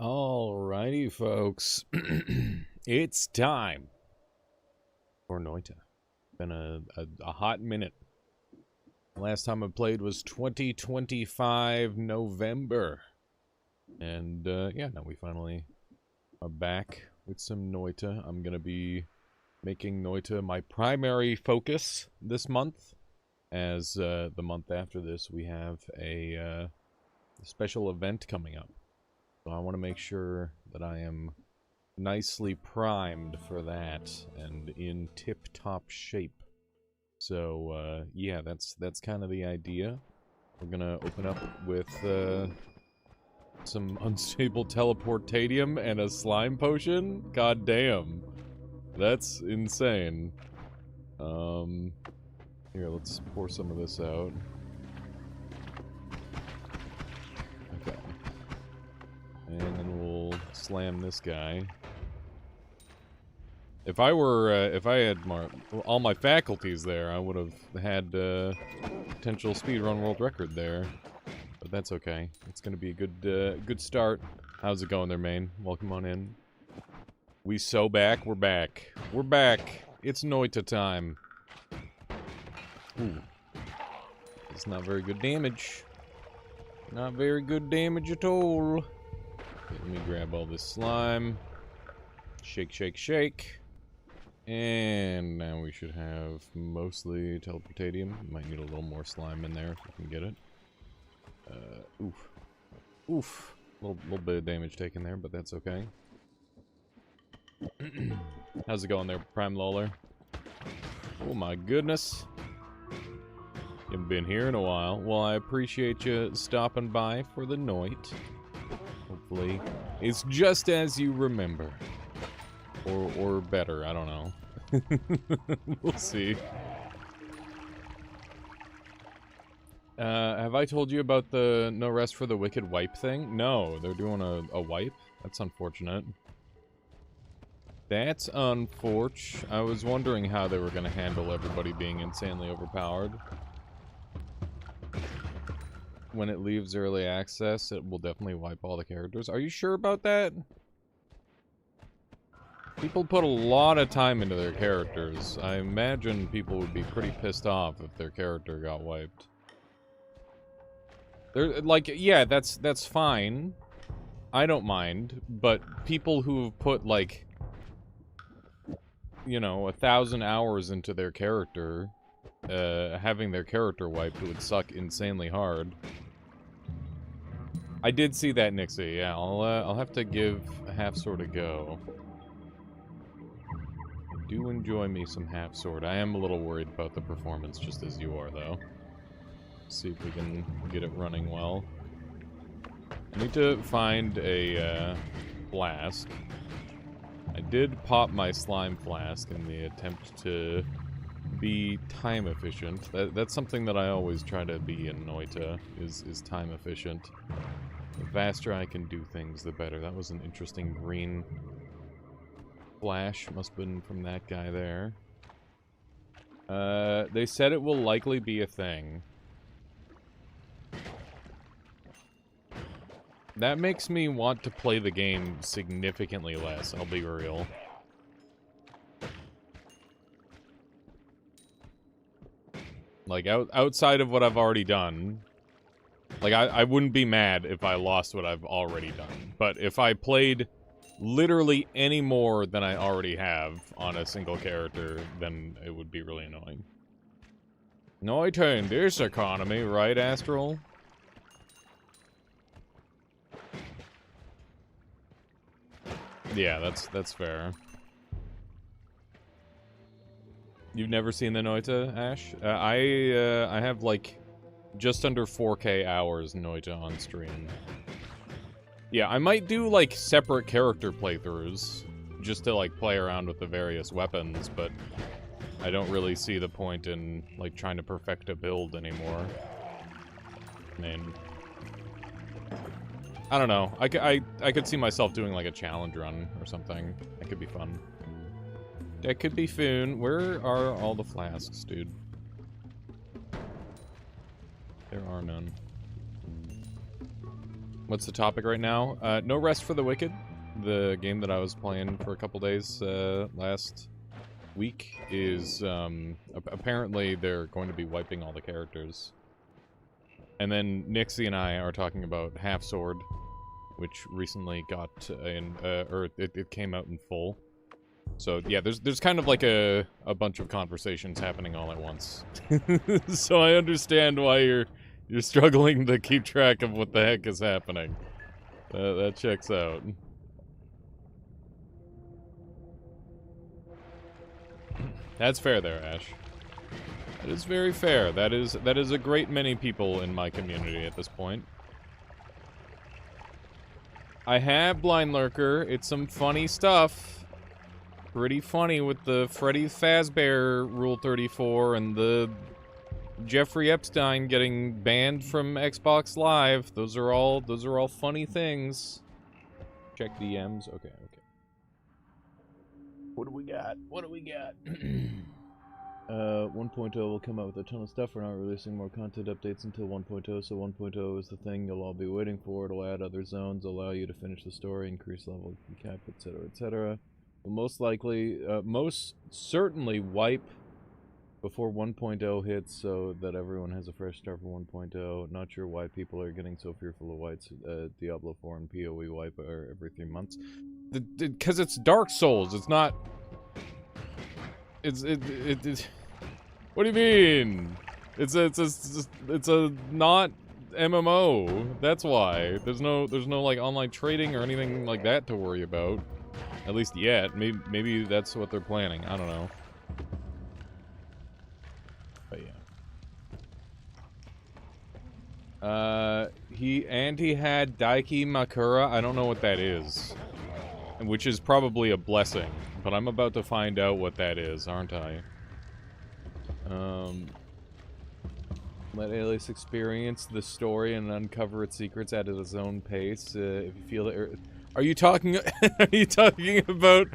Alrighty, folks. It's time for Noita. Been a hot minute. Last time I played was 2025 November. And, yeah, now we finally are back with some Noita. I'm gonna be making Noita my primary focus this month. As, the month after this, we have a special event coming up. So I want to make sure that I am nicely primed for that and in tip-top shape. So, yeah, that's kind of the idea. We're gonna open up with, some unstable teleportadium and a slime potion? God damn. That's insane. Here, let's pour some of this out. Okay. And then we'll slam this guy. If I had all my faculties there, I would have had potential speedrun world record there. But that's okay. It's gonna be a good start. How's it going there, Maine? Welcome on in. We so back. We're back. We're back. It's Noita time. Ooh. It's not very good damage. Not very good damage at all. Okay, let me grab all this slime. Shake, shake, shake. And now we should have mostly teleportadium. Might need a little more slime in there if we can get it. Oof. Oof. Little bit of damage taken there, but that's okay. How's it going there, Prime Loler? Oh my goodness. You haven't been here in a while. Well, I appreciate you stopping by for the Noit. Hopefully, it's just as you remember. Or better, I don't know. We'll see. Have I told you about the No Rest for the Wicked wipe thing? No, they're doing a wipe? That's unfortunate. That's unfortunate. I was wondering how they were going to handle everybody being insanely overpowered. When it leaves early access, it will definitely wipe all the characters. Are you sure about that? People put a lot of time into their characters. I imagine people would be pretty pissed off if their character got wiped. They're like, yeah, that's fine. I don't mind, but people who've put like, you know, 1,000 hours into their character, having their character wiped would suck insanely hard. I did see that, Nixie. Yeah, I'll have to give Half Sword a go. I do enjoy me some Half Sword. I am a little worried about the performance, just as you are, though. See if we can get it running well. I need to find a flask. I did pop my slime flask in the attempt to be time efficient. That's something that I always try to be in Noita, is time efficient. The faster I can do things, the better. That was an interesting green flash. Must have been from that guy there. They said it will likely be a thing. That makes me want to play the game significantly less, I'll be real. Like, outside of what I've already done, like, I wouldn't be mad if I lost what I've already done. But if I played literally any more than I already have on a single character, then it would be really annoying. Noita in this economy, right, Astral? Yeah, that's fair. You've never seen the Noita, Ash? I have like just under 4K hours Noita on stream. Yeah, I might do like separate character playthroughs just to like play around with the various weapons, but I don't really see the point in like trying to perfect a build anymore. I mean, I don't know. I could see myself doing like a challenge run or something. That could be fun. That could be fun. Where are all the flasks, dude? There are none. What's the topic right now? No Rest for the Wicked, the game that I was playing for a couple days last week, is apparently they're going to be wiping all the characters. And then Nixie and I are talking about Half Sword, which recently got in, or it came out in full. So yeah, there's kind of like a bunch of conversations happening all at once. So I understand why you're struggling to keep track of what the heck is happening. That checks out. That's fair there, Ash. That is very fair. That is a great many people in my community at this point. I have Blind Lurker. It's some funny stuff. Pretty funny with the Freddy Fazbear Rule 34 and the Jeffrey Epstein getting banned from Xbox Live. Those are all funny things. Check DMs. Okay. What do we got? 1.0 will come out with a ton of stuff. We're not releasing more content updates until 1.0, so 1.0 is the thing you'll all be waiting for. It'll add other zones, allow you to finish the story, increase level cap, etc., etc. Will most likely, most certainly wipe before 1.0 hits, so that everyone has a fresh start for 1.0. Not sure why people are getting so fearful of wipes. Diablo 4 and PoE wipe every 3 months. Because it's Dark Souls. It's not. It's what do you mean? It's a not MMO. That's why. There's no like online trading or anything like that to worry about. At least yet. Maybe that's what they're planning. I don't know. But yeah. He had Daiki Makura. I don't know what that is. Which is probably a blessing. But I'm about to find out what that is, aren't I? Let Alias experience the story and uncover its secrets at its own pace. If you feel that... Are you talking... Are you talking about...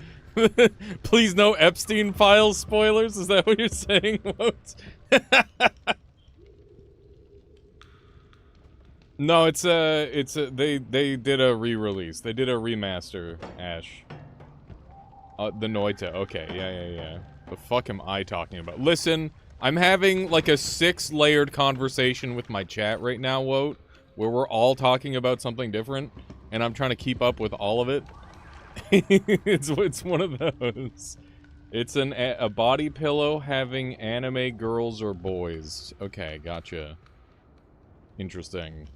Please no Epstein files spoilers? Is that what you're saying? No, they did a re-release. They did a remaster, Ash. The Noita. Okay, yeah. The fuck am I talking about? Listen, I'm having like a 6-layered conversation with my chat right now, Woat, where we're all talking about something different, and I'm trying to keep up with all of it. It's one of those. It's a body pillow having anime girls or boys. Okay, gotcha. Interesting.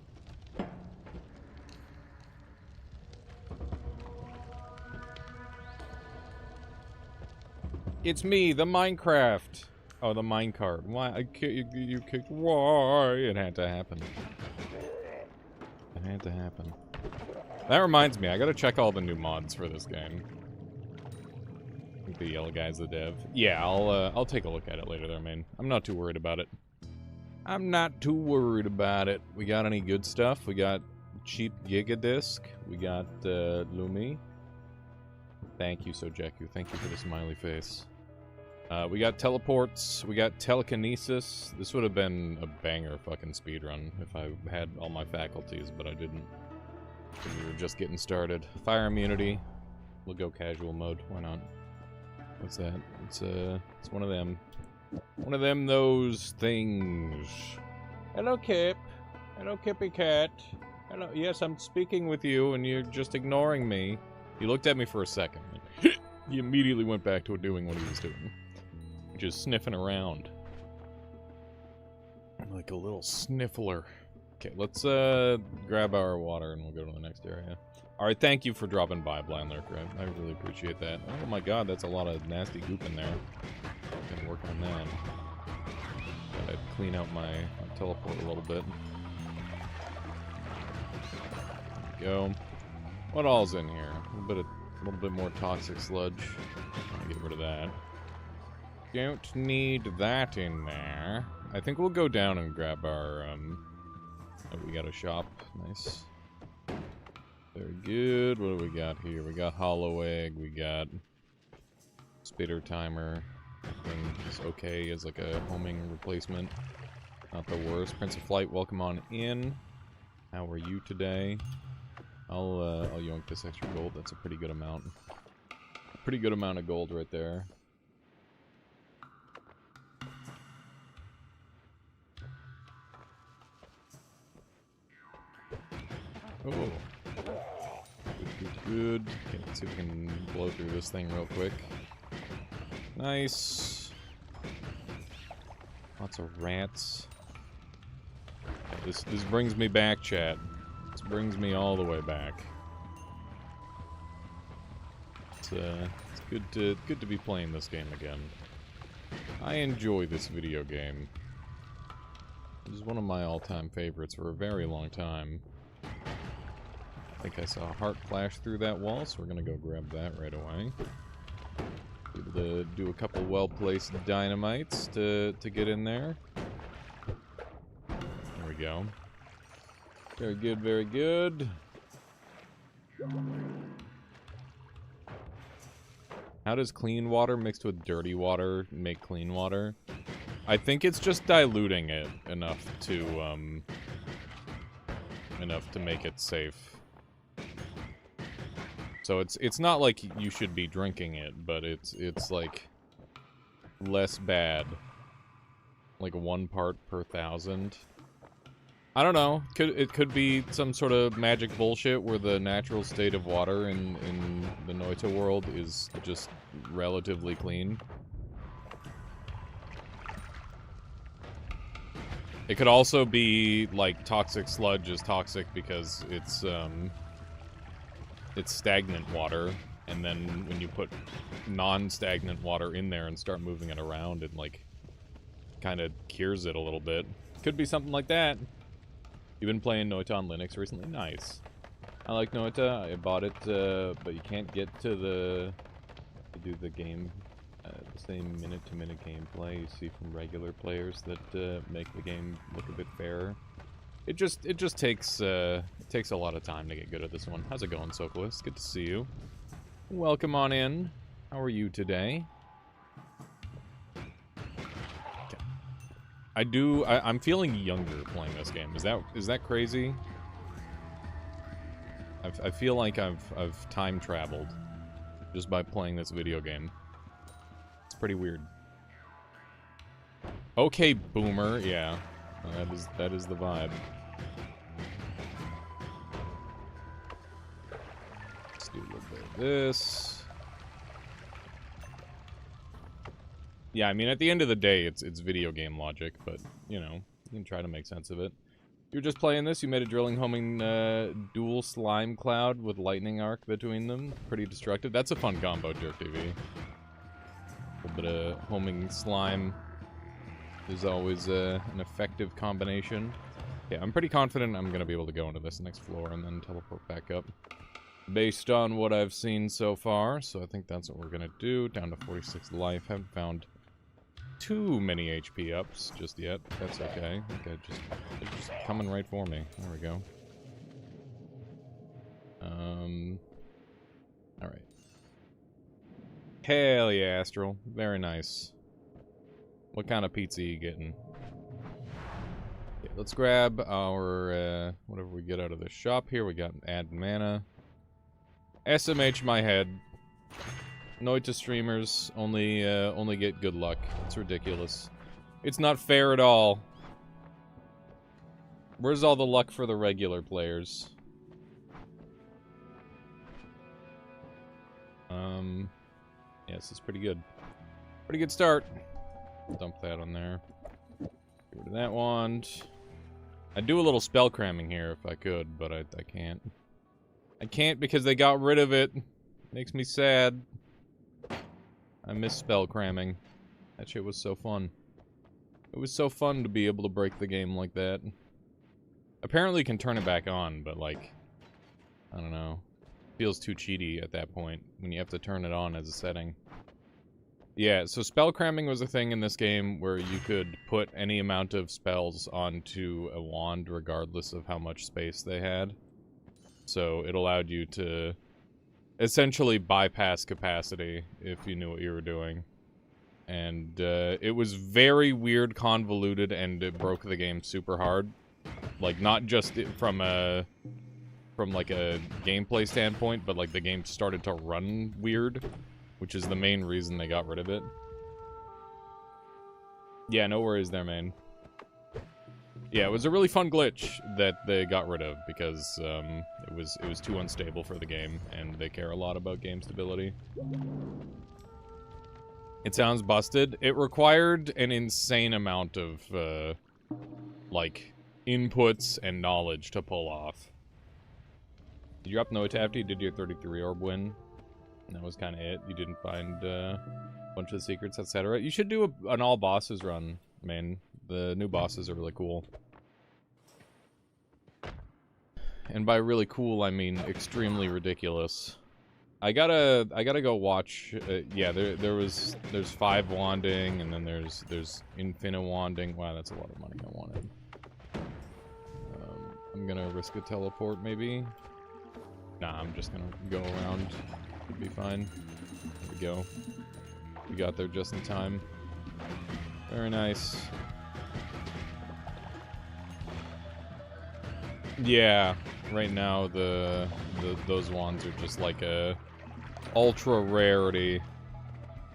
It's me, the Minecraft. Oh, the minecart. Why? You kicked. Why? It had to happen. It had to happen. That reminds me, I gotta check all the new mods for this game. I think the yellow guy's the dev. Yeah, I'll take a look at it later there, man. I'm not too worried about it. I'm not too worried about it. We got any good stuff? We got cheap Gigadisc. We got Lumi. Thank you, Sojaku. Thank you for the smiley face. We got teleports. We got telekinesis. This would have been a banger fucking speedrun if I had all my faculties, but I didn't. We were just getting started. Fire immunity. We'll go casual mode. Why not? What's that? It's one of them. One of them those things. Hello, Kip. Hello, Kippy Cat. Hello. Yes, I'm speaking with you, and you're just ignoring me. He looked at me for a second. He immediately went back to doing what he was doing. Just sniffing around. Like a little sniffler. Okay, let's grab our water and we'll go to the next area. Alright, thank you for dropping by, Blind Lurker. I really appreciate that. Oh my god, that's a lot of nasty goop in there. Gonna work on that. Gotta clean out my teleport a little bit. There we go. What all's in here? A little bit more toxic sludge. I'll get rid of that. Don't need that in there. I think we'll go down and grab our, oh, we got a shop. Nice. Very good. What do we got here? We got Hollow Egg. We got Spitter Timer. I think it's okay as like a homing replacement. Not the worst. Prince of Flight, welcome on in. How are you today? I'll yoink this extra gold. That's a pretty good amount. Pretty good amount of gold right there. Oh. Good. Okay, let's see if we can blow through this thing real quick. Nice. Lots of rats. This brings me back, chat. This brings me all the way back. It's good to be playing this game again. I enjoy this video game. This is one of my all-time favorites for a very long time. I think I saw a heart flash through that wall, so we're gonna go grab that right away. Be able to do a couple well-placed dynamites to get in there. There we go. Very good, very good. How does clean water mixed with dirty water make clean water? I think it's just diluting it enough to make it safe. So it's not like you should be drinking it, but it's like less bad. Like 1 part per 1,000. I don't know. It could be some sort of magic bullshit where the natural state of water in the Noita world is just relatively clean. It could also be like toxic sludge is toxic because it's stagnant water, and then when you put non-stagnant water in there and start moving it around, it like kind of cures it a little bit. Could be something like that. You've been playing Noita on Linux recently? Nice. I like Noita. I bought it, but you can't get to do the game, the same minute-to-minute gameplay you see from regular players that make the game look a bit fairer. It just takes a lot of time to get good at this one. How's it going, Sokolis? Good to see you. Welcome on in. How are you today? I'm feeling younger playing this game. Is that crazy? I feel like I've time traveled just by playing this video game. It's pretty weird. Okay, boomer. Yeah, that is the vibe. Let's do a little bit of this. Yeah, I mean, at the end of the day, it's video game logic, but, you know, you can try to make sense of it. You're just playing this, you made a drilling homing dual slime cloud with lightning arc between them. Pretty destructive. That's a fun combo, Jerk TV. A little bit of homing slime is always an effective combination. Yeah, I'm pretty confident I'm going to be able to go into this next floor and then teleport back up. Based on what I've seen so far, so I think that's what we're going to do. Down to 46 life. Haven't found too many HP ups just yet. That's okay. Okay, they're just coming right for me. There we go. Alright. Hell yeah, Astral. Very nice. What kind of pizza are you getting? Okay, let's grab our, whatever we get out of the shop here. We got add mana. SMH my head. Noita streamers only get good luck. It's ridiculous. It's not fair at all. Where's all the luck for the regular players? Yes, it's pretty good. Pretty good start. Dump that on there. Get rid of that wand. I'd do a little spell cramming here if I could, but I can't. I can't because they got rid of it. Makes me sad. I miss spell cramming. That shit was so fun. It was so fun to be able to break the game like that. Apparently you can turn it back on, but like, I don't know. Feels too cheaty at that point when you have to turn it on as a setting. Yeah, so spell cramming was a thing in this game where you could put any amount of spells onto a wand regardless of how much space they had. So it allowed you to essentially bypass capacity if you knew what you were doing. And it was very weird, convoluted, and it broke the game super hard. Like, not just from a from like a gameplay standpoint, but like the game started to run weird, which is the main reason they got rid of it. Yeah, no worries there, man. Yeah, it was a really fun glitch that they got rid of because it was too unstable for the game, and they care a lot about game stability. It sounds busted. It required an insane amount of like inputs and knowledge to pull off. Did you up no Tafty? Did your 33 orb win? And that was kind of it. You didn't find a bunch of the secrets, etc. You should do an all bosses run, man. The new bosses are really cool. And by really cool, I mean extremely ridiculous. I gotta go watch. Yeah, there's 5 wanding, and then there's infinite wanding. Wow, that's a lot of money I wanted. I'm gonna risk a teleport, maybe. Nah, I'm just gonna go around. It'll be fine. There we go. We got there just in time. Very nice. Yeah, right now those wands are just like a ultra rarity.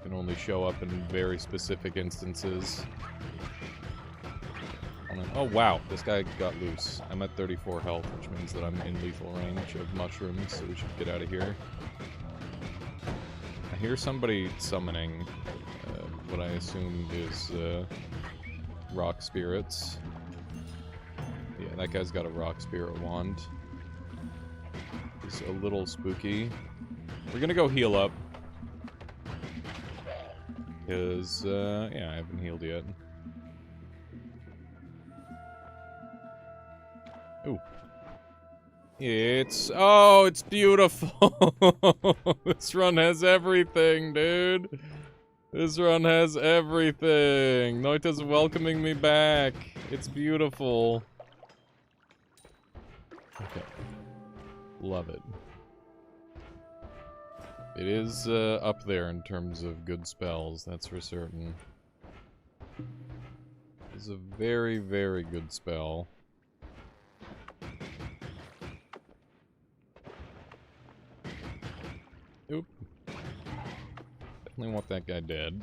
Can only show up in very specific instances. Oh wow, this guy got loose. I'm at 34 health, which means that I'm in lethal range of mushrooms, so we should get out of here. I hear somebody summoning what I assume is rock spirits. Yeah, that guy's got a rock spirit wand. It's a little spooky. We're gonna go heal up. Because, yeah, I haven't healed yet. Ooh. Oh, it's beautiful! This run has everything, dude! This run has everything! Noita's welcoming me back! It's beautiful! Okay. Love it. It is up there in terms of good spells, that's for certain. It's a very, very good spell. Oop. Definitely want that guy dead.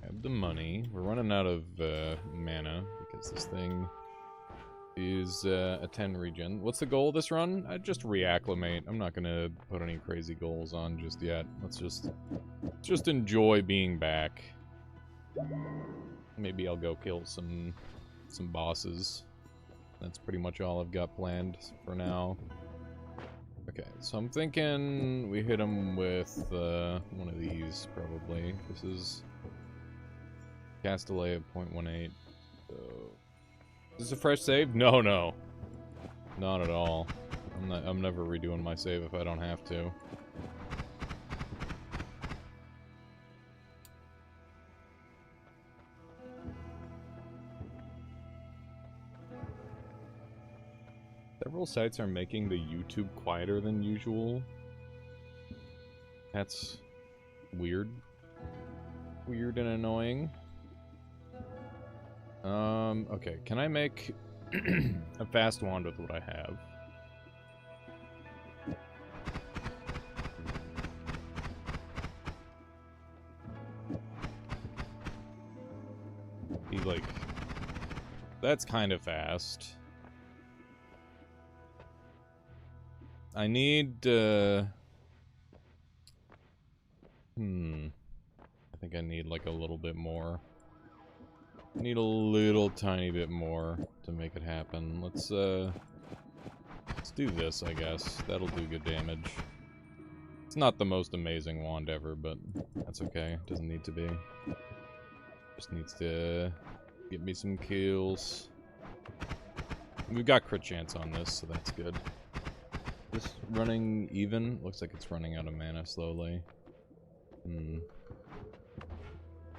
Have the money. We're running out of mana because this thing is a 10 regen. What's the goal of this run? Just reacclimate. I'm not gonna put any crazy goals on just yet. Let's just enjoy being back. Maybe I'll go kill some bosses. That's pretty much all I've got planned for now. Okay, so I'm thinking we hit him with one of these, probably. This is cast delay of 0.18. So is this a fresh save? No, no. Not at all. I'm never redoing my save if I don't have to. Several sites are making the YouTube quieter than usual. That's weird. Weird and annoying. Okay, can I make a fast wand with what I have? That's kind of fast. I need, I think I need, like, a little bit more. Need a little tiny bit more to make it happen. Let's do this, I guess. That'll do good damage. It's not the most amazing wand ever, but that's okay. It doesn't need to be. Just needs to get me some kills. We've got crit chance on this, so that's good. This running even? Looks like it's running out of mana slowly.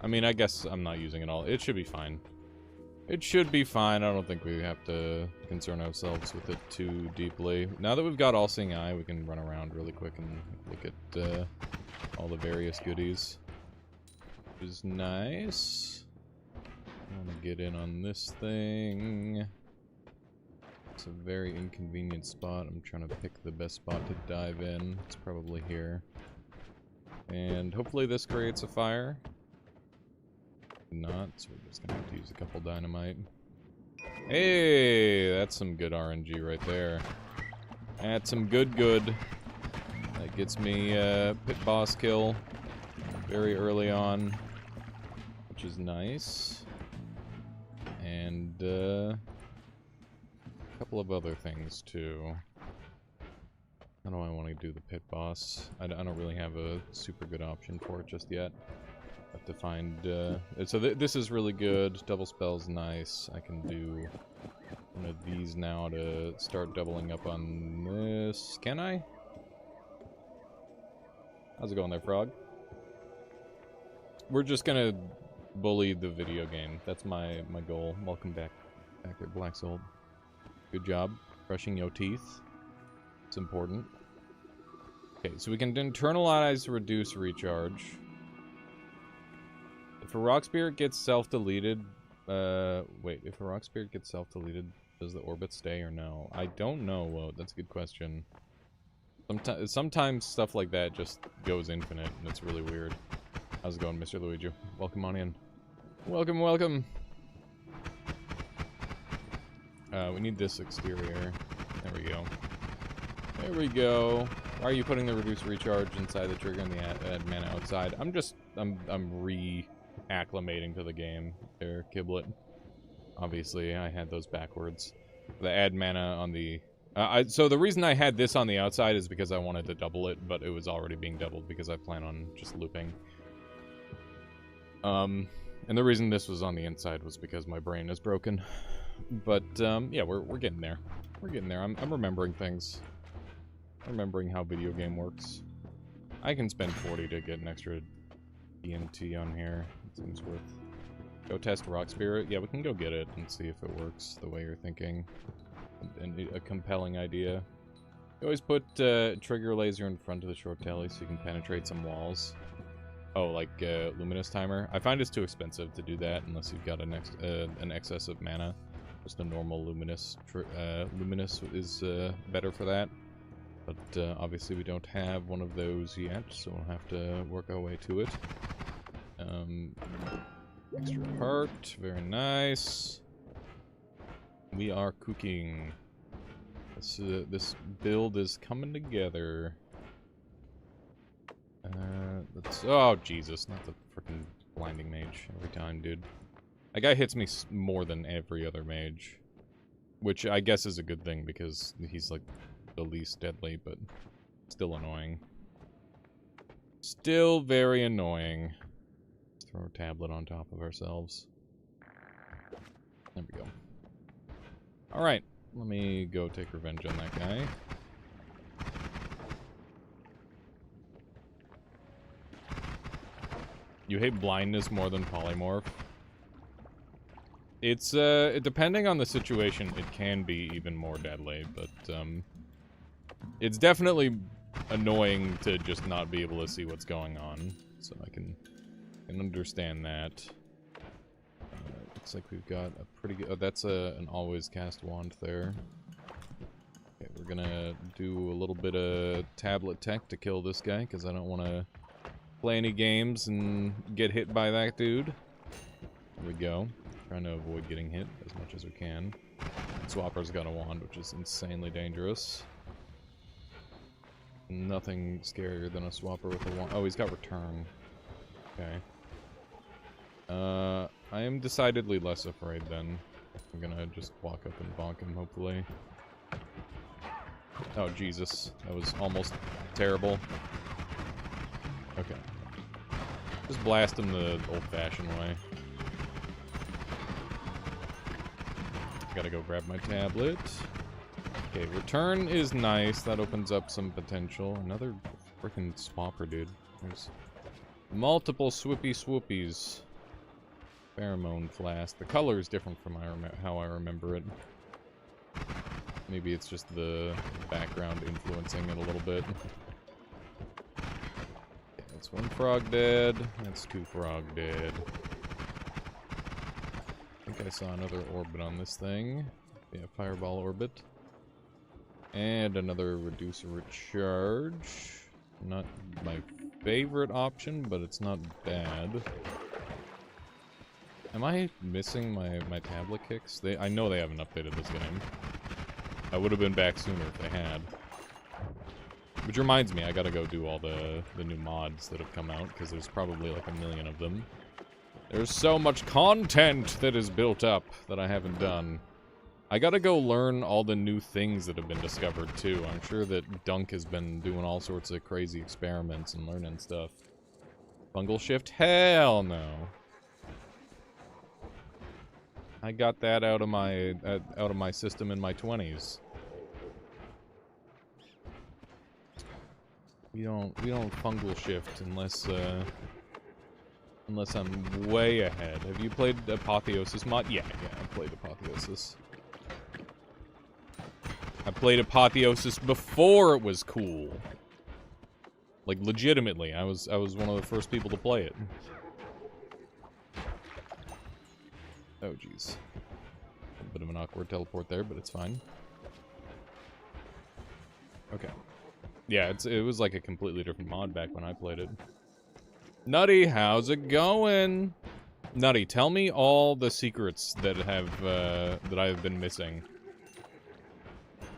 I mean, I guess I'm not using it all. It should be fine. It should be fine. I don't think we have to concern ourselves with it too deeply. Now that we've got All-Seeing Eye, we can run around really quick and look at all the various goodies. Which is nice. I want to get in on this thing. It's a very inconvenient spot. I'm trying to pick the best spot to dive in. It's probably here. And hopefully this creates a fire. Not, so we're just gonna have to use a couple dynamite. Hey, that's some good RNG right there. That's some good. That gets me pit boss kill very early on, which is nice. And a couple of other things too. How do I want to do the pit boss? I don't really have a super good option for it just yet. Have to find, so this is really good. Double spell's nice. I can do one of these now to start doubling up on this. Can I? How's it going there, Frog? We're just gonna bully the video game. That's my goal. Welcome back there, Black Soul. Good job. Brushing your teeth. It's important. Okay, so we can internalize reduce recharge. If a rock spirit gets self-deleted, wait, if a rock spirit gets self-deleted, does the orbit stay or no? I don't know, Whoa, that's a good question. Sometimes stuff like that just goes infinite, and it's really weird. How's it going, Mr. Luigi? Welcome on in. Welcome, welcome! We need this exterior. There we go. There we go. Why are you putting the reduced recharge inside the trigger and the add mana outside? I'm re-acclimating to the game there, Kiblet. Obviously, I had those backwards. The add mana on the... so the reason I had this on the outside is because I wanted to double it, but it was already being doubled because I plan on just looping. And the reason this was on the inside was because my brain is broken. But, yeah, we're getting there. We're getting there. I'm remembering things. Remembering how video game works. I can spend 40 to get an extra TNT on here. It seems worth. Go test Rock Spirit. Yeah, we can go get it and see if it works the way you're thinking. And a compelling idea. You always put trigger laser in front of the short tally so you can penetrate some walls. Oh, like Luminous Timer? I find it's too expensive to do that unless you've got an excess of mana. Just a normal Luminous is better for that. But obviously we don't have one of those yet, so we'll have to work our way to it. Extra part, very nice. We are cooking. This build is coming together. Oh, Jesus, not the freaking blinding mage every time, dude. That guy hits me more than every other mage. Which I guess is a good thing, because he's, like, the least deadly, but still annoying. Still very annoying. Let's throw a tablet on top of ourselves. There we go. Alright, let me go take revenge on that guy. You hate blindness more than polymorph? It's, depending on the situation, it can be even more deadly, but, it's definitely annoying to just not be able to see what's going on, so I can understand that. Looks like we've got a pretty good... Oh, that's an always cast wand there. Okay, we're gonna do a little bit of tablet tech to kill this guy, because I don't want to play any games and get hit by that dude. There we go. Trying to avoid getting hit as much as we can. Swapper's got a wand, which is insanely dangerous. Nothing scarier than a swapper with a wand. Oh, he's got return. Okay. I am decidedly less afraid then. I'm gonna just walk up and bonk him, hopefully. Oh, Jesus. That was almost terrible. Okay. Just blast him the old-fashioned way. Gotta go grab my tablet. Okay, return is nice. That opens up some potential. Another freaking swapper, dude. There's multiple swoopies. Pheromone flask. The color is different from how I remember it. Maybe it's just the background influencing it a little bit. Okay, that's one frog dead. That's two frog dead. I think I saw another orbit on this thing. Yeah, fireball orbit. And another reducer recharge. Not my favorite option, but it's not bad. Am I missing my tablet kicks? I know they haven't updated this game. I would have been back sooner if they had. Which reminds me, I gotta go do all the new mods that have come out, because there's probably like a million of them. There's so much content that is built up that I haven't done. I gotta go learn all the new things that have been discovered, too. I'm sure that Dunk has been doing all sorts of crazy experiments and learning stuff. Fungal shift? Hell no. I got that out of my system in my 20s. We don't fungal shift unless I'm way ahead. Have you played Apotheosis mod? Yeah, I played Apotheosis. I played Apotheosis before it was cool. Like, legitimately, I was one of the first people to play it. Oh, jeez. A bit of an awkward teleport there, but it's fine. Okay. Yeah, it was like a completely different mod back when I played it. Nutty, how's it going? Nutty, tell me all the secrets that that I have been missing.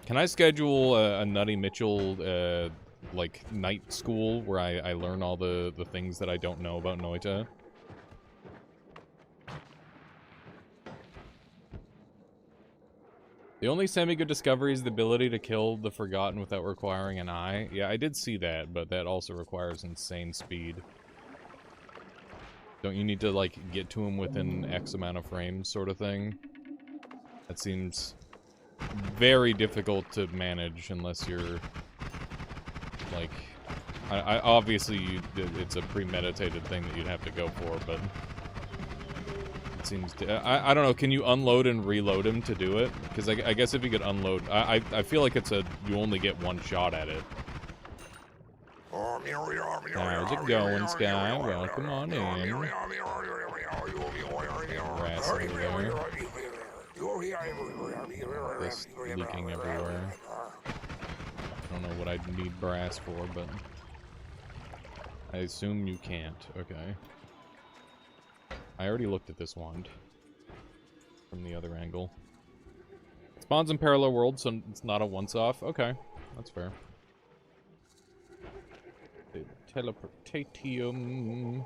Can I schedule a Nutty Mitchell, like, night school where I learn all the things that I don't know about Noita? The only semi-good discovery is the ability to kill the Forgotten without requiring an eye. Yeah, I did see that, but that also requires insane speed. Don't you need to, like, get to him within X amount of frames, sort of thing? That seems very difficult to manage unless you're, like... I obviously, it's a premeditated thing that you'd have to go for, but... It seems to... I don't know, can you unload and reload him to do it? Because I guess if you could unload... I feel like it's you only get one shot at it. How's it going, Sky? Welcome on in. Grass over there. This leaking everywhere. I don't know what I'd need brass for, but... I assume you can't. Okay. I already looked at this wand. From the other angle. It spawns in parallel worlds, so it's not a once-off. Okay. That's fair. Teleportatium.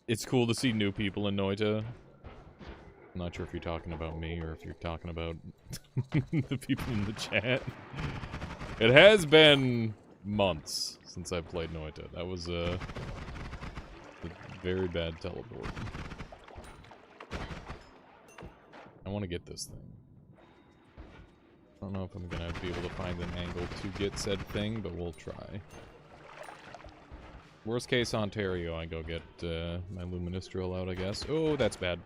It's cool to see new people in Noita. I'm not sure if you're talking about me or if you're talking about the people in the chat. It has been months since I played Noita. That was a very bad teleport. I want to get this thing. I don't know if I'm gonna be able to find an angle to get said thing, but we'll try. Worst case, Ontario, I go get my Luministrill out, I guess. Oh, that's bad.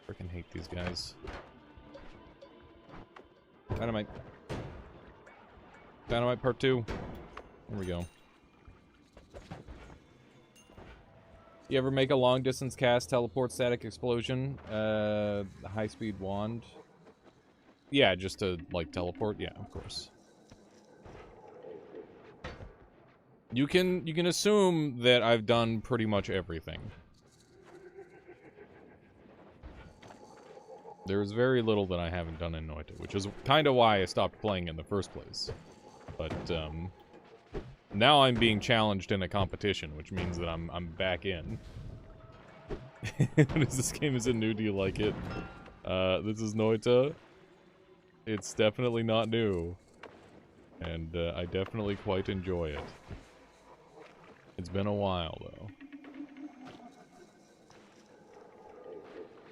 Freaking hate these guys. Dynamite. Dynamite part 2. There we go. You ever make a long distance cast, teleport, static explosion, high speed wand? Yeah, just to, like, teleport? Yeah, of course. You can assume that I've done pretty much everything. There's very little that I haven't done in Noita, which is kind of why I stopped playing in the first place. But, now I'm being challenged in a competition, which means that I'm back in. This game isn't new, do you like it? This is Noita. It's definitely not new. And, I definitely quite enjoy it. It's been a while, though.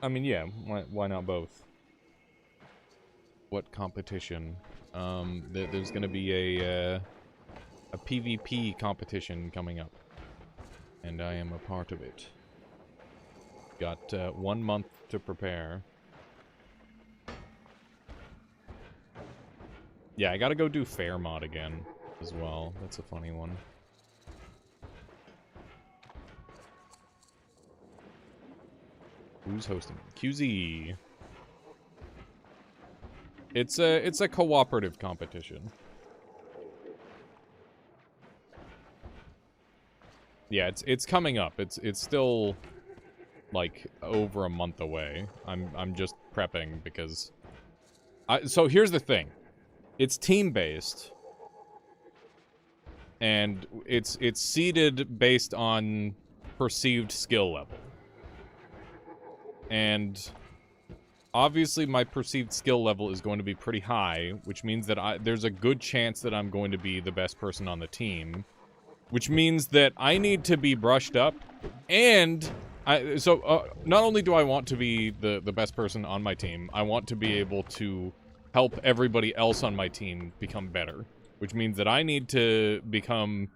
I mean, yeah, why not both? What competition? There's gonna be a PvP competition coming up. And I am a part of it. Got 1 month to prepare. Yeah, I gotta go do Fair Mod again as well. That's a funny one. Who's hosting? QZ. It's a cooperative competition. Yeah, it's coming up. It's still like over a month away. I'm just prepping because so here's the thing. It's team-based. And it's seeded based on perceived skill level. And obviously my perceived skill level is going to be pretty high, which means that there's a good chance that I'm going to be the best person on the team, which means that I need to be brushed up. And not only do I want to be the best person on my team, I want to be able to help everybody else on my team become better. Which means that I need to become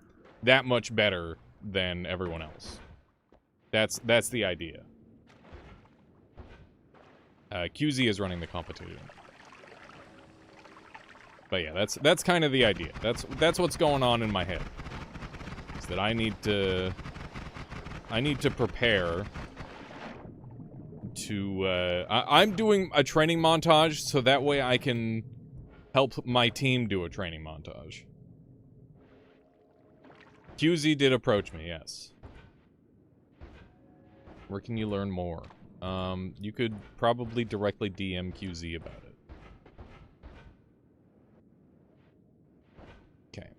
that much better than everyone else. That's the idea. QZ is running the competition. But yeah, that's kind of the idea. That's what's going on in my head. Is that I need to prepare to I'm doing a training montage so that way I can help my team do a training montage. QZ did approach me, yes. Where can you learn more? You could probably directly DM QZ about it. Okay.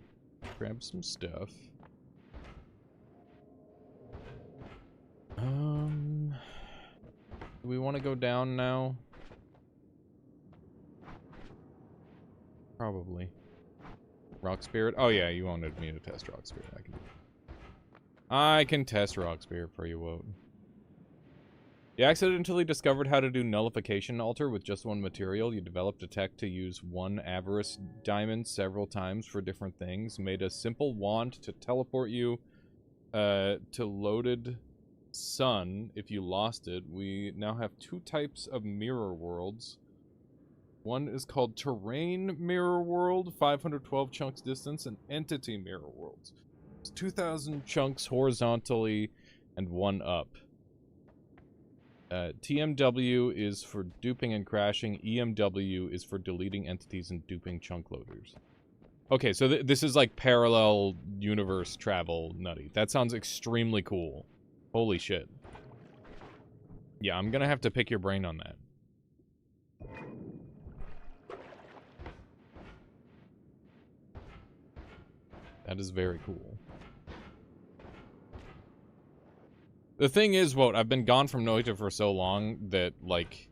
Grab some stuff. Do we want to go down now? Probably. Rock Spirit? Oh yeah, you wanted me to test Rock Spirit. I can test Rock Spirit for you, Woat. You accidentally discovered how to do Nullification Altar with just one material. You developed a tech to use one Avarice Diamond several times for different things. Made a simple wand to teleport you to Loaded Sun if you lost it. We now have 2 types of mirror worlds. One is called Terrain Mirror World, 512 chunks distance, and Entity Mirror Worlds. It's 2,000 chunks horizontally and 1 up. TMW is for duping and crashing. EMW is for deleting entities and duping chunk loaders. Okay, so this is like parallel universe travel nutty. That sounds extremely cool. Holy shit. Yeah, I'm gonna have to pick your brain on that. That is very cool. The thing is, Woat, I've been gone from Noita for so long that, like,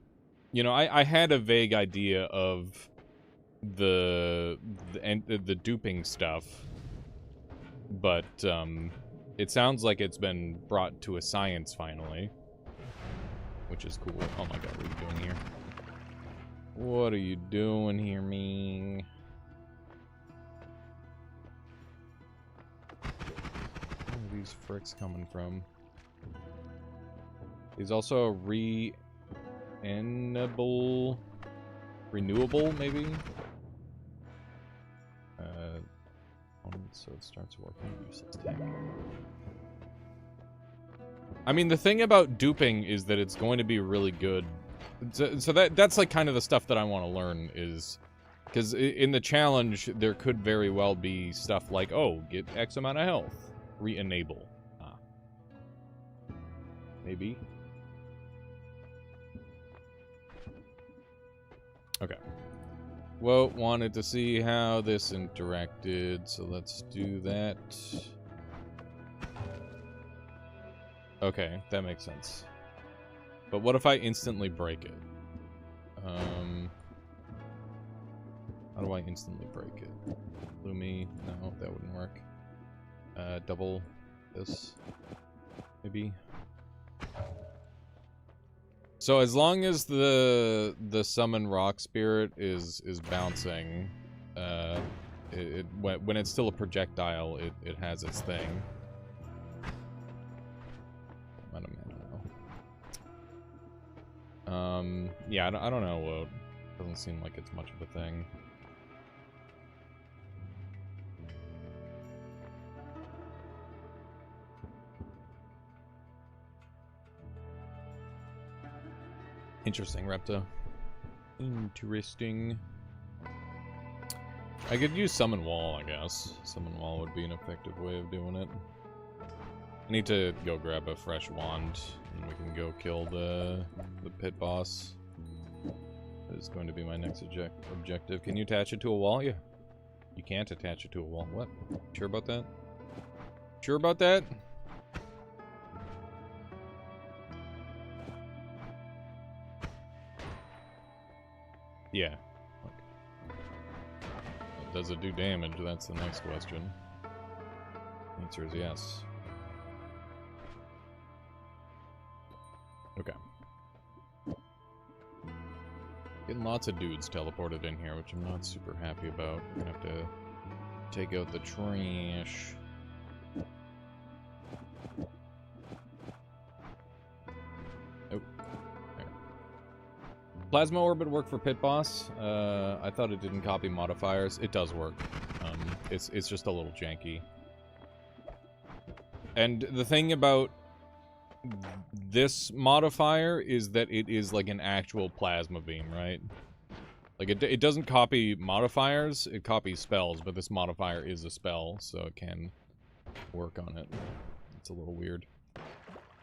you know, I had a vague idea of the duping stuff, but it sounds like it's been brought to a science finally, which is cool. Oh my god, what are you doing here? What are you doing here, Ming? Where are these fricks coming from? He's also a renewable, maybe? So it starts working. Useless tank. I mean, the thing about duping is that it's going to be really good. So that's like kind of the stuff that I want to learn is... Because in the challenge, there could very well be stuff like, oh, get X amount of health. Re-enable. Maybe. Okay. Well, wanted to see how this interacted, so let's do that. Okay, that makes sense. But what if I instantly break it? How do I instantly break it? Lumi? No, that wouldn't work. Double this. Maybe. So as long as the summon rock spirit is bouncing, when it's still a projectile, it has its thing. I don't know. Yeah, I don't know. Woat. Doesn't seem like it's much of a thing. Interesting, Repta. Interesting. I could use Summon Wall, I guess. Summon Wall would be an effective way of doing it. I need to go grab a fresh wand, and we can go kill the pit boss. That is going to be my next objective. Can you attach it to a wall? Yeah. You can't attach it to a wall. What? Sure about that? Sure about that? Yeah. Okay. Does it do damage? That's the next question. Answer is yes. Okay. Getting lots of dudes teleported in here, which I'm not super happy about. I'm gonna have to take out the trash. Oh, there. Plasma Orbit work for Pit Boss. I thought it didn't copy modifiers. It does work. It's just a little janky. And the thing about this modifier is that it is like an actual plasma beam, right? Like it doesn't copy modifiers, it copies spells, but this modifier is a spell, so it can work on it. It's a little weird.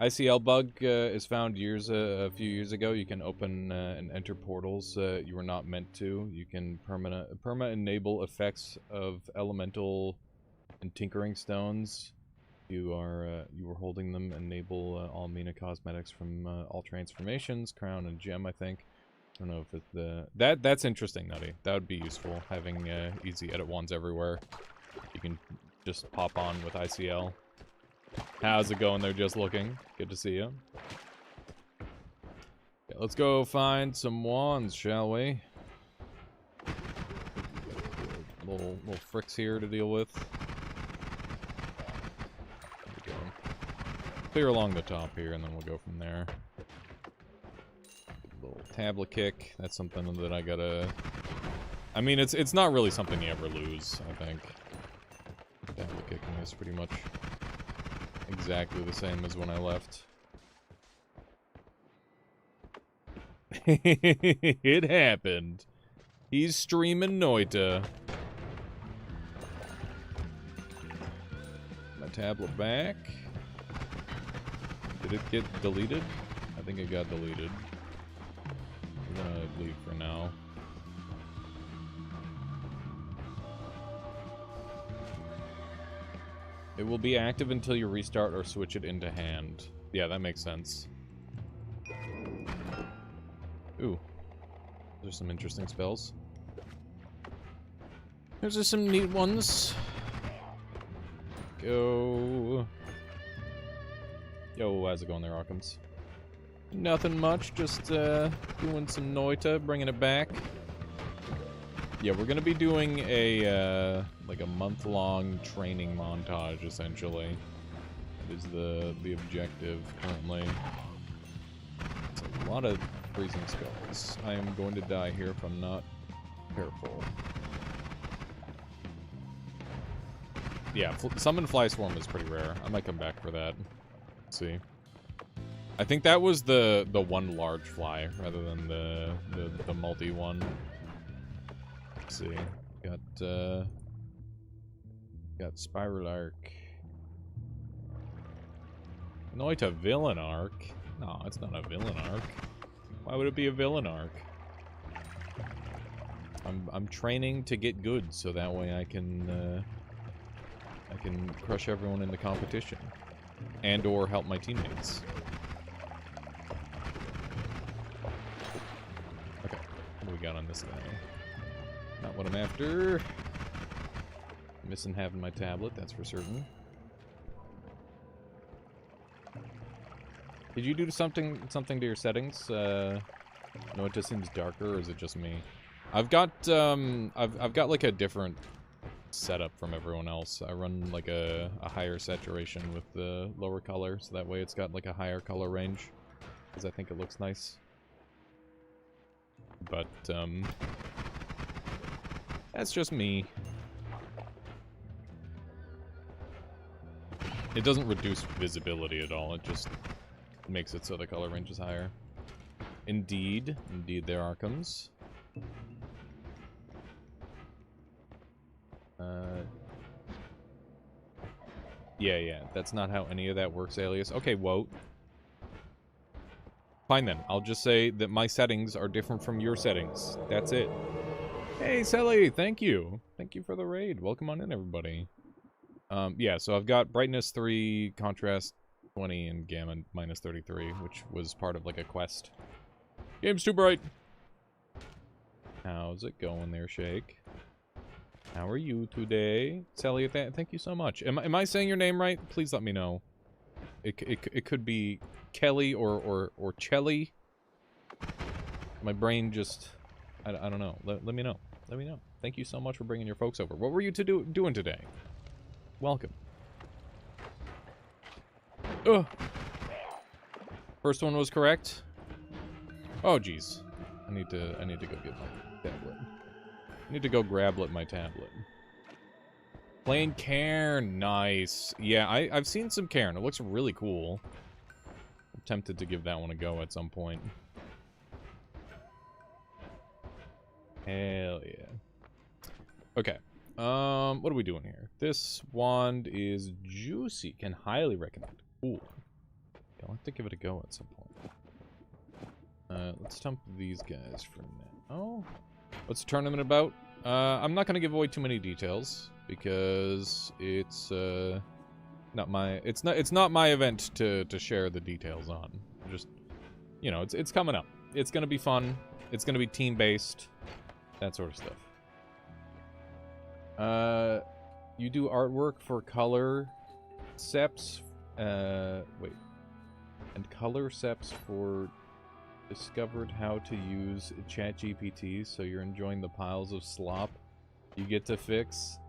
ICL bug is found a few years ago. You can open and enter portals you were not meant to. You can perma enable effects of elemental and tinkering stones. You were holding them. Enable all Mina cosmetics from all transformations, crown and gem. I think. I don't know if it's the that's interesting, Nutty. That would be useful, having easy edit wands everywhere. You can just pop on with ICL. How's it going there? Just looking. Good to see you. Yeah, let's go find some wands, shall we? Little fricks here to deal with. Clear along the top here, and then we'll go from there. Little tablet kick. That's something that I gotta... I mean, it's not really something you ever lose, I think. Tablet kicking is pretty much exactly the same as when I left. It happened. He's streaming Noita. My tablet back. Did it get deleted? I think it got deleted. We're gonna leave for now. It will be active until you restart or switch it into hand. Yeah, that makes sense. Ooh. There's some interesting spells. There's just some neat ones. Go. Yo, how's it going there, Arkhams? Nothing much, just doing some Noita, bringing it back. Yeah, we're gonna be doing a like a month-long training montage, essentially. That is the objective currently. It's a lot of freezing spells. I am going to die here if I'm not careful. Yeah, Summon Fly Swarm is pretty rare. I might come back for that. Let's see. I think that was the one large fly rather than the multi one. Let's see. Got Spiral Arc. Noita Villain Arc. No, it's not a Villain Arc. Why would it be a Villain Arc? I'm training to get good, so that way I can crush everyone in the competition, and or help my teammates. Okay, what do we got on this guy? Not what I'm after. Missing having my tablet, that's for certain. Did you do something to your settings? No, it just seems darker, or is it just me? I've got like a different setup from everyone else. I run like a higher saturation with the lower color, so that way it's got like a higher color range, because I think it looks nice. But that's just me. It doesn't reduce visibility at all, it just makes it so the color range is higher. Indeed, there Arkhams. Yeah, that's not how any of that works, Alias. Okay, whoa. Fine then, I'll just say that my settings are different from your settings. That's it. Hey, Sally, thank you. Thank you for the raid. Welcome on in, everybody. Yeah, so I've got brightness 3, contrast 20, and gamma minus 33, which was part of, like, a quest. Game's too bright. How's it going there, Shake? How are you today? Sally, thank you so much. Am I saying your name right? Please let me know. It could be Kelly or Chelly. My brain just... I don't know. Let me know. Let me know. Thank you so much for bringing your folks over. What were you doing today? Welcome. Ugh. First one was correct. Oh, jeez. I need to go get my tablet. I need to go grab my tablet. Playing Cairn. Nice. Yeah, I've seen some Cairn. It looks really cool. I'm tempted to give that one a go at some point. Hell yeah. Okay. What are we doing here? This wand is juicy. Can highly recommend. Cool. I'll have to give it a go at some point. Let's dump these guys for now. What's the tournament about? I'm not gonna give away too many details because it's not my event to share the details on. Just, you know, it's coming up. It's gonna be fun. It's gonna be team based. That sort of stuff. You do artwork for color seps. Wait. And color seps for discovered how to use ChatGPT, so you're enjoying the piles of slop you get to fix.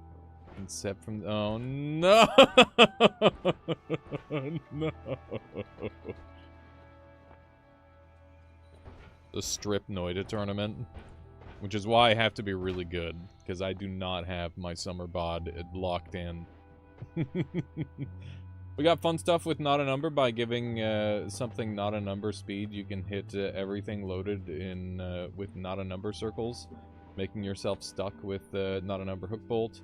And sep from... Oh, no! No. The Strip Noida tournament. Which is why I have to be really good, because I do not have my summer bod locked in. We got fun stuff with Not a Number by giving something not a number speed. You can hit everything loaded in with Not a Number circles, making yourself stuck with Not a Number hook bolt.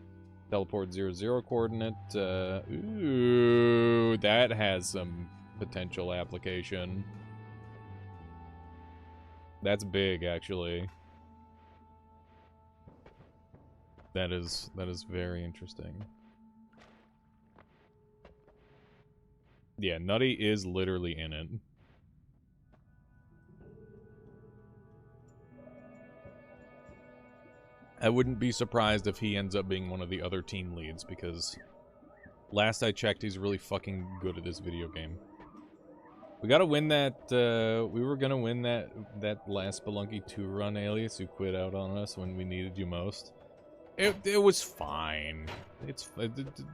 Teleport 00 coordinate. Ooh, that has some potential application. That's big, actually. That is very interesting. Yeah, Nutty is literally in it. I wouldn't be surprised if he ends up being one of the other team leads, because last I checked, he's really fucking good at this video game. We gotta win that, we were gonna win that last Spelunky 2 run, Alias, who quit out on us when we needed you most. It was fine.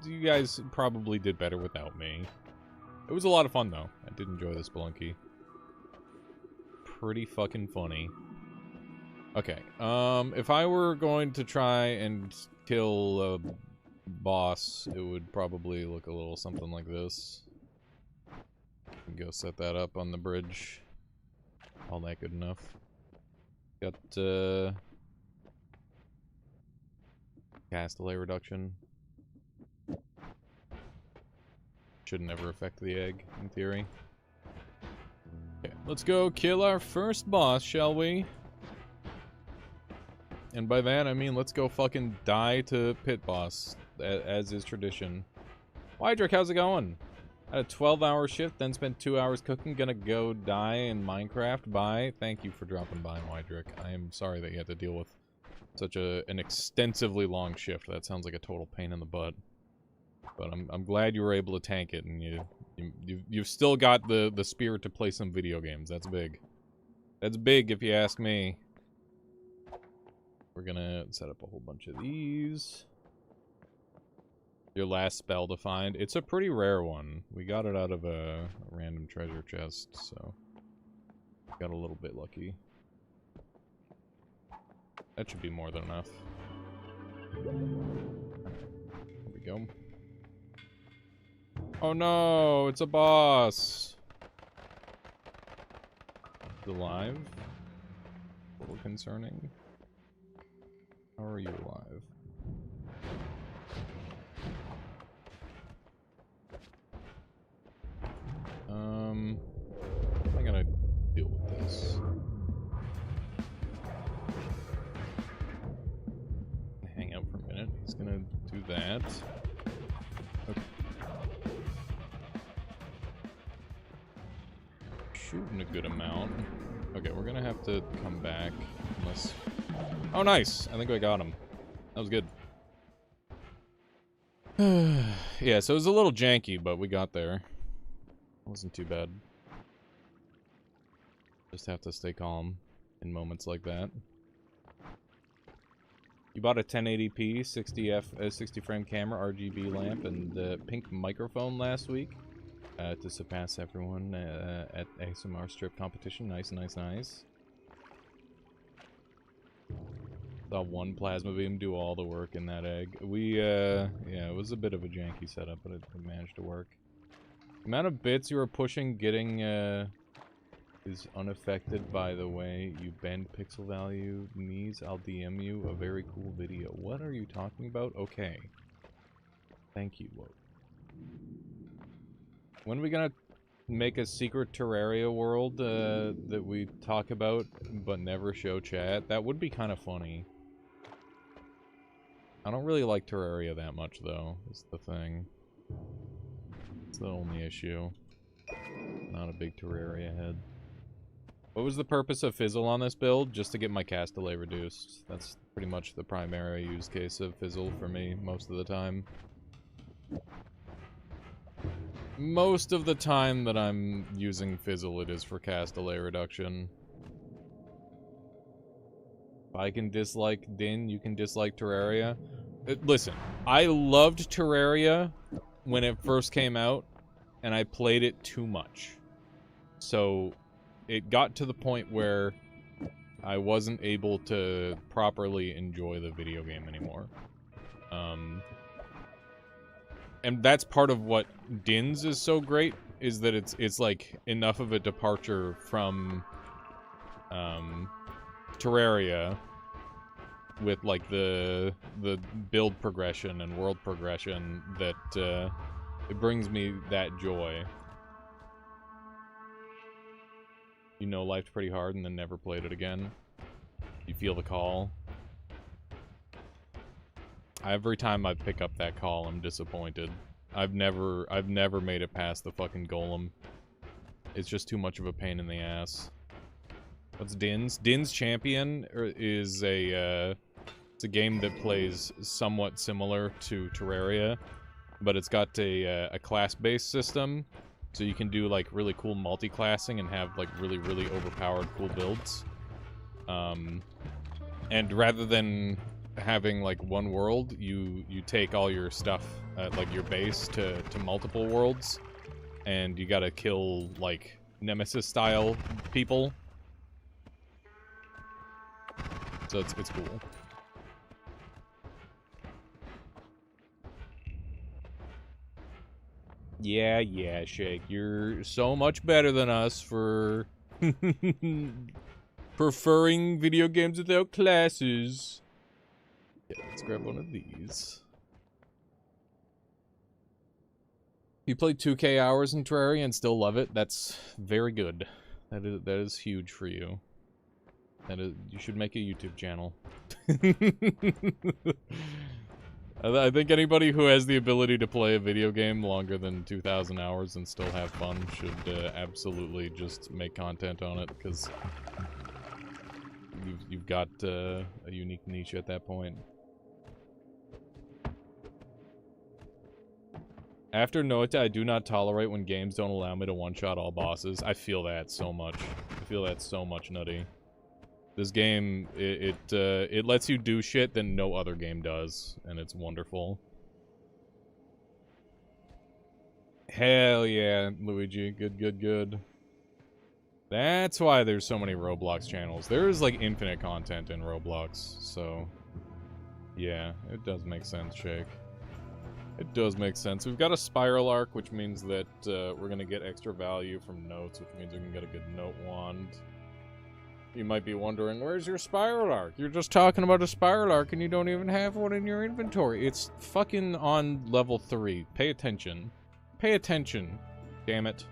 You guys probably did better without me. It was a lot of fun, though. I did enjoy the Spelunky. Pretty fucking funny. Okay, if I were going to try and kill a boss, it would probably look a little something like this. Go set that up on the bridge. All that good enough. Got, cast delay reduction. Should never affect the egg, in theory. Okay, let's go kill our first boss, shall we? And by that, I mean let's go fucking die to pit boss, as is tradition. Wydrick, how's it going? Had a 12-hour shift, then spent 2 hours cooking, gonna go die in Minecraft. Bye. Thank you for dropping by, Wydrick. I am sorry that you had to deal with such an extensively long shift. That sounds like a total pain in the butt. But I'm glad you were able to tank it, and you've still got the spirit to play some video games. That's big. That's big, if you ask me. We're gonna set up a whole bunch of these. Your last spell to find. It's a pretty rare one. We got it out of a random treasure chest, so got a little bit lucky. That should be more than enough. There we go. Oh no, it's a boss. It's alive? A little concerning. How are you alive? gonna do that. Okay. Shooting a good amount. Okay, we're gonna have to come back unless... Oh, nice! I think I got him. That was good. Yeah, so it was a little janky, but we got there. Wasn't too bad. Just have to stay calm in moments like that. You bought a 1080p 60 frame camera, RGB lamp, and pink microphone last week to surpass everyone at ASMR strip competition. Nice, nice, nice. Saw one plasma beam do all the work in that egg. Yeah, it was a bit of a janky setup, but it managed to work. The amount of bits you are pushing getting is unaffected by the way you bend pixel value knees. I'll DM you a very cool video. What are you talking about? Okay. Thank you. When are we gonna make a secret Terraria world that we talk about but never show chat? That would be kind of funny. I don't really like Terraria that much though, is the thing. It's the only issue. Not a big Terraria head. What was the purpose of Fizzle on this build? Just to get my cast delay reduced. That's pretty much the primary use case of Fizzle for me most of the time. Most of the time that I'm using Fizzle, it is for cast delay reduction. If I can dislike Din, you can dislike Terraria. Listen, I loved Terraria when it first came out, and I played it too much. So it got to the point where I wasn't able to properly enjoy the video game anymore. And that's part of what Din's is so great, is that it's like enough of a departure from Terraria with like the build progression and world progression that it brings me that joy. You know life's pretty hard and then never played it again. You feel the call. Every time I pick up that call, I'm disappointed. I've never made it past the fucking golem. It's just too much of a pain in the ass. What's Din's? Din's Champion is it's a game that plays somewhat similar to Terraria, but it's got a class-based system, so you can do like really cool multi-classing and have like really overpowered cool builds. And rather than having like one world, you take all your stuff at like your base to multiple worlds, and you gotta kill like Nemesis style people. So it's cool. Yeah, Shake. You're so much better than us for preferring video games without classes. Yeah, let's grab one of these. You played 2K hours in Terraria and still love it? That's very good. That is huge for you. You should make a YouTube channel. I think anybody who has the ability to play a video game longer than 2,000 hours and still have fun should absolutely just make content on it, because you've got a unique niche at that point. After Noita, I do not tolerate when games don't allow me to one-shot all bosses. I feel that so much. I feel that so much, Nutty. This game, it lets you do shit that no other game does, and it's wonderful. Hell yeah, Luigi. Good. That's why there's so many Roblox channels. There's, like, infinite content in Roblox, so... yeah, it does make sense, Shake. It does make sense. We've got a spiral arc, which means that we're gonna get extra value from notes, which means we can get a good note wand. You might be wondering, where's your spiral arc? You're just talking about a spiral arc and you don't even have one in your inventory. It's fucking on level 3. Pay attention. Pay attention. Damn it.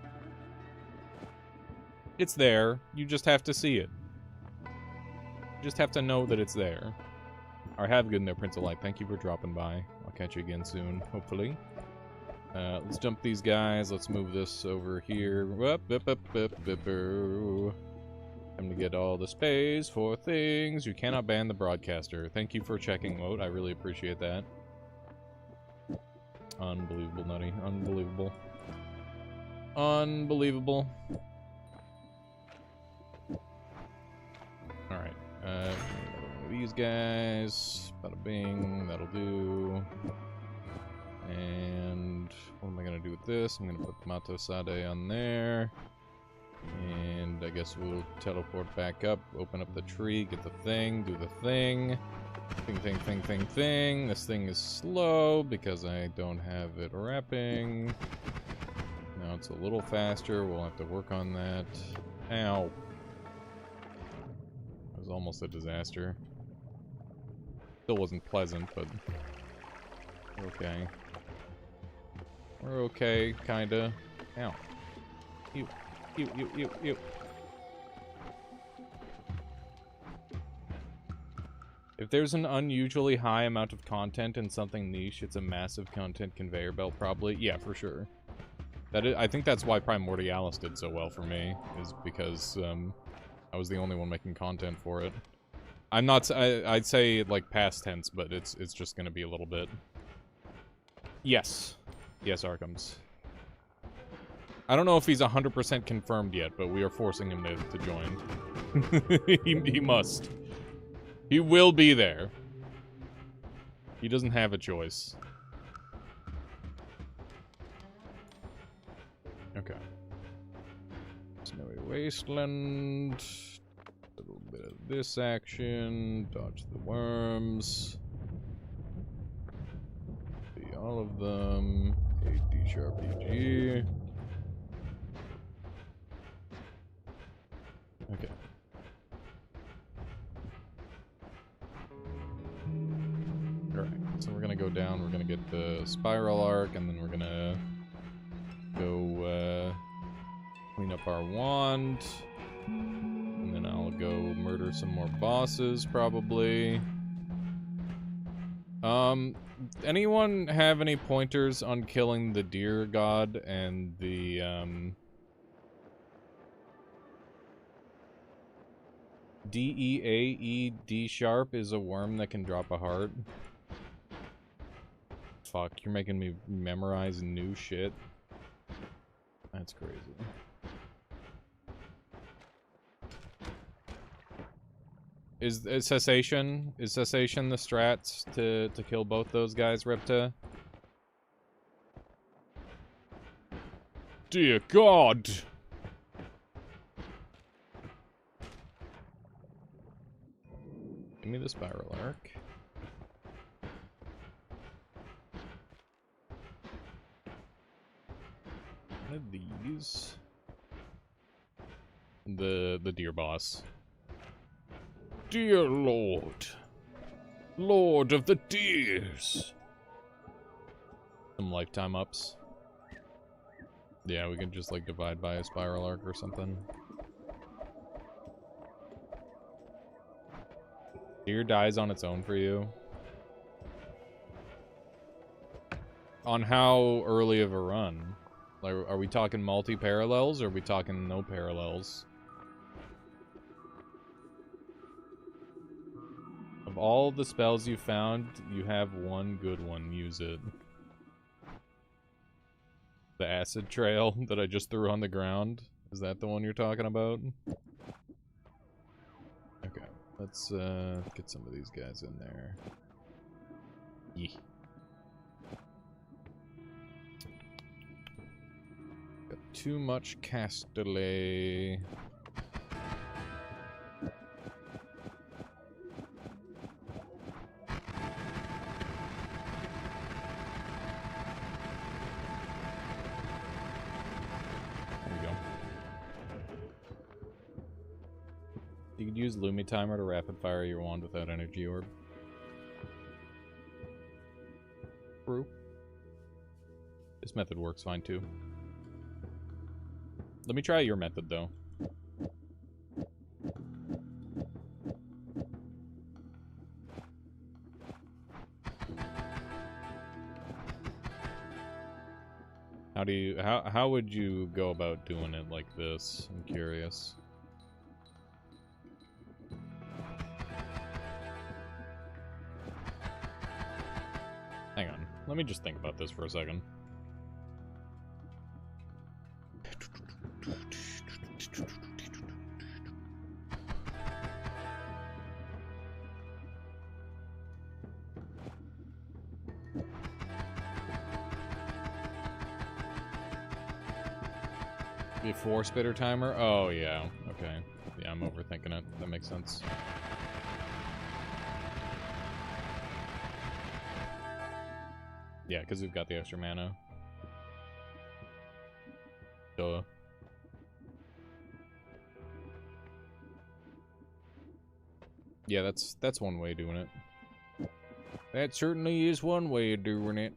It's there. You just have to see it. You just have to know that it's there. Or have a good in there, Prince of Light. Thank you for dropping by. I'll catch you again soon, hopefully. Let's dump these guys. Let's move this over here. Time to get all the space for things. You cannot ban the broadcaster. Thank you for checking, Moat. I really appreciate that. Unbelievable, Nutty. Unbelievable. Unbelievable. Alright. These guys. Bada bing. That'll do. And what am I going to do with this? I'm going to put Mato Sade on there. And I guess we'll teleport back up, open up the tree, get the thing, do the thing. Thing. This thing is slow because I don't have it wrapping. Now it's a little faster. We'll have to work on that. Ow. That was almost a disaster. Still wasn't pleasant, but okay. We're okay, kinda. Ow. Ew. Ew. If there's an unusually high amount of content in something niche, it's a massive content conveyor belt, probably. Yeah, for sure. I think that's why Primordialis did so well for me, is because I was the only one making content for it. I'm not. I'd say like past tense, but it's just gonna be a little bit. Yes, Arkhams. I don't know if he's 100% confirmed yet, but we are forcing him to join. he must. He will be there. He doesn't have a choice. Okay. Snowy Wasteland. A little bit of this action. Dodge the worms. See all of them. A D-Sharp-PG. Okay. Alright, so we're gonna go down, we're gonna get the Spiral Arc, and then we're gonna go, clean up our wand. And then I'll go murder some more bosses, probably. Anyone have any pointers on killing the Deer God and the, D-E-A-E-D sharp is a worm that can drop a heart. Fuck, you're making me memorize new shit. That's crazy. Is Cessation the strats to kill both those guys, Ripta? Dear God! Give me the Spiral Arc. One of these. The deer boss. Dear Lord. Lord of the Deers. Some lifetime ups. Yeah, we can just like divide by a Spiral Arc or something. Deer dies on its own for you. On how early of a run? Like, are we talking multi-parallels, or are we talking no parallels? Of all the spells you found, you have one good one. Use it. The acid trail that I just threw on the ground. Is that the one you're talking about? Okay. Let's get some of these guys in there. Yeah. Got too much cast delay. You could use Lumi Timer to rapid fire your wand without energy orb. True. This method works fine too. Let me try your method though. How would you go about doing it like this? I'm curious. Hang on. Let me just think about this for a second. Before spitter timer? Oh, yeah. Okay. Yeah, I'm overthinking it. That makes sense. Yeah, because we've got the extra mana. Duh. Yeah, that's one way of doing it. That certainly is one way of doing it.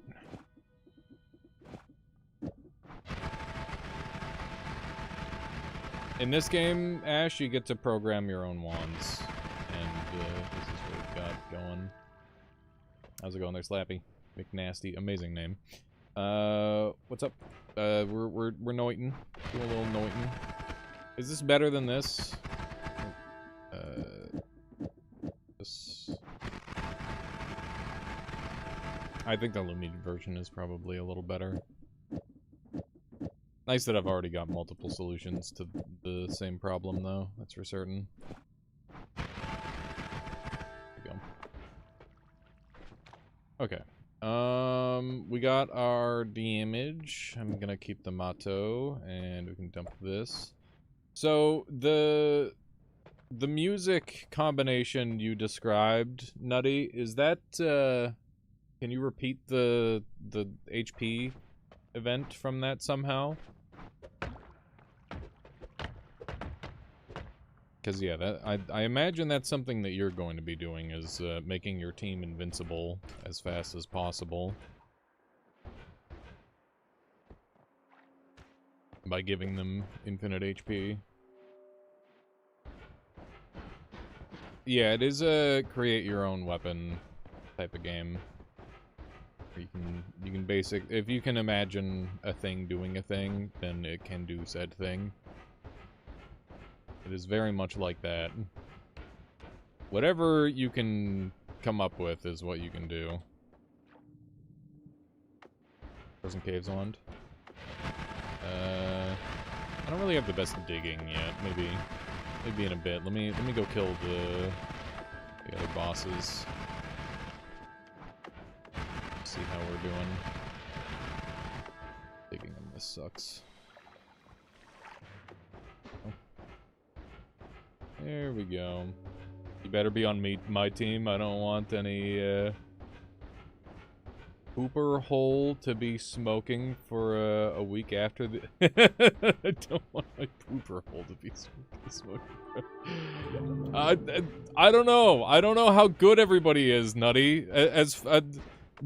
In this game, Ash, you get to program your own wands. And this is what we've got going. How's it going there, Slappy? McNasty, amazing name. What's up? We're noiting. Doing a little noiting. Is this better than this? This... I think the Lumine version is probably a little better. Nice that I've already got multiple solutions to the same problem, though. That's for certain. There we go. Okay. We got our damage. I'm gonna keep the Mato, and we can dump this. So, the music combination you described, Nutty, is that, can you repeat the HP event from that somehow? Because, yeah, I imagine that's something that you're going to be doing, is making your team invincible as fast as possible. By giving them infinite HP. Yeah, it is a create your own weapon type of game. You can if you can imagine a thing doing a thing, then it can do said thing. It is very much like that. Whatever you can come up with is what you can do. Frozen Caves Wand. I don't really have the best digging yet. Maybe in a bit. Let me go kill the other bosses. See how we're doing. Digging on this sucks. Oh. There we go. You better be on my team. I don't want any pooper hole to be smoking for a week after the. I don't want my pooper hole to be smoking. I don't know. I don't know how good everybody is, Nutty.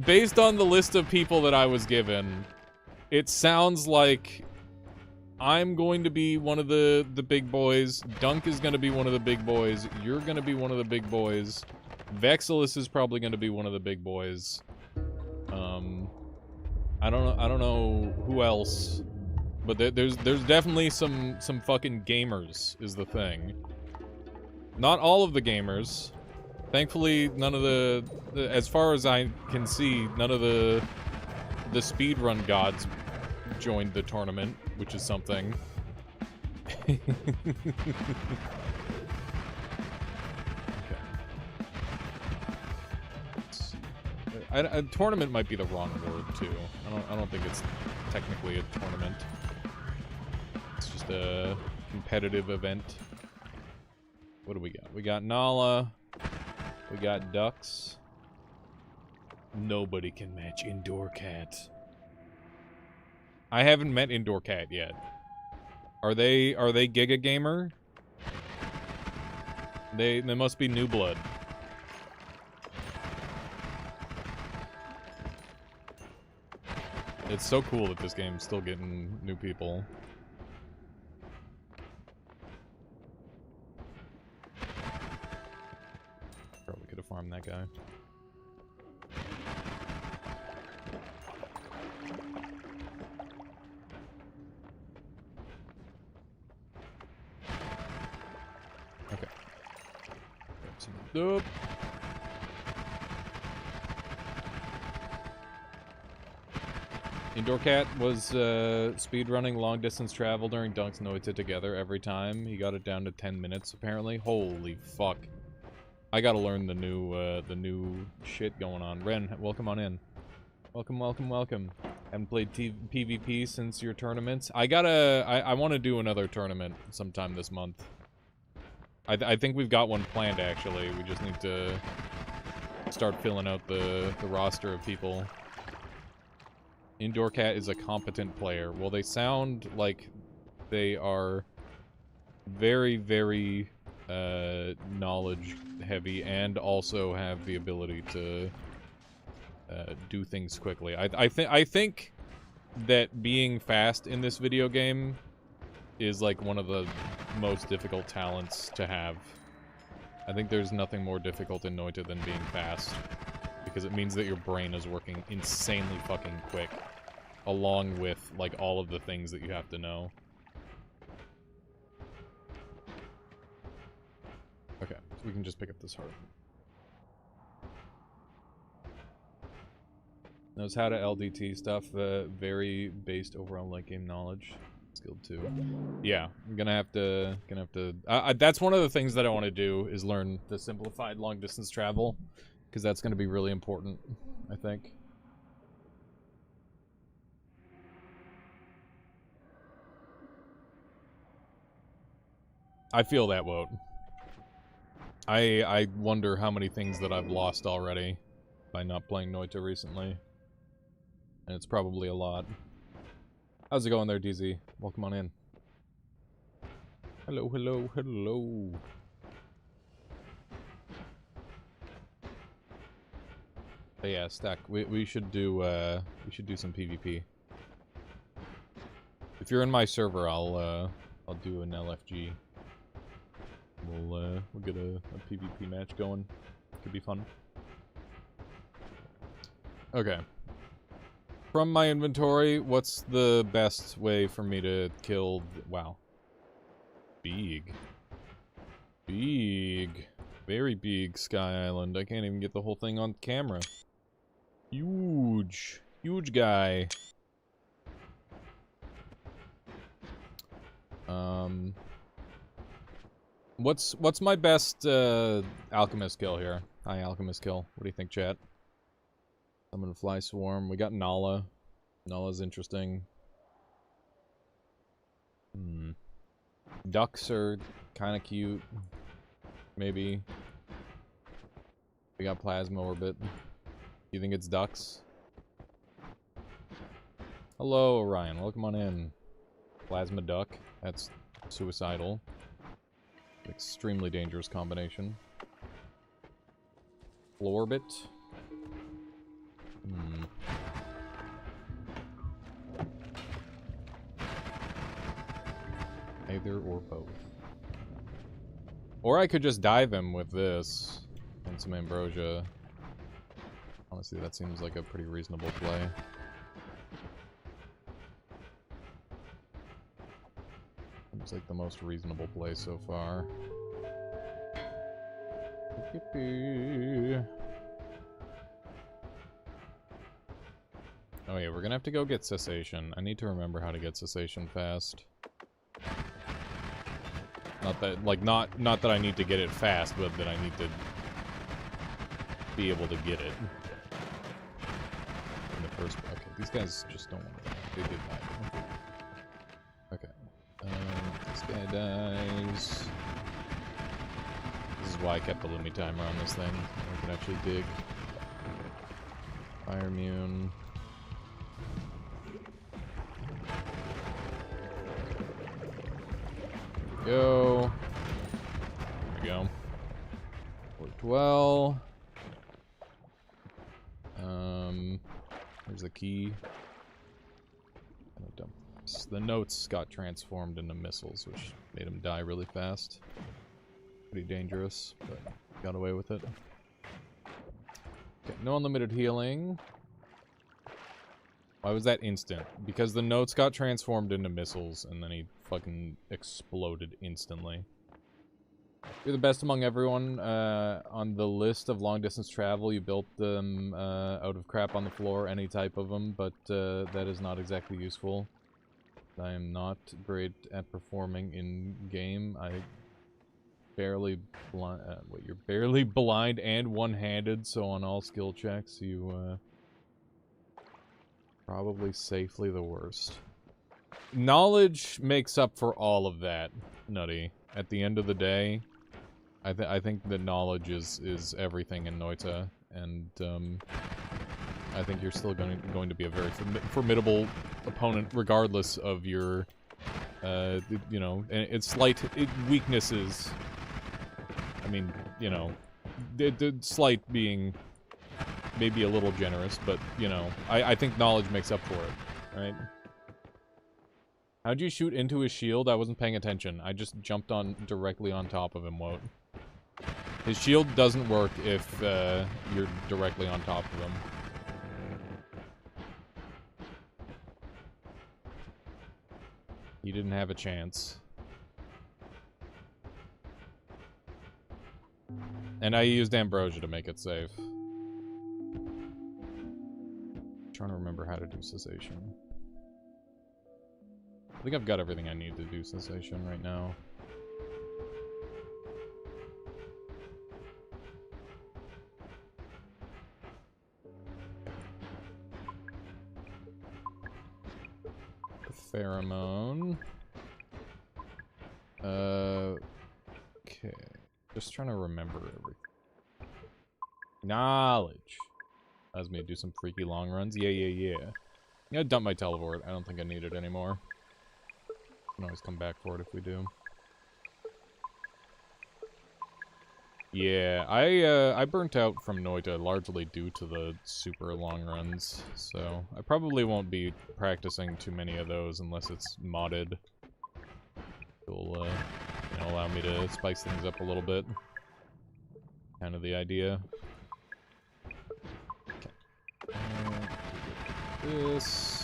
Based on the list of people that I was given, it sounds like I'm going to be one of the big boys. Dunk is going to be one of the big boys. You're going to be one of the big boys. Vexilus is probably going to be one of the big boys. I don't know who else, but there's definitely some fucking gamers is the thing. Not all of the gamers. Thankfully, none of the as far as I can see, none of the speedrun gods joined the tournament, which is something. Okay. A tournament might be the wrong word too. I don't think it's technically a tournament. It's just a competitive event. What do we got? We got Nala. We got ducks. Nobody can match Indoor Cat. I haven't met Indoor Cat yet. Are they Giga Gamer? They must be New Blood. It's so cool that this game's still getting new people. Probably could have farmed that guy. Nope. Indoor Cat was speedrunning long distance travel during Dunk's Noita together every time. He got it down to 10 minutes apparently. Holy fuck. I gotta learn the new shit going on. Ren, welcome on in. Welcome, welcome, welcome. Haven't played PvP since your tournaments. I want to do another tournament sometime this month. I think we've got one planned actually. We just need to start filling out the roster of people. Indoor Cat is a competent player. Well, they sound like they are very, very knowledge heavy and also have the ability to do things quickly. I think that being fast in this video game is like one of the most difficult talents to have. I think there's nothing more difficult in Noita than being fast, because it means that your brain is working insanely fucking quick, along with like all of the things that you have to know. Okay, so we can just pick up this heart. Knows how to LDT stuff, very based overall late game knowledge. Skilled too. Yeah, I'm gonna have to, that's one of the things that I want to do, is learn the simplified long distance travel, because that's gonna be really important, I think. I feel that, Woat. I wonder how many things that I've lost already by not playing Noita recently. And it's probably a lot. How's it going there, DZ? Welcome on in. Hello, hello, hello. But yeah, Stack. We should do some PvP. If you're in my server, I'll do an LFG. We'll get a PvP match going. Could be fun. Okay. From my inventory, what's the best way for me to kill... Wow. Big. Big. Very big Sky Island. I can't even get the whole thing on camera. Huge. Huge guy. What's my best alchemist kill here? Hi, alchemist kill. What do you think, chat? I'm gonna fly swarm. We got Nala. Nala's interesting. Ducks are kind of cute. Maybe. We got Plasma Orbit. You think it's ducks? Hello, Orion. Welcome on in. Plasma Duck. That's suicidal. Extremely dangerous combination. Florbit. Either or both. Or I could just dive him with this and some ambrosia. Honestly, that seems like a pretty reasonable play. Seems like the most reasonable play so far. Yippee. Oh yeah, we're gonna have to go get Cessation. I need to remember how to get Cessation fast. Not that, like, not that I need to get it fast, but that I need to be able to get it. In the first... Okay, these guys just don't want to die. They did die. Okay. This guy dies. This is why I kept the Lumi timer on this thing. I can actually dig. Fire immune. Go. There we go. Worked well. There's the key. The notes got transformed into missiles, which made him die really fast. Pretty dangerous, but got away with it. Okay, no unlimited healing. Why was that instant? Because the notes got transformed into missiles, and then he fucking exploded instantly. You're the best among everyone. On the list of long-distance travel, you built them out of crap on the floor, any type of them, but that is not exactly useful. I am not great at performing in-game. I barely blind. Wait, you're barely blind and one-handed, so on all skill checks, you probably safely the worst. Knowledge makes up for all of that, Nutty. At the end of the day, I think that knowledge is everything in Noita, and I think you're still going to be a very formidable opponent, regardless of your, you know, its slight weaknesses. I mean, you know, the slight being maybe a little generous, but you know, I think knowledge makes up for it, right? How'd you shoot into his shield? I wasn't paying attention. I just jumped directly on top of him, Wout. His shield doesn't work if you're directly on top of him. He didn't have a chance. And I used Ambrosia to make it safe. Trying to remember how to do cessation. I think I've got everything I need to do cessation right now. Pheromone. Okay. Just trying to remember everything. Knowledge. Allows me to do some freaky long runs. Yeah. I'm gonna dump my teleport. I don't think I need it anymore. Can always come back for it if we do. Yeah, I burnt out from Noita largely due to the super long runs, so I probably won't be practicing too many of those unless it's modded. It'll, you know, allow me to spice things up a little bit. Kind of the idea. Okay. This.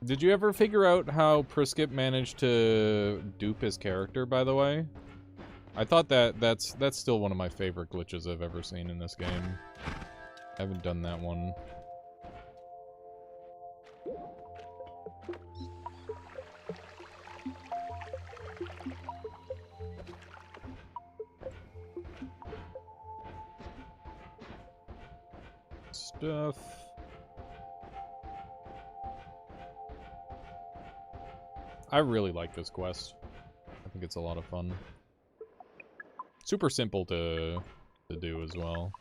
Did you ever figure out how Priskip managed to dupe his character, by the way? I thought that's still one of my favorite glitches I've ever seen in this game. I haven't done that one. Stuff. I really like this quest. I think it's a lot of fun. Super simple to do as well.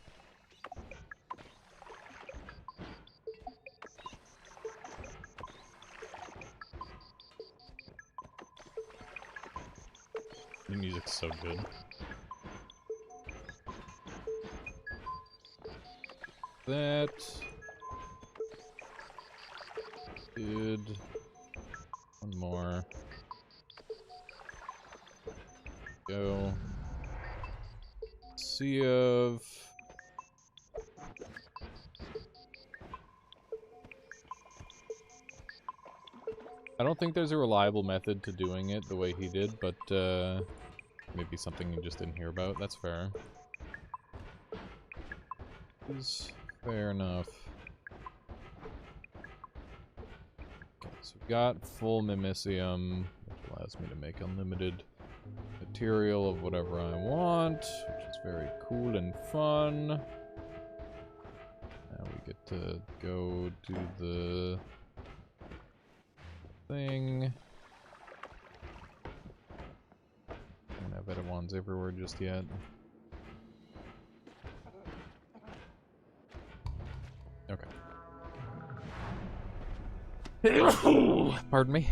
The music's so good. That... Good. One more. Go. Sea of... I don't think there's a reliable method to doing it the way he did, but maybe something you just didn't hear about. That's fair. Is fair enough. Okay, so we've got full Mimicium, which allows me to make unlimited material of whatever I want, which is very cool and fun. Now we get to go do the thing. Don't have edit wands everywhere just yet. Okay. Pardon me.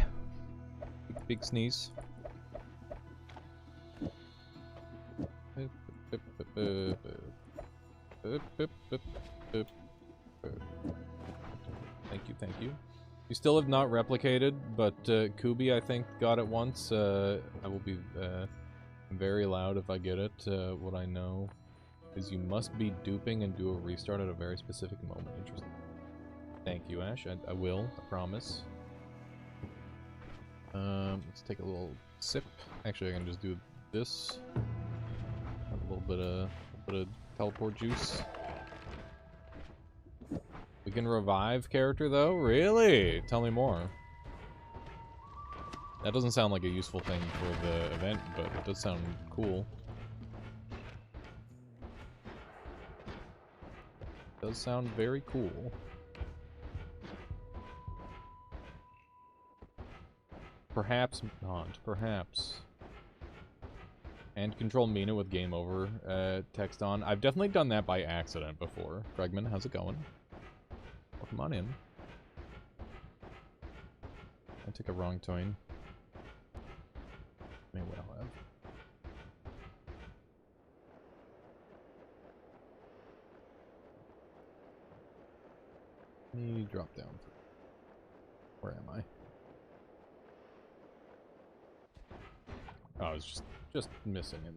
Big sneeze. Thank you. You still have not replicated, but Kubi, I think, got it once. I will be very loud if I get it. What I know is you must be duping and do a restart at a very specific moment. Interesting. Thank you, Ash. I will. I promise. Let's take a little sip. Actually, I can just do this. Have a little bit of teleport juice. We can revive character though? Really? Tell me more. That doesn't sound like a useful thing for the event, but it does sound cool. It does sound very cool. Perhaps not. Perhaps. And control Mina with game over text on. I've definitely done that by accident before. Bregman, how's it going? Welcome on in. I took a wrong turn. May well have. Let me drop down. Where am I? Oh, I was just missing it.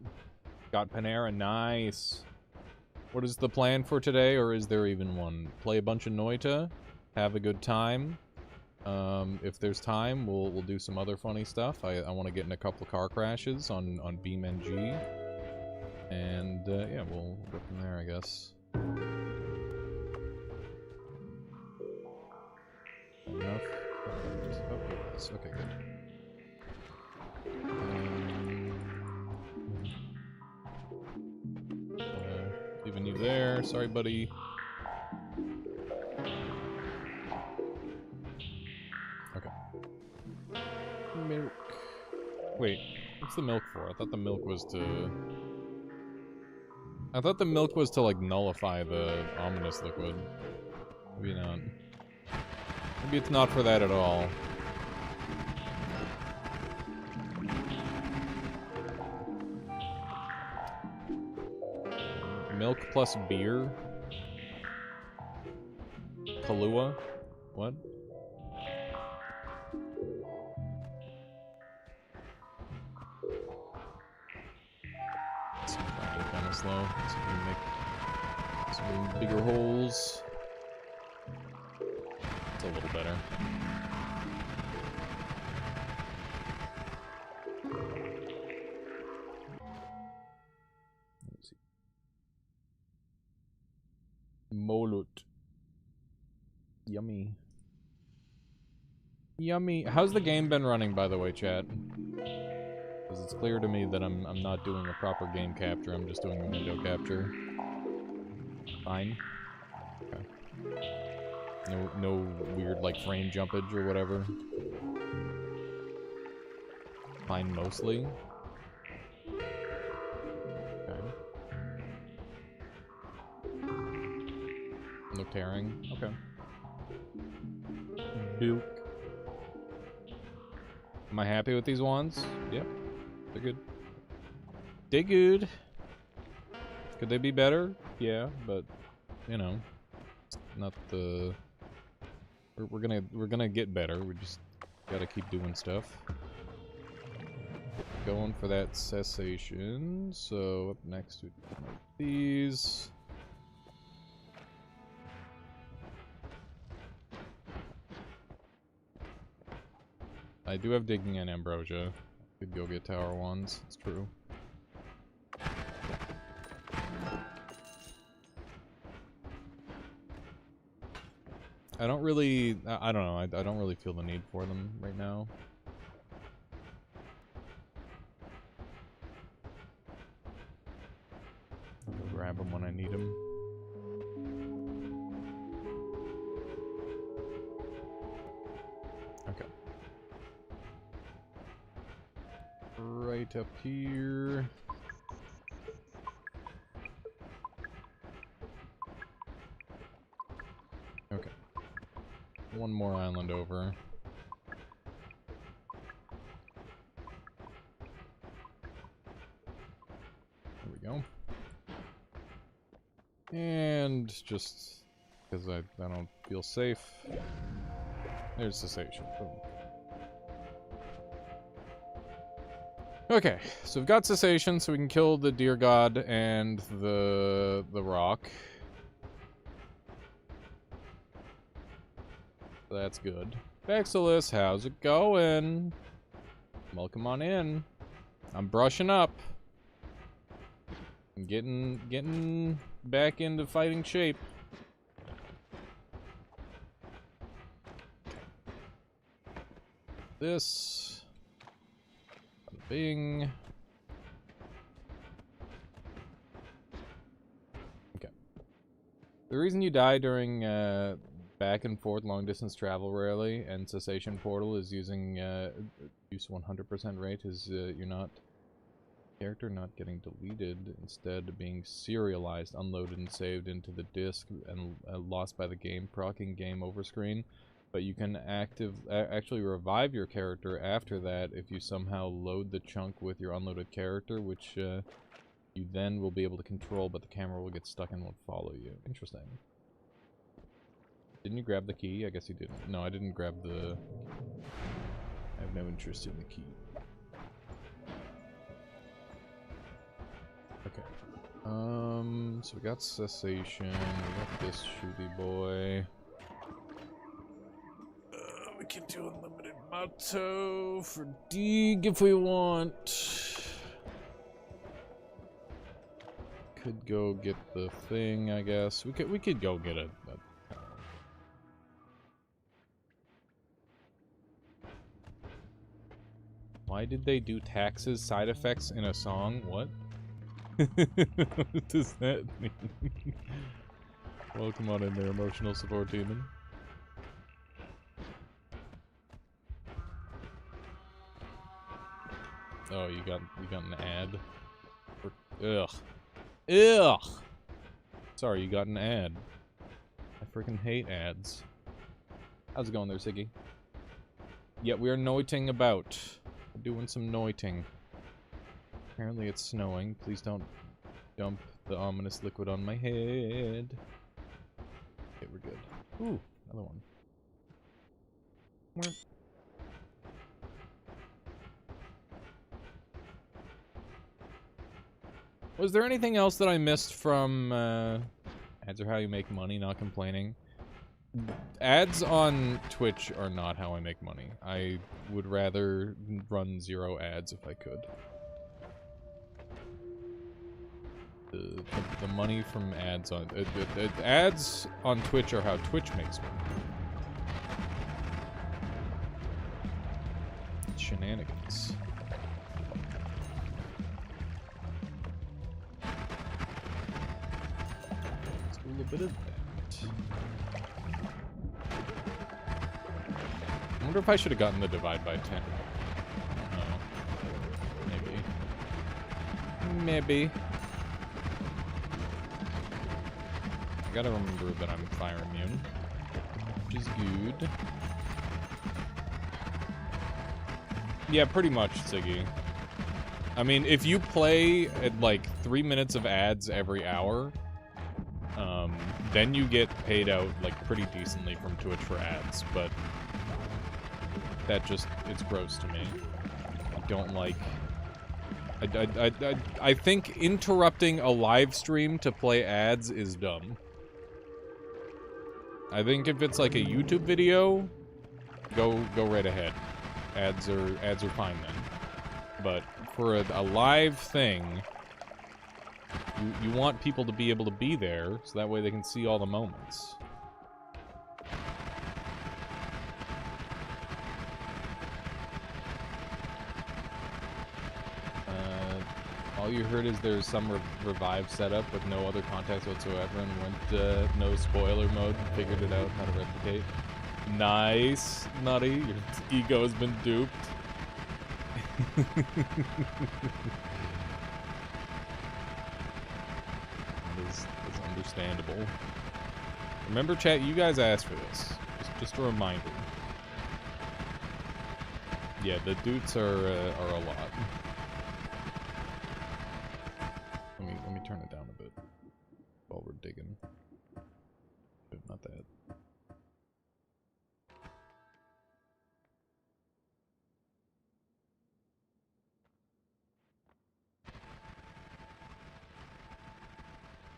Got Panera, nice. What is the plan for today, or is there even one? Play a bunch of Noita, have a good time. If there's time, we'll do some other funny stuff. I want to get in a couple of car crashes on BeamNG. And, yeah, we'll go from there, I guess. Enough? Okay, good. Leaving you there. Sorry, buddy. Okay. Milk. Wait, what's the milk for? I thought the milk was to... like, nullify the ominous liquid. Maybe not. Maybe it's not for that at all. Milk plus beer? Kahlua? What? It's kind of slow. So we can make some bigger holes. It's a little better. Let's see. Molut. Yummy. Yummy. How's the game been running, by the way, chat? Because it's clear to me that I'm not doing a proper game capture. I'm just doing a window capture. Fine. Okay. No weird, like, frame jumpage or whatever. Fine, mostly. Okay. No tearing. Okay. Duke. Am I happy with these ones? Yep. They're good. They're good. Could they be better? Yeah, but, you know, it's not the... We're gonna get better. We just gotta keep doing stuff. Going for that cessation. So up next we have these. I do have digging and ambrosia. Could go get tower ones. It's true. I don't really, I don't know, I don't really feel the need for them right now. I'll go grab them when I need them. Okay. Right up here. Okay. One more island over. There we go. And just because I don't feel safe. There's cessation. Boom. Okay, so we've got cessation, so we can kill the deer god and the rock. That's good. Vexilus, how's it going? Welcome on in. I'm brushing up. I'm getting back into fighting shape. This. Bing. Okay. The reason you die during back and forth long distance travel rarely and cessation portal is using use 100% rate is you're not character not getting deleted, instead being serialized, unloaded, and saved into the disk and lost by the game, proccing game over screen. But you can actually revive your character after that if you somehow load the chunk with your unloaded character, which you then will be able to control, but the camera will get stuck and won't follow you. Interesting. Didn't you grab the key? I guess you didn't. No, I didn't grab the... I have no interest in the key. Okay. So we got cessation, we got this shooty boy. We can do unlimited motto for Deeg if we want. Could go get the thing, I guess. We could go get a Why did they do taxes side effects in a song? What? What does that mean? Welcome on in there, emotional support demon. Oh, you got an ad. Ugh. Ugh. Sorry, you got an ad. I freaking hate ads. How's it going there, Siggy? Yeah, we're noiting about. We're doing some noiting. Apparently it's snowing. Please don't dump the ominous liquid on my head. Okay, we're good. Ooh, another one. Was there anything else that I missed from ads are how you make money, not complaining? Ads on Twitch are not how I make money. I would rather run 0 ads if I could. The money from ads on ads on Twitch are how Twitch makes money. Shenanigans. Let's do a little bit of that. I wonder if I should have gotten the divide by 10. No. Maybe. I gotta remember that I'm fire immune, which is good. Yeah, pretty much, Siggy. I mean, if you play at like 3 minutes of ads every hour, then you get paid out like pretty decently from Twitch for ads, but that just, it's gross to me. I don't like... I think interrupting a live stream to play ads is dumb. I think if it's like a YouTube video, go right ahead. Ads are fine then. But for a live thing, you want people to be able to be there, so that way they can see all the moments. All you heard is there's some revive setup with no other context whatsoever and went no spoiler mode and figured it out how to replicate. Nice, Nutty. Your ego has been duped. This is understandable. Remember, chat, you guys asked for this. Just a reminder. Yeah, the dutes are a lot. Let me turn it down a bit while we're digging. But not that.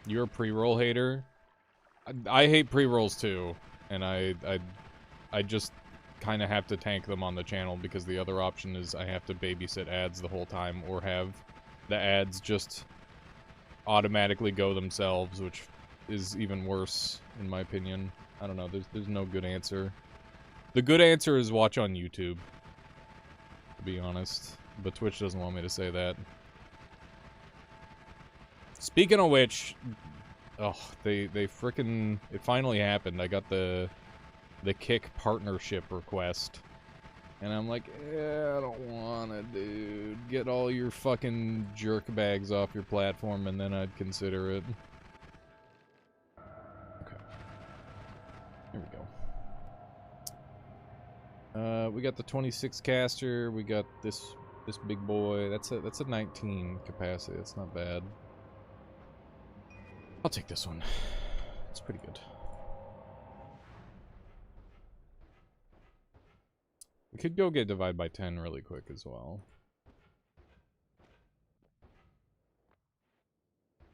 You're a pre-roll hater? I hate pre-rolls too, and I just kind of have to tank them on the channel, because the other option is I have to babysit ads the whole time, or have the ads just automatically go themselves, which is even worse, in my opinion. I don't know, there's no good answer. The good answer is watch on YouTube, to be honest, but Twitch doesn't want me to say that. Speaking of which, oh, they frickin', it finally happened. I got the Kick partnership request. And I'm like, I don't wanna, dude. Get all your fucking jerk bags off your platform and then I'd consider it. Okay. Here we go. We got the 26 caster, we got this big boy. That's a 19 capacity, that's not bad. I'll take this one. It's pretty good. We could go get Divide by 10 really quick as well.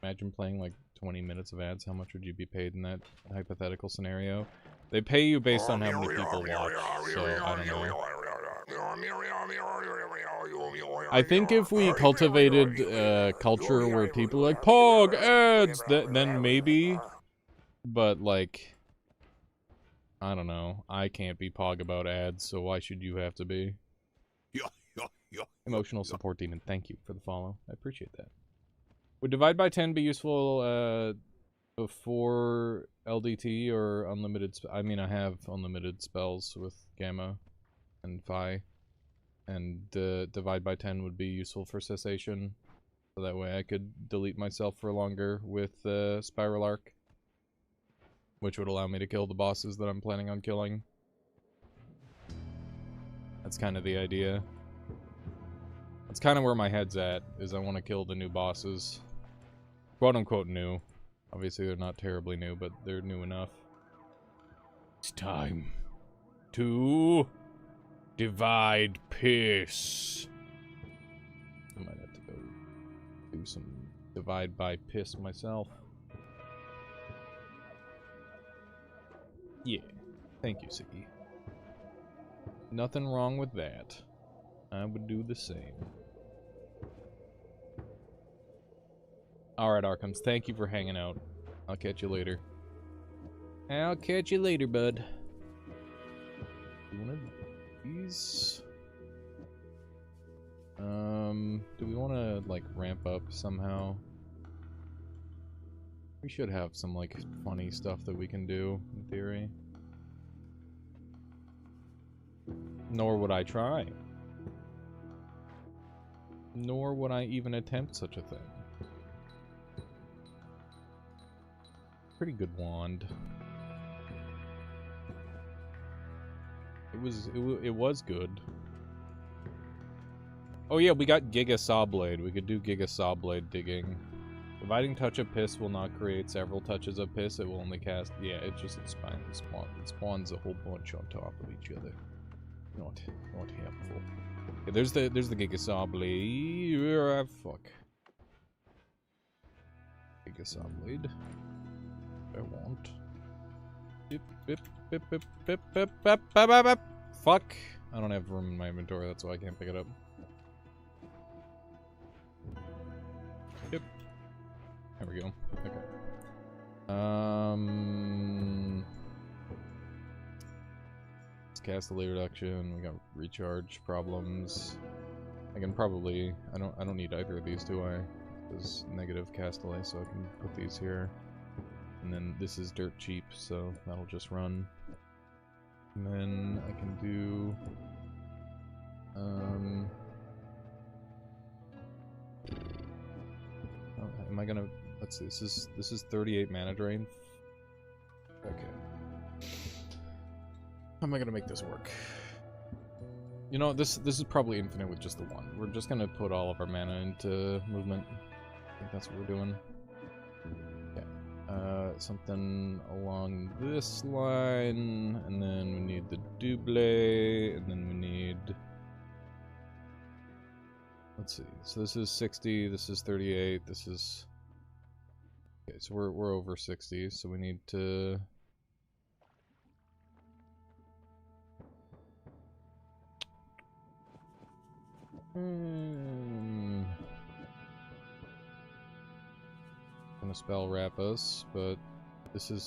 Imagine playing like 20 minutes of ads. How much would you be paid in that hypothetical scenario? They pay you based on how many people watch, so I don't know. I think if we cultivated a culture where people are like, Pog, ads, then maybe. But like, I don't know. I can't be Pog about ads, so why should you have to be? Emotional support demon, thank you for the follow. I appreciate that. Would Divide by 10 be useful before LDT or unlimited? I mean, I have unlimited spells with Gamma and Phi, and Divide by 10 would be useful for cessation, so that way I could delete myself for longer with Spiral Arc, which would allow me to kill the bosses that I'm planning on killing. That's kind of the idea. That's kind of where my head's at, is I want to kill the new bosses. Quote-unquote new. Obviously they're not terribly new, but they're new enough. It's time to divide piss. I might have to go do some divide by piss myself. Yeah. Thank you, Siggy. Nothing wrong with that. I would do the same. Alright, Arkhams, thank you for hanging out. I'll catch you later. I'll catch you later, bud. One of these... do we want to, like, ramp up somehow? We should have some, like, funny stuff that we can do, in theory. Nor would I try. Nor would I even attempt such a thing. Pretty good wand. It was good. Oh yeah, we got Giga Saw Blade. We could do Giga Saw Blade digging. Dividing touch of piss will not create several touches of piss. It will only cast. Yeah, it just it spawns a whole bunch on top of each other. Not helpful. Okay, there's the Giga Saw Blade. Fuck. Giga Saw Blade. I want. Fuck. I don't have room in my inventory, that's why I can't pick it up. Yep. There we go. Okay. Let's cast delay reduction. We got recharge problems. I can probably. I don't need either of these, do I? There's negative cast delay, so I can put these here. And then this is dirt cheap, so that'll just run. And then I can do... am I gonna... Let's see, this is 38 mana drain. Okay. How am I gonna make this work? You know, this is probably infinite with just the one. We're just gonna put all of our mana into movement. I think that's what we're doing. Something along this line, and then we need the double, and then we need... Let's see, so this is 60, this is 38, this is... Okay, so we're over 60, so we need to... Gonna spell wrap us, but this is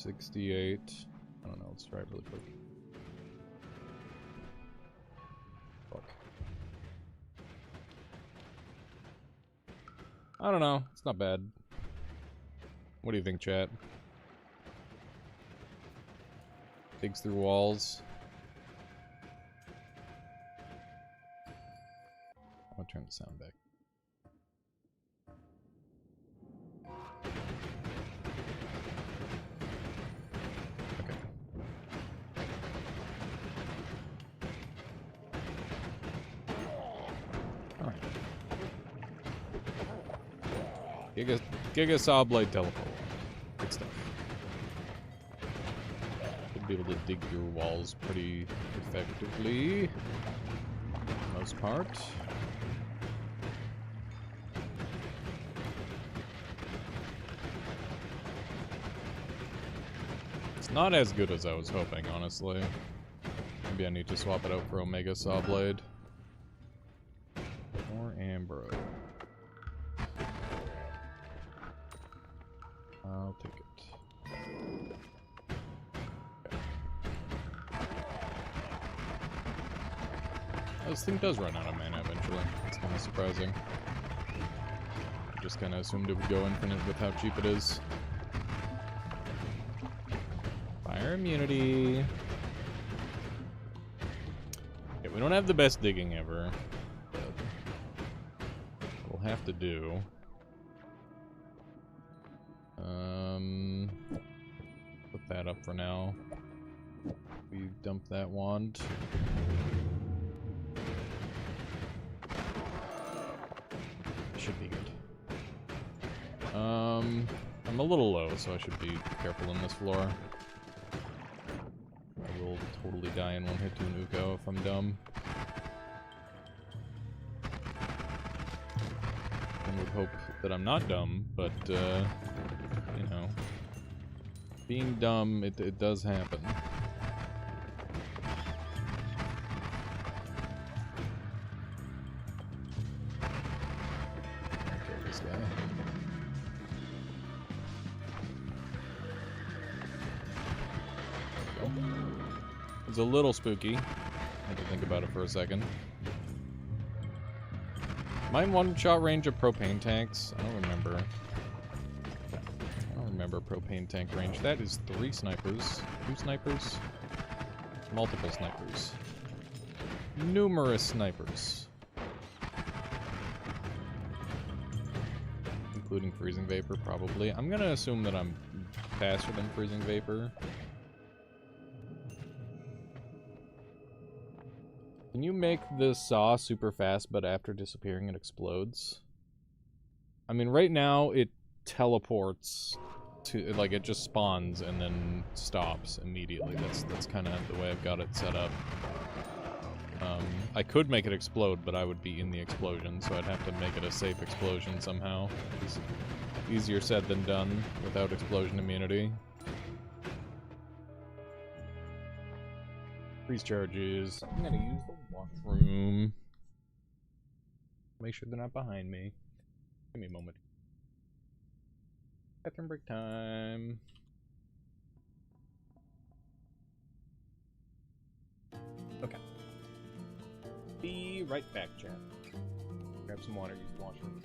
68. I don't know, let's try it really quick. Fuck. I don't know, it's not bad. What do you think, chat? Digs through walls. I'll turn the sound back. Okay. Alright. Giga Saw Blade teleport. Good stuff. Should be able to dig through walls pretty effectively. For the most part. It's not as good as I was hoping, honestly. Maybe I need to swap it out for Omega Saw Blade. Or Ambro. I'll take it. Okay. This thing does run out of mana eventually. It's kind of surprising. I just kind of assumed it would go infinite with how cheap it is. Fire immunity. Okay, we don't have the best digging ever, but we'll have to do. Put that up for now. We dump that wand. Should be good. I'm a little low, so I should be careful on this floor. I will totally die in one hit to an Uko if I'm dumb. I would hope that I'm not dumb, but, you know, being dumb, it does happen. Kill this guy. There we go. It's a little spooky. I had to think about it for a second. Mine one-shot range of propane tanks? I don't remember. I don't remember propane tank range. That is 3 snipers. 2 snipers? Multiple snipers. Numerous snipers. Including freezing vapor, probably. I'm gonna assume that I'm faster than freezing vapor. Can you make the saw super fast, but after disappearing it explodes? I mean, right now it teleports to, like, it just spawns and then stops immediately. That's kind of the way I've got it set up. I could make it explode, but I would be in the explosion, so I'd have to make it a safe explosion somehow. It's easier said than done without explosion immunity. Freeze charges. I'm gonna use the washroom. Make sure they're not behind me. Give me a moment. Bathroom break time. Okay. Be right back, chat. Grab some water, use the washroom.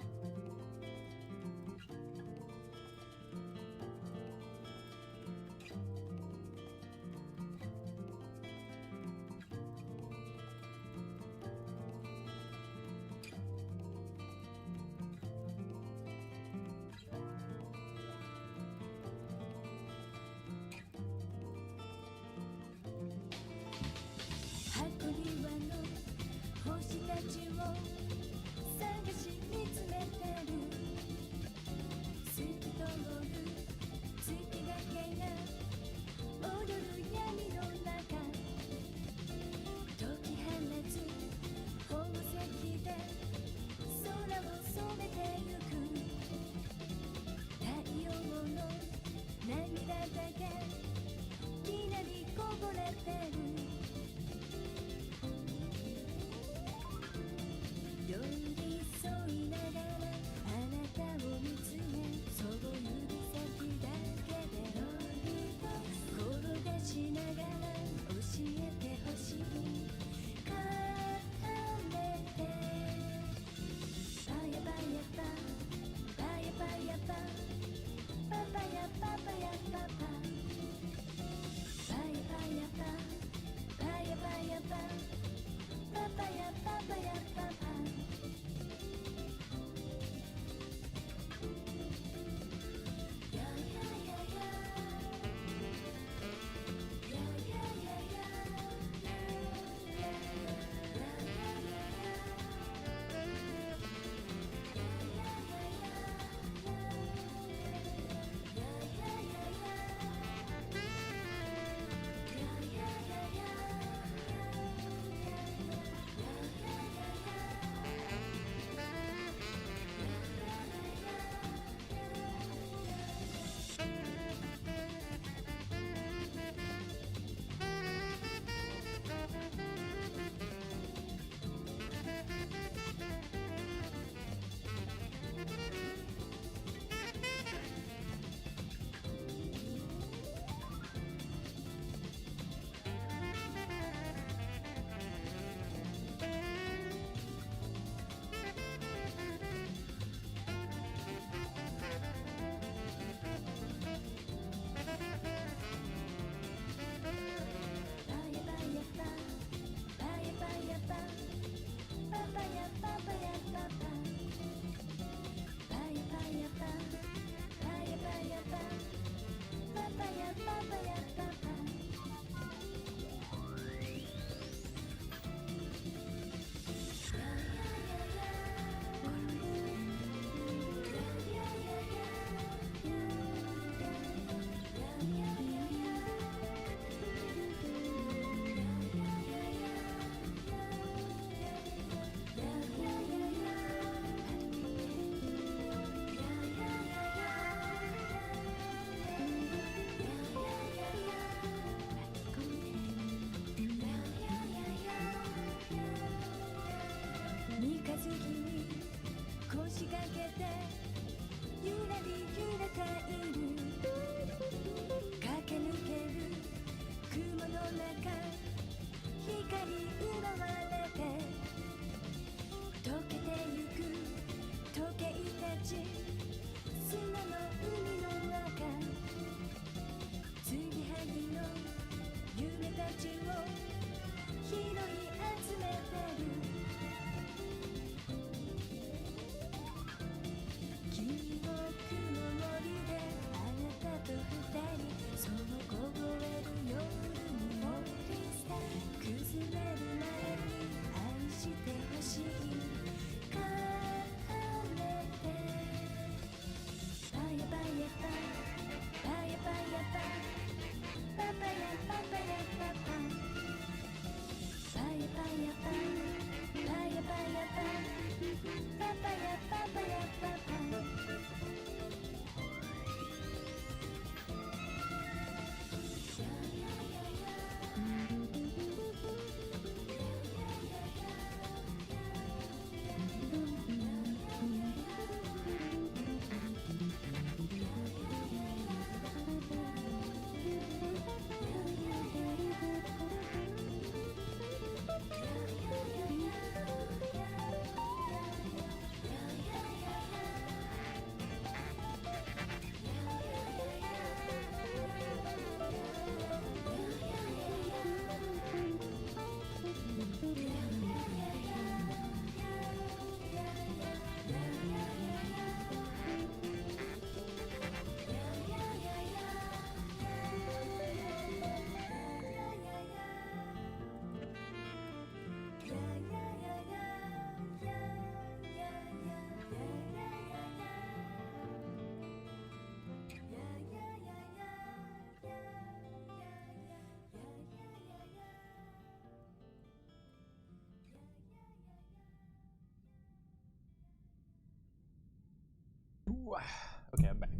Okay, I'm back.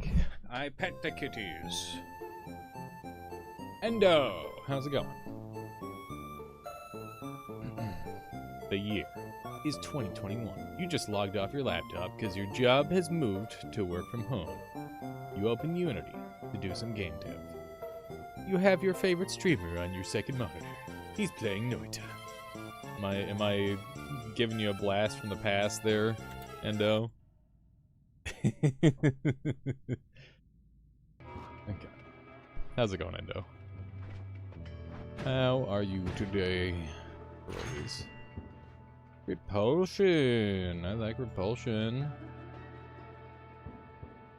I pet the kitties. Endo, how's it going? The year is 2021. You just logged off your laptop because your job has moved to work from home. You open Unity to do some game dev. You have your favorite streamer on your second monitor. He's playing Noita. Am I giving you a blast from the past there, Endo? Okay. How's it going, Endo? How are you today, Rose? Repulsion. I like repulsion.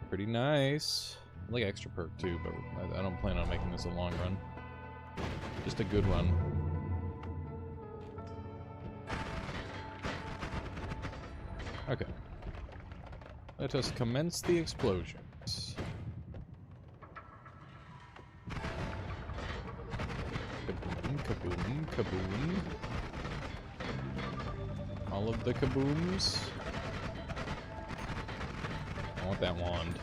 Pretty nice. I like extra perk too, but I don't plan on making this a long run. Just a good run. Okay. Let us commence the explosions. Kaboom, kaboom, kaboom. All of the kabooms. I want that wand.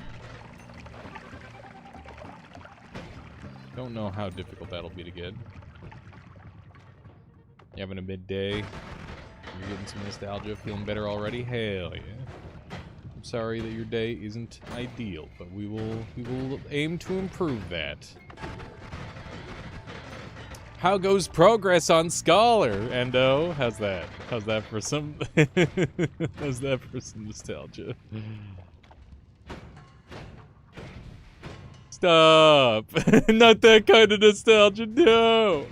Don't know how difficult that'll be to get. You having a midday? You're getting some nostalgia, feeling better already? Hell yeah. I'm sorry that your day isn't ideal, but we will aim to improve that. How goes progress on Scholar, Endo? How's that? How's that for some how's that for some nostalgia? Stop! Not that kind of nostalgia, no!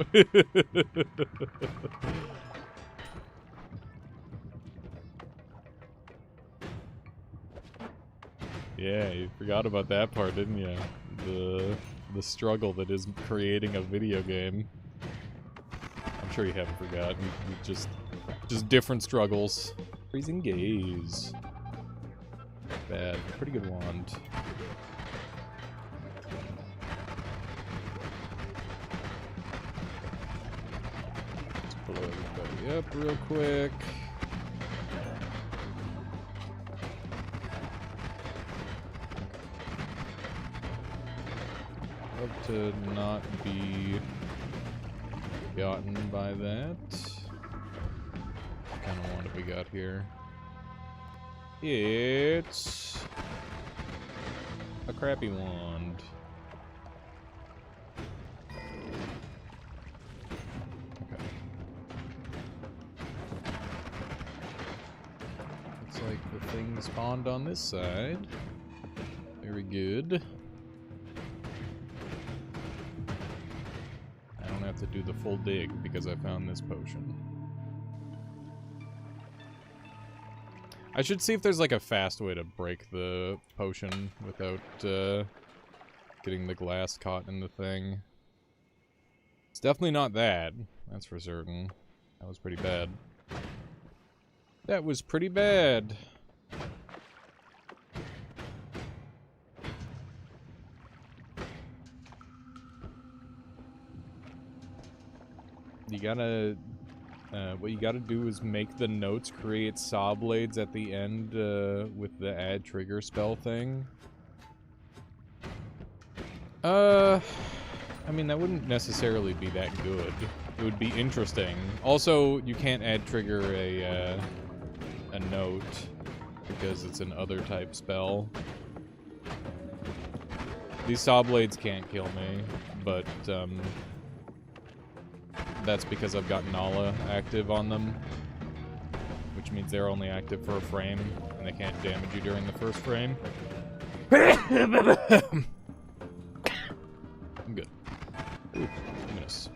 Yeah, you forgot about that part, didn't you? The struggle that is creating a video game. I'm sure you haven't forgotten. Just different struggles. Freezing gaze. Bad. Pretty good wand. Let's blow everybody up real quick. Love to not be gotten by that. What kind of wand have we got here? It's a crappy wand. Okay. Looks like the thing spawned on this side. Very good. To do the full dig because I found this potion. I should see if there's like a fast way to break the potion without getting the glass caught in the thing. It's definitely not that. That's for certain. That was pretty bad. That was pretty bad. You gotta, what you gotta do is make the notes create saw blades at the end, with the add trigger spell thing. I mean, that wouldn't necessarily be that good. It would be interesting. Also, you can't add trigger a note, because it's an other type spell. These saw blades can't kill me, but, that's because I've got Nala active on them, which means they're only active for a frame, and they can't damage you during the first frame. I'm good. Ooh, luminous.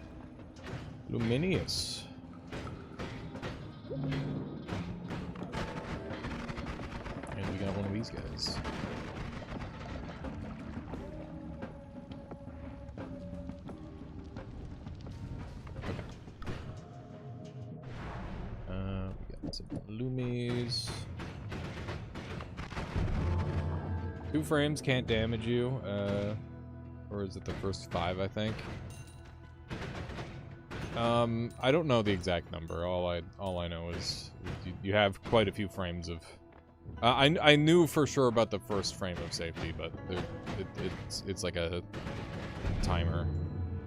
Luminious. And we got one of these guys. Some Loomies. 2 frames can't damage you, or is it the first 5, I think? I don't know the exact number. All I know is you have quite a few frames of I knew for sure about the first frame of safety, but it's like a timer.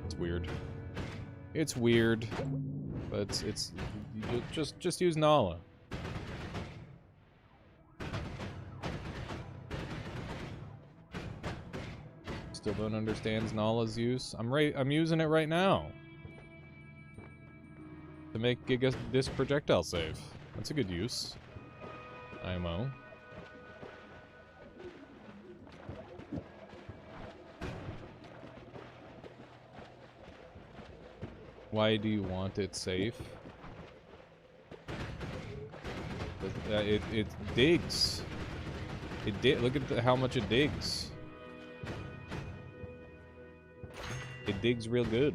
It's weird. It's weird, but it's just use Nala. Still don't understand Nala's use. I'm using it right now to make this projectile safe. That's a good use. IMO. Why do you want it safe? It digs. Look at how much it digs. It digs real good.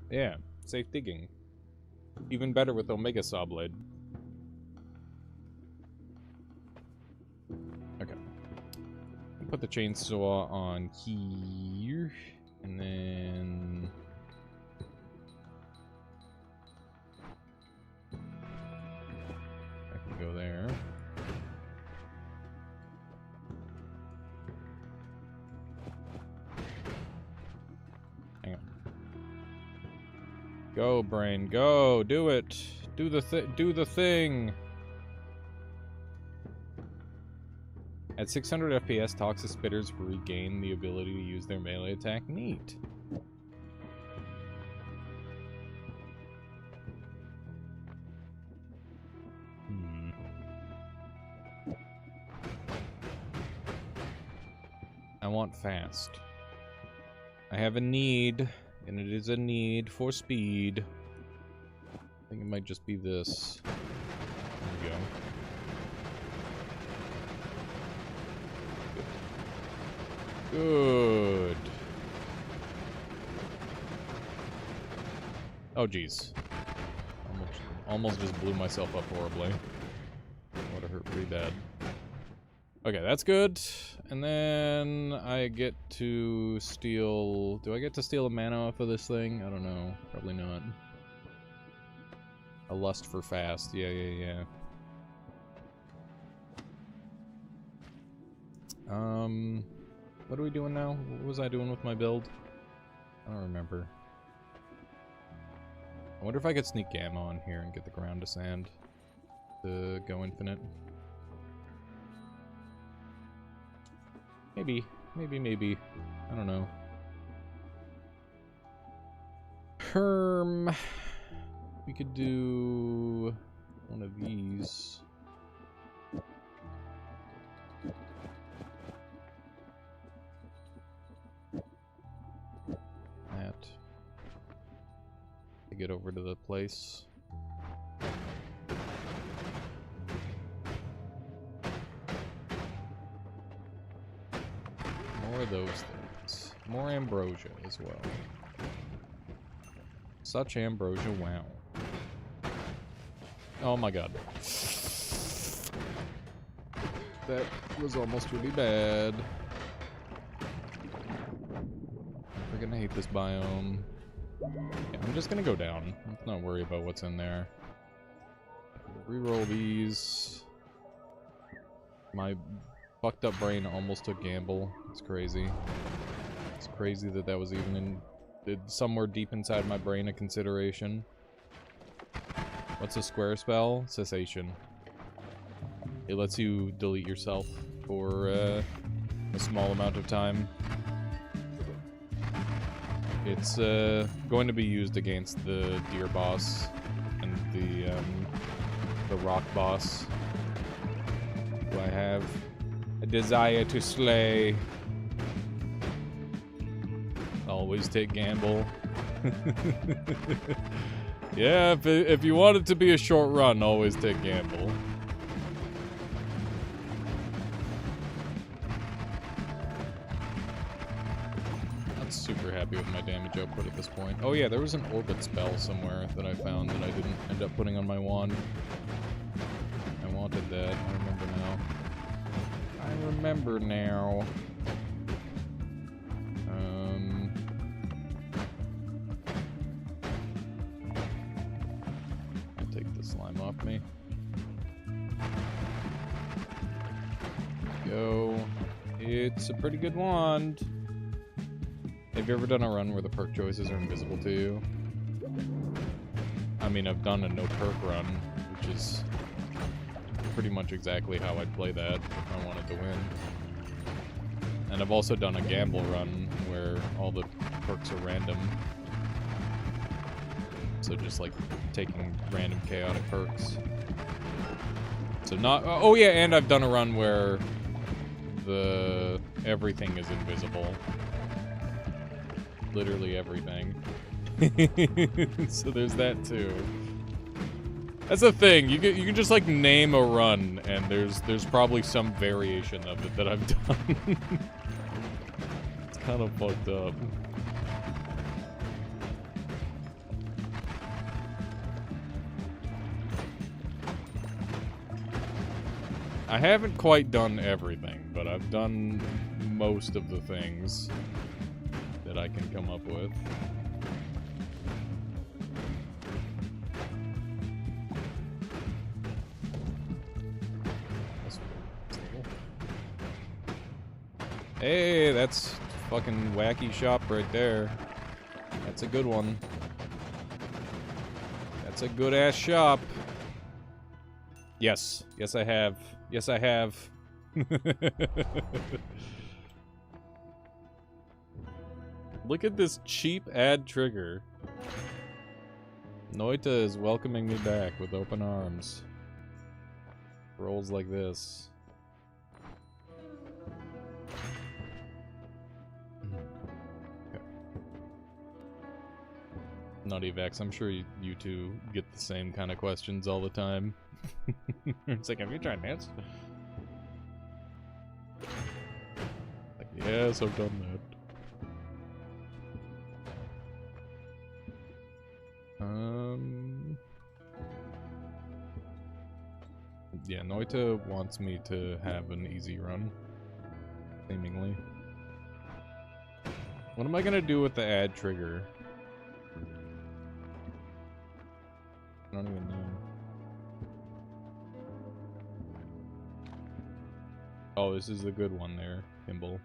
Yeah, safe digging. Even better with Omega Saw Blade. Okay. Put the chainsaw on here, and then I can go there. Hang on. Go, brain, go! Do it! Do the thing! At 600 FPS, Toxic Spitters regain the ability to use their melee attack. Neat. I want fast. I have a need, and it is a need for speed. I think it might just be this. There we go. Good. Oh, jeez. Almost just blew myself up horribly. Would have hurt pretty bad. Okay, that's good. And then I get to steal... Do I get to steal a mana off of this thing? I don't know. Probably not. A lust for fast. Yeah. What are we doing now? What was I doing with my build? I don't remember. I wonder if I could sneak Gamma on here and get the ground to sand to go infinite. Maybe. I don't know. We could do one of these. To get over to the place. More of those things. More ambrosia as well. Such ambrosia, wow. Oh my god. That was almost really bad. I'm gonna hate this biome. Yeah, I'm just gonna go down. Let's not worry about what's in there. Reroll these. My fucked up brain almost took gamble. It's crazy. It's crazy that that was even somewhere deep inside my brain a consideration. What's a square spell? Cessation. It lets you delete yourself for a small amount of time. It's going to be used against the deer boss and the rock boss, who I have a desire to slay. Always take gamble. Yeah, if you want it to be a short run, always take gamble. Super happy with my damage output at this point. Oh yeah, there was an orbit spell somewhere that I found that I didn't end up putting on my wand. I wanted that. I remember now. Go. It's a pretty good wand. Have you ever done a run where the perk choices are invisible to you? I mean, I've done a no perk run, which is pretty much exactly how I'd play that if I wanted to win. And I've also done a gamble run where all the perks are random. So just like taking random chaotic perks. So not, oh yeah, and I've done a run where everything is invisible. Literally everything. So there's that too. That's the thing. You can just like name a run, and there's probably some variation of it that I've done. It's kind of fucked up. I haven't quite done everything, but I've done most of the things that I can come up with. Hey, that's fucking wacky shop right there. That's a good one. That's a good ass shop. Yes. Yes, I have. Yes, I have. Look at this cheap ad trigger. Noita is welcoming me back with open arms. Rolls like this. Nutty Vex, I'm sure you two get the same kind of questions all the time. It's like, have you tried this? Like, yes, I've done that. Yeah, Noita wants me to have an easy run, seemingly. What am I gonna do with the ad trigger? I don't even know. Oh, this is the good one there, Kimball.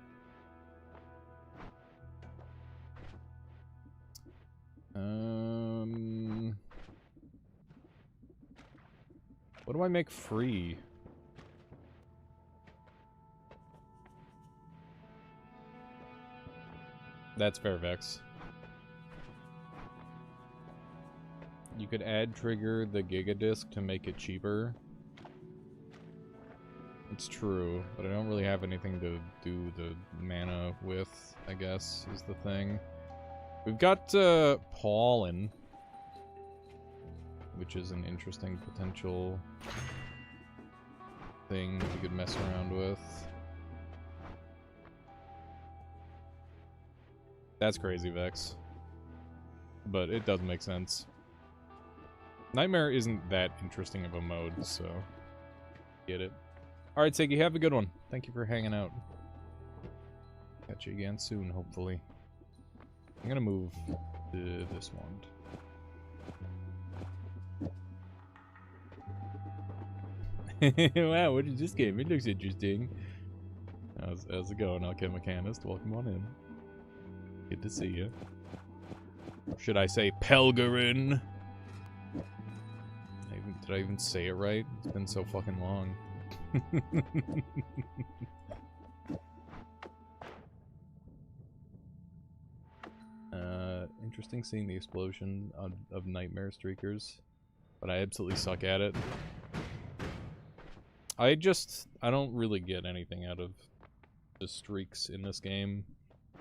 What do I make free? That's fair, Vex. You could add trigger the Gigadisc to make it cheaper. It's true, but I don't really have anything to do the mana with, I guess, is the thing. We've got Pollen, which is an interesting potential thing we could mess around with. That's crazy, Vex. But it does make sense. Nightmare isn't that interesting of a mode, so get it. Alright, Siggy, have a good one. Thank you for hanging out. Catch you again soon, hopefully. I'm gonna move to this one. Wow, what is this game? It looks interesting. How's it going, Alchemichanist? Welcome on in. Good to see you. Or should I say Pelgarin? Did I even say it right? It's been so fucking long. Interesting seeing the explosion of Nightmare Streakers, but I absolutely suck at it. I don't really get anything out of the streaks in this game,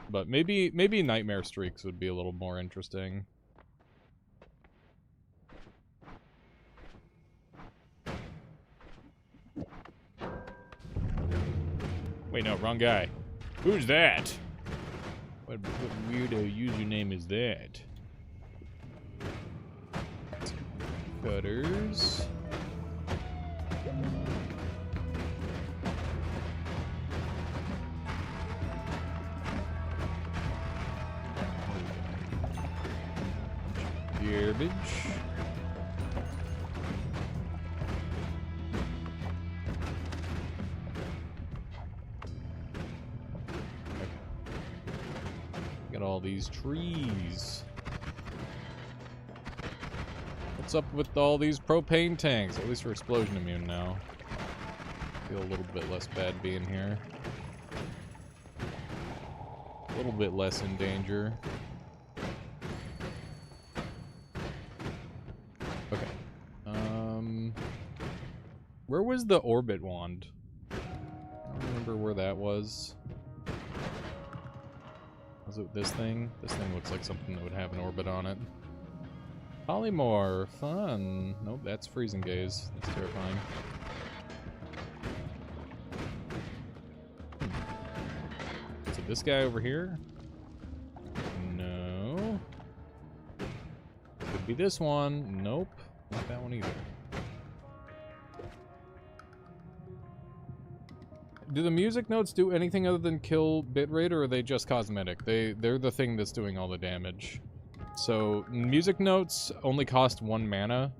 but maybe Nightmare Streaks would be a little more interesting. Wait, no, wrong guy. Who's that? What weirdo username is that? Cutters. Garbage. Got all these trees. What's up with all these propane tanks? At least we're explosion immune now. Feel a little bit less bad being here. A little bit less in danger. Okay. Where was the orbit wand? I don't remember where that was. Was it this thing? This thing looks like something that would have an orbit on it. Polymorph, fun. Nope, that's freezing gaze. That's terrifying. Is it this guy over here? No. Could be this one. Nope. Not that one either. Do the music notes do anything other than kill bitrate, or are they just cosmetic? They're the thing that's doing all the damage. So, music notes only cost 1 mana,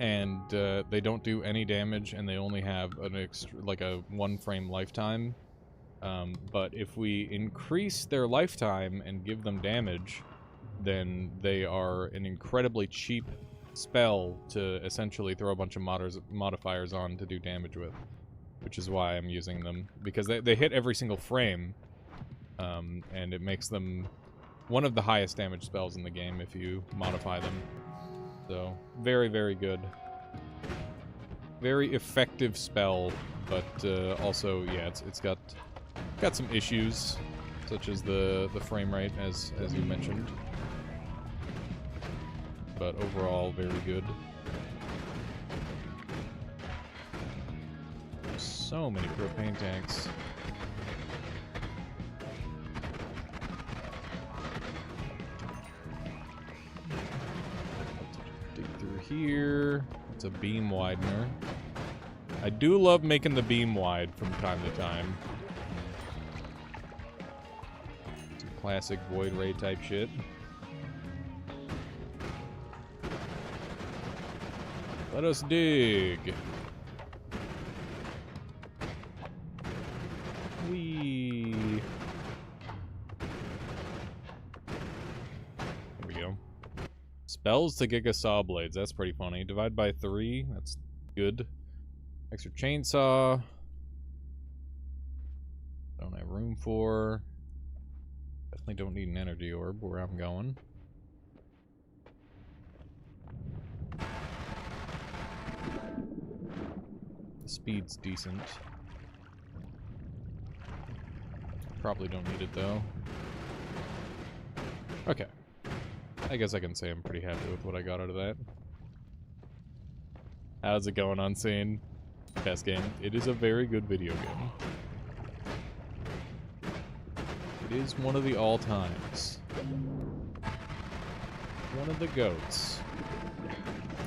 and they don't do any damage, and they only have an like a 1 frame lifetime. But if we increase their lifetime and give them damage, then they are an incredibly cheap spell to essentially throw a bunch of modifiers on to do damage with. Which is why I'm using them, because they hit every single frame, and it makes them one of the highest damage spells in the game if you modify them. So, very, very good. Very effective spell, but also, yeah, it's got some issues, such as the frame rate, as you mentioned. But overall, very good. So many propane tanks. Dig through here. It's a beam widener. I do love making the beam wide from time to time. Some classic Void Ray type shit. Let us dig. Whee. There we go. Spells to Giga Saw Blades. That's pretty funny. Divide by 3. That's good. Extra chainsaw. Don't have room for. Definitely don't need an energy orb where I'm going. The speed's decent. Probably don't need it though. Okay. I guess I can say I'm pretty happy with what I got out of that. How's it going, Unseen? Best game. It is a very good video game. It is one of the all-times. One of the GOATs.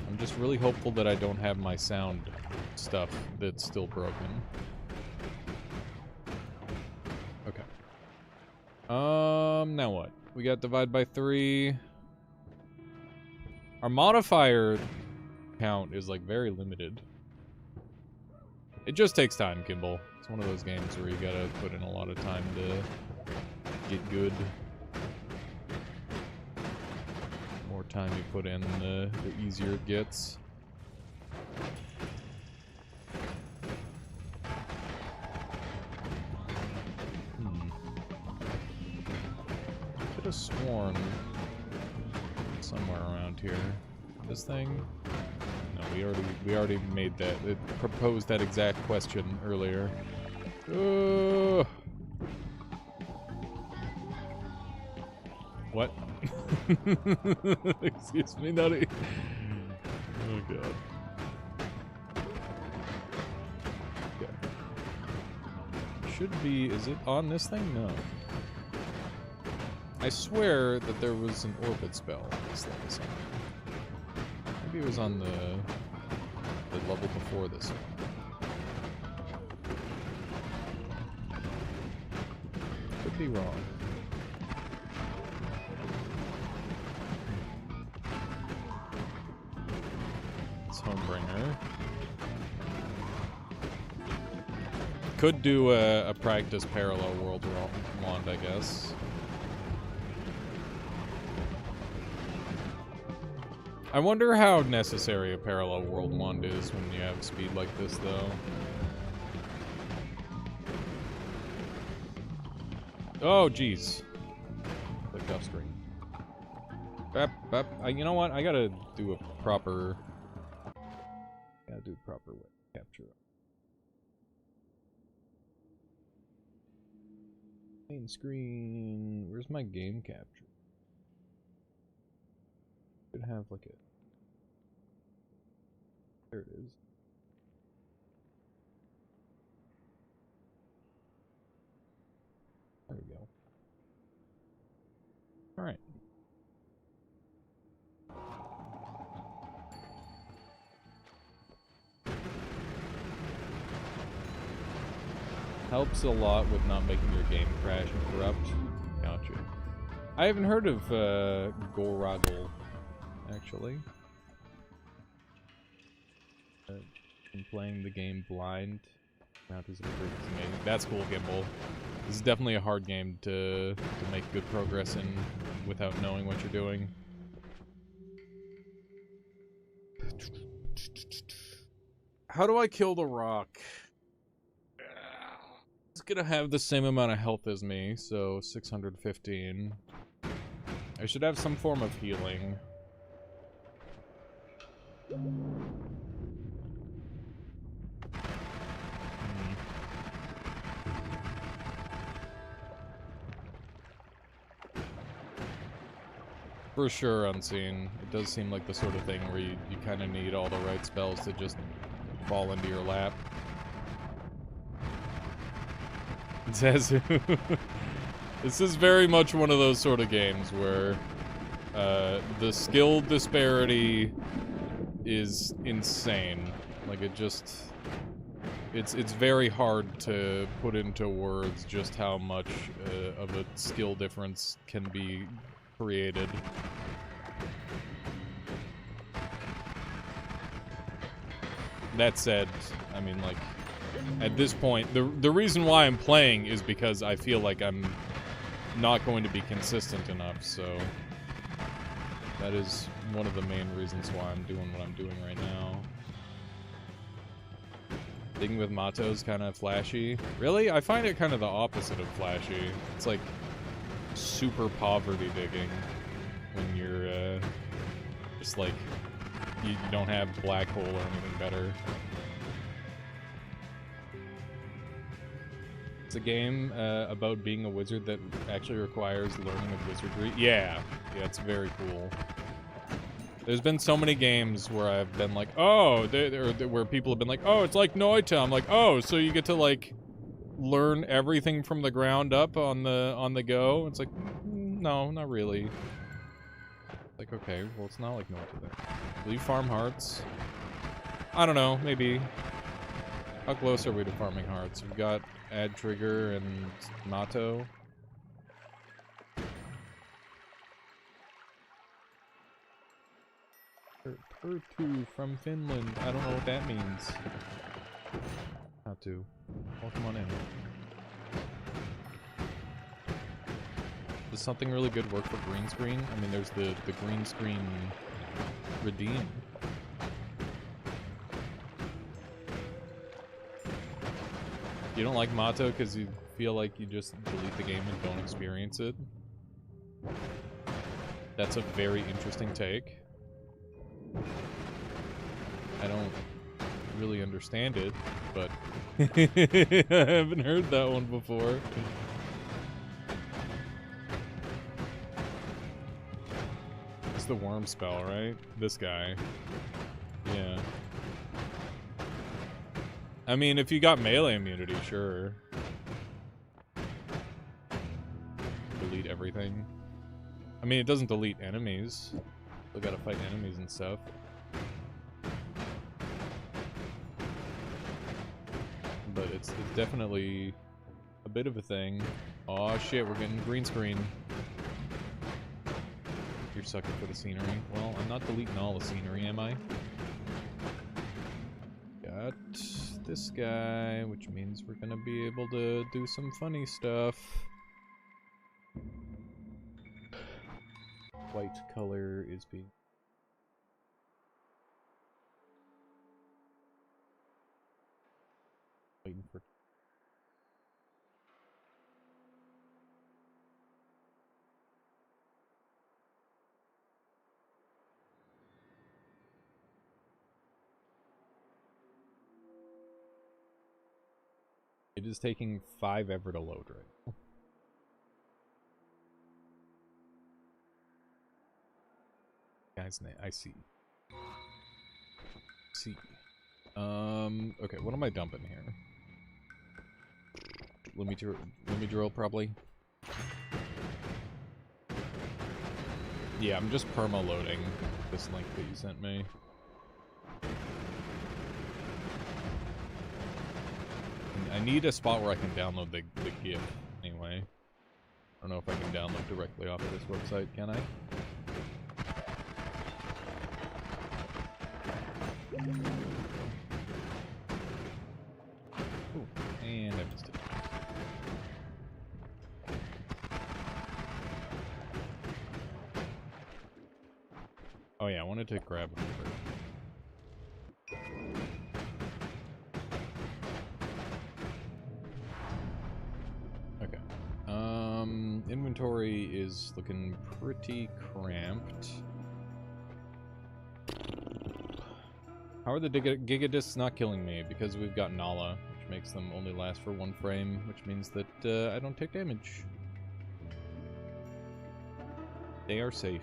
I'm just really hopeful that I don't have my sound stuff that's still broken. Okay. Now what? We got divide by 3. Our modifier count is like very limited. It just takes time, Kimball. It's one of those games where you gotta put in a lot of time to get good. The more time you put in, the easier it gets. Could have sworn somewhere around here. This thing? No, we already made that. It proposed that exact question earlier. What? Excuse me, Nutty. Oh god. Okay. Should be. Is it on this thing? No. I swear that there was an orbit spell on this thing somewhere. Maybe it was on the level before this one. Could be wrong. It's Homebringer. Could do a practice parallel world wand, I guess. I wonder how necessary a parallel world wand is when you have speed like this, though. Oh, jeez. Clicked off screen. You know what? I gotta do a proper... web capture. Main screen... Where's my game capture? Should have like a... There it is. There we go. Alright. Helps a lot with not making your game crash and corrupt. Gotcha. I haven't heard of Goroggle, actually. Been playing the game blind. Mount is amazing. That's cool, Gimbal. This is definitely a hard game to make good progress in without knowing what you're doing. How do I kill the rock? It's gonna have the same amount of health as me, so 615. I should have some form of healing. For sure, Unseen. It does seem like the sort of thing where you kind of need all the right spells to just fall into your lap. Zazu. This is very much one of those sort of games where the skill disparity is insane. Like, it just... It's very hard to put into words just how much of a skill difference can be created. That said, I mean, like, at this point, the reason why I'm playing is because I feel like I'm not going to be consistent enough, so that is one of the main reasons why I'm doing what I'm doing right now. Digging with Mato's kind of flashy. Really? I find it kind of the opposite of flashy. It's like super poverty digging when you're just like you don't have black hole or anything better. It's a game about being a wizard that actually requires learning of wizardry. Yeah, it's very cool. There's been so many games where I've been like, oh, where people have been like, oh, it's like Noita. I'm like, oh, so you get to like learn everything from the ground up on the go. It's like, no, not really. Like, okay, well, it's not like Noita then. Will you farm hearts? I don't know, maybe. How close are we to farming hearts? We've got Ad Trigger and Mato. Turtu from Finland. I don't know what that means. How to. Well, come on in. Does something really good work for green screen? I mean, there's the green screen redeem. You don't like Mato because you feel like you just delete the game and don't experience it? That's a very interesting take. I don't really understand it, but I haven't heard that one before. It's the worm spell, right? This guy. Yeah. I mean, if you got melee immunity, sure. Delete everything. I mean, it doesn't delete enemies. Still gotta fight enemies and stuff. But it's definitely a bit of a thing. Aw, shit, we're getting green screen. You're sucking for the scenery. Well, I'm not deleting all the scenery, am I? Got this guy, which means we're gonna be able to do some funny stuff. White color is being Waiting for. It is taking 5 ever to load right now. Guy's name, I see. Okay, what am I dumping here? Let me drill probably. Yeah, I'm just perma-loading this link that you sent me. I need a spot where I can download the GIF anyway. I don't know if I can download directly off of this website, can I? Ooh, and I missed it. Oh yeah, I wanted to grab it first. Okay. Inventory is looking pretty cramped. How are the Gigadiscs not killing me? Because we've got Nala, which makes them only last for 1 frame, which means that I don't take damage. They are safe.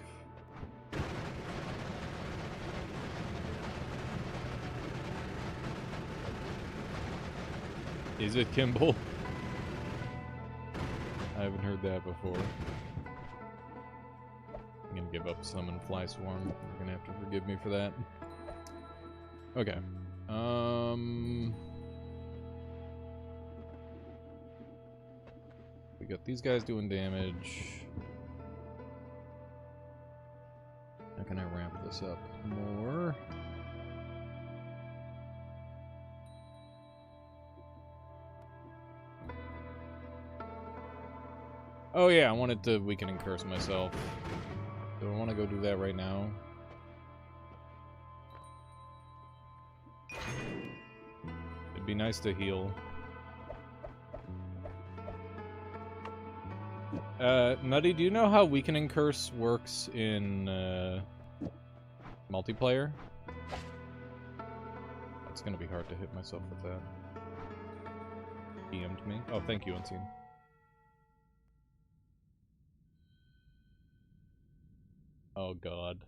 Is it Kimball? I haven't heard that before. I'm gonna give up Summon Fly Swarm. You're gonna have to forgive me for that. Okay. We got these guys doing damage. How can I ramp this up more? Oh yeah, I wanted to weaken and curse myself. Do I want to go do that right now? It'd be nice to heal. Nutty, do you know how weakening curse works in multiplayer? It's gonna be hard to hit myself with that. DM'd me. Oh, thank you, Unseen. Oh god.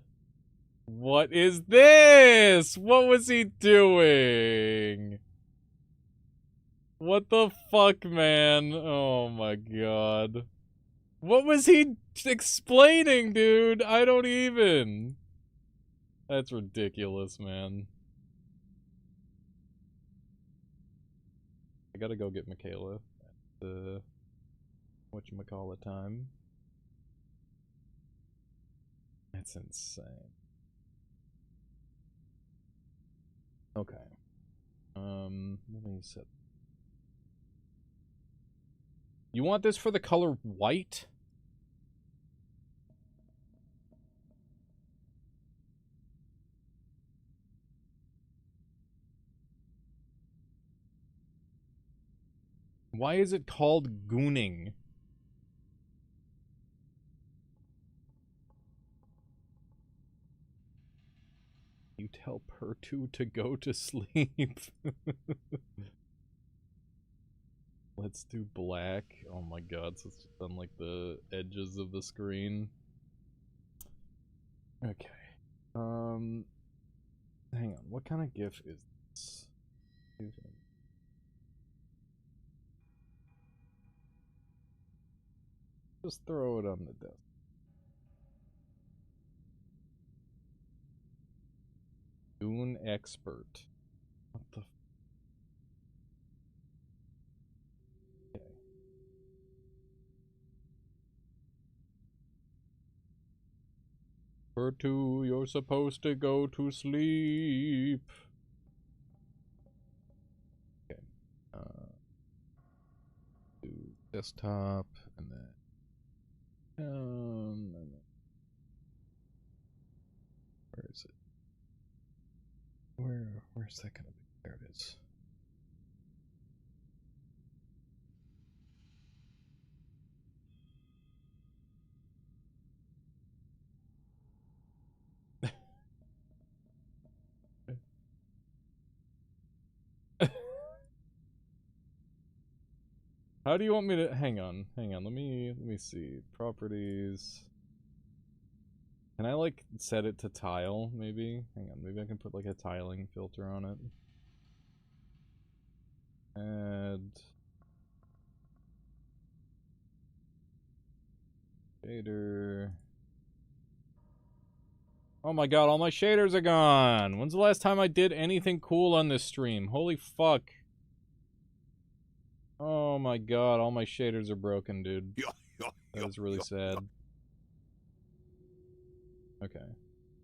What is this? What was he doing? What the fuck, man? Oh my god. What was he explaining, dude? I don't even. That's ridiculous, man. I gotta go get Michaela at the whatchamacallit time. That's insane. Okay. Let me set. You want this for the color white? Why is it called gooning? You tell Pertu to go to sleep. Let's do black. Oh my god, so it's just on like the edges of the screen. Okay. Hang on, what kind of GIF is this? Just throw it on the desk. Goon expert. What the? Okay. Pertu, you're supposed to go to sleep. Okay. Do desktop and then. Where is it? Where's that gonna be? There it is. How do you want me to... Hang on. Let me see. Properties. Can I, like, set it to tile, maybe? Hang on, maybe I can put, like, a tiling filter on it. Add... shader... Oh my god, all my shaders are gone! When's the last time I did anything cool on this stream? Holy fuck. Oh my god, all my shaders are broken, dude. That is really sad. Okay.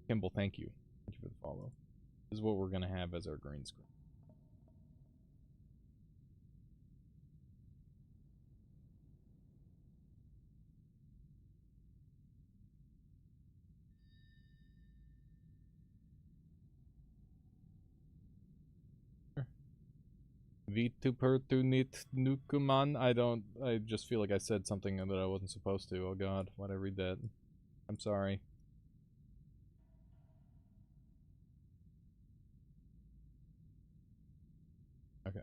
Kimball, thank you. Thank you for the follow. This is what we're gonna have as our green screen. Vitupertunit nukuman. I just feel like I said something that I wasn't supposed to. Oh god, why'd I read that? I'm sorry. Okay.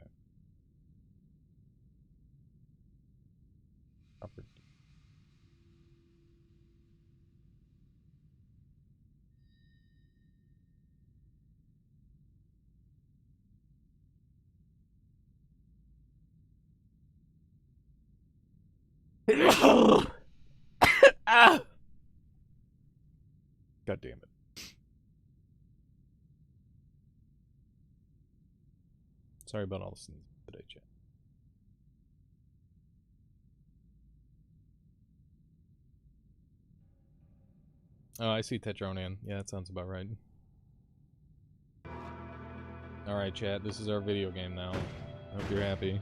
Ah! God damn it. Sorry about all this today, chat. Oh, I see Tetronian. Yeah, that sounds about right. Alright, chat, this is our video game now. I hope you're happy.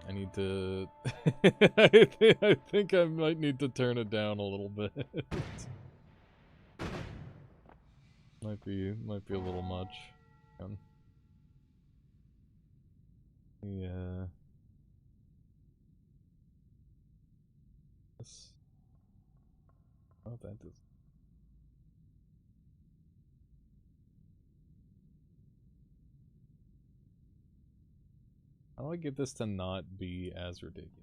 I need to... I think I might need to turn it down a little bit. might be a little much. Yeah. Oh, that does. How do I get this to not be as ridiculous?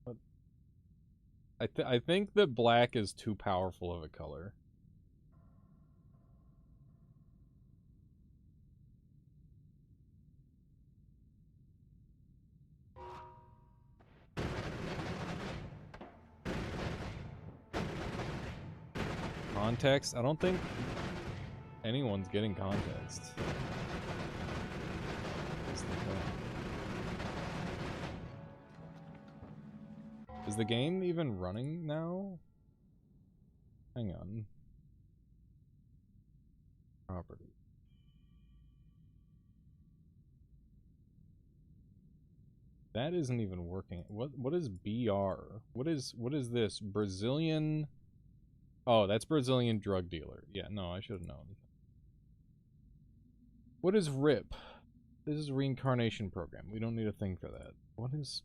But I think that black is too powerful of a color. Context? I don't think anyone's getting context. Is the game even running now? Hang on. Property. That isn't even working. What is BR? What is this? Brazilian... Oh, that's Brazilian drug dealer. Yeah, no, I should have known. What is RIP? This is reincarnation program. We don't need a thing for that. What is...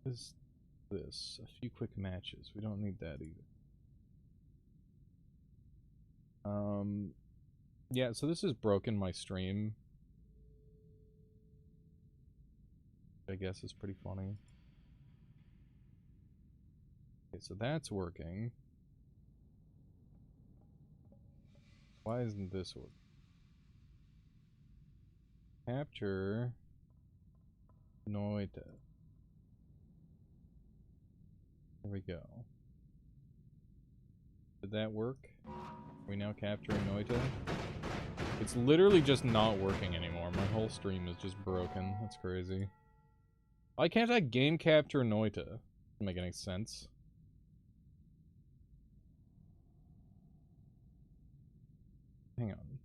What is this? A few quick matches. We don't need that either. Yeah, so this has broken my stream. I guess is pretty funny. Okay, so that's working. Why isn't this working? Capture Noita. There we go. Did that work? Are we now capturing Noita? It's literally just not working anymore. My whole stream is just broken. That's crazy. Why can't I game capture Noita? Doesn't make any sense. Hang on.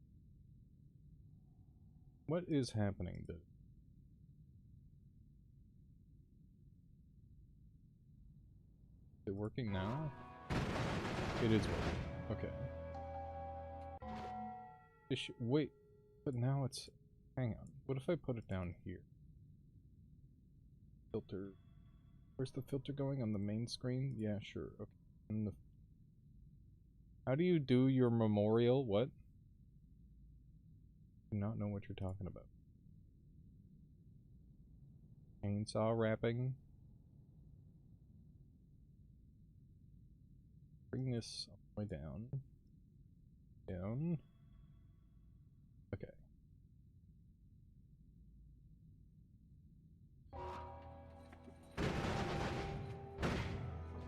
What is happening? Is it working now? It is working. Okay. Wait, but now it's... Hang on. What if I put it down here? Filter. Where's the filter going? On the main screen? Yeah, sure. Okay. How do you do your memorial? What? I do not know what you're talking about. Chainsaw wrapping. Bring this all the way down. Down. Okay.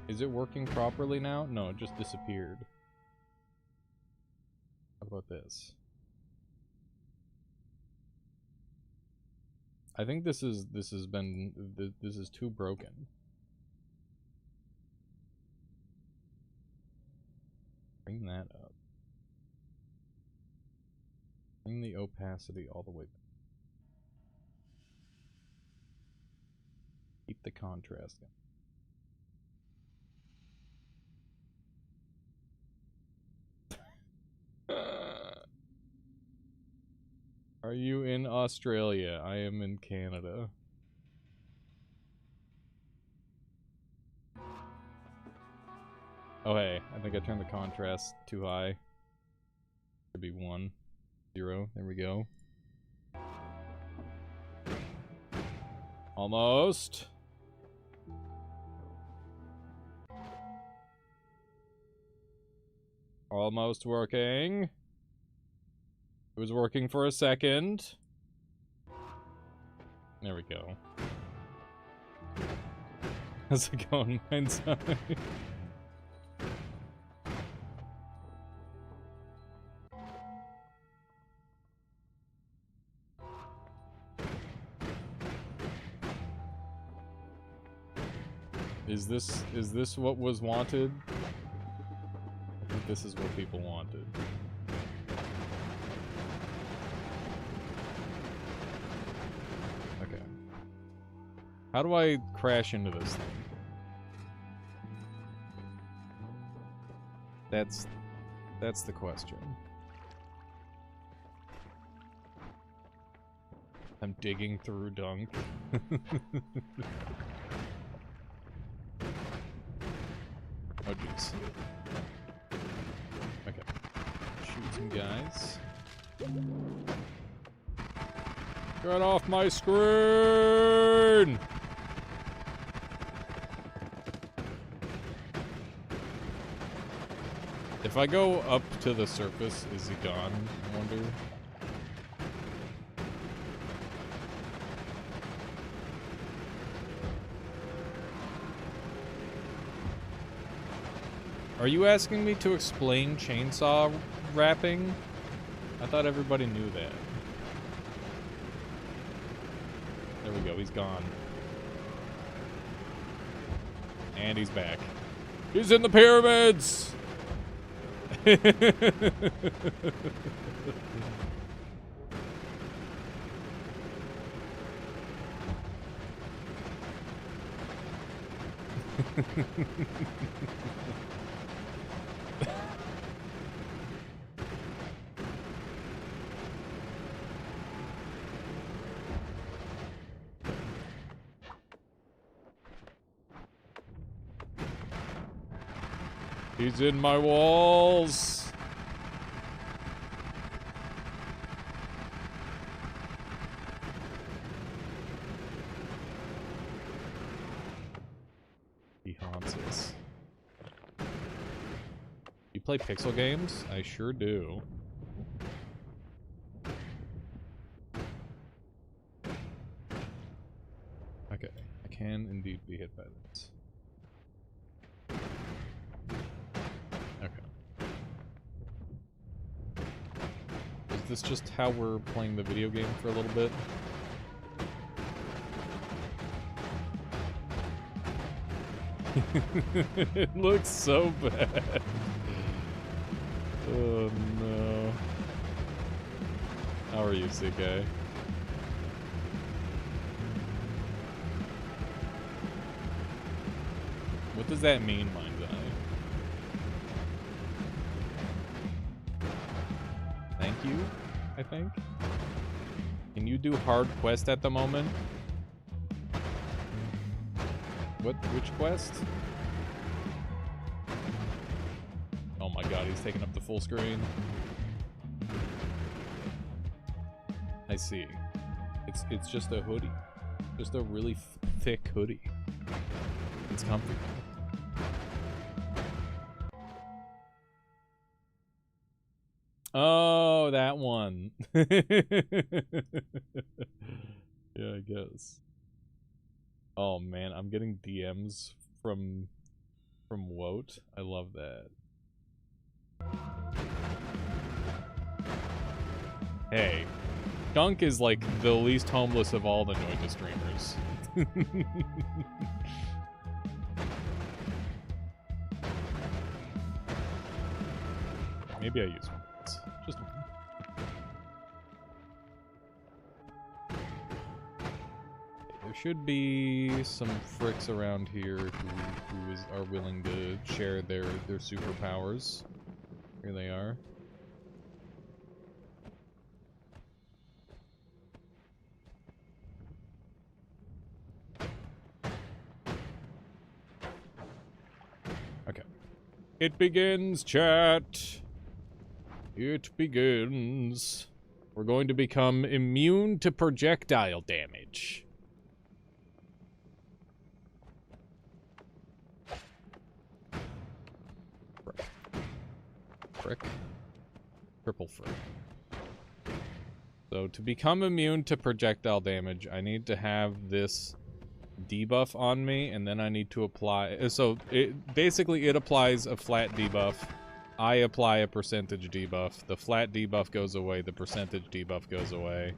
Is it working properly now? No, it just disappeared. How about this? I think this is too broken. Bring that up. Bring the opacity all the way back. Keep the contrast in. Are you in Australia? I am in Canada. Oh hey, I think I turned the contrast too high. Should be 1, 0. There we go. Almost. Almost working. It was working for a second. There we go. How's it going, Mindside? Is this what was wanted? I think this is what people wanted. Okay. How do I crash into this thing? That's the question. I'm digging through Dunk. Oh jeez. Okay. Shoot some guys. Get off my screen! If I go up to the surface, is he gone? I wonder. Are you asking me to explain chainsaw wrapping? I thought everybody knew that. There we go, he's gone. And he's back. He's in the pyramids! He's in my walls. He haunts us. You play pixel games? I sure do. Okay, I can indeed be hit by this. Is this just how we're playing the video game for a little bit? It looks so bad. Oh no. How are you, CK? What does that mean, Mind's Eye? Thank you, I think. Can you do hard quest at the moment? Which quest? Oh my god, he's taking up the full screen. I see. It's just a hoodie. Just a really thick hoodie. It's comfy. Oh, that one. Yeah, I guess. Oh man, I'm getting DMs from Woat. I love that. Hey, Dunk is like the least homeless of all the Noita streamers. Maybe I use one. Just one. There should be some fricks around here who are willing to share their superpowers. Here they are. Okay. It begins, chat. It begins. We're going to become immune to projectile damage. Frick. Triple frick. So to become immune to projectile damage, I need to have this debuff on me, and then I need to apply... So, basically it applies a flat debuff. I apply a percentage debuff. The flat debuff goes away, the percentage debuff goes away.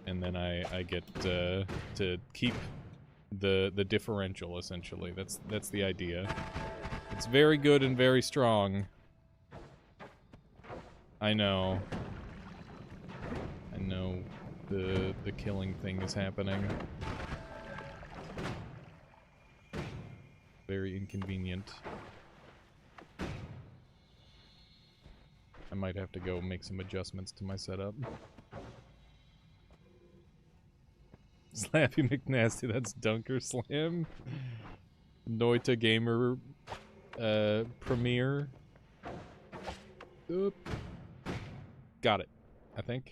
And then I get to keep the differential, essentially. That's the idea. It's very good and very strong. I know. I know the killing thing is happening. Very inconvenient. I might have to go make some adjustments to my setup. Slappy McNasty, that's Dunker Slam. Noita Gamer premiere. Oop. Got it. I think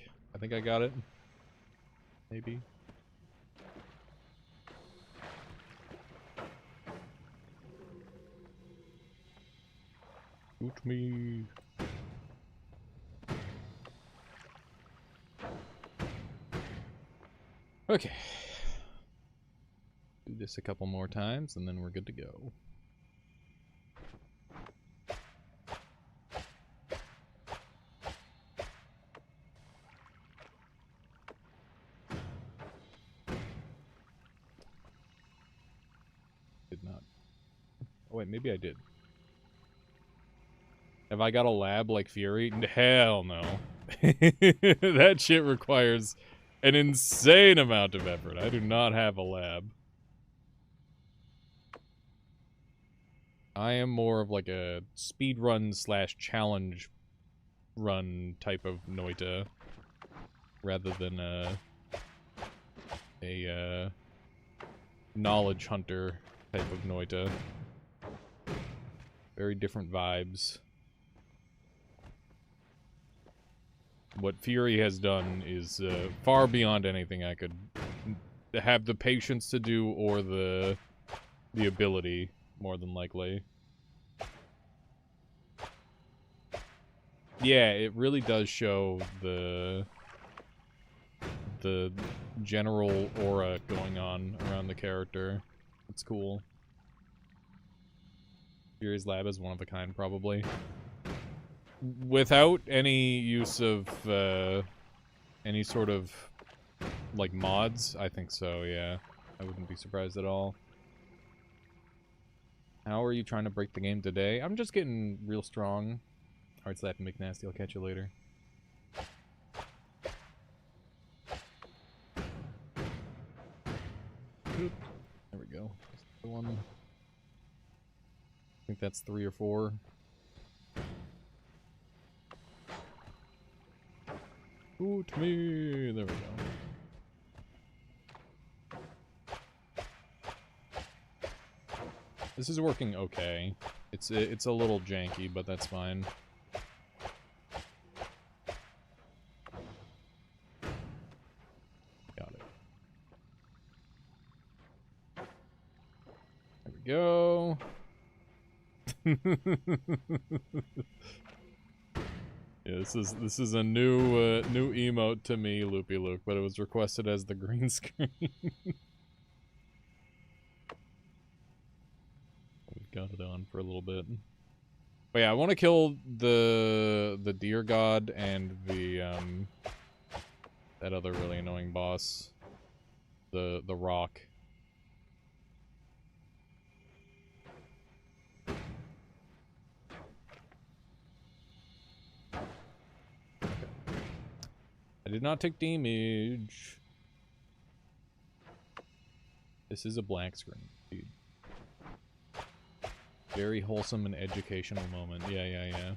I got it. Maybe. Shoot me. Okay. Do this a couple more times and then we're good to go. Did not. Oh wait, maybe I did. Have I got a lab like Fury? Hell no. That shit requires an insane amount of effort. I do not have a lab. I am more of like a speedrun / challenge run type of Noita rather than a knowledge hunter type of Noita. Very different vibes. What Fury has done is far beyond anything I could have the patience to do or the ability, more than likely. Yeah, it really does show the general aura going on around the character. It's cool. Fury's lab is one of a kind, probably. Without any use of any sort of like mods, I think so, yeah. I wouldn't be surprised at all. How are you trying to break the game today? I'm just getting real strong. Alright, Slappy McNasty, I'll catch you later. Oop. There we go. The one. I think that's 3 or 4. Shoot me! There we go. This is working okay. It's a little janky, but that's fine. Got it. There we go. Yeah, this is a new new emote to me, Loopy Luke, but it was requested as the green screen. We've got it on for a little bit. But yeah, I want to kill the deer god and the that other really annoying boss, the rock. I did not take damage. This is a black screen, dude. Very wholesome and educational moment. Yeah.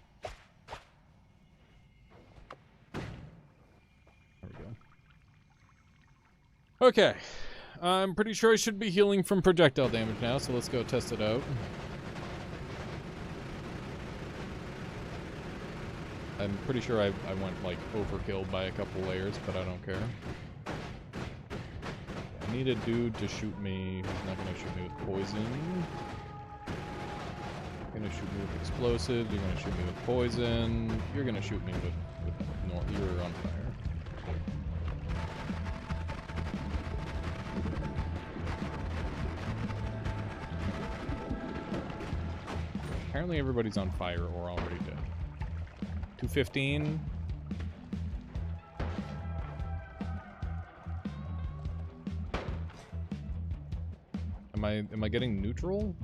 There we go. Okay. I'm pretty sure I should be healing from projectile damage now, so let's go test it out. I'm pretty sure I went, like, overkill by a couple layers, but I don't care. I need a dude to shoot me who's not gonna shoot me with poison. You're gonna shoot me with explosives, you're gonna shoot me with poison, you're gonna shoot me with you're on fire. Apparently everybody's on fire or already dead. 215. Am I getting neutral?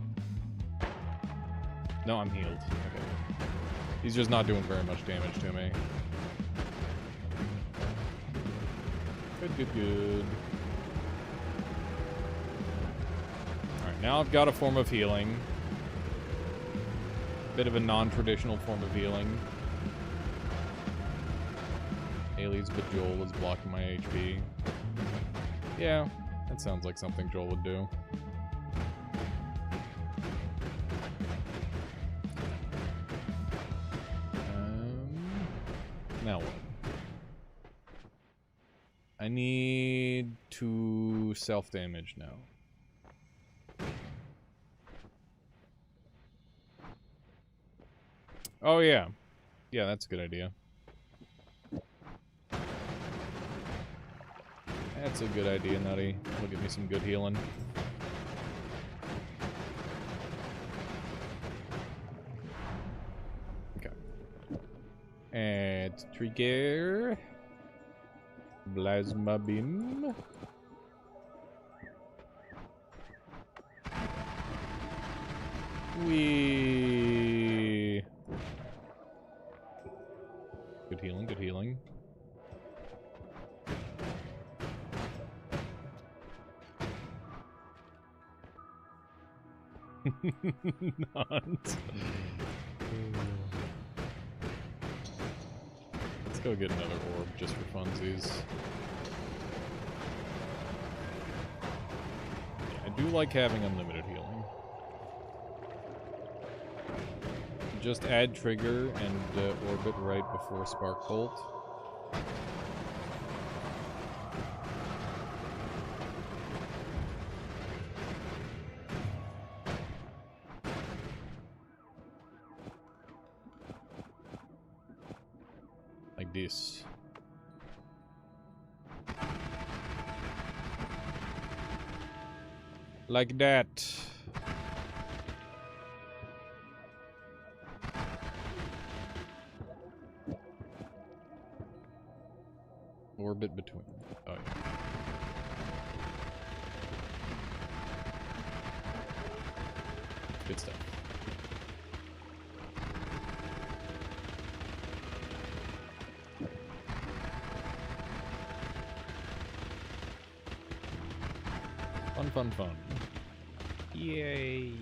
No, I'm healed. Okay. He's just not doing very much damage to me. Good. Alright, now I've got a form of healing. Bit of a non-traditional form of healing. Ailey's Bejewel is blocking my HP. Yeah, that sounds like something Joel would do. Now what? I need to self-damage now. Oh yeah. Yeah, that's a good idea. That's a good idea, Nutty. Will give me some good healing. Okay. And trigger. Plasma beam. Wee. Good healing, good healing. Not. Let's go get another orb just for funsies. Yeah, I do like having unlimited healing. Just add trigger and orbit right before Spark Bolt. Like this. Like that. Orbit between. Oh yeah. Good stuff. Fun. Yay.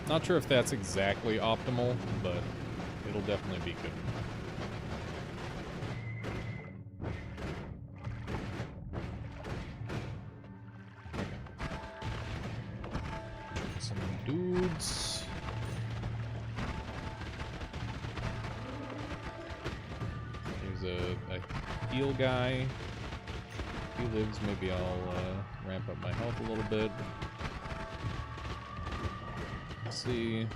Not sure if that's exactly optimal, but it'll definitely be good. dudes. There's a heal guy. If he lives, maybe I'll ramp up my health a little bit. Let's see.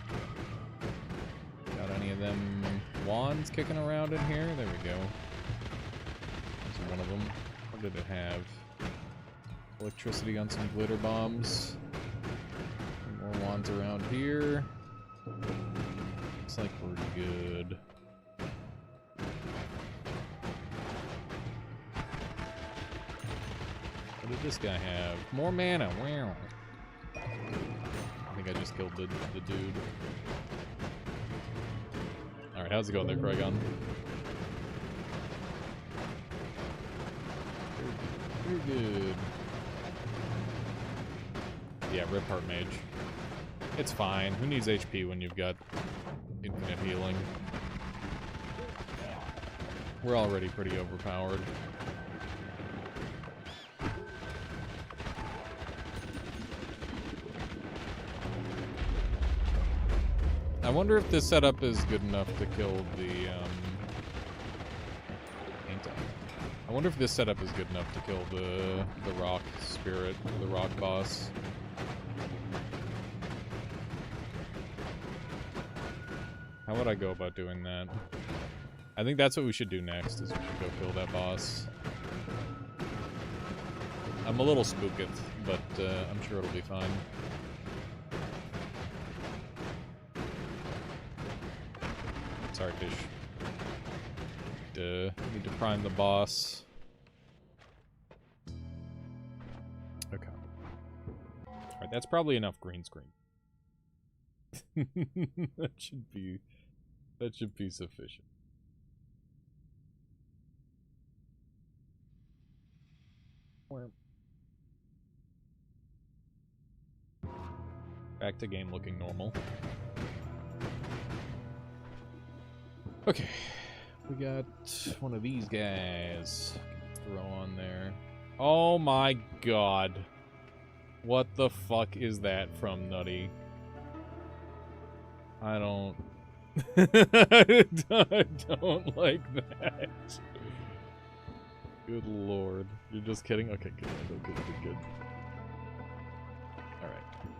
Got any of them wands kicking around in here? There we go. There's one of them. What did it have? Electricity on some glitter bombs. More wands around here. Looks like we're good. What did this guy have? More mana. Wow. I think I just killed the dude. Alright, how's it going there, Qui-Gon? You're good. Yeah, Rip Heart Mage. It's fine. Who needs HP when you've got infinite healing? We're already pretty overpowered. I wonder if this setup is good enough to kill the, I wonder if this setup is good enough to kill the rock spirit, the rock boss. How would I go about doing that? I think that's what we should do next, is we should go kill that boss. I'm a little spooked, but I'm sure it'll be fine. Sorry, fish. Need to prime the boss. Okay. Alright, that's probably enough green screen. That should be sufficient. Back to game looking normal. Okay, we got one of these guys. Throw on there. Oh my god. What the fuck is that from, Nutty? I don't... I don't like that. Good lord. You're just kidding? Okay, good.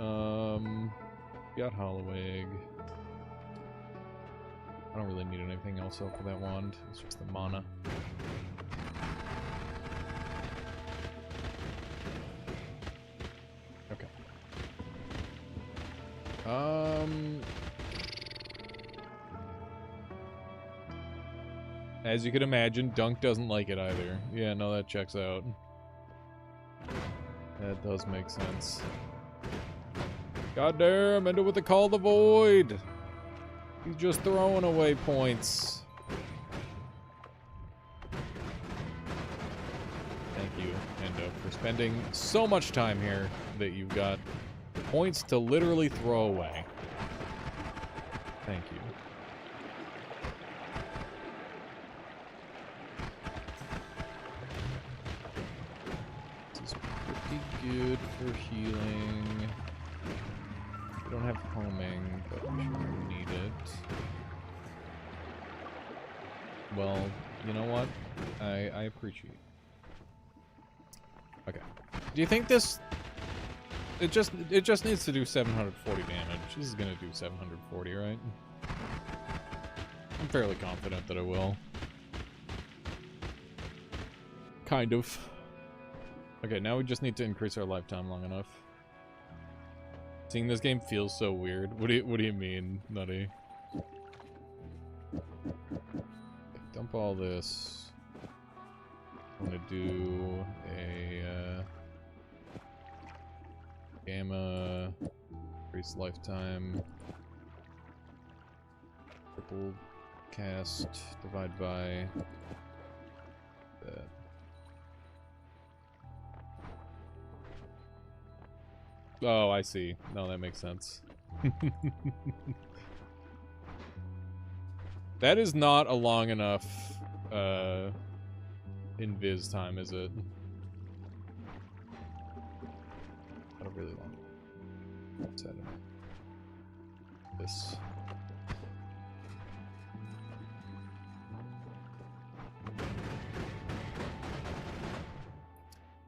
Alright. Got Hollow Egg. I don't really need anything else up for that wand. It's just the mana. Okay. As you can imagine, Dunk doesn't like it either. Yeah, no, that checks out. That does make sense. Goddamn, end it with the Call of the Void! He's just throwing away points. Thank you, Endo, for spending so much time here that you've got points to literally throw away. Thank you. This is pretty good for healing. We don't have homing, but we sure need it. Well, you know what? I appreciate it. Okay. Do you think this... It just needs to do 740 damage. This is gonna do 740, right? I'm fairly confident that it will. Kind of. Okay, now we just need to increase our lifetime long enough. Seeing this game feels so weird. What do you mean, Nutty? Dump all this. I'm gonna do a gamma, increase lifetime, triple cast, divide by that. Oh, I see. No, that makes sense. That is not a long enough invis time, is it? Not a really long setting. this.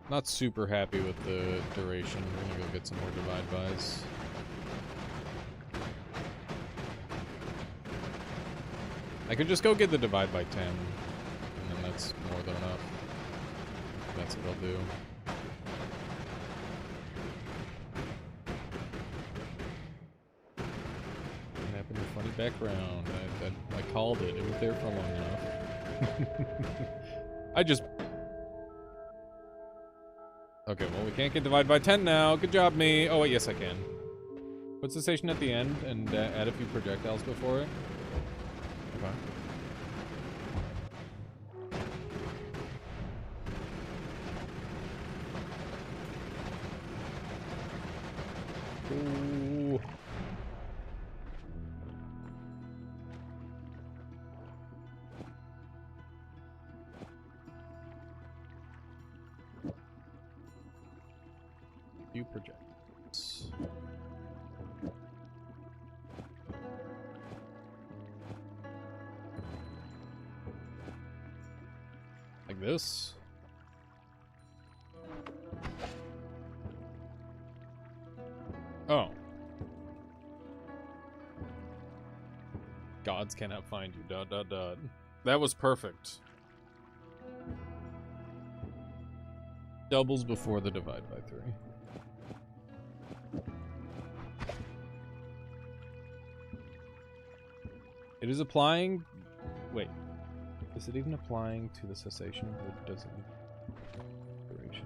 Not super happy with the duration. We're gonna go get some more divide bys. I could just go get the divide by 10, and then that's more than enough. That's what I'll do. What happened to funny background? I called it. It was there for long enough. I just... Okay, well, we can't get divide by 10 now. Good job, me. Oh, wait, yes, I can. Put cessation at the end and add a few projectiles before it. Okay. Ooh. Few projectiles. Like this. Oh. Gods cannot find you. ... That was perfect. Doubles before the divide by 3. It is applying... Wait. Is it even applying to the cessation, or does it... Duration?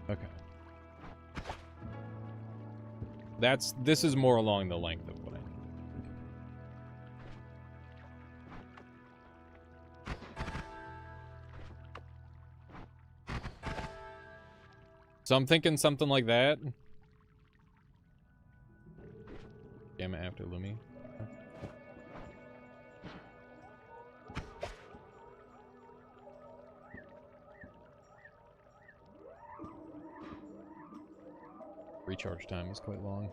Okay. This is more along the length of what I need. So I'm thinking something like that. Gamma after Lumi. Recharge time is quite long.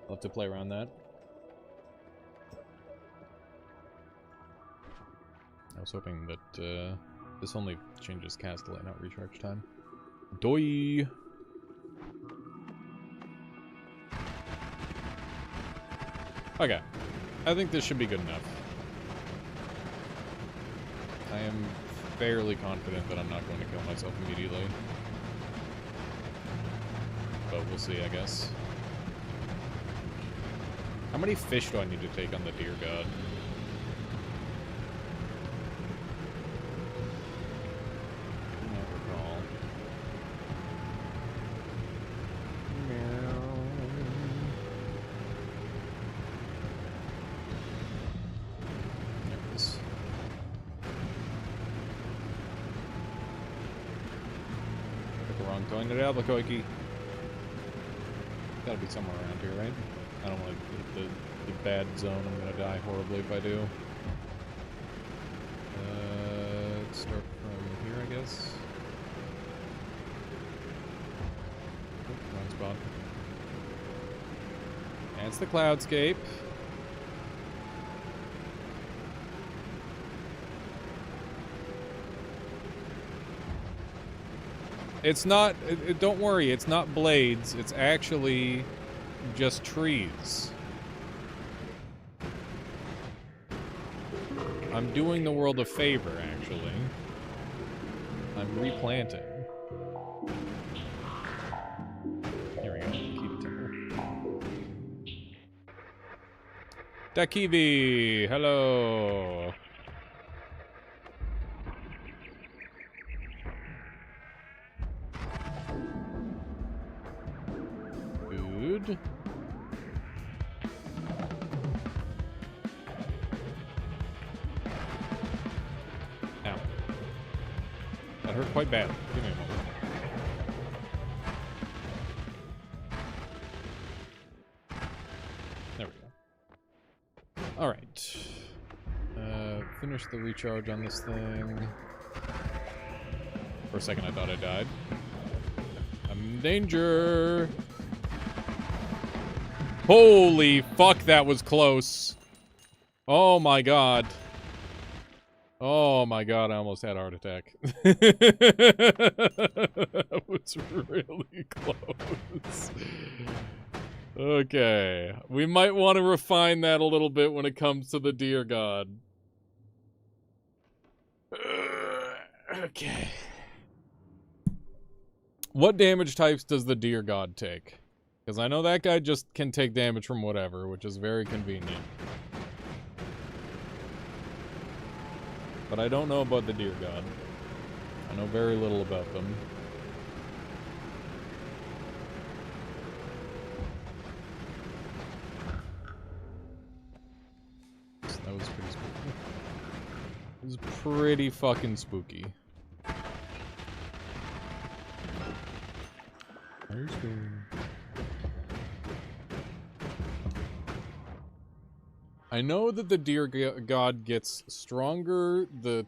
I'll have to play around that. I was hoping that this only changes cast delay, not recharge time. Doi! Okay. I think this should be good enough. I am fairly confident that I'm not going to kill myself immediately. But we'll see, I guess. How many fish do I need to take on the deer god? I don't recall. There it is. Took the wrong coin at Albuquerque. Gotta be somewhere around here, right? I don't want to hit the bad zone. I'm gonna die horribly if I do. Let's start from here, I guess. Oh, wrong spot. And it's the cloudscape. It's not, don't worry, it's not blades, it's actually just trees. I'm doing the world a favor, actually. I'm replanting. Here we go, Kiwi Temple. Dakivi, hello. Good. Ow. That hurt quite bad. Give me a moment. There we go. Alright. finish the recharge on this thing. For a second I thought I died. I'm in danger! Holy fuck, that was close. Oh my god. Oh my god, I almost had a heart attack. That was really close. Okay. We might want to refine that a little bit when it comes to the deer god. Okay. What damage types does the deer god take? Because I know that guy just can take damage from whatever, which is very convenient. But I don't know about the deer god. I know very little about them. That was pretty spooky. It was pretty fucking spooky. I know that the deer god gets stronger the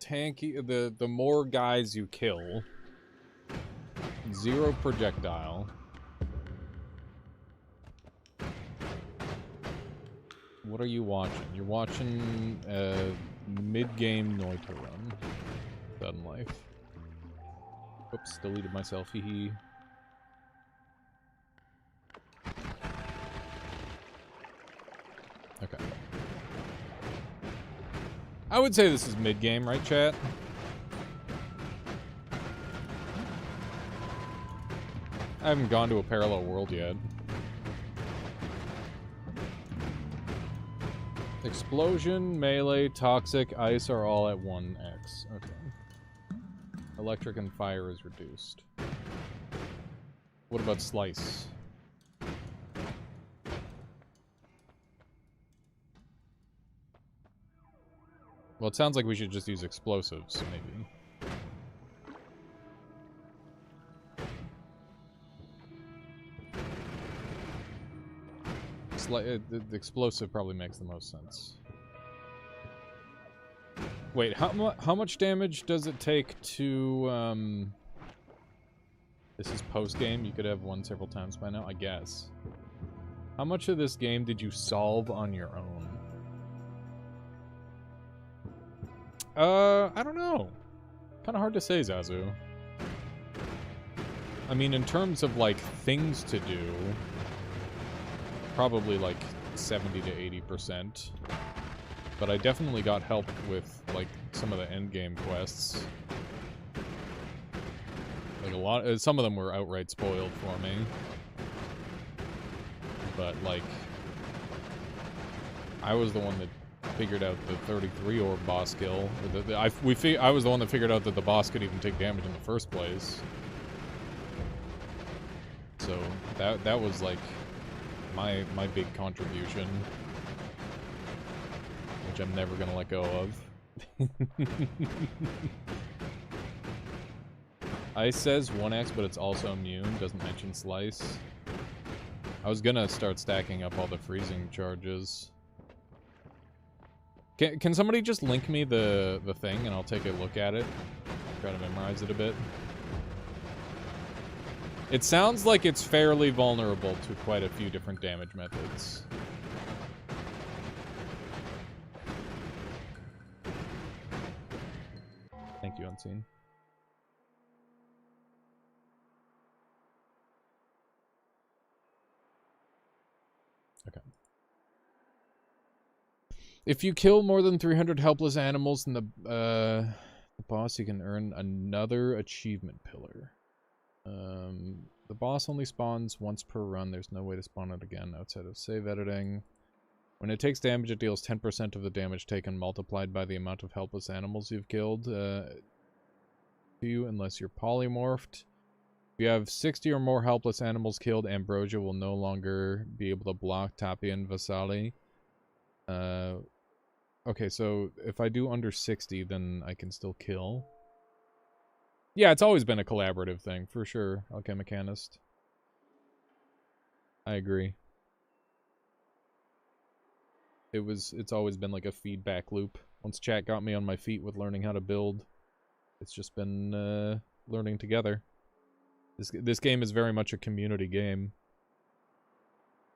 the more guys you kill. 0 projectile. What are you watching? You're watching mid-game Noita run. Sudden life. Oops, deleted myself, hee. Okay. I would say this is mid-game, right, chat? I haven't gone to a parallel world yet. Explosion, melee, toxic, ice are all at 1x. Okay. Electric and fire is reduced. What about slice? Well, it sounds like we should just use explosives, maybe. The explosive probably makes the most sense. Wait, how much damage does it take to, This is post-game, you could have won several times by now, I guess. How much of this game did you solve on your own? I don't know. Kinda hard to say, Zazu. I mean, in terms of, like, things to do, probably, like, 70 to 80%. But I definitely got help with, like, some of the endgame quests. Like, some of them were outright spoiled for me. But, like, I was the one that figured out the 33 orb boss kill. I was the one that figured out that the boss could even take damage in the first place. So that was like my big contribution, which I'm never gonna let go of. Ice says 1x, but it's also immune. Doesn't mention slice. I was gonna start stacking up all the freezing charges. Can somebody just link me the thing and I'll take a look at it? Try to memorize it a bit. It sounds like it's fairly vulnerable to quite a few different damage methods. Thank you, Unseen. Okay. If you kill more than 300 helpless animals in the boss, you can earn another achievement pillar. The boss only spawns once per run. There's no way to spawn it again outside of save editing. When it takes damage, it deals 10% of the damage taken multiplied by the amount of helpless animals you've killed to you, unless you're polymorphed. If you have 60 or more helpless animals killed, Ambrosia will no longer be able to block Tapia and Vasali. Okay, so if I do under 60, then I can still kill. Yeah, it's always been a collaborative thing, for sure, Alchemichanist. I agree. It's always been like a feedback loop Once chat got me on my feet with learning how to build, it's just been learning together. This game is very much a community game.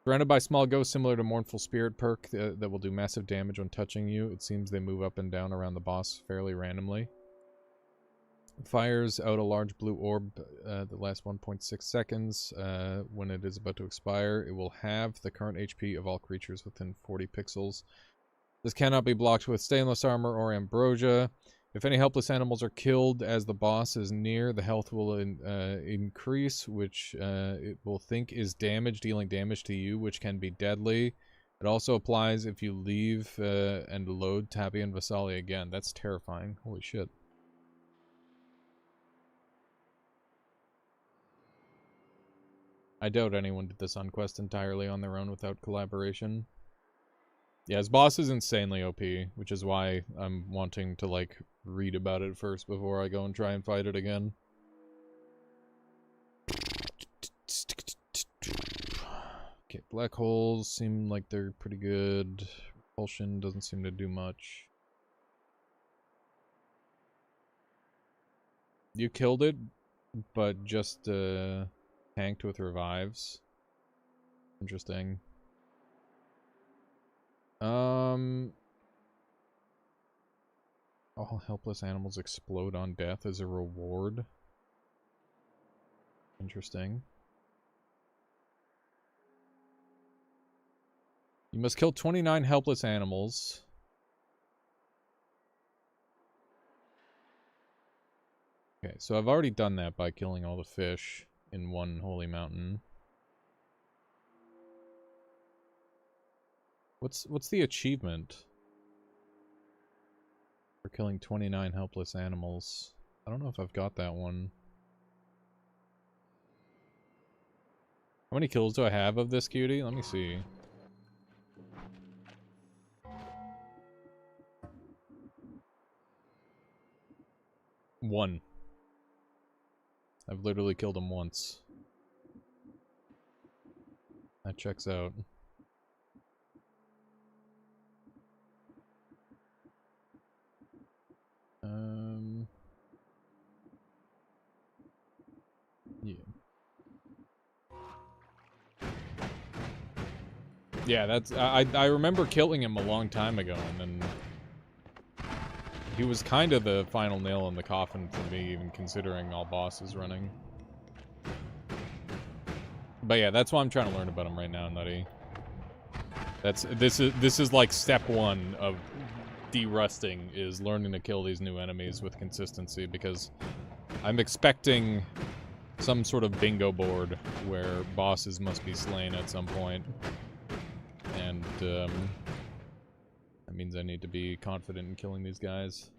Surrounded by small ghosts similar to Mournful Spirit perk that will do massive damage when touching you. It seems they move up and down around the boss fairly randomly. Fires out a large blue orb that lasts 1.6 seconds. When it is about to expire, it will have the current HP of all creatures within 40 pixels. This cannot be blocked with stainless armor or ambrosia. If any helpless animals are killed as the boss is near, the health will increase, which it will think is damage, dealing damage to you, which can be deadly. It also applies if you leave and load Tabi and Vasali again. That's terrifying. Holy shit. I doubt anyone did this on quest entirely on their own without collaboration. Yeah, his boss is insanely OP, which is why I'm wanting to, like, read about it first before I go and try and fight it again. Okay, black holes seem like they're pretty good. Repulsion doesn't seem to do much. You killed it, but just tanked with revives. Interesting. All helpless animals explode on death as a reward. Interesting. You must kill 29 helpless animals. Okay, so I've already done that by killing all the fish in one holy mountain. What's the achievement for killing 29 helpless animals? I don't know if I've got that one. How many kills do I have of this cutie? Let me see. One. I've literally killed him once. That checks out. Yeah. Yeah, that's... I remember killing him a long time ago, and then... He was kind of the final nail in the coffin for me, even considering all bosses running. But yeah, that's why I'm trying to learn about him right now, Nutty. This is like step one of de-rusting, is learning to kill these new enemies with consistency, because I'm expecting some sort of bingo board where bosses must be slain at some point. And that means I need to be confident in killing these guys.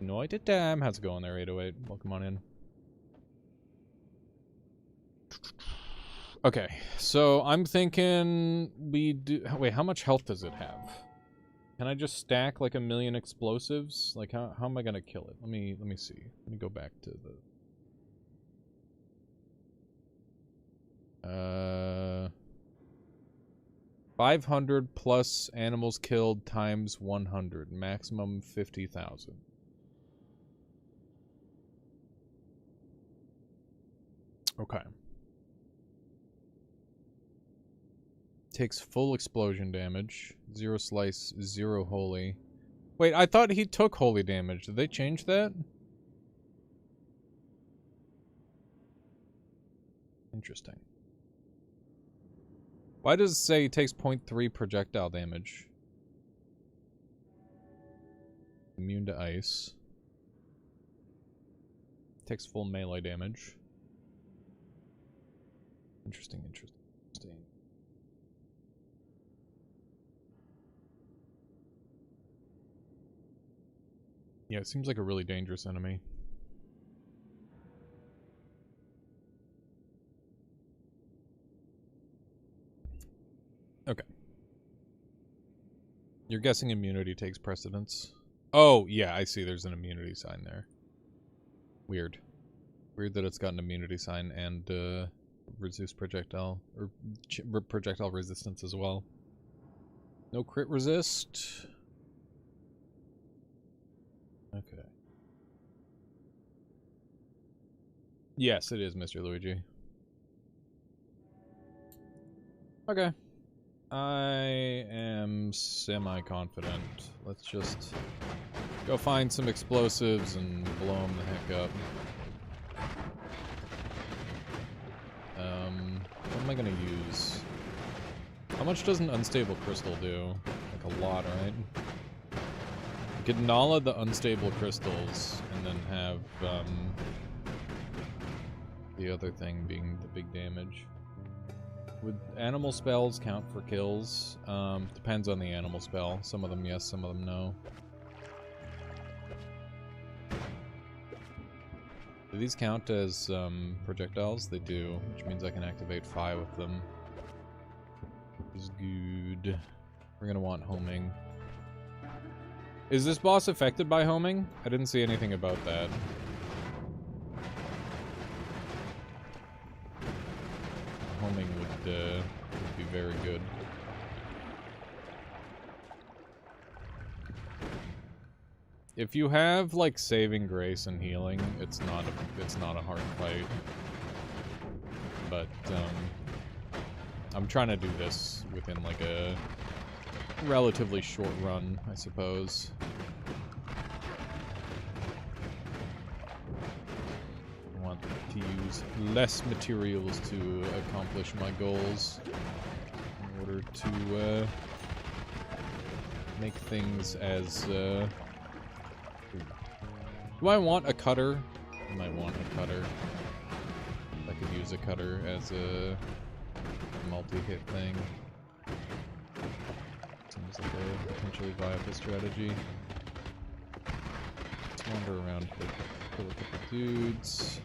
Anointed Dam, how's it going there, 808? Welcome on in. Okay, so I'm thinking we do... Wait, how much health does it have? Can I just stack like 1,000,000 explosives? Like, how am I gonna kill it? Let me see. Let me go back to the... 500 plus animals killed times 100. Maximum 50,000. Okay. Takes full explosion damage. 0 slice, 0 holy. Wait, I thought he took holy damage. Did they change that? Interesting. Why does it say he takes 0.3 projectile damage? Immune to ice. Takes full melee damage. Interesting, interesting. Yeah, it seems like a really dangerous enemy. Okay. You're guessing immunity takes precedence. Oh, yeah, I see there's an immunity sign there. Weird. Weird that it's got an immunity sign and, reduce projectile, or projectile resistance as well. No crit resist. Okay. Yes, it is, Mr. Luigi. Okay. I am semi-confident. Let's just go find some explosives and blow them the heck up. What am I gonna use? How much does an unstable crystal do? Like a lot, right? I could Nala the unstable crystals and then have the other thing being the big damage. Would animal spells count for kills? Depends on the animal spell. Some of them yes, some of them no. Do these count as projectiles? They do, which means I can activate 5 of them. Which is good. We're gonna want homing. Is this boss affected by homing? I didn't see anything about that. Homing would be very good. If you have like saving grace and healing, it's not a hard fight. But I'm trying to do this within like a relatively short run, I suppose. I want to use less materials to accomplish my goals in order to make things as do I want a cutter? I might want a cutter. I could use a cutter as a multi-hit thing. Seems like a potentially viable strategy. Let's wander around, kill a couple dudes.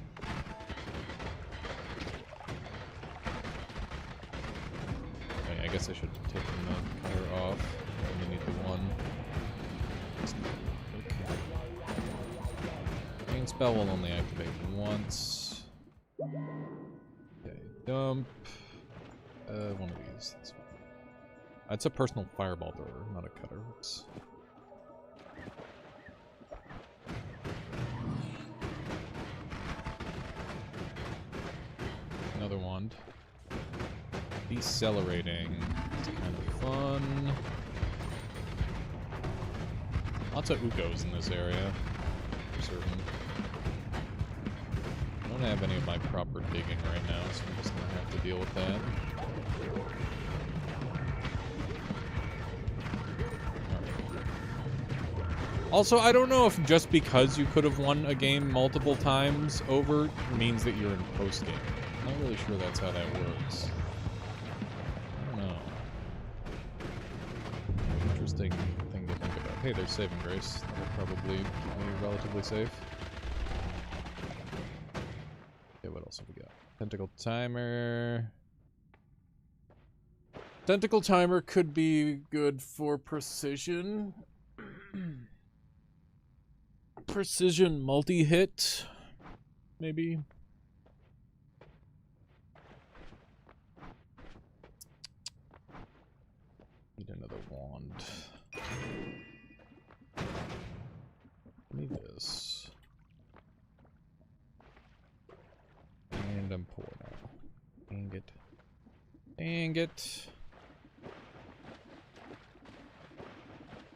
Okay, I guess I should have taken the cutter off. I only need the one. Spell will only activate once. Okay, dump. One of these. That's fine. It's a personal fireball thrower, not a cutter. Oops. Another wand. Decelerating. It's kind of fun. Lots of Ukos in this area. For certain. I don't have any of my proper digging right now, so I'm just gonna have to deal with that. Also, I don't know if just because you could have won a game multiple times over means that you're in post-game. I'm not really sure that's how that works. I don't know. Interesting thing to think about. Hey, there's saving grace. That'll probably be relatively safe. What else have we got? Tentacle timer. Tentacle timer could be good for precision. Precision multi-hit, maybe. Need another wand. Need this. And I'm poor now. Dang it. Dang it.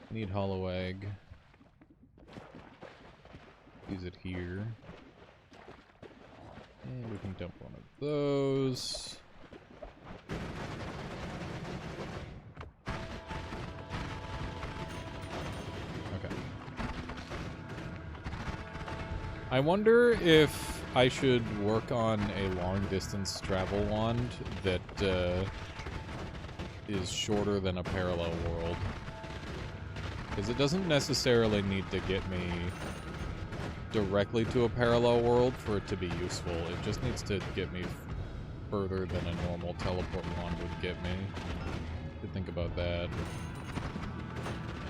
Need hollow egg. Use it here. And we can dump one of those. Okay. I wonder if I should work on a long-distance travel wand that is shorter than a parallel world. Because it doesn't necessarily need to get me directly to a parallel world for it to be useful. It just needs to get me further than a normal teleport wand would get me. To think about that.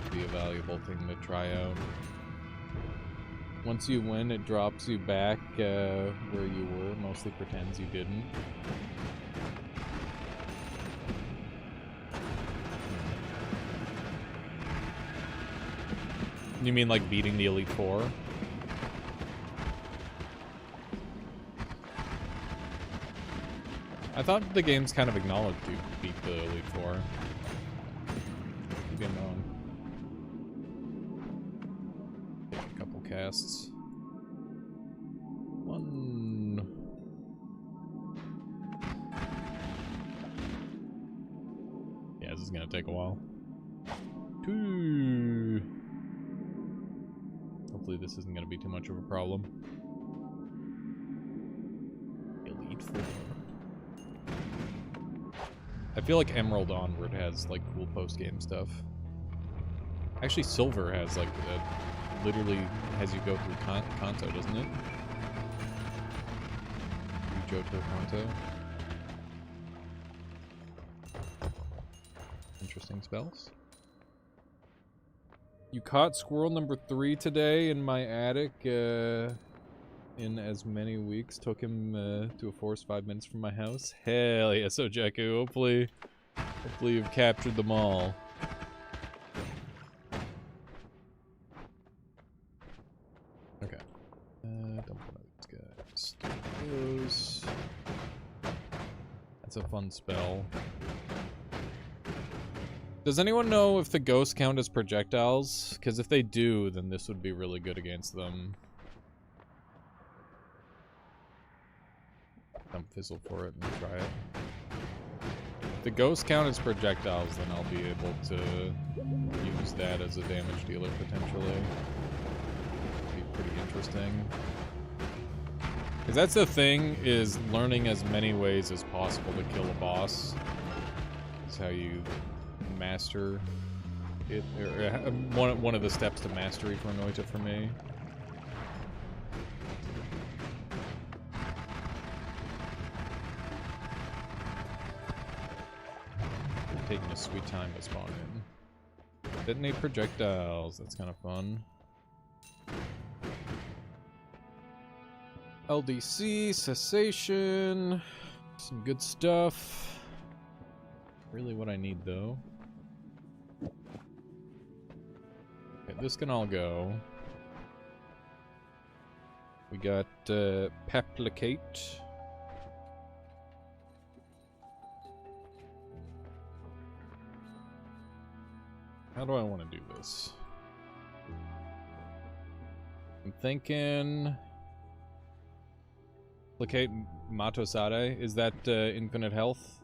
It'd be a valuable thing to try out. Once you win, it drops you back where you were. Mostly pretends you didn't. You mean like beating the Elite Four? I thought the games kind of acknowledged you beat the Elite Four. Keep getting wrong. Take a couple casts. One. Yeah, this is gonna take a while. Two. Hopefully this isn't gonna be too much of a problem. Elite Four. I feel like Emerald onward has, like, cool post-game stuff. Actually, Silver has, like, literally has you go through Kanto, doesn't it? Johto Kanto. Interesting spells. You caught squirrel number 3 today in my attic, in as many weeks. Took him to a forest 5 minutes from my house. Hell yes, Ojaku. Hopefully you've captured them all. Okay. Dump one of these guys. Those. That's a fun spell. Does anyone know if the ghosts count as projectiles? Because if they do, then this would be really good against them. Dump Fizzle for it and try it. If the ghosts count as projectiles, then I'll be able to use that as a damage dealer potentially. Be pretty interesting. Because that's the thing, is learning as many ways as possible to kill a boss. That's how you master it, or one of the steps to mastery for Noita for me. Taking a sweet time to spawn in. Detonate projectiles, that's kind of fun. LDC, cessation, some good stuff. Really what I need though. Okay, this can all go. We got Peplicate. How do I want to do this? I'm thinking... Placate Matosade. Is that infinite health,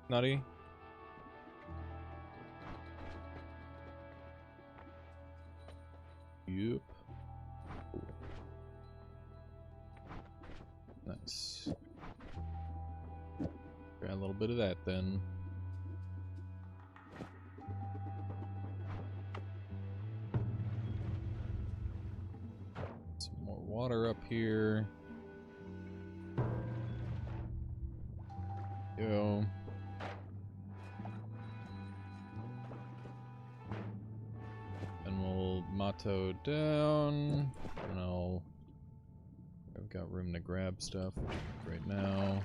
Nutty? Yup. Nice. Try a little bit of that then. Some more water up here. Go. And we'll Mato down. And I've got room to grab stuff, which is right now.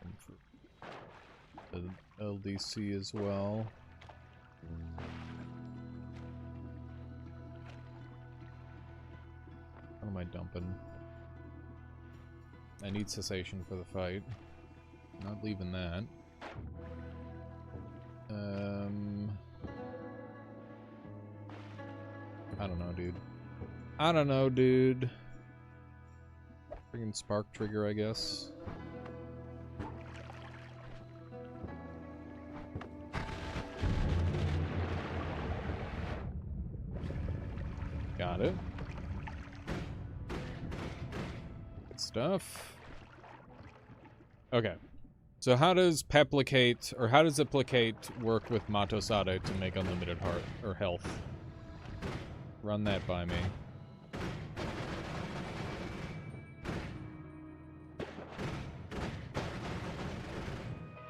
And for the LDC as well. What am I dumping? I need cessation for the fight. Not leaving that. I don't know, dude. I don't know, dude. Friggin' spark trigger, I guess. Got it. Good stuff. Okay. So how does Peplicate, or how does it Placate work with Matosade to make unlimited heart, or health? Run that by me.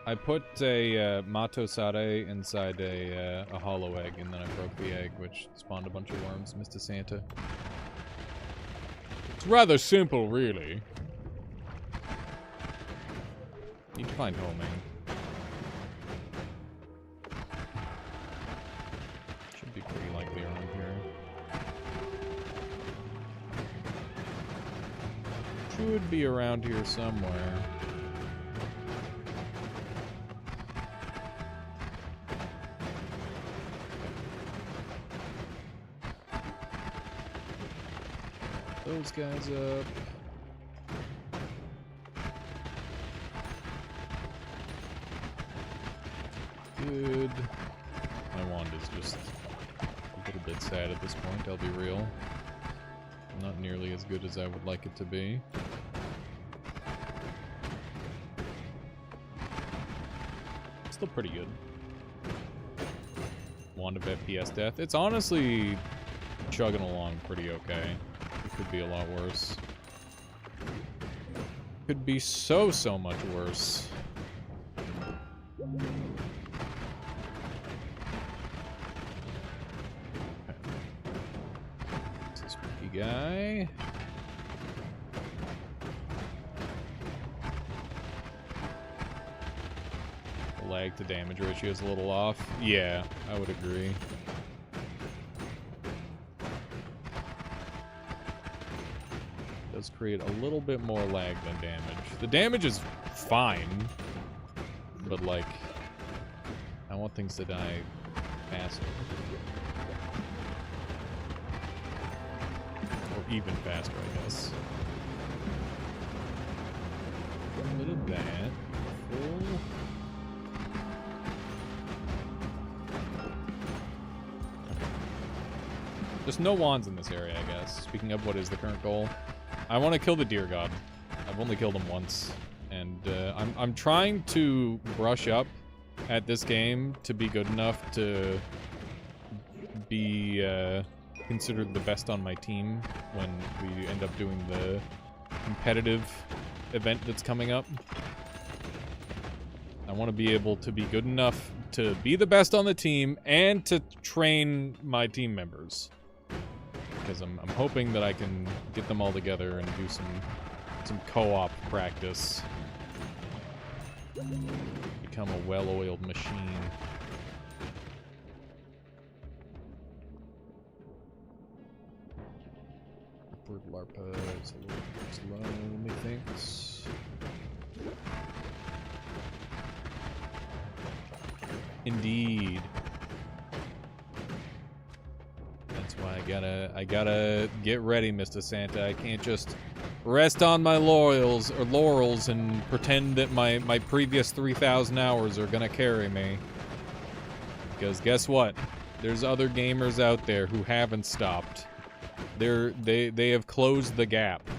I put a Matosade inside a hollow egg, and then I broke the egg, which spawned a bunch of worms, Mr. Santa. It's rather simple, really. Need to find homing. should be around here somewhere. Those guys up. Good. My wand is just a little bit sad at this point, I'll be real. Not nearly as good as I would like it to be. Still pretty good. Wand of FPS death. It's honestly chugging along pretty okay. It could be a lot worse. Could be so much worse. Guy. The lag to damage ratio is a little off. Yeah, I would agree. Does create a little bit more lag than damage. The damage is fine, but like, I want things to die faster. Even faster, I guess. A bit of that. Full. Just no wands in this area, I guess. Speaking of what is the current goal, I want to kill the deer god. I've only killed him once, and I'm trying to brush up at this game to be good enough to be considered the best on my team when we end up doing the competitive event that's coming up. I want to be able to be good enough to be the best on the team and to train my team members. Because I'm hoping that I can get them all together and do some co-op practice. Become a well-oiled machine. LARPA is a little bit slow, methinks. Indeed. That's why I gotta get ready, Mr. Santa. I can't just rest on my laurels and pretend that my previous 3,000 hours are gonna carry me. Because guess what? There's other gamers out there who haven't stopped. They have closed the gap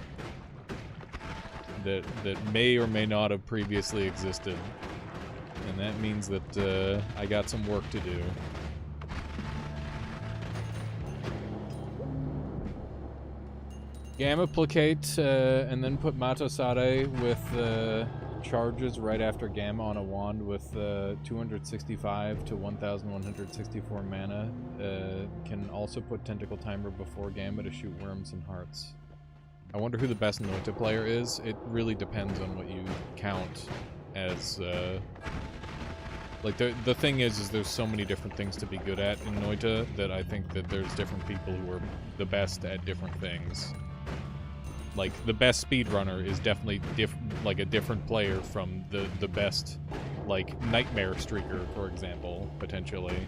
that may or may not have previously existed, and that means that I got some work to do. Gamma placate and then put Matosade with charges right after Gamma on a wand with 265 to 1164 mana. Can also put Tentacle Timer before Gamma to shoot worms and hearts. I wonder who the best Noita player is. It really depends on what you count as... like, the thing is there's so many different things to be good at in Noita that I think that there's different people who are the best at different things. Like, the best speedrunner is definitely like a different player from the best, like, Nightmare Streaker, for example, potentially.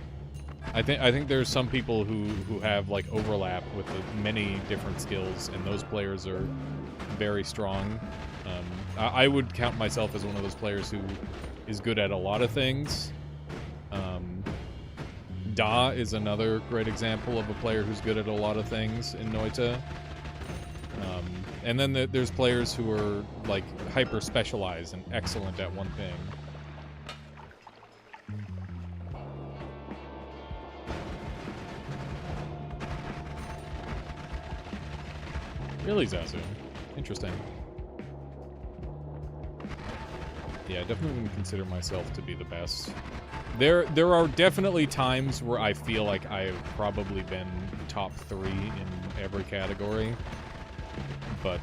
I think there's some people who have, like, overlap with many different skills, and those players are very strong. I would count myself as one of those players who is good at a lot of things. Da is another great example of a player who's good at a lot of things in Noita. And then there's players who are, like, hyper-specialized and excellent at one thing. Really, Zazu? Interesting. Yeah, I definitely wouldn't consider myself to be the best. There are definitely times where I feel like I've probably been top 3 in every category. But,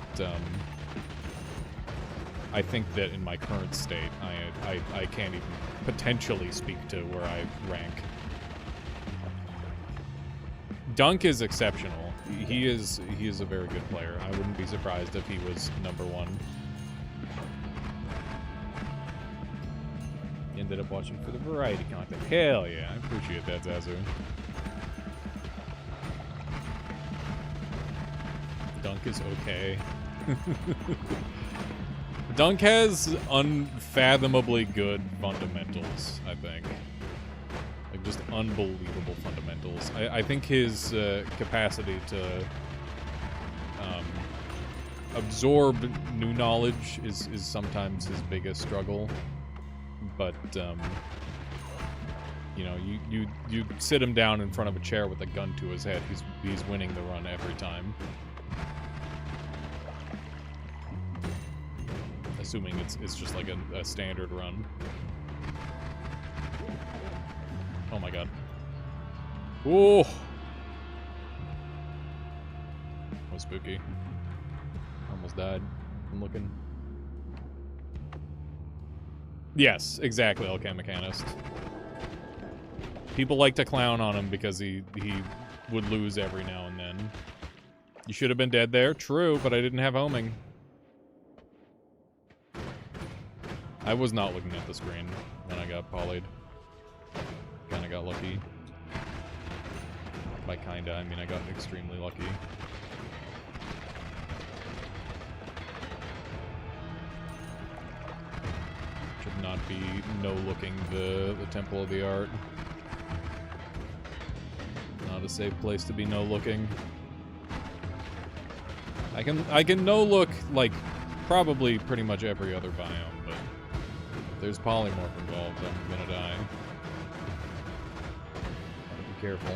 I think that in my current state, I can't even potentially speak to where I rank. Dunk is exceptional. he is a very good player. I wouldn't be surprised if he was #1. Ended up watching for the variety content. Hell yeah, I appreciate that, Zazu. Dunk is okay. Dunk has unfathomably good fundamentals, I think. Like, just unbelievable fundamentals. I think his capacity to absorb new knowledge is sometimes his biggest struggle. But, you know, you sit him down in front of a chair with a gun to his head, he's winning the run every time. Assuming it's just like a standard run. Oh my god. Oh! That was spooky. Almost died. I'm looking. Yes, exactly, LK Mechanist. People like to clown on him because he would lose every now and then. You should have been dead there. True, but I didn't have homing. I was not looking at the screen when I got poly'd. Kinda got lucky. By kinda, I mean I got extremely lucky. Should not be no-looking the Temple of the Art. Not a safe place to be no-looking. I can no-look, like, probably pretty much every other biome, but if there's polymorph involved, I'm gonna die. Gotta be careful.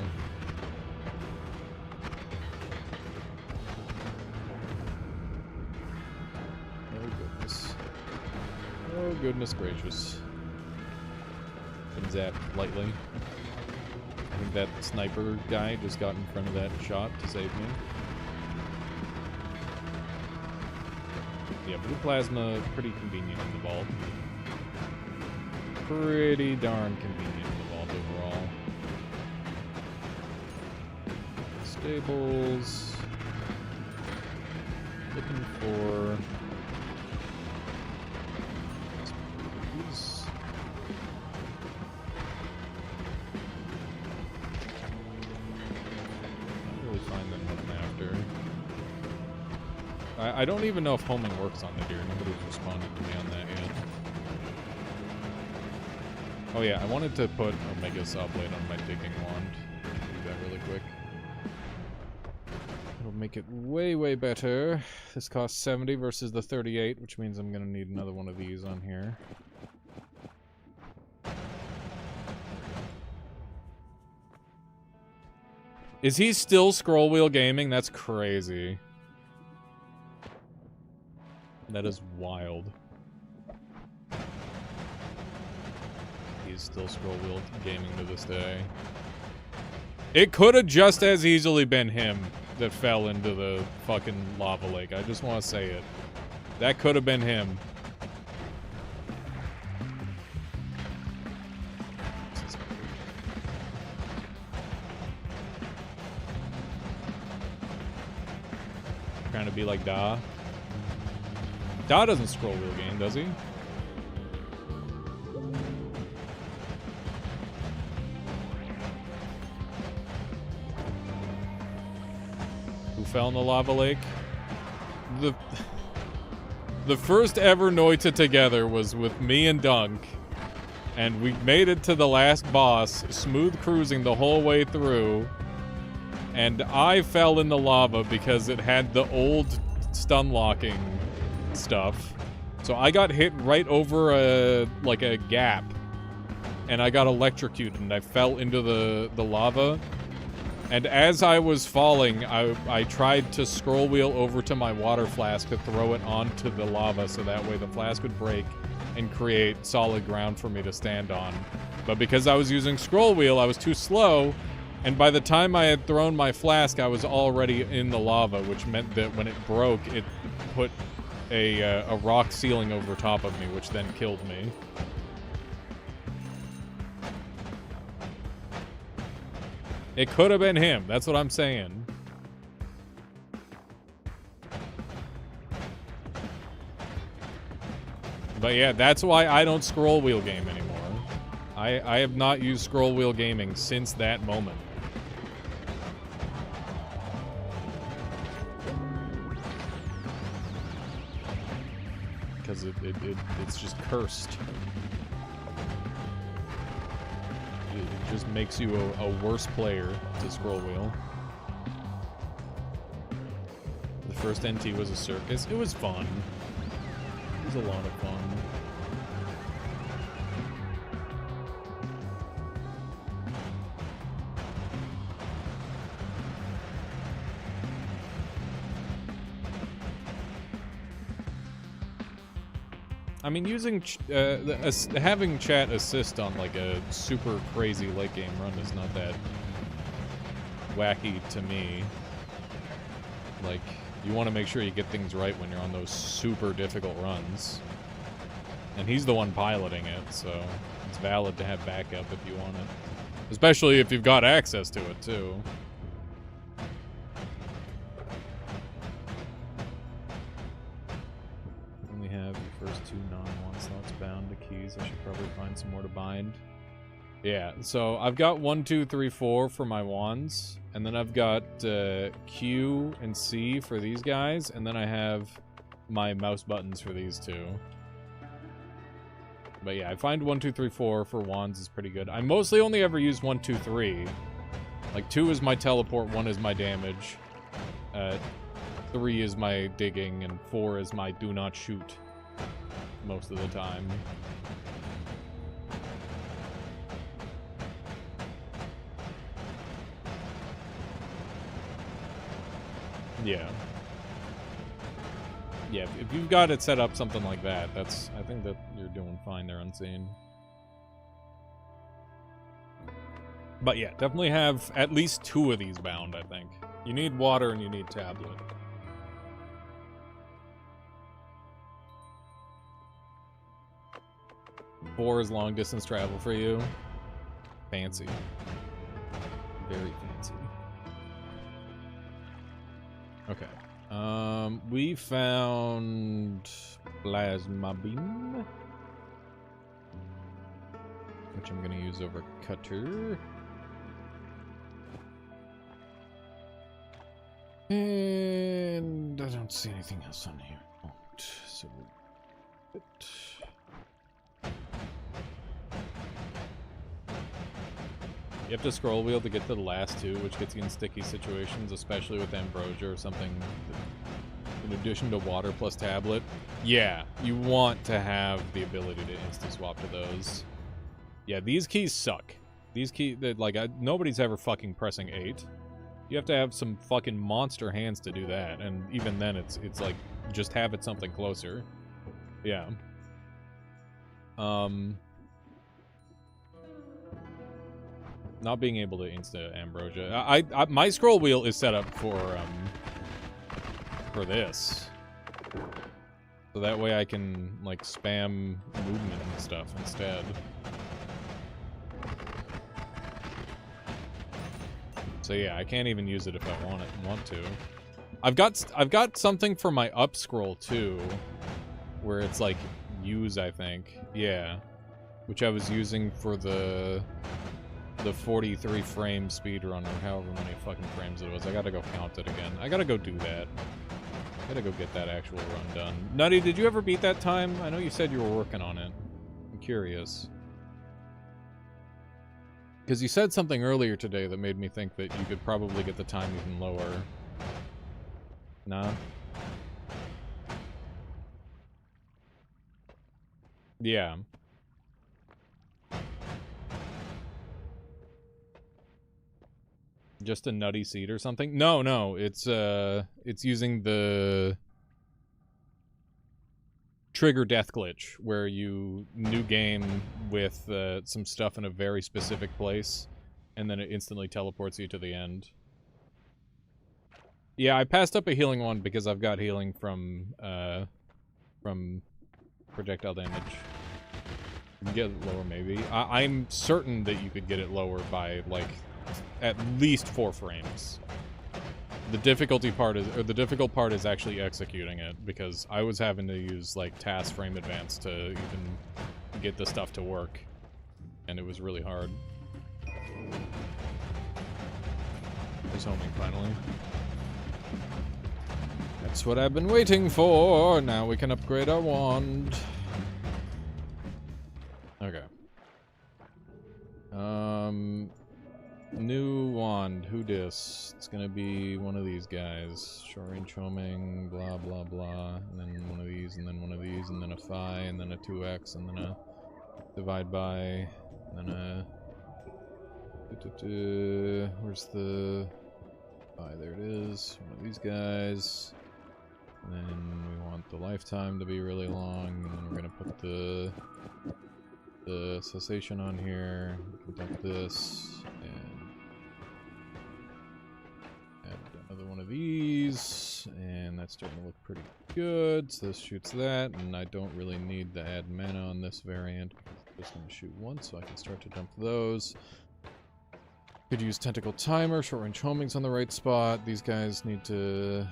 Oh goodness. Oh goodness gracious. Been zapped lightly. I think that sniper guy just got in front of that shot to save me. Yeah, blue plasma, pretty convenient in the vault. Pretty darn convenient in the vault overall. Stables. Looking for... I don't even know if homing works on the deer. Nobody's responded to me on that yet. Oh yeah, I wanted to put Omega Saw Blade on my digging wand. Do that really quick. It'll make it way, way better. This costs 70 versus the 38, which means I'm gonna need another one of these on here. Is he still Scroll Wheel Gaming? That's crazy. That is wild. He's still Scroll Wheel Gaming to this day. It could have just as easily been him that fell into the fucking lava lake. I just want to say it. That could have been him. Trying to be like Da. Da doesn't scroll wheel game, does he? Who fell in the lava lake? The first ever Noita together was with me and Dunk, and we made it to the last boss, smooth cruising the whole way through, and I fell in the lava because it had the old stun locking stuff. So I got hit right over a gap, and I got electrocuted, and I fell into the lava. And as I was falling, I tried to scroll wheel over to my water flask to throw it onto the lava so that way the flask would break and create solid ground for me to stand on. But because I was using scroll wheel, I was too slow, and by the time I had thrown my flask, I was already in the lava, which meant that when it broke, it put a rock ceiling over top of me, which then killed me. It could have been him. That's what I'm saying. But yeah, that's why I don't scroll wheel game anymore. I have not used scroll wheel gaming since that moment. Because it's just cursed. It just makes you a worse player to scroll wheel. The first NT was a circus. It was fun. It was a lot of fun. I mean, using having chat assist on like a super crazy late game run is not that wacky to me. Like, you want to make sure you get things right when you're on those super difficult runs. And he's the one piloting it, so it's valid to have backup if you want it. Especially if you've got access to it, too. Only have your first 2 non-1 slots bound to keys. I should probably find some more to bind. Yeah, so I've got 1, 2, 3, 4 for my wands. And then I've got Q and C for these guys. And then I have my mouse buttons for these two. But yeah, I find 1, 2, 3, 4 for wands is pretty good. I mostly only ever use 1, 2, 3. Like 2 is my teleport, 1 is my damage. 3 is my digging, and 4 is my do not shoot most of the time. Yeah. Yeah, if you've got it set up something like that, I think that you're doing fine there, Unseen. But yeah, definitely have at least 2 of these bound, I think. You need water and you need tablet. Four is long distance travel for you. Fancy. Very fancy. Okay. We found plasma beam, which I'm gonna use over cutter. And I don't see anything else on here. So you have to scroll wheel to get to the last 2, which gets you in sticky situations, especially with Ambrosia or something. In addition to water plus tablet, yeah, you want to have the ability to insta-swap to those. Yeah, these keys suck. These keys, like, nobody's ever fucking pressing 8. You have to have some fucking monster hands to do that, and even then, it's like, just have it something closer. Yeah. Not being able to insta Ambrosia. My scroll wheel is set up for this. So that way I can, like, spam movement and stuff instead. So yeah, I can't even use it if I want to. I've got something for my up scroll too, where it's like use, I think. Yeah. Which I was using for the 43 frame speedrun, or however many fucking frames it was. I gotta go count it again. I gotta go do that. I gotta go get that actual run done. Nutty, did you ever beat that time? I know you said you were working on it. I'm curious. Because you said something earlier today that made me think that you could probably get the time even lower. Nah? Yeah. Just a nutty seed or something? No, it's using the trigger death glitch, where you new game with some stuff in a very specific place, and then it instantly teleports you to the end. Yeah, I passed up a healing one because I've got healing from projectile damage. You can get it lower, maybe. I'm certain that you could get it lower by, like, at least 4 frames. The difficulty part is, or the difficult part is actually executing it, because I was having to use, like, task frame advance to even get the stuff to work. And it was really hard. There's homing, finally. That's what I've been waiting for! Now we can upgrade our wand. Okay. New wand, who dis? It's gonna be one of these guys. Short range homing, blah blah blah, and then one of these, and then one of these, and then a phi, and then a 2x, and then a divide by, and then a... Where's the... phi? There it is. One of these guys. And then we want the lifetime to be really long, and then we're gonna put the cessation on here, dump this, and add another one of these, and that's starting to look pretty good. So this shoots that, and I don't really need to add mana on this variant. I'm just going to shoot once, so I can start to dump those. Could use tentacle timer, short range homing's on the right spot. These guys need to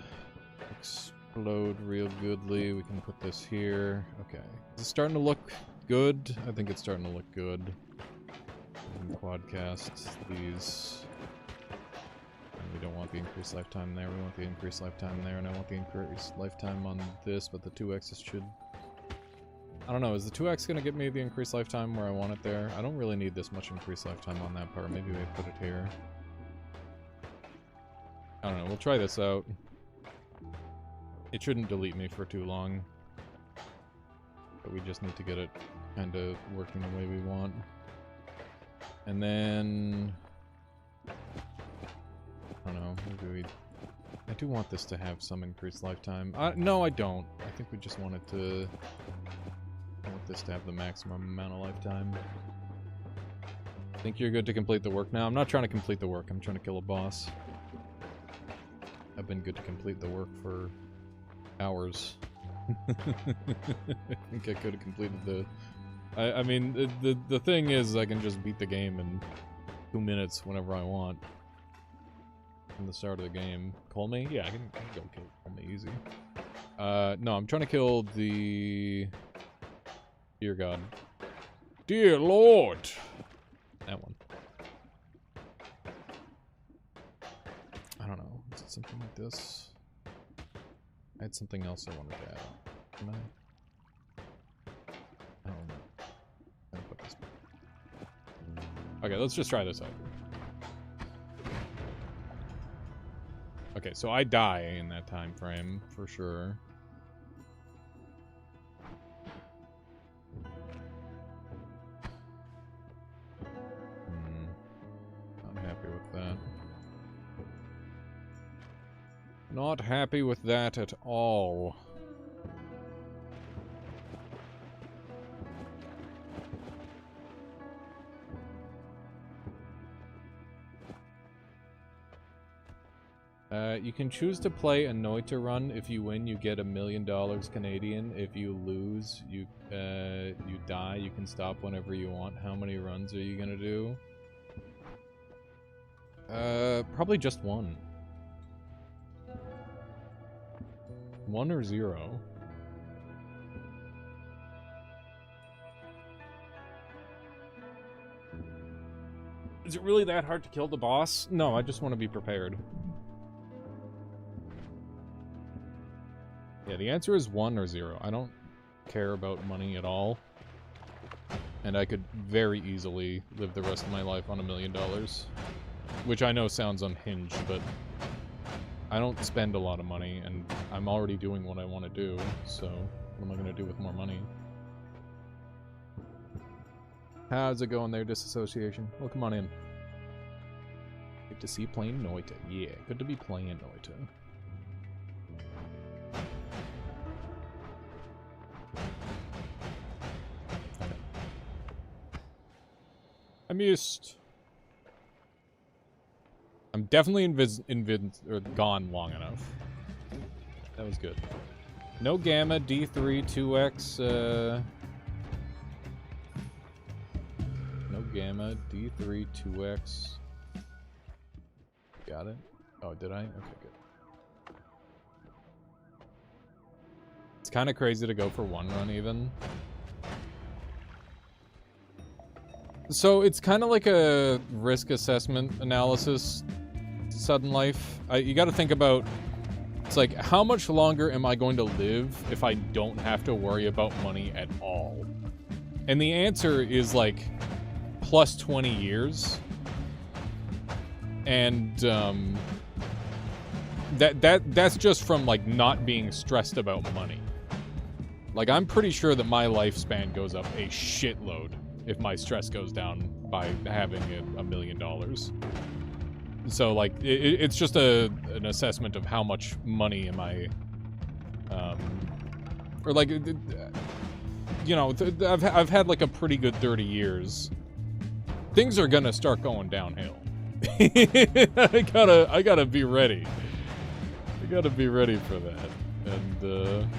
explode real goodly. We can put this here. Okay, is it starting to look good? I think it's starting to look good. Quadcast these. And we don't want the increased lifetime there. We want the increased lifetime there, and I want the increased lifetime on this, but the 2x's should... I don't know, is the 2x gonna get me the increased lifetime where I want it there? I don't really need this much increased lifetime on that part. Maybe we put it here. I don't know, we'll try this out. It shouldn't delete me for too long. But we just need to get it kind of working the way we want. And then... I don't know, maybe we... I do want this to have some increased lifetime. No, I don't. I think we just want it to... I want this to have the maximum amount of lifetime. I think you're good to complete the work now. I'm not trying to complete the work, I'm trying to kill a boss. I've been good to complete the work for hours. I think I could have completed the... I mean, the thing is, I can just beat the game in 2 minutes whenever I want. From the start of the game. Call me? Yeah, I can go kill Call me easy. No, I'm trying to kill the... Dear God. Dear Lord! That one. I don't know. Is it something like this? I had something else I wanted to add. Can I? I don't know. I'm gonna put this back. Okay, let's just try this out. Okay, so I die in that time frame, for sure. Not happy with that. Not happy with that at all. You can choose to play a Noita run. If you win, you get $1 million Canadian. If you lose, you die. You can stop whenever you want. How many runs are you gonna do? Probably just one. 1 or 0. Is it really that hard to kill the boss? No, I just want to be prepared. Yeah, the answer is 1 or 0. I don't care about money at all. And I could very easily live the rest of my life on $1 million. Which I know sounds unhinged, but I don't spend a lot of money, and I'm already doing what I want to do, so what am I going to do with more money? How's it going there, Disassociation? Well, come on in. Good to see you playing Noita. Yeah, good to be playing Noita. I missed. I'm definitely gone long enough. That was good. No gamma, D3, 2x, no gamma, D3, 2x. Got it? Oh, did I? Okay, good. It's kind of crazy to go for one run even. So it's kind of like a risk assessment analysis, Sudden Life. You got to think about, it's like, how much longer am I going to live if I don't have to worry about money at all? And the answer is like plus 20 years. And that's just from like not being stressed about money. Like, I'm pretty sure that my lifespan goes up a shitload if my stress goes down by having $1 million. So, like, it's just an assessment of how much money am I, or like, you know, I've had like a pretty good 30 years. Things are gonna start going downhill. I gotta be ready. I gotta be ready for that. And,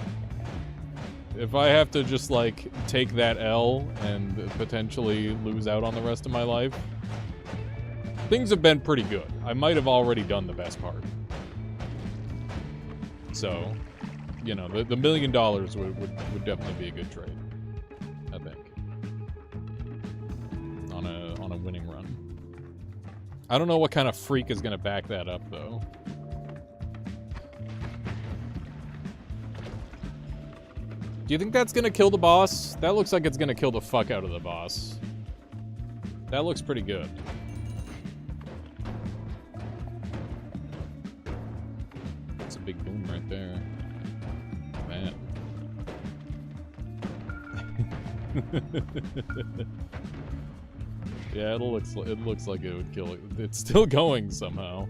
if I have to just, like, take that L and potentially lose out on the rest of my life, things have been pretty good. I might have already done the best part. So, you know, the $1 million would definitely be a good trade, I think. On a winning run. I don't know what kind of freak is gonna back that up, though. Do you think that's gonna kill the boss? That looks like it's gonna kill the fuck out of the boss. That looks pretty good. That's a big boom right there. Man. Yeah, it looks like it would kill it. It's still going somehow.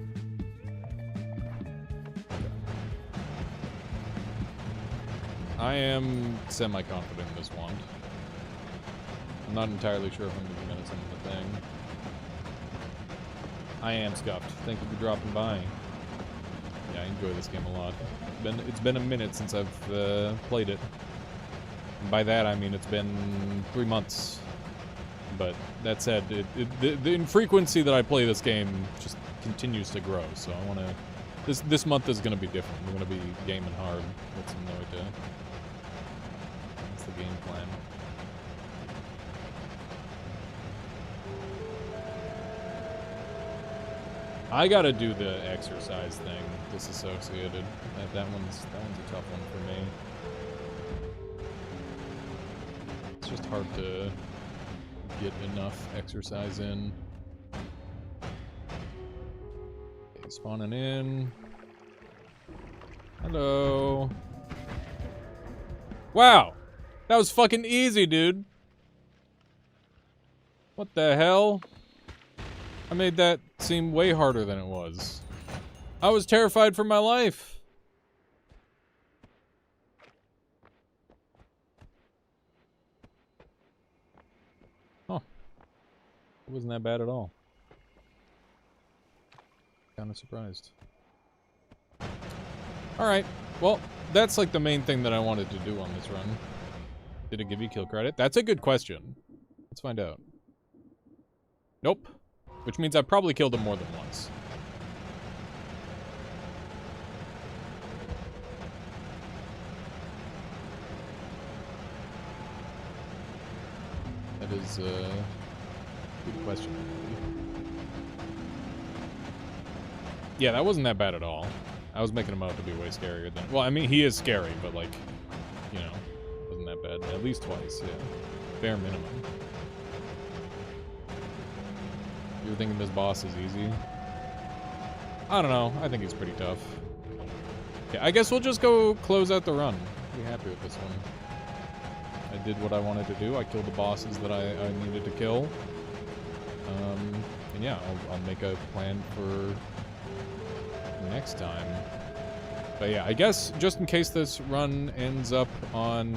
I am semi-confident in this wand. I'm not entirely sure if I'm going to get some of the thing. I am scuffed. Thank you for dropping by. Yeah, I enjoy this game a lot. It's been a minute since I've played it. And by that I mean it's been 3 months. But that said, the infrequency that I play this game just continues to grow. So I want to. This month is going to be different. We're going to be gaming hard with some Noita. That's the game plan. I gotta do the exercise thing, disassociated. That one's a tough one for me. It's just hard to get enough exercise in. Okay, spawning in. Hello. Wow! That was fucking easy, dude. What the hell? I made that seem way harder than it was. I was terrified for my life. Huh. It wasn't that bad at all. Kinda surprised. Alright, well, that's like the main thing that I wanted to do on this run. Did it give you kill credit? That's a good question. Let's find out. Nope. Which means I've probably killed him more than once. That is a good question. Yeah, that wasn't that bad at all. I was making him out to be way scarier than... Well, I mean, he is scary, but like, you know, wasn't that bad. At least twice, yeah. Bare minimum. You're thinking this boss is easy? I don't know. I think he's pretty tough. Okay, I guess we'll just go close out the run. Be happy with this one. I did what I wanted to do. I killed the bosses that I needed to kill. And yeah, I'll make a plan for next time. But yeah, I guess just in case this run ends up on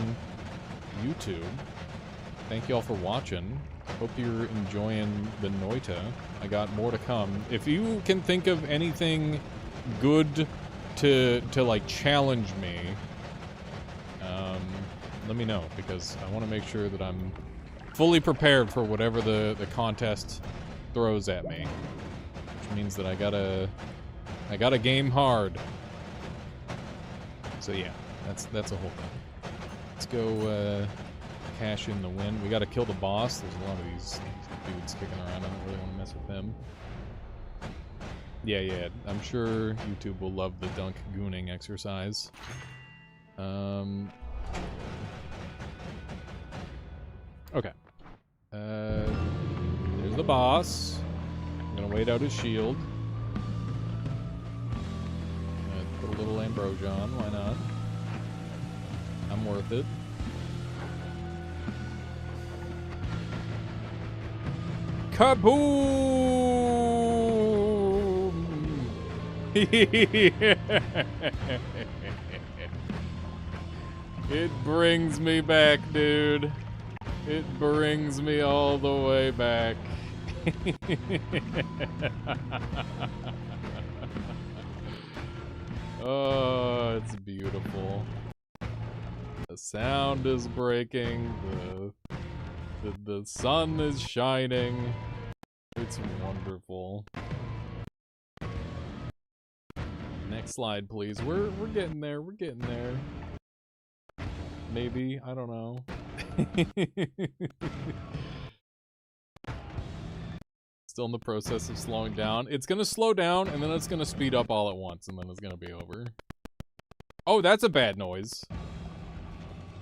YouTube, thank you all for watching. Hope you're enjoying the Noita. I got more to come. If you can think of anything good to like challenge me, let me know, because I want to make sure that I'm fully prepared for whatever the contest throws at me. Which means that I gotta game hard. So yeah, that's a whole thing. go cash in the win. We gotta kill the boss. There's a lot of these dudes kicking around. I don't really want to mess with them. Yeah, I'm sure YouTube will love the dunk gooning exercise. Okay. There's the boss. I'm gonna wait out his shield. Put a little ambrosia on, why not? I'm worth it. Kaboom! It brings me back, dude. It brings me all the way back. Oh, it's beautiful. The sound is breaking. The sun is shining. It's wonderful. Next slide, please. We're getting there. We're getting there. Maybe, I don't know. Still in the process of slowing down. It's gonna slow down and then it's gonna speed up all at once and then it's gonna be over. Oh, that's a bad noise.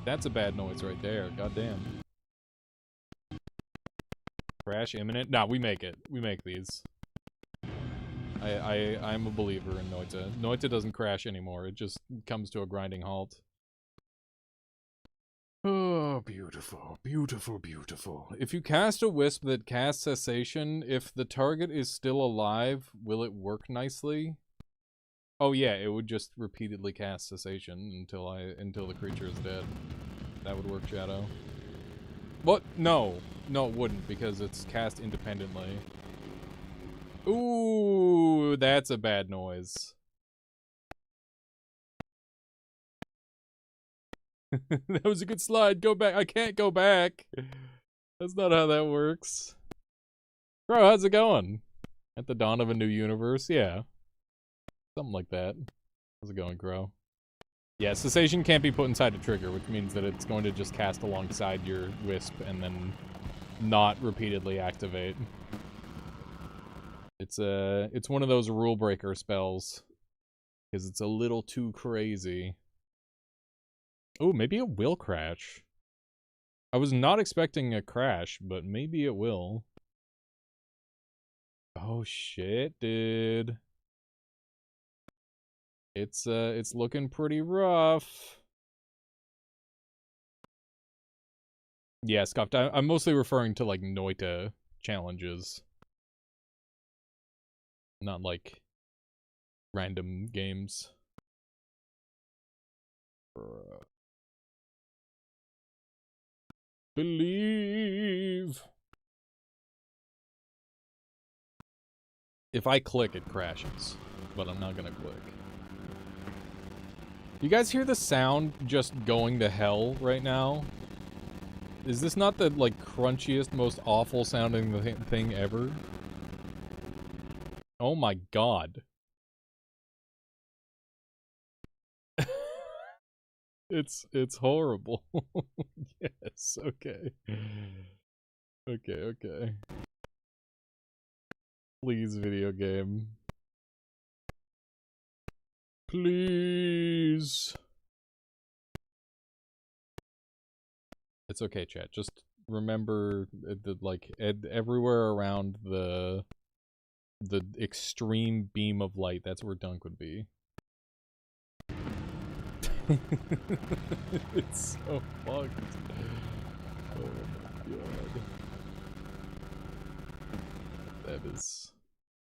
That's a bad noise right there. Goddamn. Crash imminent? Nah, we make it. We make these. I'm a believer in Noita. Noita doesn't crash anymore. It just comes to a grinding halt. Oh, beautiful, beautiful, beautiful. If you cast a wisp that casts cessation, if the target is still alive, will it work nicely? Oh yeah, it would just repeatedly cast cessation until the creature is dead. That would work, Shadow. What? No. No, it wouldn't, because it's cast independently. Ooh, that's a bad noise. That was a good slide. Go back. I can't go back. That's not how that works. Bro, how's it going? At the dawn of a new universe? Yeah. Something like that. How's it going, Crow? Yeah, cessation can't be put inside a trigger, which means that it's going to just cast alongside your wisp and then not repeatedly activate. It's one of those rule breaker spells. Because it's a little too crazy. Oh, maybe it will crash. I was not expecting a crash, but maybe it will. Oh shit, dude. It's looking pretty rough. Yeah, Scuffed. I'm mostly referring to like Noita challenges. Not like random games. Believe. If I click, it crashes, but I'm not gonna click. You guys hear the sound just going to hell right now? Is this not the, like, crunchiest, most awful sounding thing ever? Oh my god. It's horrible. Yes, okay. Okay. Please, video game. Please. It's okay, chat. Just remember that, like, everywhere around the extreme beam of light, that's where Dunk would be. It's so fucked. Oh my god.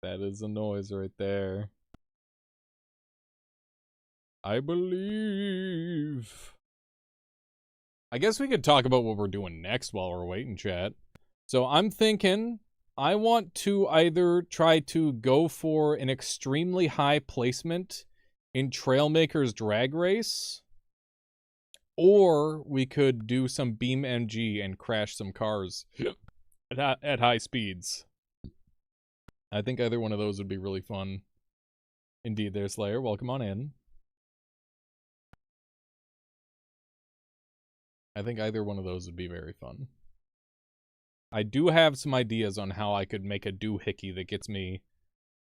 That is a noise right there. I believe. I guess we could talk about what we're doing next while we're waiting, chat. So I'm thinking I want to either try to go for an extremely high placement in Trailmaker's Drag Race, or we could do some Beam MG and crash some cars at high speeds. I think either one of those would be really fun. Indeed there, Slayer. Welcome on in. I think either one of those would be very fun. I do have some ideas on how I could make a doohickey that gets me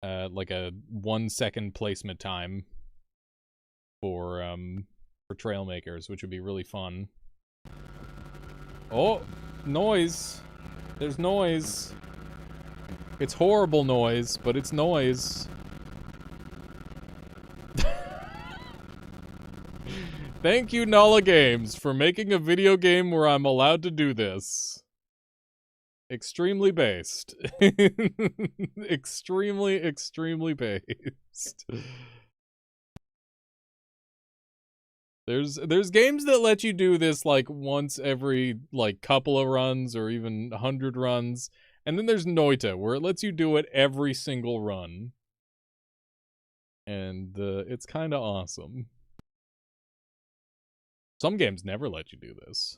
like a 1 second placement time for Trailmakers, which would be really fun. Oh, noise. There's noise. It's horrible noise, but it's noise. Thank you, Nala Games, for making a video game where I'm allowed to do this. Extremely based. Extremely based. There's games that let you do this like once every like couple of runs or even 100 runs, and then there's Noita where it lets you do it every single run. And it's kind of awesome. Some games never let you do this,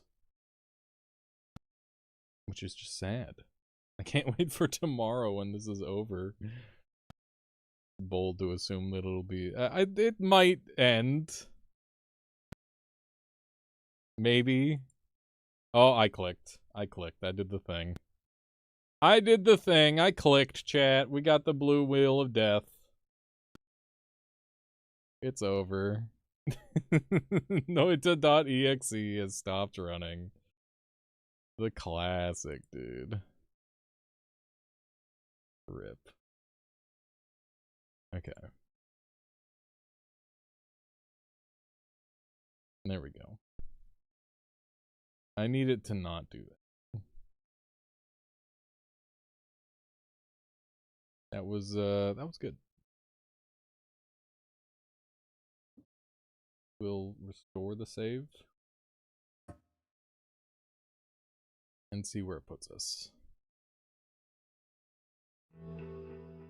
which is just sad. I can't wait for tomorrow when this is over. Bold to assume that it'll be... it might end. Maybe. Oh, I clicked. I did the thing. I clicked, chat. We got the blue wheel of death. It's over. Noita.exe has stopped running. The classic, dude. RIP. Okay. There we go. I need it to not do that. That was good. We'll restore the save and see where it puts us.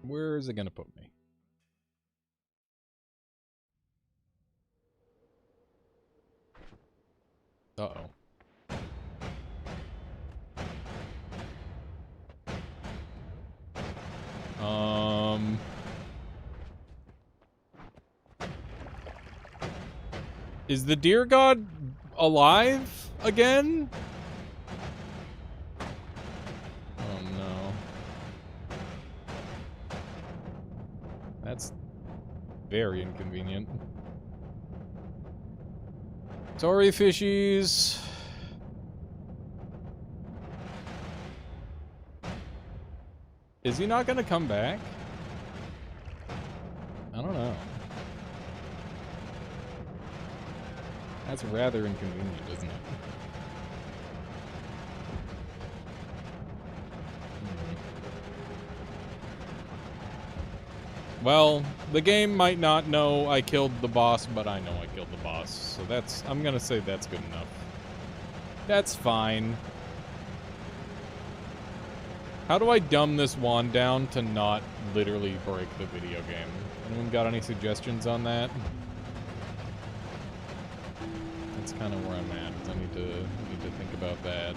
Where is it gonna put me? Uh-oh. Is the deer god alive again? Oh no. That's very inconvenient. Sorry, fishies. Is he not gonna come back? I don't know. That's rather inconvenient, isn't it? Well, the game might not know I killed the boss, but I know I killed the boss. So that's, I'm gonna say that's good enough. That's fine. How do I dumb this wand down to not literally break the video game? Anyone got any suggestions on that? That's kind of where I'm at. I need to think about that.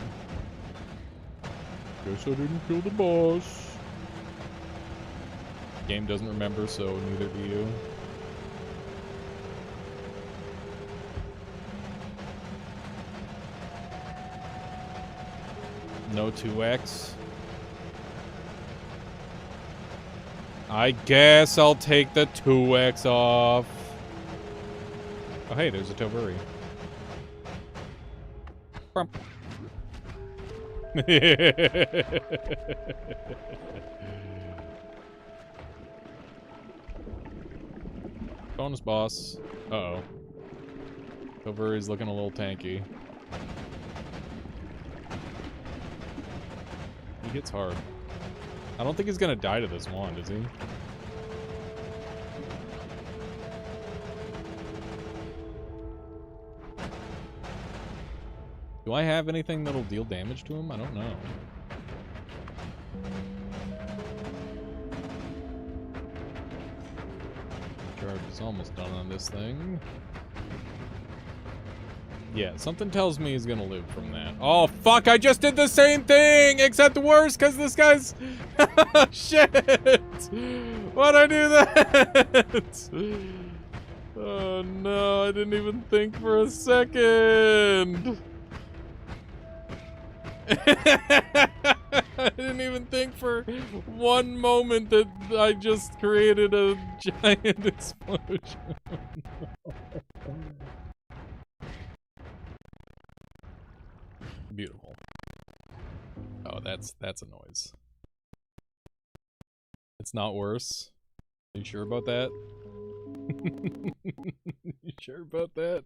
Guess I didn't kill the boss. Game doesn't remember, so neither do you. No 2x. I guess I'll take the 2x off. Oh hey, there's a Toburi. Bonus boss. Uh-oh. Toburi's looking a little tanky. He hits hard. I don't think he's gonna die to this wand, is he? Do I have anything that'll deal damage to him? I don't know. Charge is almost done on this thing. Yeah, something tells me he's gonna live from that. Oh, fuck, I just did the same thing, except worse, because this guy's... Shit! Why'd I do that? Oh, no, I didn't even think for a second. I didn't even think for one moment that I just created a giant explosion. Beautiful. Oh, that's a noise. It's not worse. Are you sure about that? You sure about that?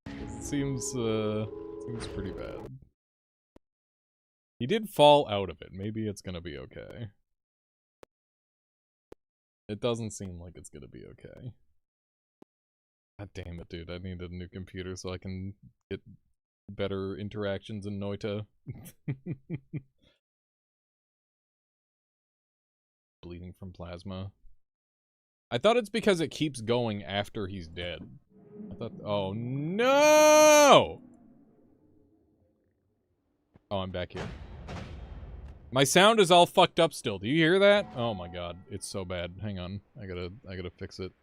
It seems pretty bad. He did fall out of it. Maybe it's gonna be okay. It doesn't seem like it's gonna be okay. God damn it, dude. I need a new computer so I can get better interactions in Noita. Bleeding from plasma. I thought it's because it keeps going after he's dead. I thought, oh no! Oh, I'm back here. My sound is all fucked up still. Do you hear that? Oh my god, it's so bad. Hang on. I gotta fix it.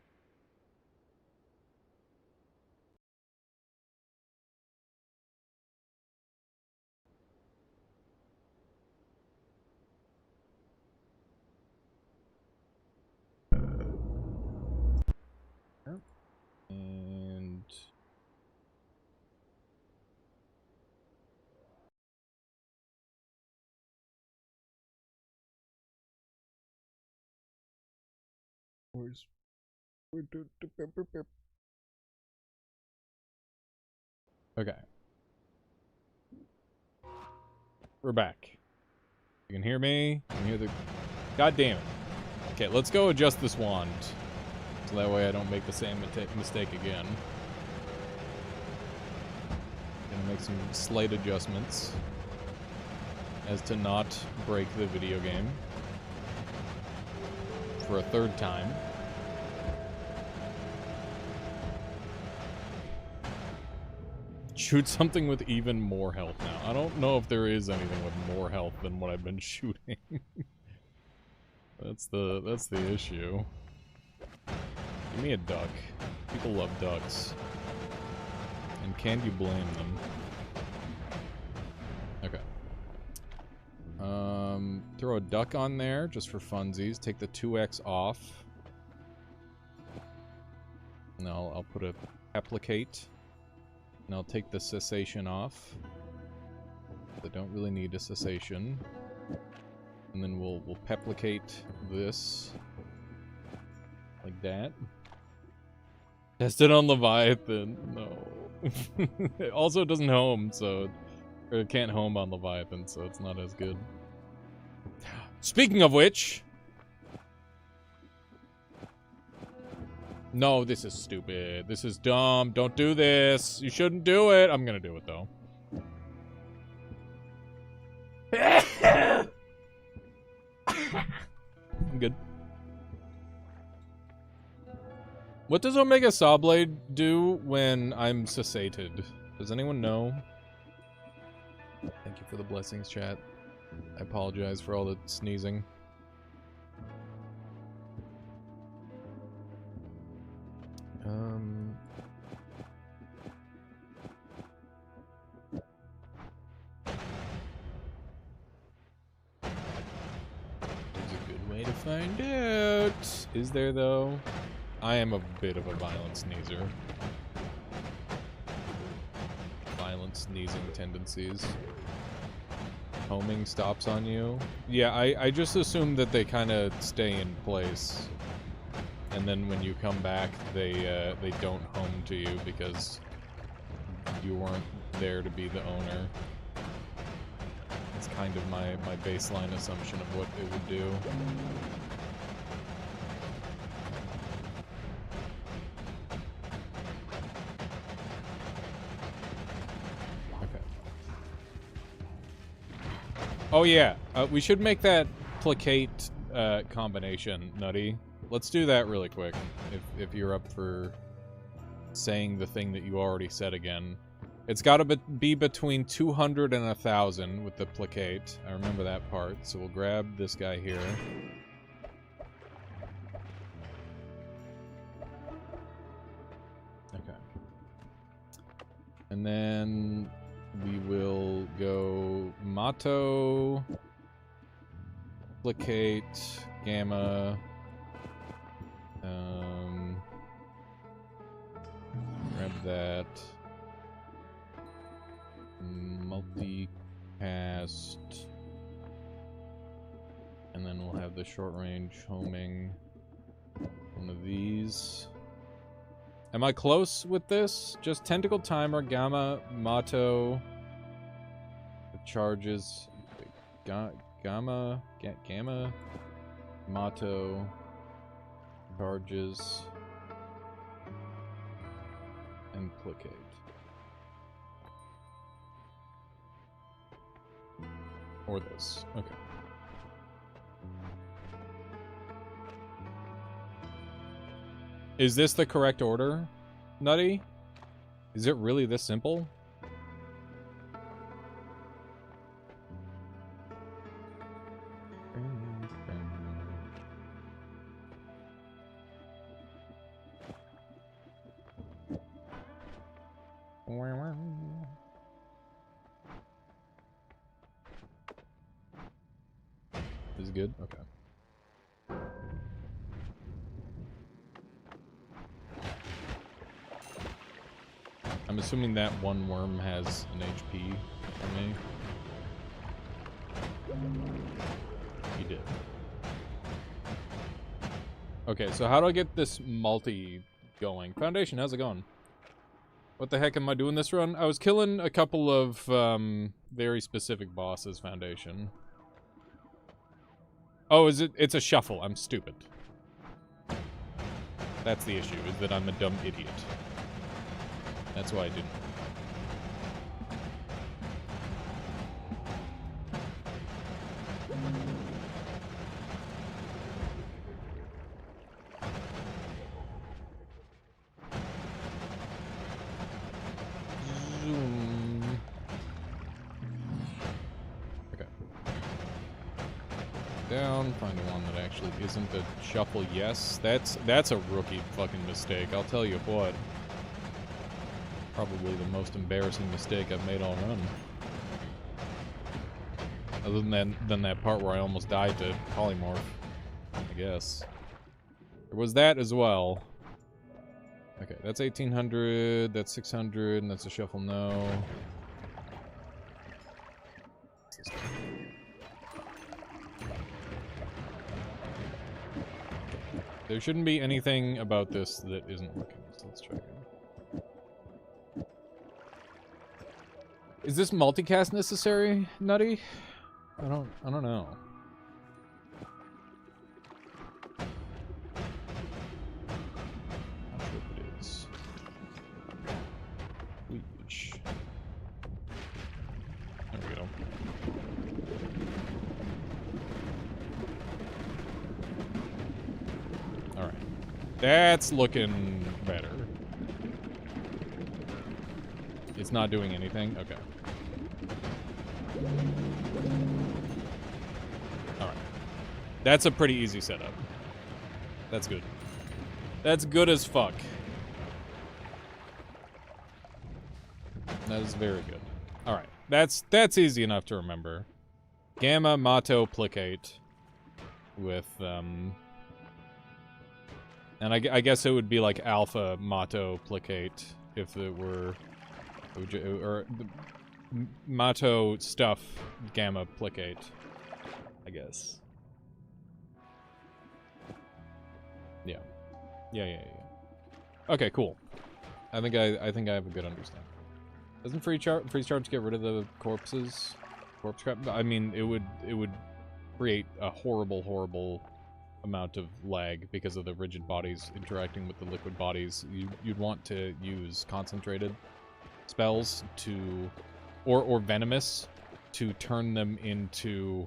And where's okay. We're back. You can hear me. You can hear the. God damn it. Okay, let's go adjust this wand. So that way I don't make the same mistake again. Gonna make some slight adjustments as to not break the video game for a third time. Shoot something with even more health now. I don't know if there is anything with more health than what I've been shooting. That's the issue. Give me a duck. People love ducks. And can you blame them? Okay. Throw a duck on there just for funsies. Take the 2x off. And I'll put a applicate. And I'll take the cessation off. I don't really need a cessation. And then we'll peplicate this. Like that. Test it on Leviathan. No. Also, it doesn't home, so... Or it can't home on Leviathan, so it's not as good. Speaking of which... No, this is stupid. This is dumb. Don't do this. You shouldn't do it. I'm gonna do it, though. I'm good. What does Omega Sawblade do when I'm cessated? Does anyone know? Thank you for the blessings, chat. I apologize for all the sneezing. There's a good way to find out. Is there, though? I am a bit of a violent sneezer. Violent sneezing tendencies. Homing stops on you? Yeah, I just assume that they kind of stay in place. And then when you come back, they don't home to you because you weren't there to be the owner. It's kind of my baseline assumption of what it would do. Okay. Oh yeah, we should make that placate combination, Nutty. Let's do that really quick, if you're up for saying the thing that you already said again. It's got to be between 200 and 1,000 with the placate. I remember that part, so we'll grab this guy here. Okay. And then we will go Mato, Duplicate, Gamma, grab that, multicast, and then we'll have the short range homing, one of these. Am I close with this? Just Tentacle Timer, Gamma, Mato, charges, Gamma, Mato, charges, and Plicate. Or this, okay. Is this the correct order, Nutty? Is it really this simple? Is it good? Okay. I'm assuming that one worm has an HP for me. He did. Okay, so how do I get this multi going? Foundation, how's it going? What the heck am I doing this run? I was killing a couple of very specific bosses, Foundation. Oh, is it? It's a shuffle. I'm stupid. That's the issue, is that I'm a dumb idiot. That's why I didn't. Zoom. Okay. Down, find one that actually isn't a shuffle. Yes, that's a rookie fucking mistake. I'll tell you what. Probably the most embarrassing mistake I've made all run. Other than that part where I almost died to polymorph, I guess. There was that as well. Okay, that's 1800, that's 600, and that's a shuffle no. There shouldn't be anything about this that isn't working, so let's try again. Is this multicast necessary, Nutty? I don't know. Not sure if it is. Reach. There we go. Alright. That's looking better. It's not doing anything? Okay. Alright. That's a pretty easy setup. That's good. That's good as fuck. That is very good. Alright. That's easy enough to remember. Gamma, Mato, Plicate. With, and I guess it would be like Alpha, Mato, Plicate if it were... Or Mato stuff, Gamma, Plicate, I guess. Yeah. Yeah. Okay, cool. I think I have a good understanding. Doesn't freeze charge get rid of the corpses? Corpse crap? I mean, it would create a horrible amount of lag because of the rigid bodies interacting with the liquid bodies. You'd want to use concentrated spells to, or venomous, to turn them into,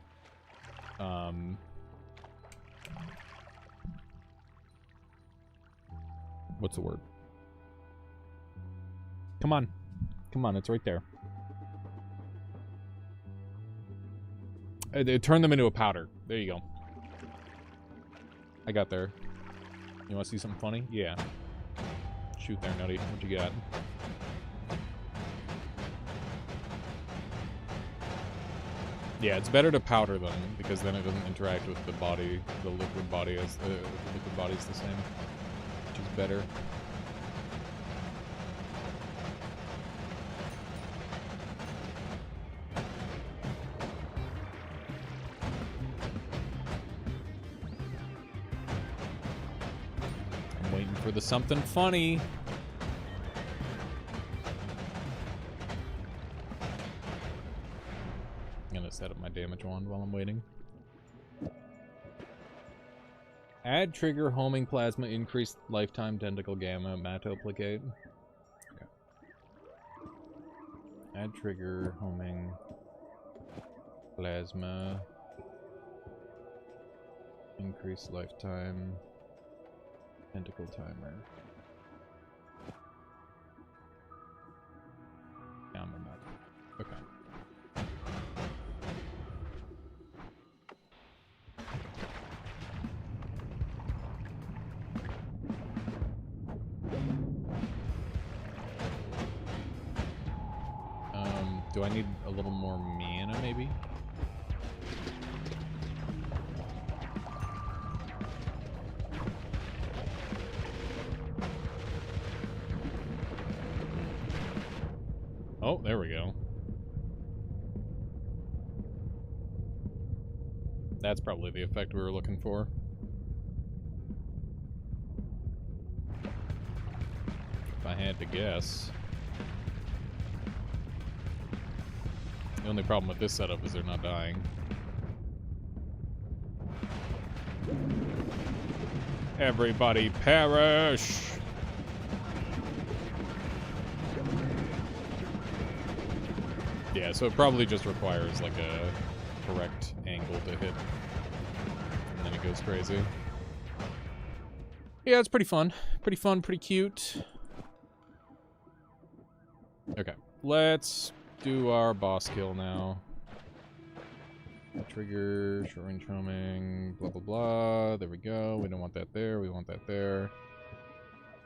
what's the word? Come on, it's right there. Turn them into a powder. There you go. I got there. You want to see something funny? Yeah. Shoot there, Nutty. What you got? Yeah, it's better to powder them, because then it doesn't interact with the body, the liquid body, as the liquid body's the same, which is better. I'm waiting for the something funny. I'm gonna set up my damage wand while I'm waiting. Add trigger, homing plasma, increased lifetime, tentacle gamma, matoplicate. Okay. Add trigger, homing, plasma, increased lifetime, tentacle timer. Gamma map. Okay. Do I need a little more mana, maybe? Oh, there we go. That's probably the effect we were looking for. If I had to guess. The only problem with this setup is they're not dying. Everybody perish! Yeah, so it probably just requires like a correct angle to hit. And then it goes crazy. Yeah, it's pretty fun. Pretty fun, pretty cute. Okay, let's do our boss kill now. Trigger, short range homing, blah blah blah. There we go. We don't want that there. We want that there.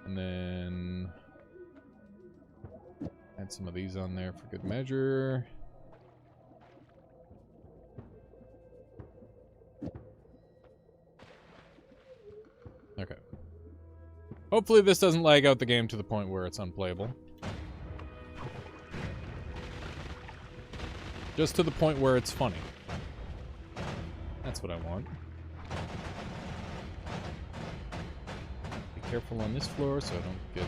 And then add some of these on there for good measure. Okay. Hopefully this doesn't lag out the game to the point where it's unplayable. Just to the point where it's funny. That's what I want. Be careful on this floor so I don't get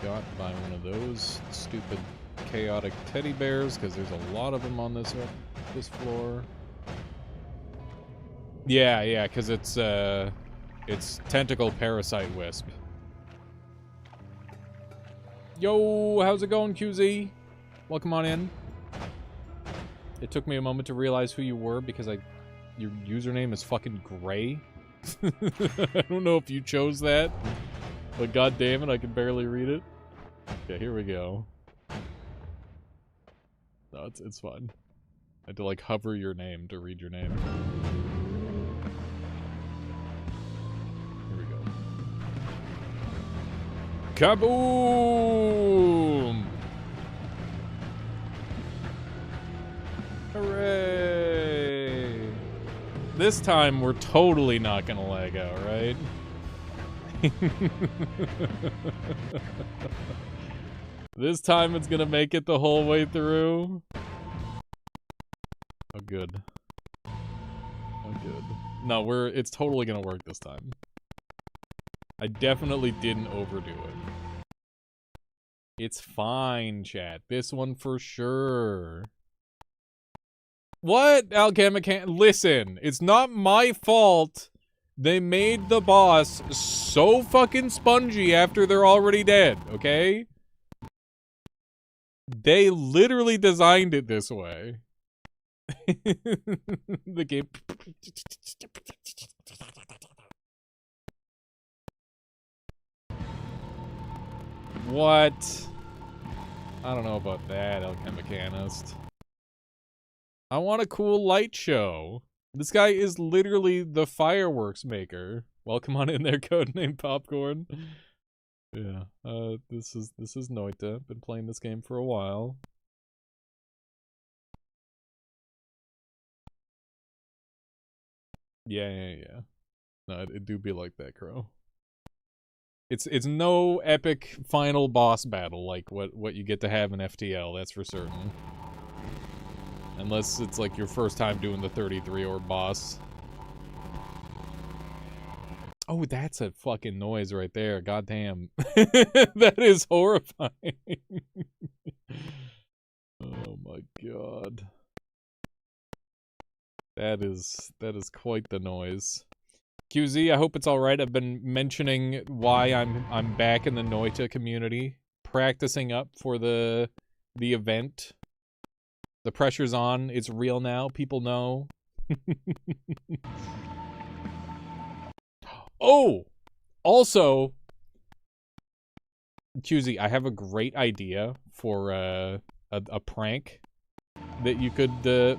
got by one of those stupid chaotic teddy bears, because there's a lot of them on this floor. Yeah, because it's tentacle parasite wisp. Yo, how's it going, QZ? Welcome on in. It took me a moment to realize who you were because your username is fucking Gray. I don't know if you chose that, but god damn it, I can barely read it. Okay, here we go. No, it's fine. I had to like hover your name to read your name. Here we go. Kaboom! Hooray! This time we're totally not gonna lag out, right? This time it's gonna make it the whole way through. Oh, good. Oh, good. No, it's totally gonna work this time. I definitely didn't overdo it. It's fine, chat. This one for sure. What? Listen, it's not my fault they made the boss so fucking spongy after they're already dead, okay? They literally designed it this way. The game... What? I don't know about that, Alchemichanist. I want a cool light show. This guy is literally the fireworks maker. Welcome on in there, codename Popcorn. Yeah, this is Noita. Been playing this game for a while. Yeah. No, it do be like that, Crow. It's no epic final boss battle like what you get to have in FTL, that's for certain. Unless it's like your first time doing the 33 orb boss. Oh, that's a fucking noise right there. Goddamn. That is horrifying. Oh my god. That is quite the noise. QZ, I hope it's alright. I've been mentioning why I'm back in the Noita community, practicing up for the event. The pressure's on. It's real now. People know. Oh! Also, QZ, I have a great idea for a prank that you could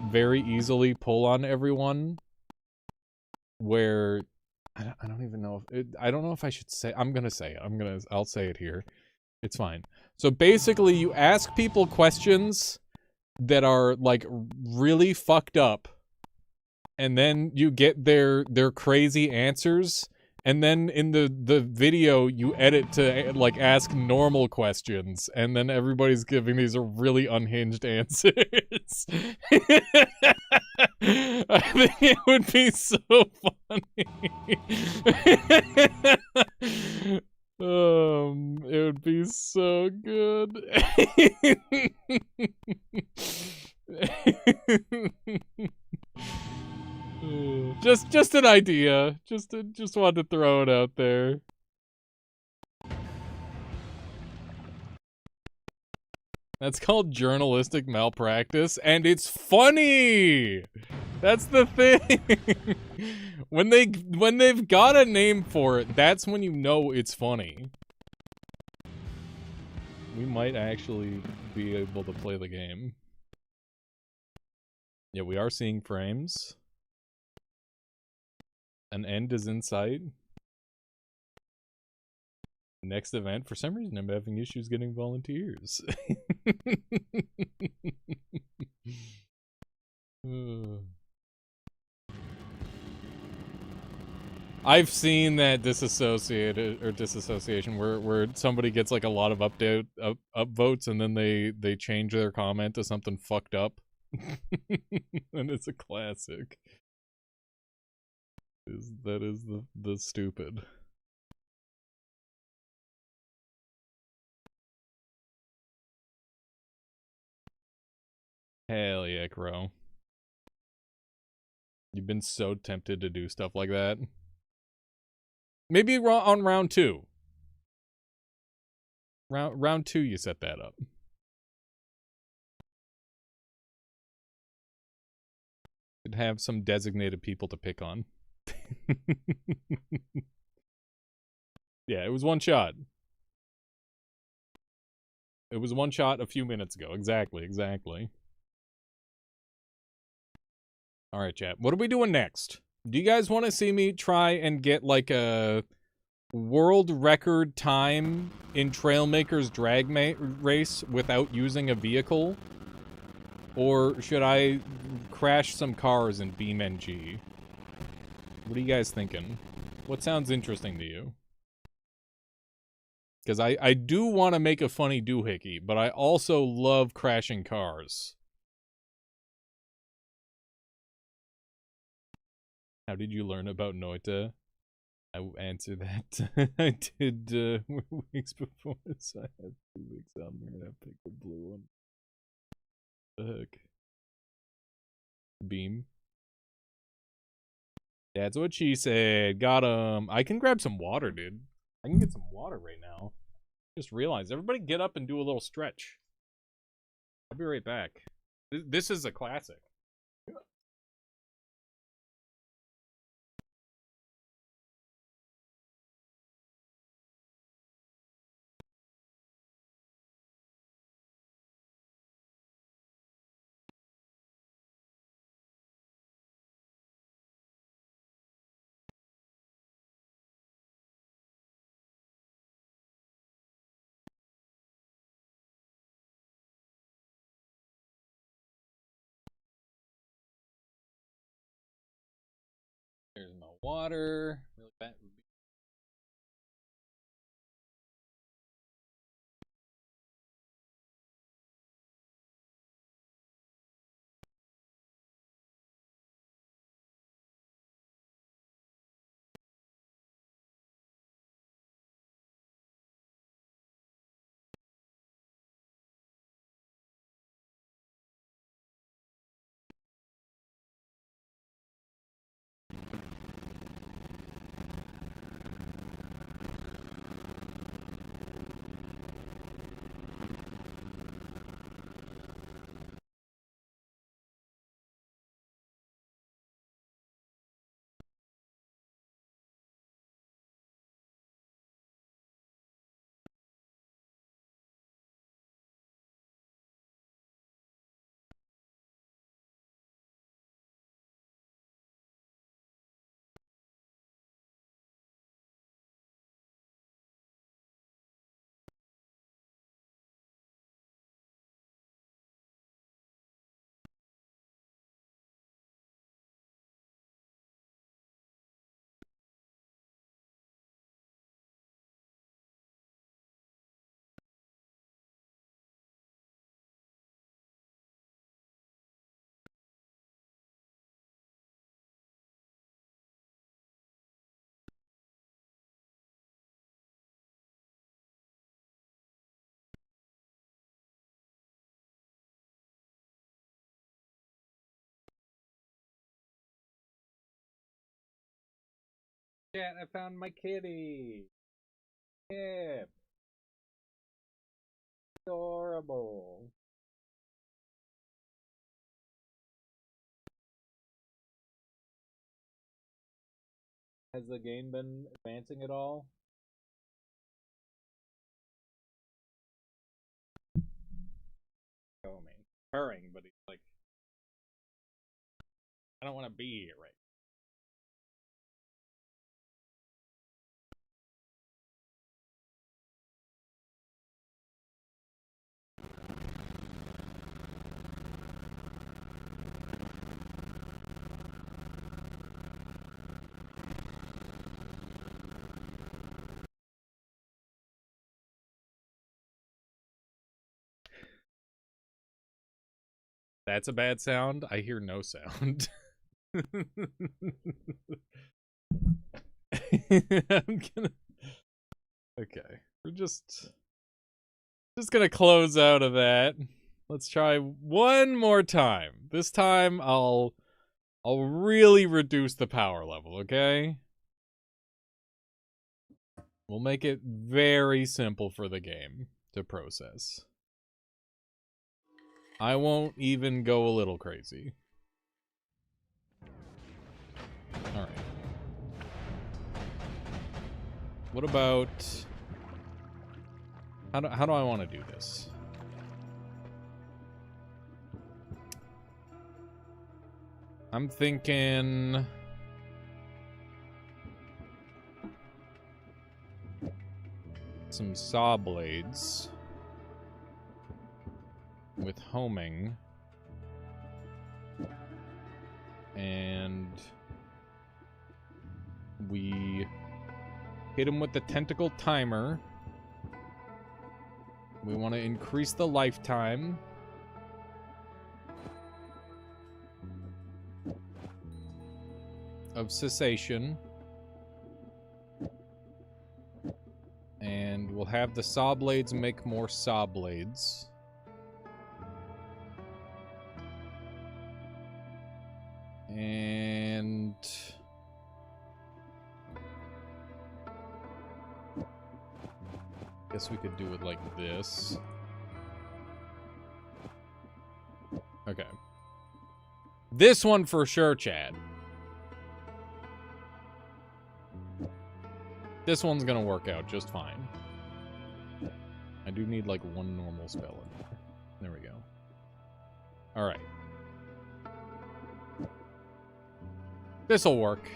very easily pull on everyone. Where I don't even know if I don't know if I should say. I'm gonna say it. I'll say it here. It's fine. So basically, you ask people questions that are like really fucked up, and then you get their crazy answers, and then in the video you edit to like ask normal questions, and then everybody's giving these really unhinged answers. I think it would be so funny. It would be so good. Just an idea. Just wanted to throw it out there. That's called journalistic malpractice, and it's funny. That's the thing. when they've got a name for it, that's when you know it's funny. We might actually be able to play the game. Yeah, we are seeing frames. An end is in sight. Next event, for some reason I'm having issues getting volunteers. I've seen that disassociation where somebody gets like a lot of upvotes and then they change their comment to something fucked up. And it's a classic. That is the stupid. Hell yeah, Crow. You've been so tempted to do stuff like that. Maybe on round 2. Round 2 you set that up. You'd have some designated people to pick on. Yeah, it was one shot. It was one shot a few minutes ago. Exactly. Alright, chat. What are we doing next? Do you guys want to see me try and get, like, a world record time in Trailmaker's drag race without using a vehicle? Or should I crash some cars in BeamNG? What are you guys thinking? What sounds interesting to you? Because I do want to make a funny doohickey, but I also love crashing cars. How did you learn about Noita? I will answer that. I did weeks before, so I had 2 weeks. I'm gonna pick the blue one. The heck? Beam. That's what she said. Got him. I can grab some water, dude. I can get some water right now. Just realized. Everybody get up and do a little stretch. I'll be right back. This is a classic. There's my water. Really bad. Chat, I found my kitty. Yeah. Adorable. Has the game been advancing at all? Show me. Purring, but he's like, I don't want to be here right. That's a bad sound. I hear no sound. I'm gonna. Okay, we're just gonna close out of that. Let's try one more time. This time I'll really reduce the power level, okay? We'll make it very simple for the game to process. I won't even go a little crazy. Alright. What about... How do I want to do this? I'm thinking... some saw blades with homing, and we hit him with the tentacle timer. We want to increase the lifetime. Of cessation. And we'll have the saw blades make more saw blades. And... guess we could do it like this. Okay. This one for sure, Chad. This one's gonna work out just fine. I do need like one normal spell in there. There we go. Alright. This'll work.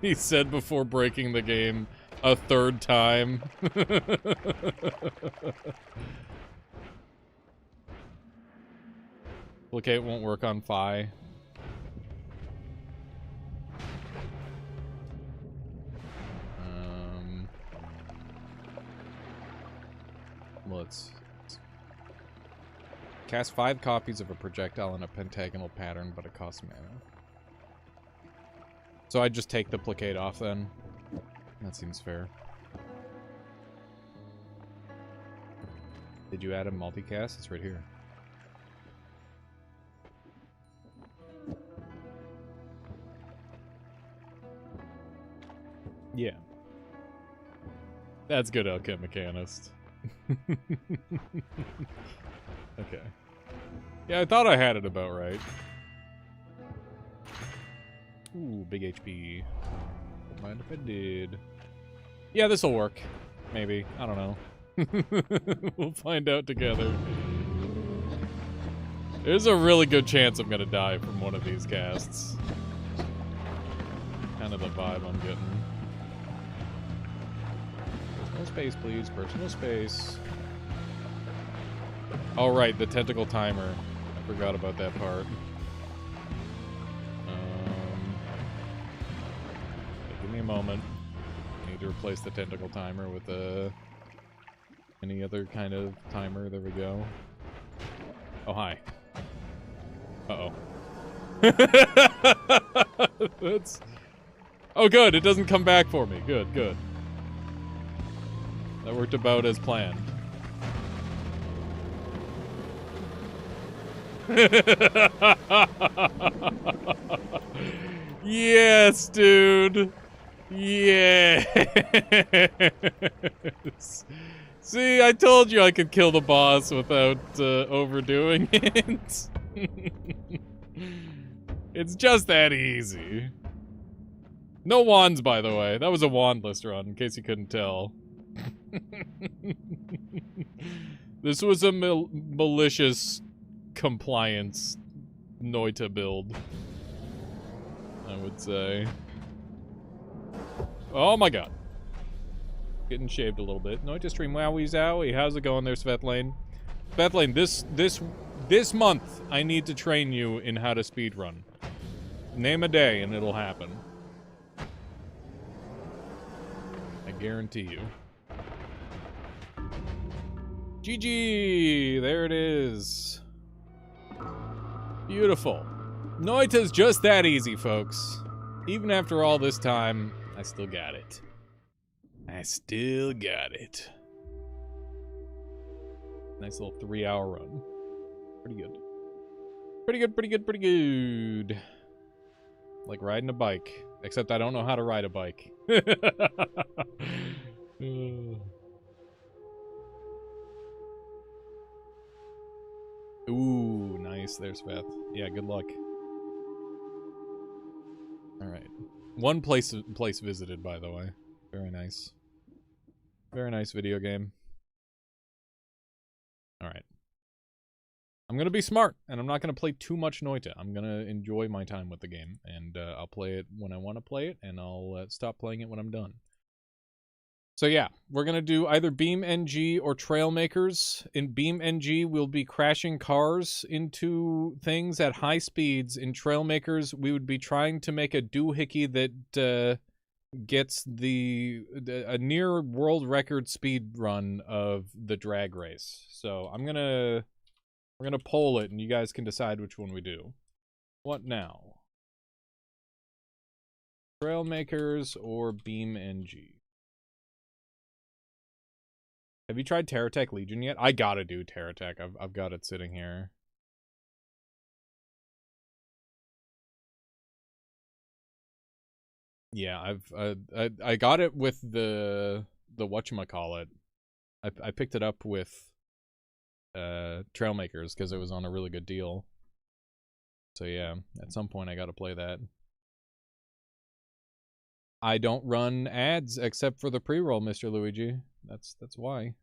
He said before breaking the game a third time. Duplicate won't work on Fi. let's cast 5 copies of a projectile in a pentagonal pattern, but it costs mana. So I just take the placate off then. That seems fair. Did you add a multicast? It's right here. Yeah. That's good, Elkit Mechanist. Okay. Yeah, I thought I had it about right. Ooh, big HP. Don't mind if I did. Yeah, this'll work. Maybe. I don't know. We'll find out together. There's a really good chance I'm gonna die from one of these casts. Kind of the vibe I'm getting. Personal space, please. Personal space. Oh, right, the tentacle timer. I forgot about that part. Give me a moment. I need to replace the tentacle timer with any other kind of timer. There we go. Oh, hi. Uh-oh. That's... Oh, good. It doesn't come back for me. Good, good. That worked about as planned. Yes, dude. Yes. See, I told you I could kill the boss without overdoing it. It's just that easy. No wands, by the way. That was a wandless run, in case you couldn't tell. This was a malicious compliance Noita build, I would say. Oh my god. Getting shaved a little bit. Noita stream, wowie zowie. How's it going there, Svetlane? Svetlane, this month, I need to train you in how to speedrun. Name a day and it'll happen. I guarantee you. GG! There it is. Beautiful. Noita's just that easy, folks. Even after all this time, I still got it. I still got it. Nice little 3-hour run. Pretty good. Pretty good, pretty good, pretty good. Like riding a bike. Except I don't know how to ride a bike. Ooh, nice. There's Beth. Yeah, good luck. Alright. One place visited, by the way. Very nice. Very nice video game. Alright. I'm gonna be smart, and I'm not gonna play too much Noita. I'm gonna enjoy my time with the game, and I'll play it when I want to play it, and I'll stop playing it when I'm done. So yeah, we're gonna do either BeamNG or Trailmakers. In BeamNG, we'll be crashing cars into things at high speeds. In Trailmakers, we would be trying to make a doohickey that gets a near world record speed run of the drag race. So we're gonna poll it, and you guys can decide which one we do. What now? Trailmakers or BeamNG? Have you tried Terratech Legion yet? I gotta do Terratech. I've got it sitting here. Yeah, I got it with the whatchamacallit. I picked it up with Trailmakers because it was on a really good deal. So yeah, at some point I gotta play that. I don't run ads except for the pre-roll, Mr. Luigi. That's why.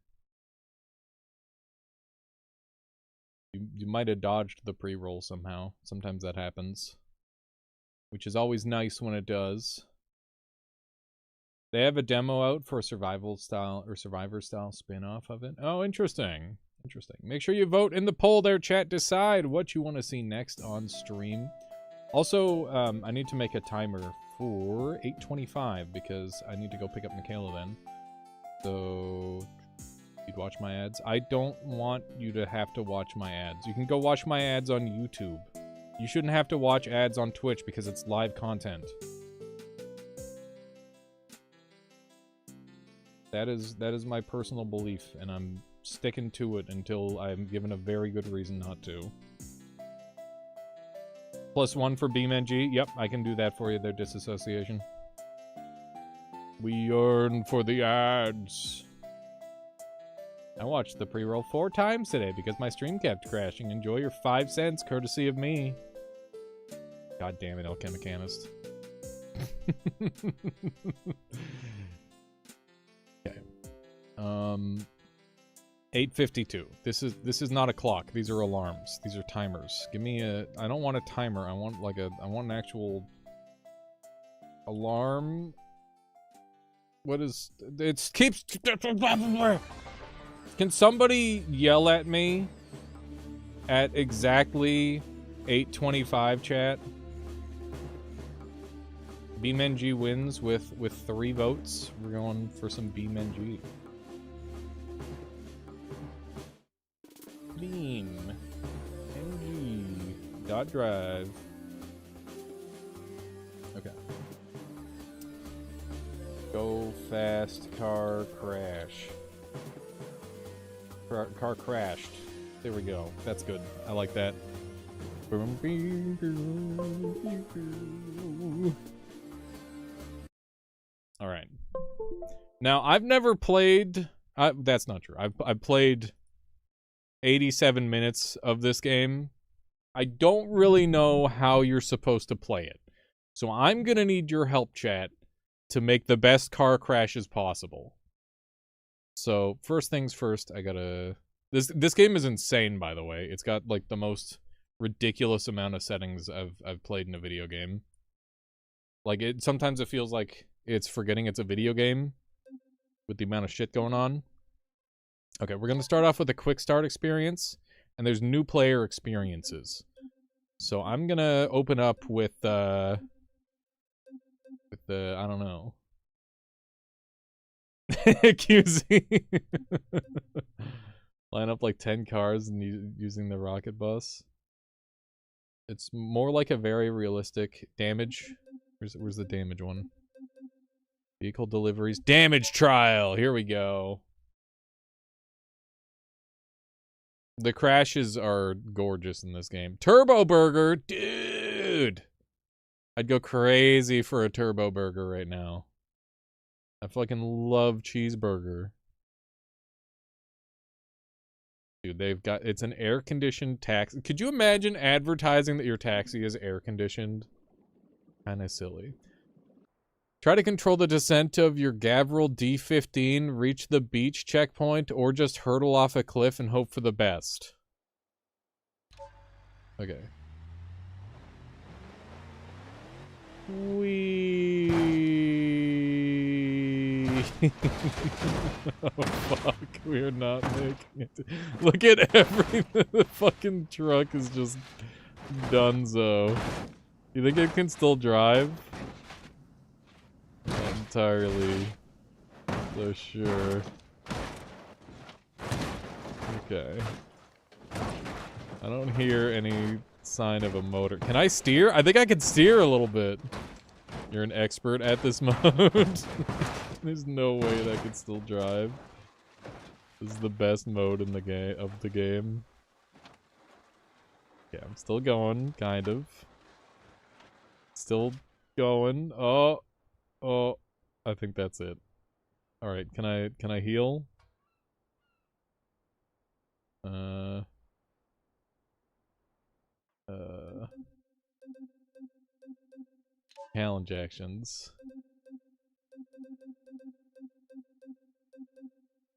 You might have dodged the pre-roll somehow. Sometimes that happens. Which is always nice when it does. They have a demo out for a survival style or survivor style spin-off of it. Oh, interesting. Interesting. Make sure you vote in the poll there, chat. Decide what you want to see next on stream. Also, I need to make a timer for 8:25 because I need to go pick up Michaela then. So You'd watch my ads. I don't want you to have to watch my ads. You can go watch my ads on YouTube. You shouldn't have to watch ads on Twitch because it's live content. That is my personal belief, and I'm sticking to it until I'm given a very good reason not to. +1 for BeamNG. Yep, I can do that for you there, Disassociation. We yearn for the ads. I watched the pre-roll 4 times today because my stream kept crashing. Enjoy your 5 cents, courtesy of me. God damn it, Alchemichanist. Okay. 8:52. This is not a clock. These are alarms. These are timers. Give me a... I don't want a timer. I want like a... I want an actual... alarm. What is... It keeps... Can somebody yell at me at exactly 8:25, chat? BeamNG wins with 3 votes. We're going for some BeamNG. BeamNG.drive. Okay. Go fast, car crash. Car crashed. There we go. That's good. I like that. All right. Now, I've never played... that's not true. I've played 87 minutes of this game. I don't really know how you're supposed to play it. So I'm gonna need your help, chat, to make the best car crashes possible. So, first things first, I gotta... This game is insane, by the way. It's got, like, the most ridiculous amount of settings I've played in a video game. Like, sometimes it feels like it's forgetting it's a video game with the amount of shit going on. Okay, we're gonna start off with a quick start experience, and there's new player experiences. So I'm gonna open up with the... I don't know. QZ. Line up like 10 cars and using the rocket bus. It's more like a very realistic damage. Where's the damage one? Vehicle deliveries. Damage trial! Here we go. The crashes are gorgeous in this game. Turbo Burger! Dude! I'd go crazy for a Turbo Burger right now. I fucking love cheeseburger. Dude, they've got... It's an air-conditioned taxi. Could you imagine advertising that your taxi is air-conditioned? Kinda silly. Try to control the descent of your Gavril D15, reach the beach checkpoint, or just hurtle off a cliff and hope for the best. Okay. Oh fuck, we're not making it. Look at everything. The fucking truck is just donezo. You think it can still drive? Not entirely so sure. Okay. I don't hear any sign of a motor. Can I steer? I think I can steer a little bit. You're an expert at this mode. There's no way that I could still drive. This is the best mode in the game. Yeah, I'm still going, kind of. Still going. Oh, I think that's it. All right, can I heal? Challenge actions.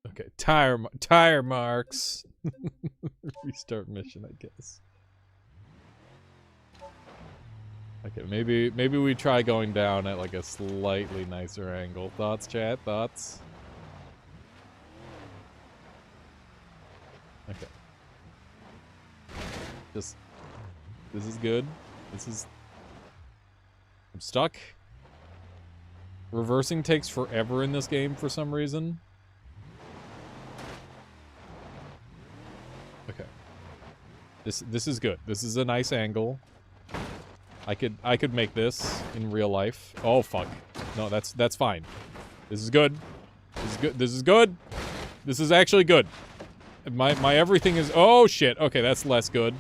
Okay, tire marks. Restart mission, I guess. Okay, maybe we try going down at like a slightly nicer angle. Thoughts, chat? Thoughts? Okay. This is good. I'm stuck. Reversing takes forever in this game for some reason. Okay. This is good. This is a nice angle. I could make this in real life. Oh fuck. No, that's fine. This is good. This is good. This is good. This is actually good. My everything is. Oh shit. Okay, that's less good.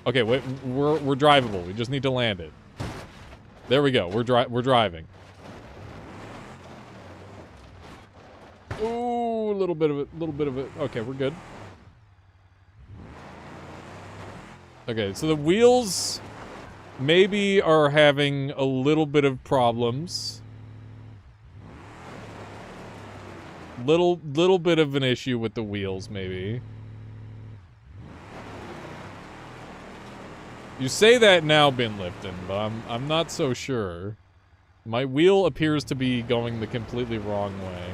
Okay, wait, we're drivable. We just need to land it. There we go. We're driving. Ooh, a little bit of it. Okay, we're good. Okay, so the wheels maybe are having a little bit of problems. Little bit of an issue with the wheels, maybe. You say that now, Bin Lipton, but I'm not so sure. My wheel appears to be going the completely wrong way.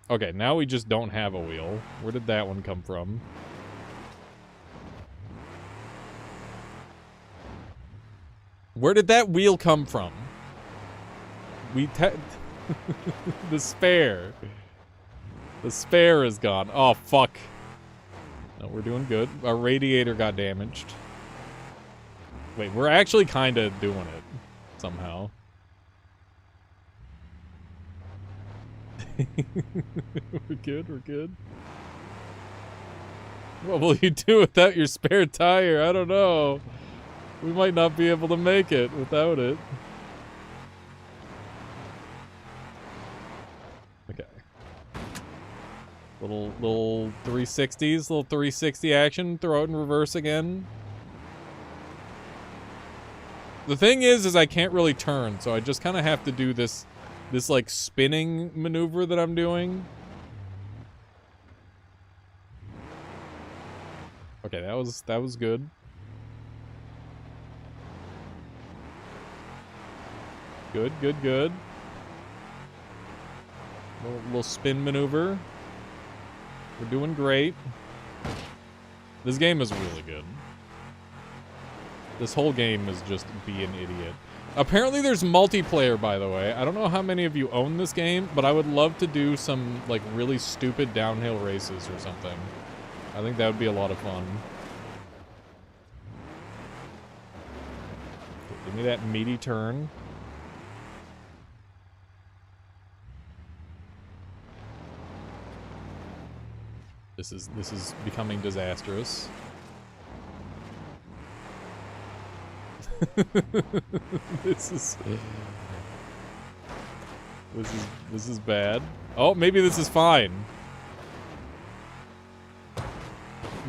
Okay, now we just don't have a wheel. Where did that one come from? Where did that wheel come from? The spare. The spare is gone. Oh, fuck. No, we're doing good. Our radiator got damaged. Wait, we're actually kind of doing it. Somehow. We're good, we're good. What will you do without your spare tire? I don't know. We might not be able to make it without it. Okay. Little 360s, little 360 action. Throw it in reverse again. The thing is I can't really turn, so I just kind of have to do this like spinning maneuver that I'm doing. Okay, that was good. Good. Little spin maneuver. We're doing great. This game is really good. This whole game is just be an idiot. Apparently there's multiplayer, by the way. I don't know how many of you own this game, but I would love to do some, like, really stupid downhill races or something. I think that would be a lot of fun. Give me that meaty turn. This is becoming disastrous. This is bad. Oh, maybe this is fine.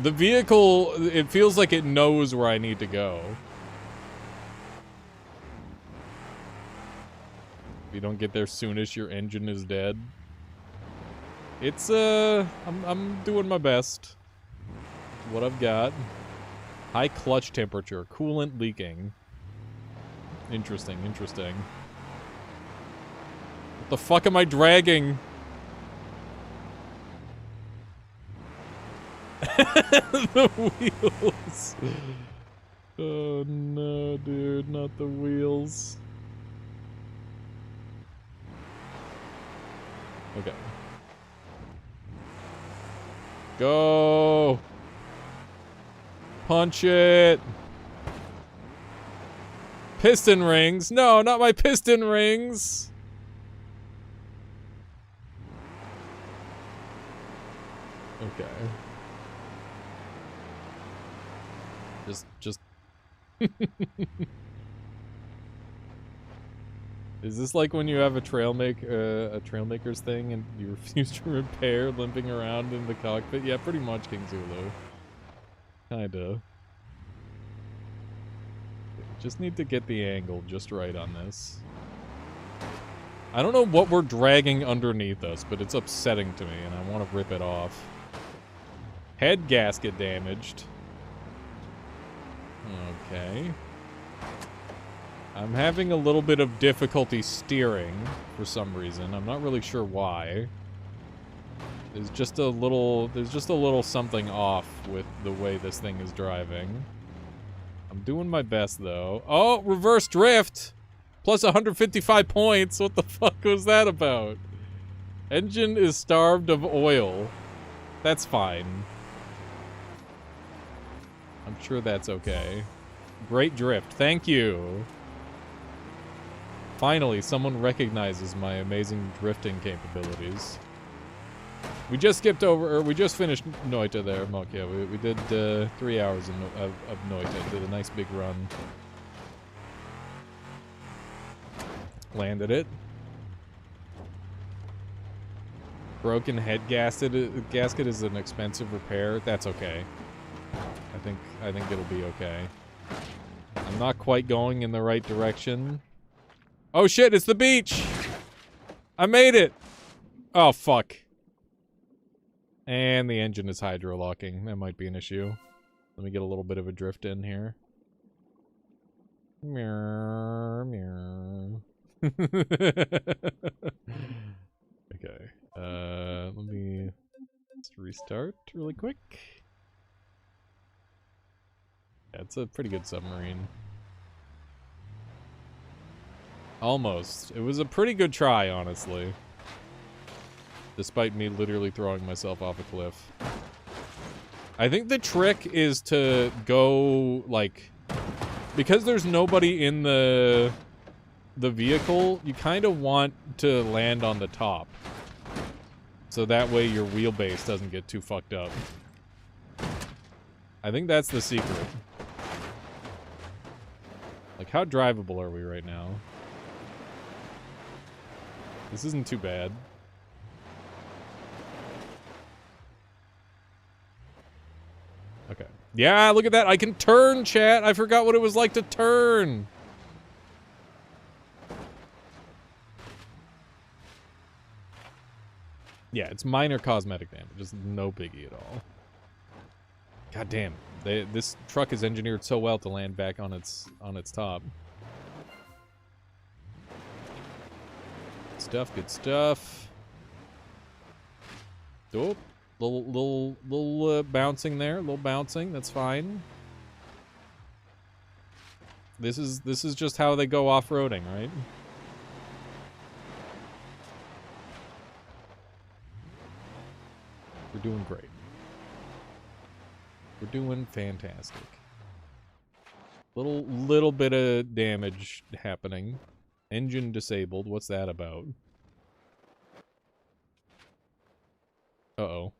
The vehicle, it feels like it knows where I need to go. If you don't get there soonish, your engine is dead. It's, I'm doing my best. What I've got. High clutch temperature. Coolant leaking. Interesting. What the fuck am I dragging? The wheels. Oh no, dude. Not the wheels. Okay. Go! Punch it! Piston rings! No, not my piston rings! Okay. Just... Is this like when you have a Trailmaker's thing and you refuse to repair, limping around in the cockpit? Yeah, pretty much, King Zulu. Kinda. Just need to get the angle just right on this. I don't know what we're dragging underneath us, but it's upsetting to me and I want to rip it off. Head gasket damaged. Okay. I'm having a little bit of difficulty steering for some reason. I'm not really sure why. There's just a little something off with the way this thing is driving. I'm doing my best though. Oh, reverse drift. Plus 155 points. What the fuck was that about? Engine is starved of oil. That's fine. I'm sure that's okay. Great drift. Thank you. Finally, someone recognizes my amazing drifting capabilities. We just skipped over, or we just finished Noita there, Mok. Yeah, we did 3 hours of Noita. Did a nice big run. Landed it. Broken head gasket is an expensive repair. That's okay. I think it'll be okay. I'm not quite going in the right direction. Oh shit, it's the beach! I made it! Oh fuck. And the engine is hydro-locking. That might be an issue. Let me get a little bit of a drift in here. Meow, meow. Okay. Let me just restart really quick. Yeah, it's a pretty good submarine. Almost. It was a pretty good try, honestly. Despite me literally throwing myself off a cliff. I think the trick is to go, like... Because there's nobody in the vehicle, you kind of want to land on the top. So that way your wheelbase doesn't get too fucked up. I think that's the secret. Like, how drivable are we right now? This isn't too bad. Okay. Yeah, look at that. I can turn, chat. I forgot what it was like to turn. Yeah, it's minor cosmetic damage. It's no biggie at all. God damn. This truck is engineered so well to land back on its top. Good stuff, good stuff. Oh, little bouncing there, little bouncing. That's fine. This is just how they go off-roading, right? We're doing great. We're doing fantastic. Little bit of damage happening. Engine disabled. What's that about? Uh-oh.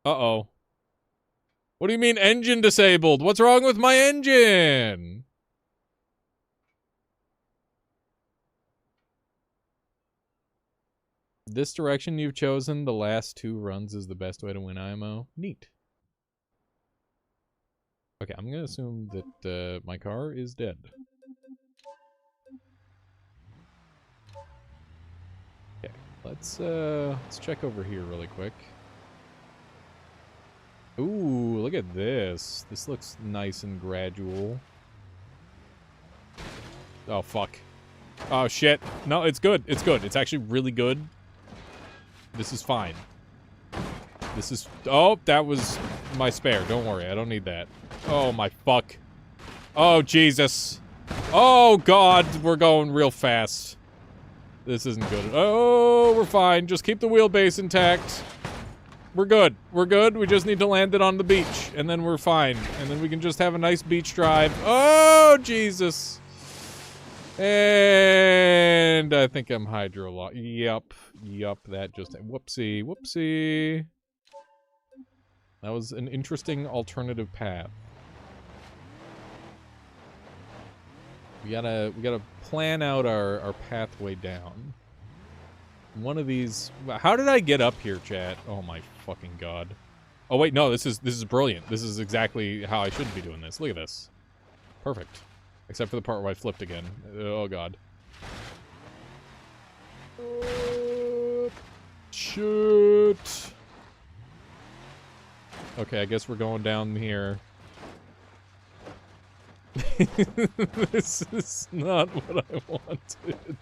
Uh-oh. What do you mean engine disabled? What's wrong with my engine? This direction you've chosen, the last 2 runs, is the best way to win IMO. Neat. Okay, I'm gonna assume that my car is dead. Okay, let's check over here really quick. Ooh, look at this. This looks nice and gradual. Oh, fuck. Oh, shit. No, it's good. It's good. It's actually really good. This is fine. This is... Oh, that was my spare. Don't worry. I don't need that. Oh, my fuck. Oh, Jesus. Oh, God. We're going real fast. This isn't good. Oh, we're fine. Just keep the wheelbase intact. We're good. We're good. We just need to land it on the beach, and then we're fine. And then we can just have a nice beach drive. Oh, Jesus. And I think I'm hydro-locked. Yup. Yup. That just... Whoopsie. Whoopsie. That was an interesting alternative path. We gotta plan out our pathway down. One of these... How did I get up here, chat? Oh my fucking god. Oh wait, no, this is brilliant. This is exactly how I should be doing this. Look at this. Perfect. Except for the part where I flipped again. Oh god. Shoot. Okay, I guess we're going down here. This is not what I wanted.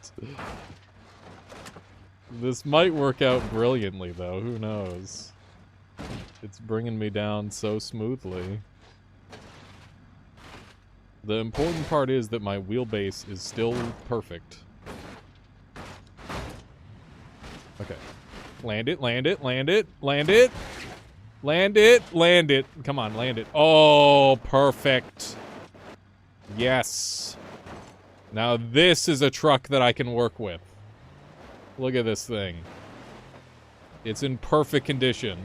This might work out brilliantly, though. Who knows? It's bringing me down so smoothly. The important part is that my wheelbase is still perfect. Okay. Land it, land it, land it, land it. Land it, land it. Come on, land it. Oh, perfect. Yes. Now this is a truck that I can work with. Look at this thing. It's in perfect condition.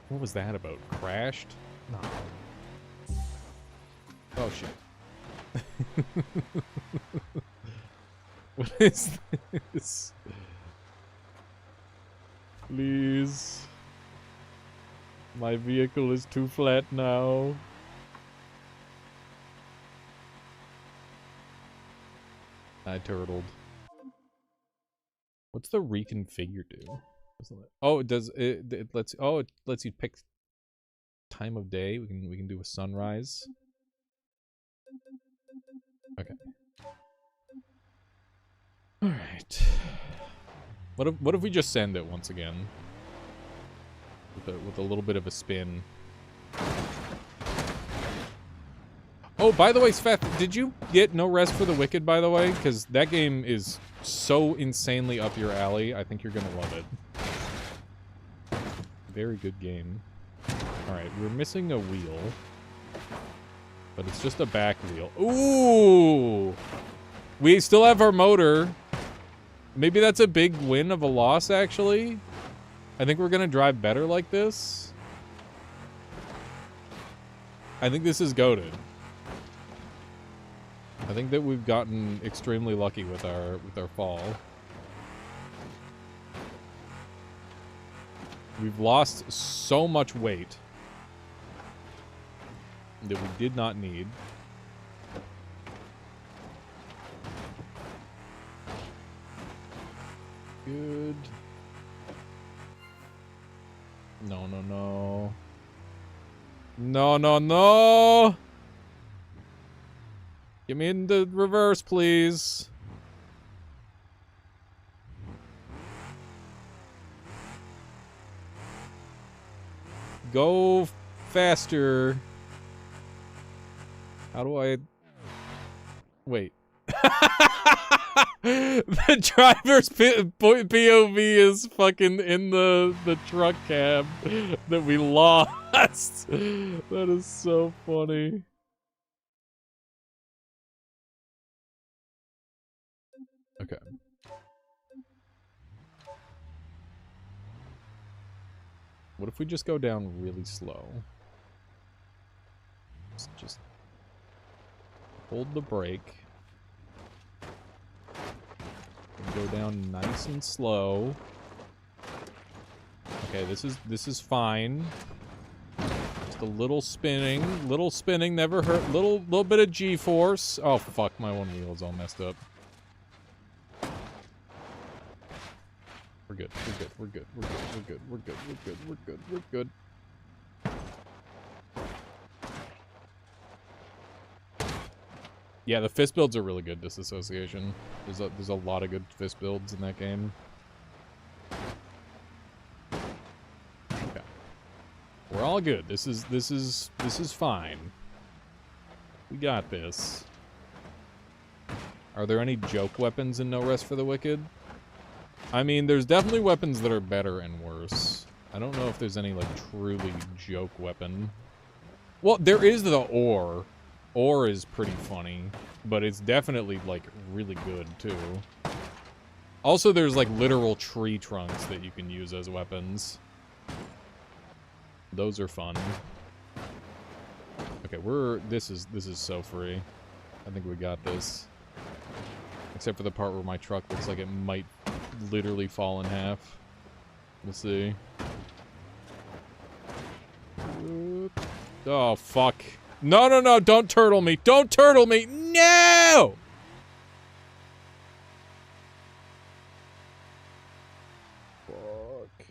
What was that about? Crashed? No. Oh, shit. What is this? Please. My vehicle is too flat now. I turtled. What's the reconfigure do? Oh, it does it lets it lets you pick time of day. We can do a sunrise. Okay. All right. What if we just send it once again? With a little bit of a spin. Oh, by the way, Sfeth, did you get No Rest for the Wicked, by the way? Because that game is so insanely up your alley. I think you're going to love it. Very good game. Alright, we're missing a wheel. But it's just a back wheel. Ooh! We still have our motor. Maybe that's a big win of a loss, actually. I think we're going to drive better like this. I think this is goated. I think that we've gotten extremely lucky with our fall. We've lost so much weight that we did not need. Good. No, no, no. No, no, no! Get me in the reverse, please. Go faster. How do I... Wait. The driver's POV is fucking in the truck cab that we lost. That is so funny. Okay. What if we just go down really slow? Just hold the brake. And go down nice and slow. Okay, this is fine. Just a little spinning never hurt. Little bit of G-force. Oh fuck, my one wheel is all messed up. We're good. We're good. We're good. We're good. We're good. We're good. We're good. We're good. We're good. Yeah, the fist builds are really good, Disassociation. There's a lot of good fist builds in that game. Okay. We're all good. This is fine. We got this. Are there any joke weapons in No Rest for the Wicked? I mean, there's definitely weapons that are better and worse. I don't know if there's any, like, truly joke weapon. Well, there is the ore. Ore is pretty funny, but it's definitely, like, really good, too. Also, there's, like, literal tree trunks that you can use as weapons. Those are fun. Okay, this is so free. I think we got this. Except for the part where my truck looks like it might literally fall in half. We'll see. Oh, fuck. No, no, no, don't turtle me. Don't turtle me. No! Fuck.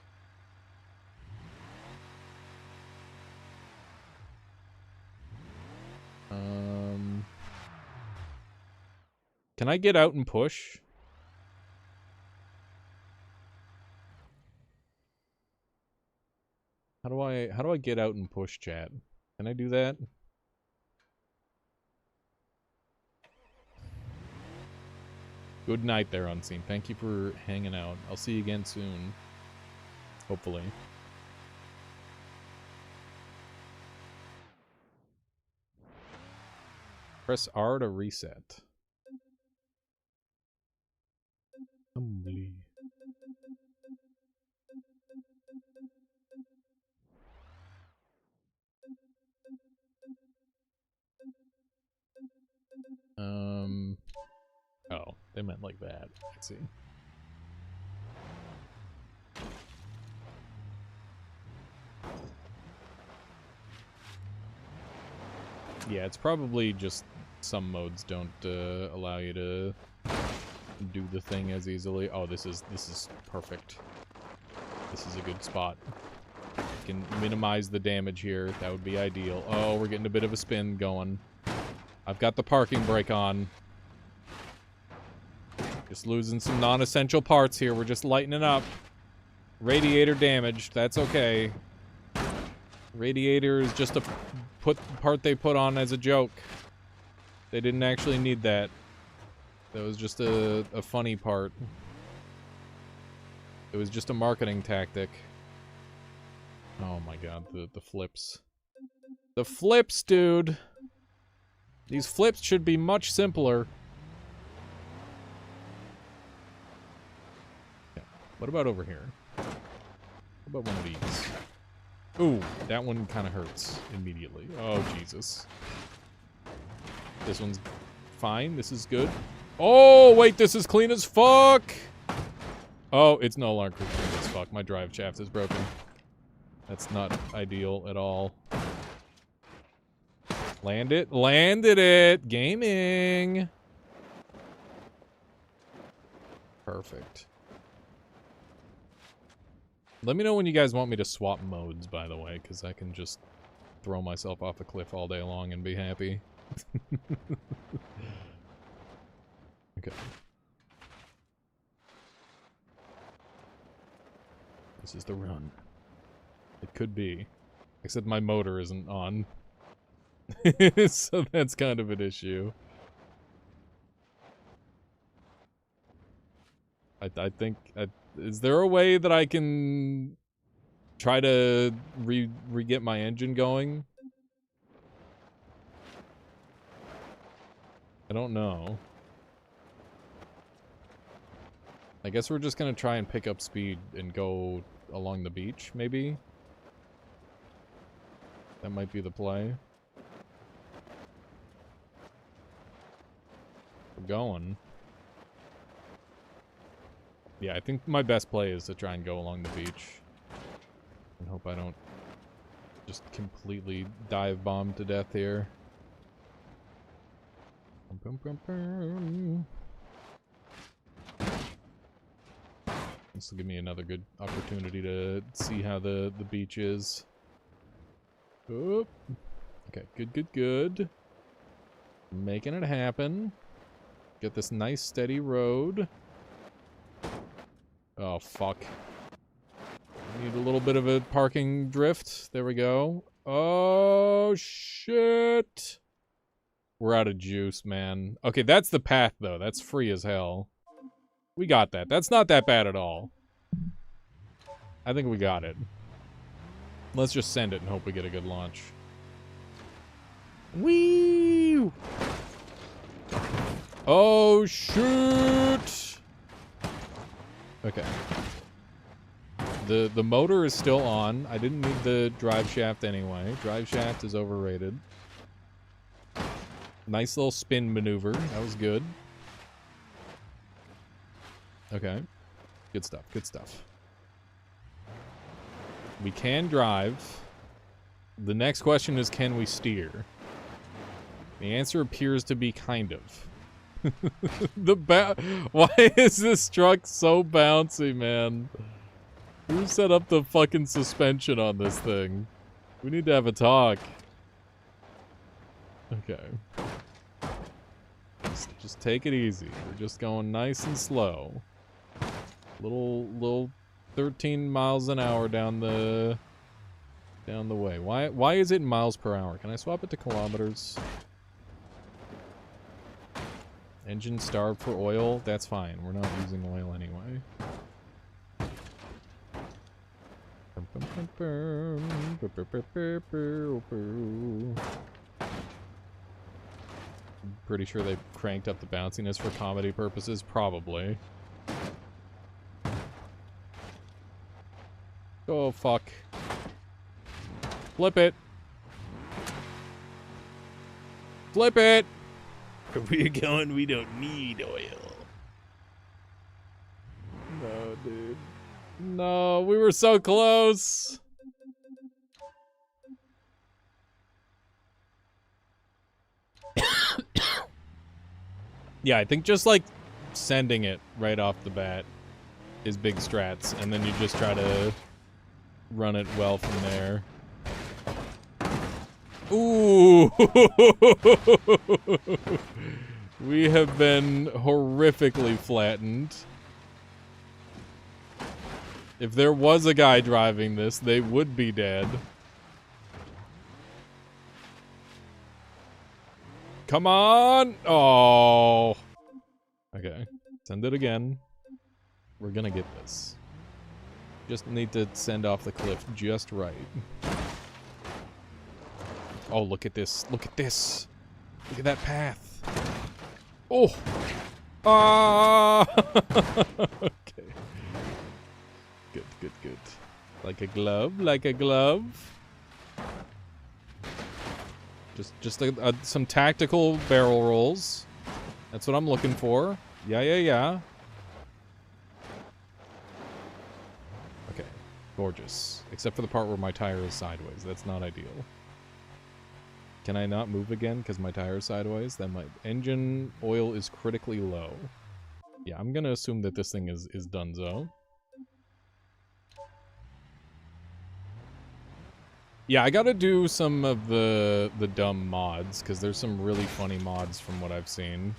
Can I get out and push? How do I get out and push chat? Can I do that? Good night there, Unseen. Thank you for hanging out. I'll see you again soon. Hopefully. Press R to reset. Humbly. Oh, they meant like that. I see. Yeah, it's probably just some modes don't allow you to do the thing as easily. Oh, this is perfect. This is a good spot. Can minimize the damage here. That would be ideal. Oh, we're getting a bit of a spin going. I've got the parking brake on. Just losing some non-essential parts here. We're just lightening up. Radiator damaged. That's okay. Radiator is just a part they put on as a joke. They didn't actually need that. That was just a funny part. It was just a marketing tactic. Oh my god, the flips. The flips, dude! These flips should be much simpler. Yeah. What about over here? What about one of these? Ooh, that one kind of hurts immediately. Oh, Jesus. This one's fine. This is good. Oh, wait, this is clean as fuck! Oh, it's no longer clean as fuck. My drive shaft is broken. That's not ideal at all. Land it. Landed it! Gaming! Perfect. Let me know when you guys want me to swap modes, by the way, because I can just throw myself off a cliff all day long and be happy. Okay. This is the run. It could be. Except my motor isn't on. So that's kind of an issue. I think... is there a way that I can try to re-get my engine going? I don't know. I guess we're just gonna try and pick up speed and go along the beach, maybe? That might be the play. We're going. Yeah, I think my best play is to try and go along the beach. And hope I don't just completely dive bomb to death here. This will give me another good opportunity to see how the beach is. Oop. Okay, good. Making it happen. Get this nice steady road. Oh, fuck. Need a little bit of a parking drift. There we go. Oh, shit. We're out of juice, man. Okay, that's the path, though. That's free as hell. We got that. That's not that bad at all. I think we got it. Let's just send it and hope we get a good launch. Whee! Oh, shoot! Okay. The motor is still on. I didn't need the drive shaft anyway. Drive shaft is overrated. Nice little spin maneuver. That was good. Okay. Good stuff. Good stuff. We can drive. The next question is, can we steer? The answer appears to be kind of. Why is this truck so bouncy, man? Who set up the fucking suspension on this thing? We need to have a talk. Okay. Just take it easy. We're just going nice and slow. Little 13 miles an hour down the Down the way. Why is it in miles per hour? Can I swap it to kilometers? Engine starved for oil? That's fine. We're not using oil anyway. I'm pretty sure they cranked up the bounciness for comedy purposes. Probably. Oh, fuck. Flip it. Flip it. Where we're going, we don't need oil. No, dude. No, we were so close. Yeah, I think just like sending it right off the bat is big strats, and then you just try to run it well from there. Ooh! We have been horrifically flattened. If there was a guy driving this, they would be dead. Come on! Oh! Okay. Send it again. We're gonna get this. Just need to send off the cliff just right. Oh, look at this. Look at this. Look at that path. Oh! Ah! Okay. Good, good, good. Like a glove, like a glove. Just some tactical barrel rolls. That's what I'm looking for. Yeah, yeah, yeah. Okay. Gorgeous. Except for the part where my tire is sideways. That's not ideal. Can I not move again because my tire is sideways? Then my engine oil is critically low. Yeah, I'm gonna assume that this thing is donezo. Yeah, I gotta do some of the dumb mods, because there's some really funny mods from what I've seen.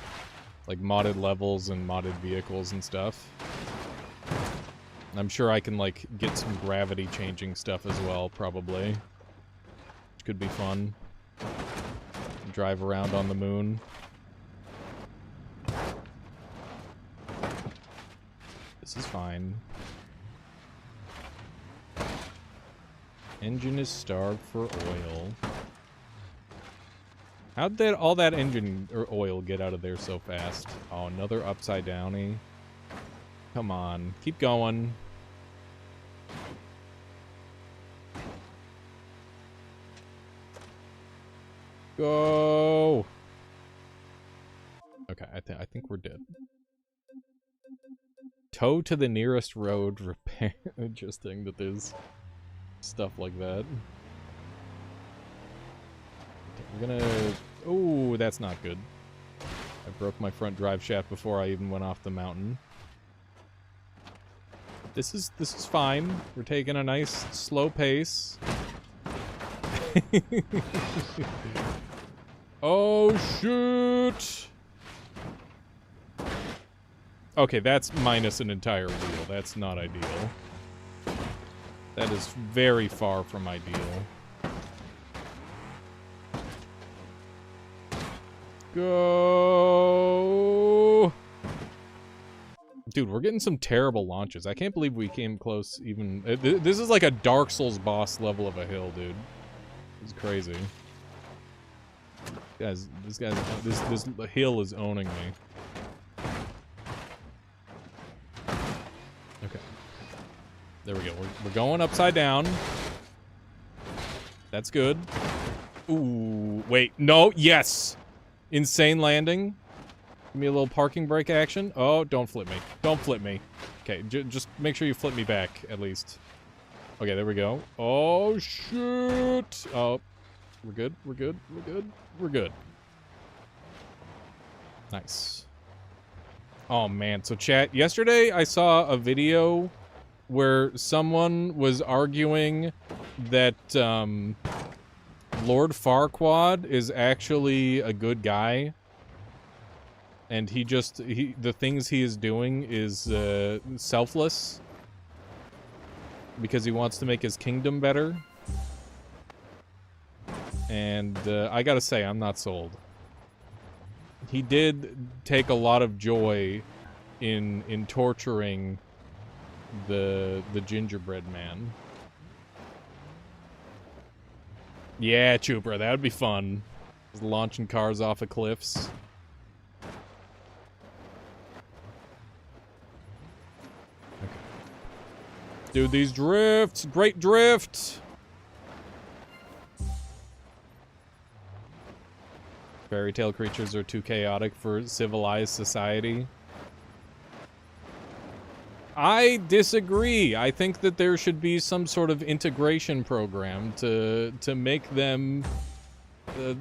Like modded levels and modded vehicles and stuff. I'm sure I can, like, get some gravity changing stuff as well, probably. Which could be fun. Drive around on the moon. This is fine. Engine is starved for oil. How'd that all that engine or oil get out of there so fast? Oh, another upside downy. Come on, keep going. Go. Okay, I think we're dead. Tow to the nearest road. Repair. Interesting that there's stuff like that. We're gonna... Oh, that's not good. I broke my front drive shaft before I even went off the mountain. This is fine. We're taking a nice slow pace. Oh shoot! Okay, that's minus an entire wheel. That's not ideal. That is very far from ideal. Go! Dude, we're getting some terrible launches. I can't believe we came close even... This is like a Dark Souls boss level of a hill, dude. It's crazy. Guys, this hill is owning me. Okay. There we go. We're going upside down. That's good. Ooh, wait. No, yes! Insane landing. Give me a little parking brake action. Oh, don't flip me. Don't flip me. Okay, just make sure you flip me back, at least. Okay, there we go. Oh, shoot! Oh, we're good, we're good, we're good, we're good. Nice. Oh, man. So, chat, yesterday I saw a video where someone was arguing that, Lord Farquaad is actually a good guy. And the things he is doing is, selfless. Because he wants to make his kingdom better. And I gotta say, I'm not sold. He did take a lot of joy in torturing the gingerbread man. Yeah, Chooper, that would be fun. Just launching cars off of cliffs. Okay. Dude, these drifts! Great drift! Fairy tale creatures are too chaotic for civilized society. I disagree. I think that there should be some sort of integration program to make them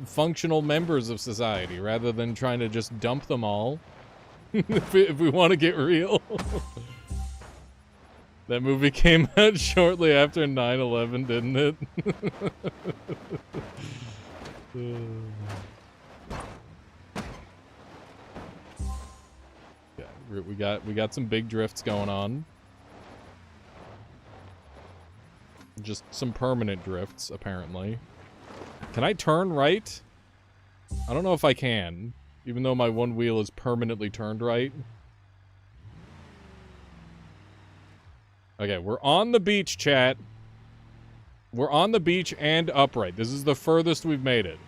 functional members of society rather than trying to just dump them all. if we want to get real. That movie came out shortly after 9/11, didn't it? Yeah, we got some big drifts going on. Just some permanent drifts, apparently. Can I turn right? I don't know if I can, even though my one wheel is permanently turned right. Okay, we're on the beach, chat. We're on the beach and upright. This is the furthest we've made it.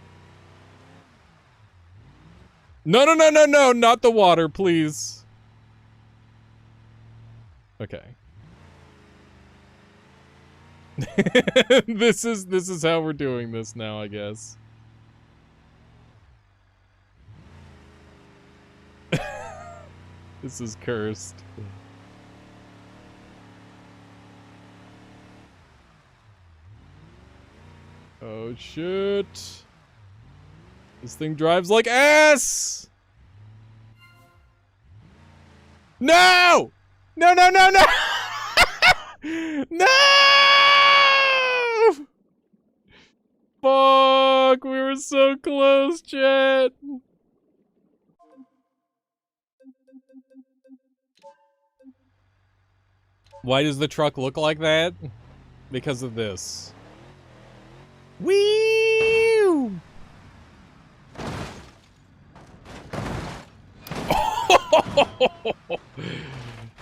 No, no, no, no, no, not the water, please. Okay. This is how we're doing this now, I guess. This is cursed. Oh shit. This thing drives like ass. No! No, no, no, no! No! Fuck, we were so close, chat. Why does the truck look like that? Because of this. Wee!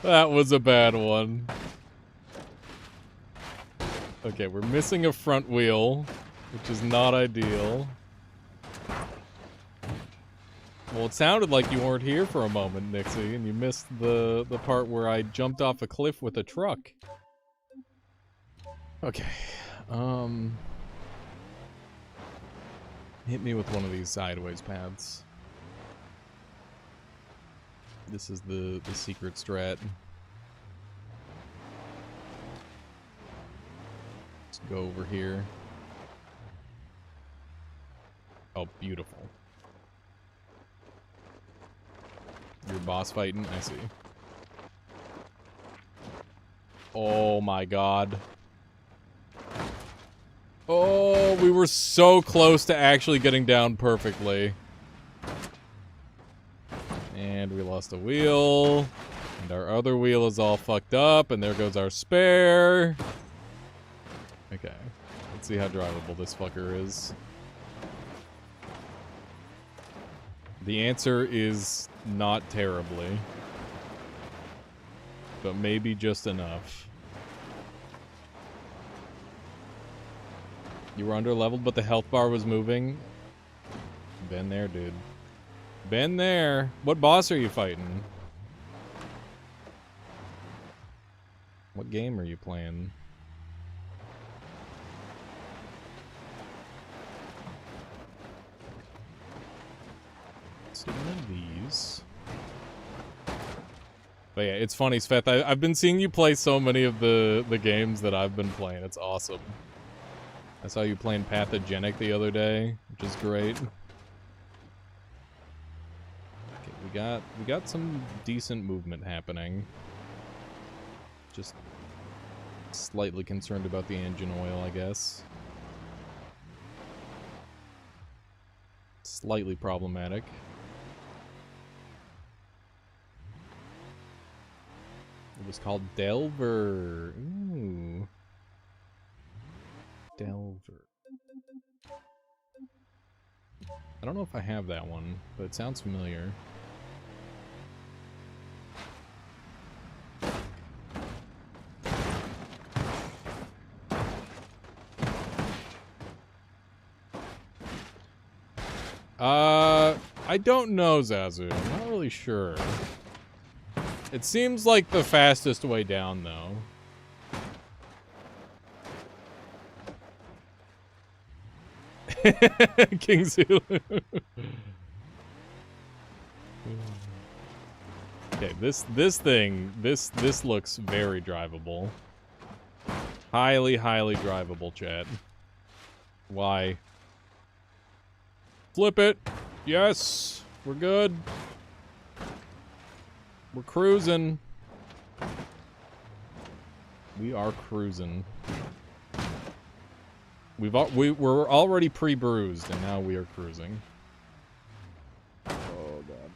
That was a bad one. Okay, we're missing a front wheel, which is not ideal. Well, it sounded like you weren't here for a moment, Nixie, and you missed the part where I jumped off a cliff with a truck. Okay, hit me with one of these sideways paths. This is the secret strat. Let's go over here. Oh, beautiful. You're boss fighting? I see. Oh my god. Oh, we were so close to actually getting down perfectly. And we lost a wheel. And our other wheel is all fucked up. And there goes our spare. Okay. Let's see how drivable this fucker is. The answer is not terribly. But maybe just enough. You were under-leveled, but the health bar was moving. Been there, dude. Been there. What boss are you fighting? What game are you playing? Let's do one of these. But yeah, it's funny, Sveth. I've been seeing you play so many of the games that I've been playing. It's awesome. I saw you playing Pathogenic the other day, which is great. Okay, we got some decent movement happening. Just slightly concerned about the engine oil, I guess. Slightly problematic. It was called Delver. Ooh. Delver. don't know if I have that one, but it sounds familiar. I don't know, Zazu. I'm not really sure. It seems like the fastest way down, though. King Zulu. Okay, this looks very drivable. Highly drivable, chat. Why? Flip it. Yes, we're good. We're cruising. We are cruising. We're already pre-bruised, and now we are cruising. Oh god.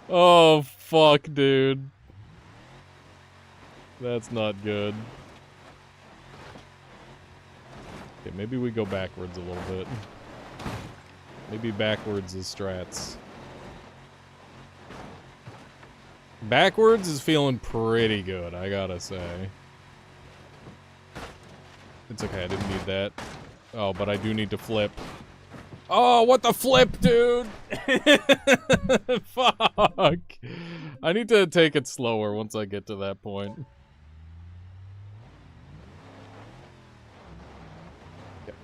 Oh fuck, dude. That's not good. Okay, maybe we go backwards a little bit. Maybe backwards is strats. Backwards is feeling pretty good, I gotta say. It's okay, I didn't need that. Oh, but I do need to flip. Oh, what the flip, dude? Fuck. I need to take it slower once I get to that point. Okay.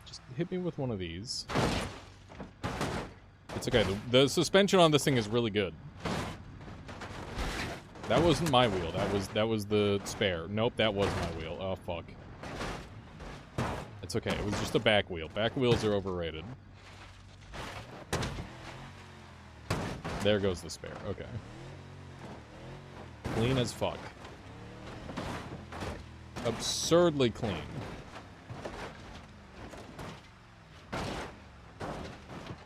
Just hit me with one of these. It's okay, the suspension on this thing is really good. That wasn't my wheel. That was the spare. Nope, that was my wheel. Oh fuck. It's okay. It was just a back wheel. Back wheels are overrated. There goes the spare. Okay. Clean as fuck. Absurdly clean.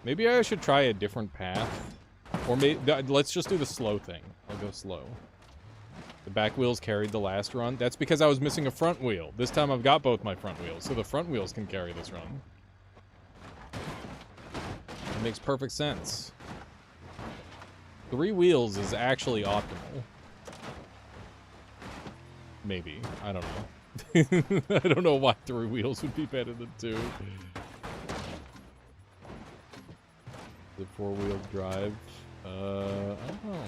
Maybe I should try a different path. Or maybe let's just do the slow thing. I'll go slow. The back wheels carried the last run. That's because I was missing a front wheel. This time I've got both my front wheels, so the front wheels can carry this run. It makes perfect sense. 3 wheels is actually optimal. Maybe. I don't know. I don't know why 3 wheels would be better than 2. The 4-wheel drive. I don't know.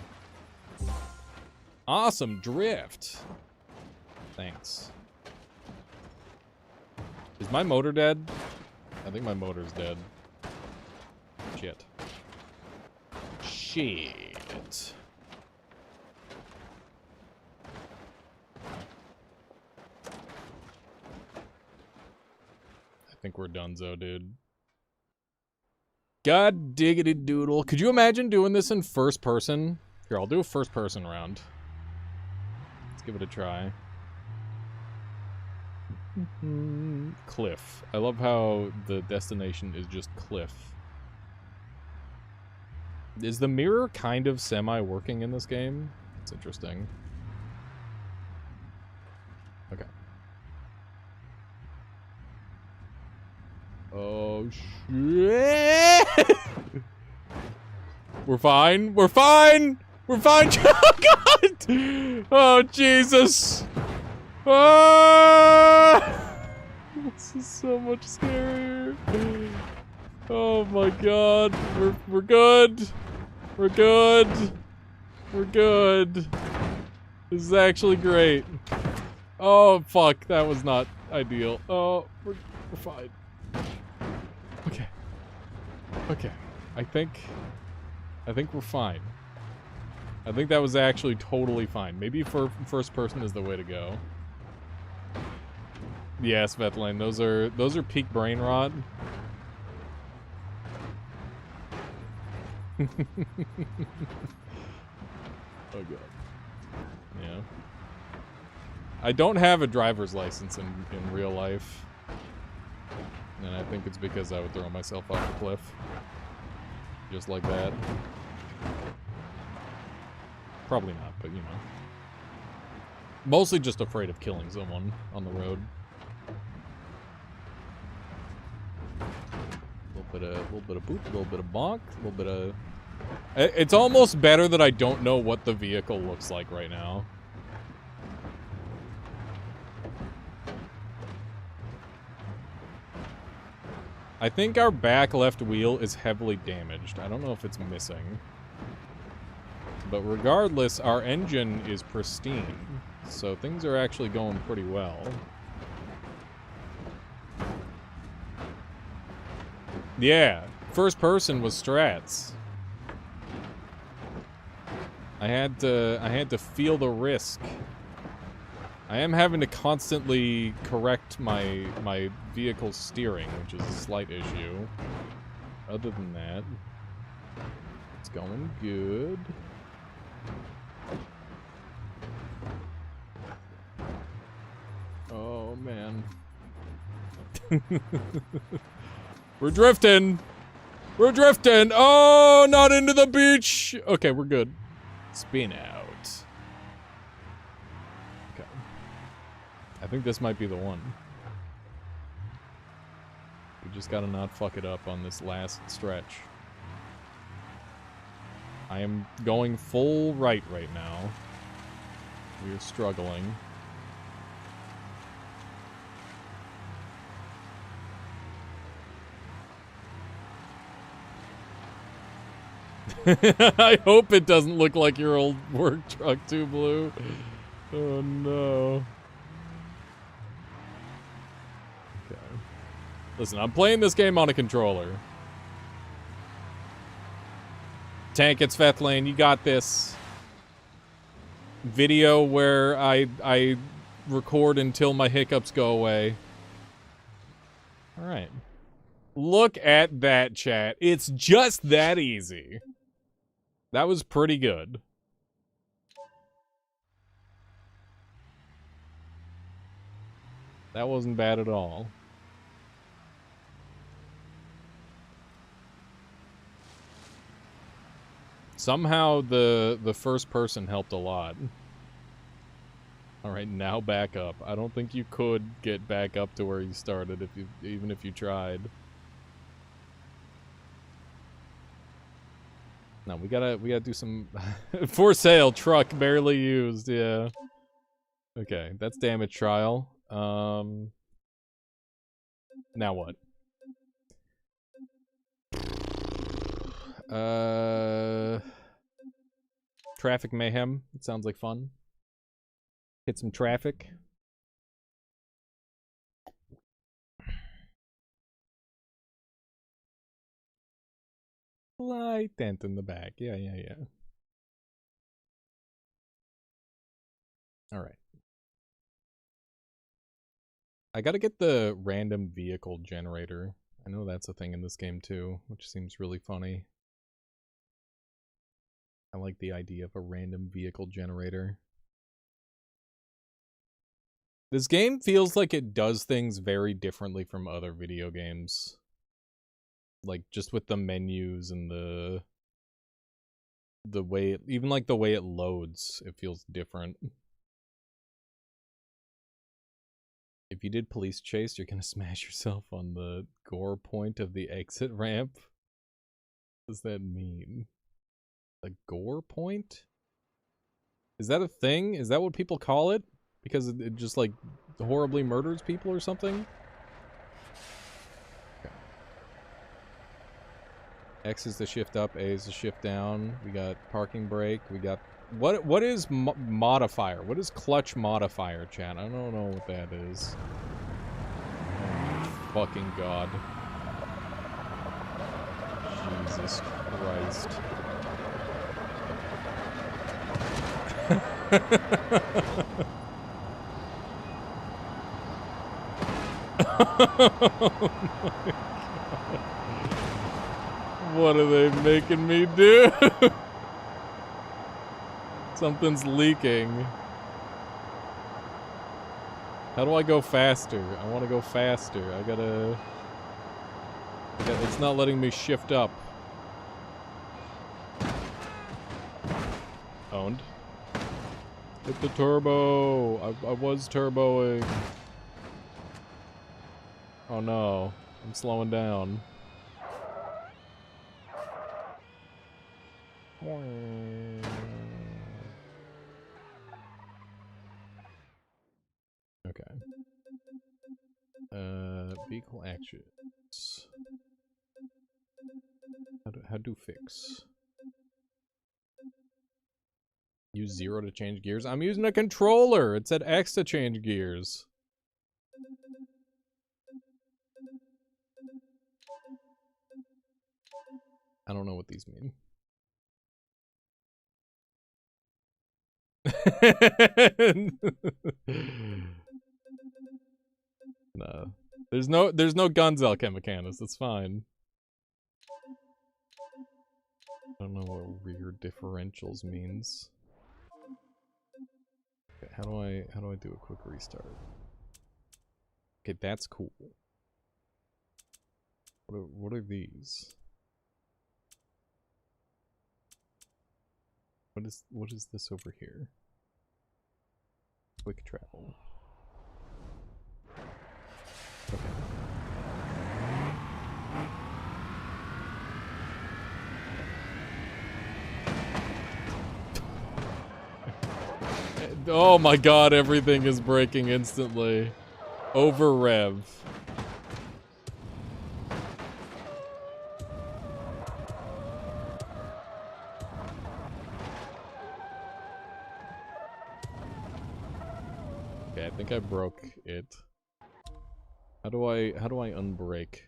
Awesome drift. Thanks. Is my motor dead? I think my motor's dead. Shit. Shit. I think we're donezo, dude. God diggity doodle. Could you imagine doing this in first person? Here, I'll do a first person round. Let's give it a try. Cliff. I love how the destination is just cliff. Is the mirror kind of semi-working in this game? It's interesting. Okay. Oh, shit! We're fine. We're fine! We're fine! Oh, God! Oh, Jesus! Ah! This is so much scarier. Oh, my God. We're good. We're good. We're good. This is actually great. Oh, fuck. That was not ideal. Oh, we're fine. Okay. Okay. I think we're fine. I think that was actually totally fine. Maybe first person is the way to go. Yes, Vetline, those are peak brain rot. Oh god. Yeah. I don't have a driver's license in real life. And I think it's because I would throw myself off the cliff. Just like that. Probably not, but you know. Mostly just afraid of killing someone on the road. little bit of boop, a little bit of bonk, a little bit of... It's almost better that I don't know what the vehicle looks like right now. I think our back left wheel is heavily damaged. I don't know if it's missing. But regardless, our engine is pristine. So things are actually going pretty well. Yeah, first person was strats. I had to feel the risk. I am having to constantly correct my vehicle's steering, which is a slight issue. Other than that, it's going good. Oh man. We're drifting! We're drifting! Oh, not into the beach! Okay, we're good. Spin out. Okay. I think this might be the one. We just gotta not fuck it up on this last stretch. I am going full right now. We are struggling. I hope it doesn't look like your old work truck too, Blue. Oh no. Okay. Listen, I'm playing this game on a controller. Tank, it's Fethlane, you got this. Video where I record until my hiccups go away. Alright. Look at that, chat. It's just that easy. That was pretty good. That wasn't bad at all. Somehow the first person helped a lot. Alright, now back up. I don't think you could get back up to where you started even if you tried. No, we gotta do some for sale truck barely used, yeah. Okay, that's damage trial. Now what? Traffic mayhem. It sounds like fun. Hit some traffic. Slight dent in the back. Yeah. Alright. I gotta get the random vehicle generator. I know that's a thing in this game too, which seems really funny. I like the idea of a random vehicle generator. This game feels like it does things very differently from other video games. Like, just with the menus and the way, even like the way it loads, it feels different. If you did police chase, you're gonna smash yourself on the gore point of the exit ramp. What does that mean? The gore point? Is that a thing? Is that what people call it? Because it just, like, horribly murders people or something? Okay. X is the shift up, A is the shift down. We got parking brake, we got... What is modifier? What is clutch modifier, chat? I don't know what that is. Oh my fucking god. Jesus Christ. Oh my god. What are they making me do? Something's leaking. How do I go faster? I want to go faster. It's not letting me shift up. Owned. Hit the turbo. I was turboing. Oh no. I'm slowing down. Okay. Vehicle actions. How do fix? Use 0 to change gears? I'm using a controller! It said X to change gears. I don't know what these mean. No. There's no guns, Alchemicanus. It's fine. I don't know what rear differentials means. Okay, how do I do a quick restart? Okay, that's cool. What are these? What is this over here? Quick travel. Okay. Oh my god, everything is breaking instantly. Over rev. Okay, I think I broke it. How do I unbrake?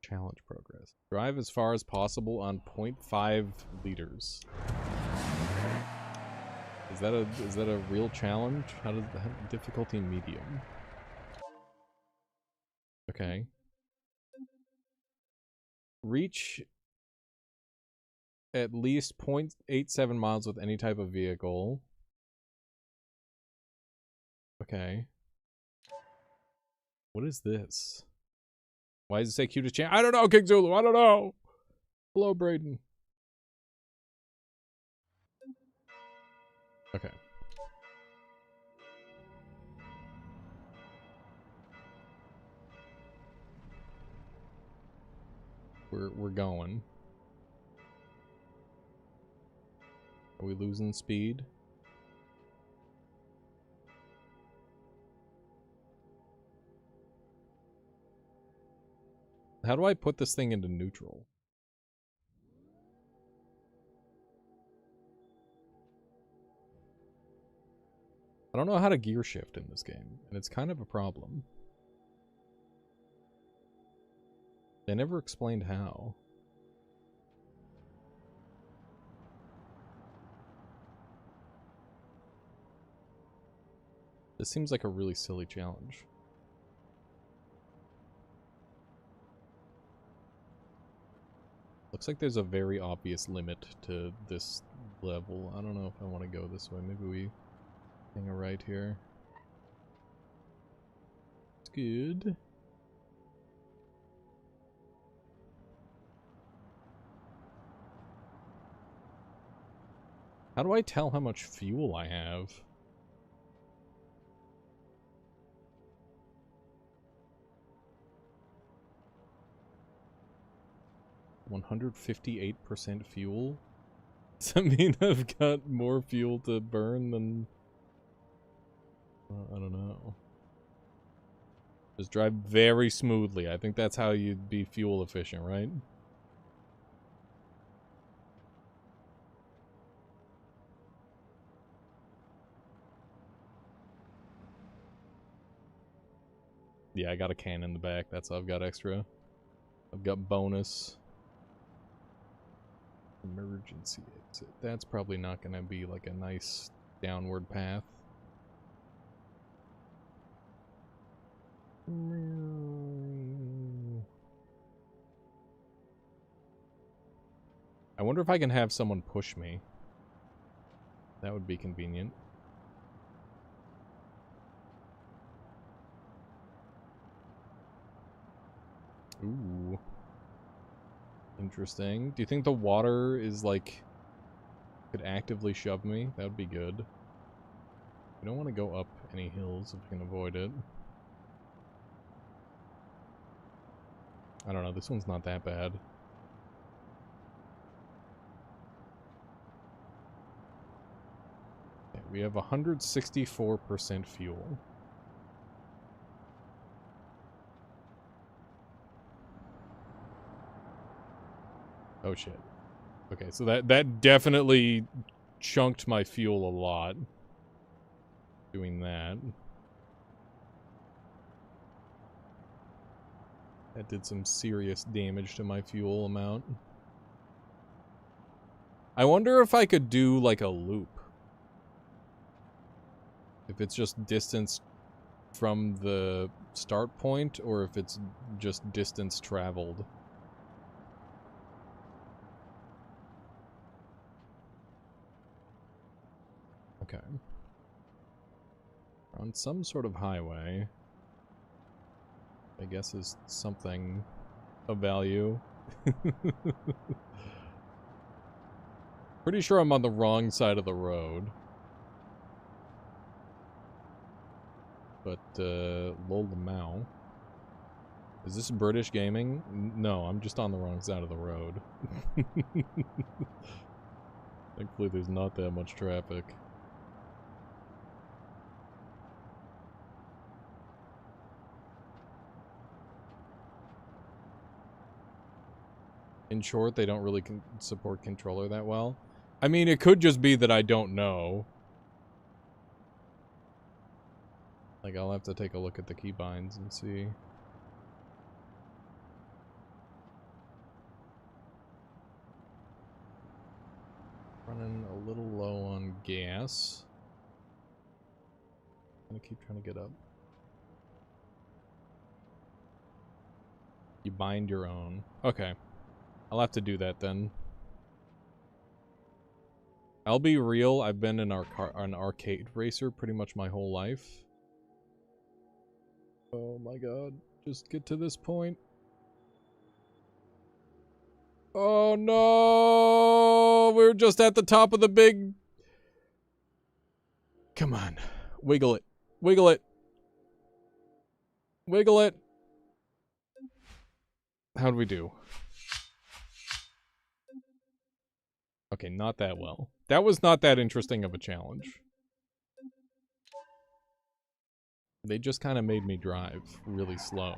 Challenge progress. Drive as far as possible on 0.5 liters. Is that a real challenge? How does difficulty medium? Okay. Reach at least 0.87 miles with any type of vehicle. Okay. What is this? Why does it say Q to change? I don't know, King Zulu. I don't know. Hello, Braden. Okay. We're going. Are we losing speed? How do I put this thing into neutral? I don't know how to gear shift in this game, and it's kind of a problem. They never explained how. This seems like a really silly challenge. Looks like there's a very obvious limit to this level. I don't know if I want to go this way. Maybe we hang a right here. It's good. How do I tell how much fuel I have? %158% fuel? Does that mean I've got more fuel to burn than... I don't know. Just drive very smoothly. I think that's how you'd be fuel efficient, right? Yeah, I got a can in the back. That's how I've got extra. I've got bonus. Emergency exit. That's probably not going to be like a nice downward path. I wonder if I can have someone push me. That would be convenient. Ooh. Interesting. Do you think the water is like... could actively shove me? That would be good. I don't want to go up any hills if I can avoid it. I don't know, this one's not that bad. Okay, we have 164% fuel. Oh shit. Okay, so that definitely chunked my fuel a lot. Doing that. That did some serious damage to my fuel amount. I wonder if I could do like a loop. If it's just distance from the start point, or if it's just distance traveled. Okay. On some sort of highway. I guess is something of value. Pretty sure I'm on the wrong side of the road. But, lol the Mao. Is this British gaming? No, I'm just on the wrong side of the road. Thankfully there's not that much traffic. In short, they don't really support controller that well. I mean, it could just be that I don't know. Like, I'll have to take a look at the keybinds and see. Running a little low on gas. I'm gonna keep trying to get up. You bind your own. Okay. I'll have to do that then. I'll be real, I've been an arcade racer pretty much my whole life. Oh my god. Just get to this point. Oh no! We're just at the top of the big... Come on. Wiggle it. Wiggle it. Wiggle it. How'd we do? Okay, not that well. That was not that interesting of a challenge. They just kind of made me drive really slow.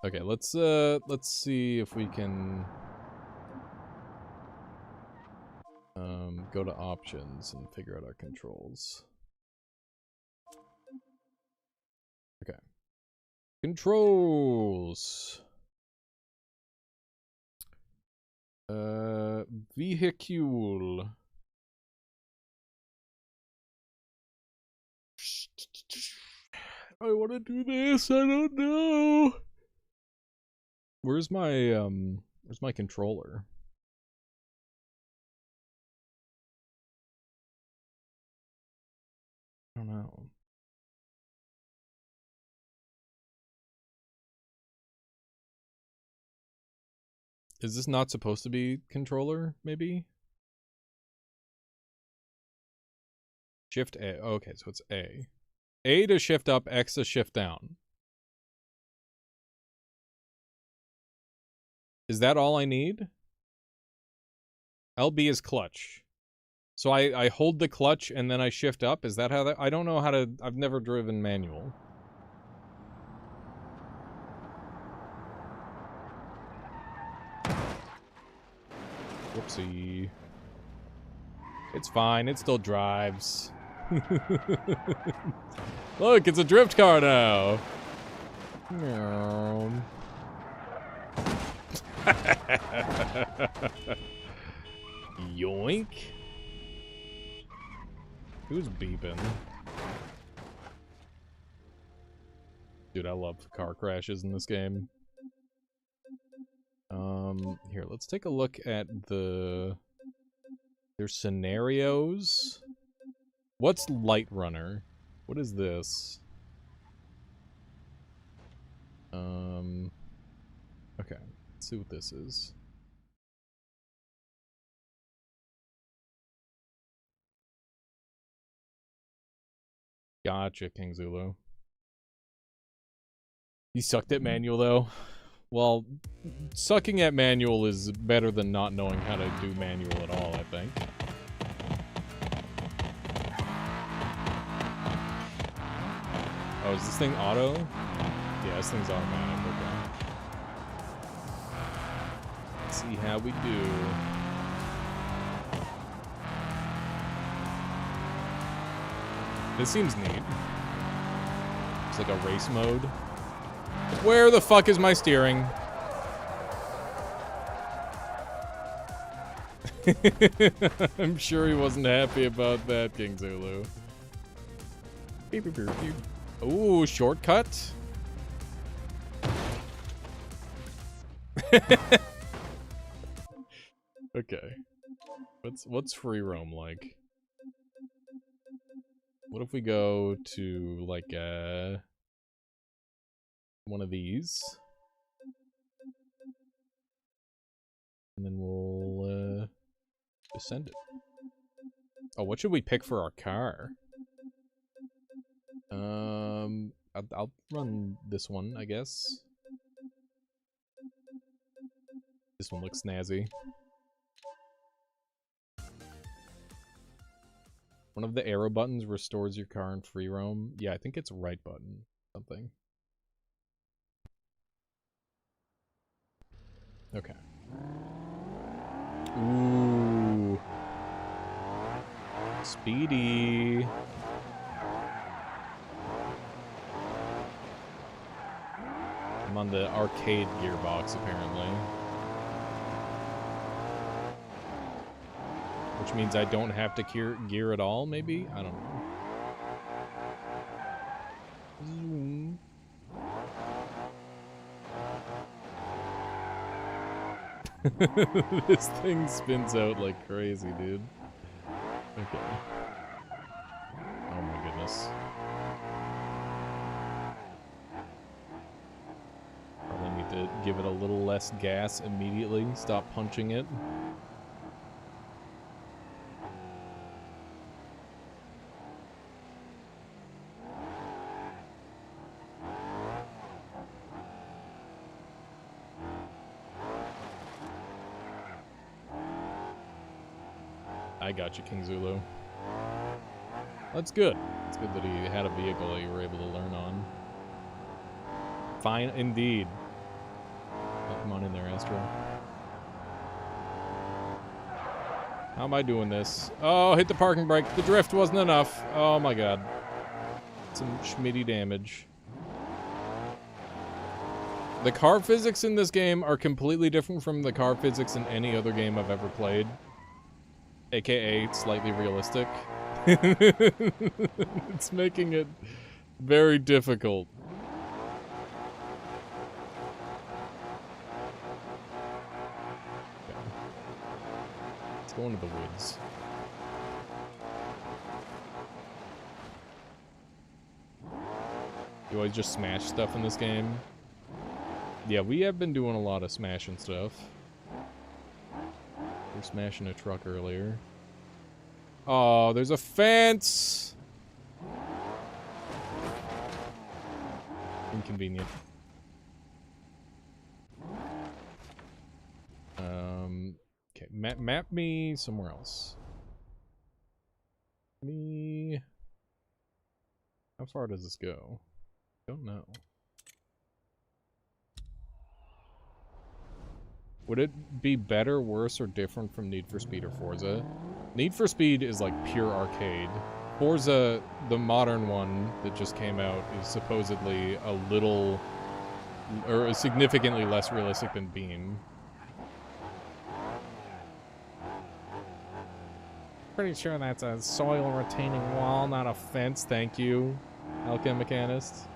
Okay, let's see if we can go to options and figure out our controls. Okay. Controls. Vehicle. I want to do this. I don't know. Where's my controller? I don't know. Is this not supposed to be controller, maybe? Shift A. Okay, so it's A. A to shift up, X to shift down. Is that all I need? LB is clutch. So I hold the clutch and then I shift up? Is that how that... I don't know how to... I've never driven manual. Whoopsie. It's fine, it still drives. Look, it's a drift car now. Yoink. Who's beeping? Dude, I love car crashes in this game. Here, let's take a look at their scenarios. What's Light Runner? What is this? Okay, let's see what this is. Gotcha, King Zulu. You sucked at manual, though? Well, sucking at manual is better than not knowing how to do manual at all, I think. Oh, is this thing auto? Yeah, this thing's automatic, okay. Let's see how we do. This seems neat. It's like a race mode. Where the fuck is my steering? I'm sure he wasn't happy about that, King Zulu. Beep, beep, beep, beep. Ooh, shortcut. Okay. What's free roam like? What if we go to like one of these? And then we'll descend it. Oh, what should we pick for our car? I'll run this one, I guess. This one looks snazzy. One of the arrow buttons restores your car in free roam. Yeah, I think it's right button. Something. Okay. Ooh. Speedy. I'm on the arcade gearbox, apparently. Which means I don't have to gear at all, maybe? I don't know. Zoom. This thing spins out like crazy, dude. Okay. Oh my goodness. Probably need to give it a little less gas immediately. Stop punching it. I got you, King Zulu. That's good. It's good that he had a vehicle that you were able to learn on. Fine, indeed. Oh, come on in there, Astro. How am I doing this? Oh, hit the parking brake. The drift wasn't enough. Oh my god. Some schmitty damage. The car physics in this game are completely different from the car physics in any other game I've ever played. AKA slightly realistic. It's making it very difficult. Okay. Let's go into the woods. Do I just smash stuff in this game? Yeah, we have been doing a lot of smashing stuff. We're smashing a truck earlier. Oh, there's a fence! Inconvenient. Okay, map me somewhere else. How far does this go? Don't know. Would it be better, worse, or different from Need for Speed or Forza? Need for Speed is like pure arcade. Forza, the modern one that just came out, is supposedly a little, or significantly less realistic than Beam. Pretty sure that's a soil retaining wall, not a fence, thank you, Alchemichanist.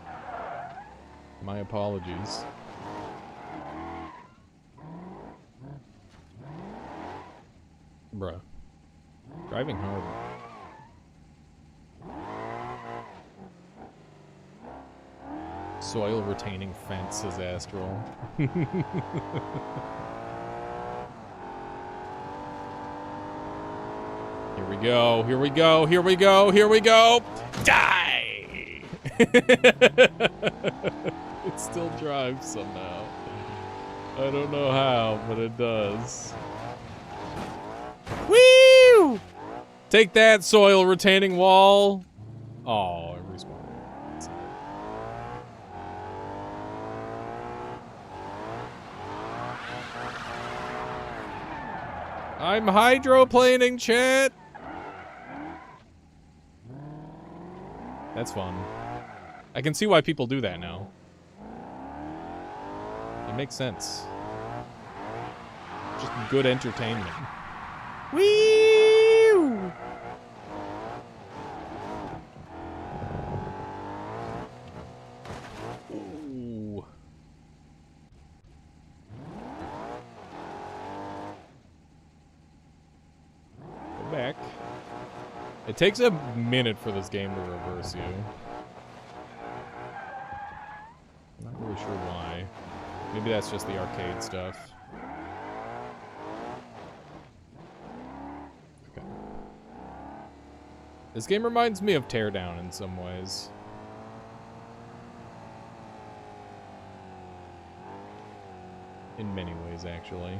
My apologies. Bruh. Driving hard. Soil retaining fence, says Astral. Here we go, here we go, here we go, here we go! Die! It still drives somehow. I don't know how, but it does. Woo! Take that, soil retaining wall. Oh, it respawned. I'm hydroplaning, chat. That's fun. I can see why people do that now. It makes sense. Just good entertainment. Whee! Ooh. Go back. It takes a minute for this game to reverse you. Not really sure why. Maybe that's just the arcade stuff. Okay. This game reminds me of Teardown in some ways. In many ways, actually.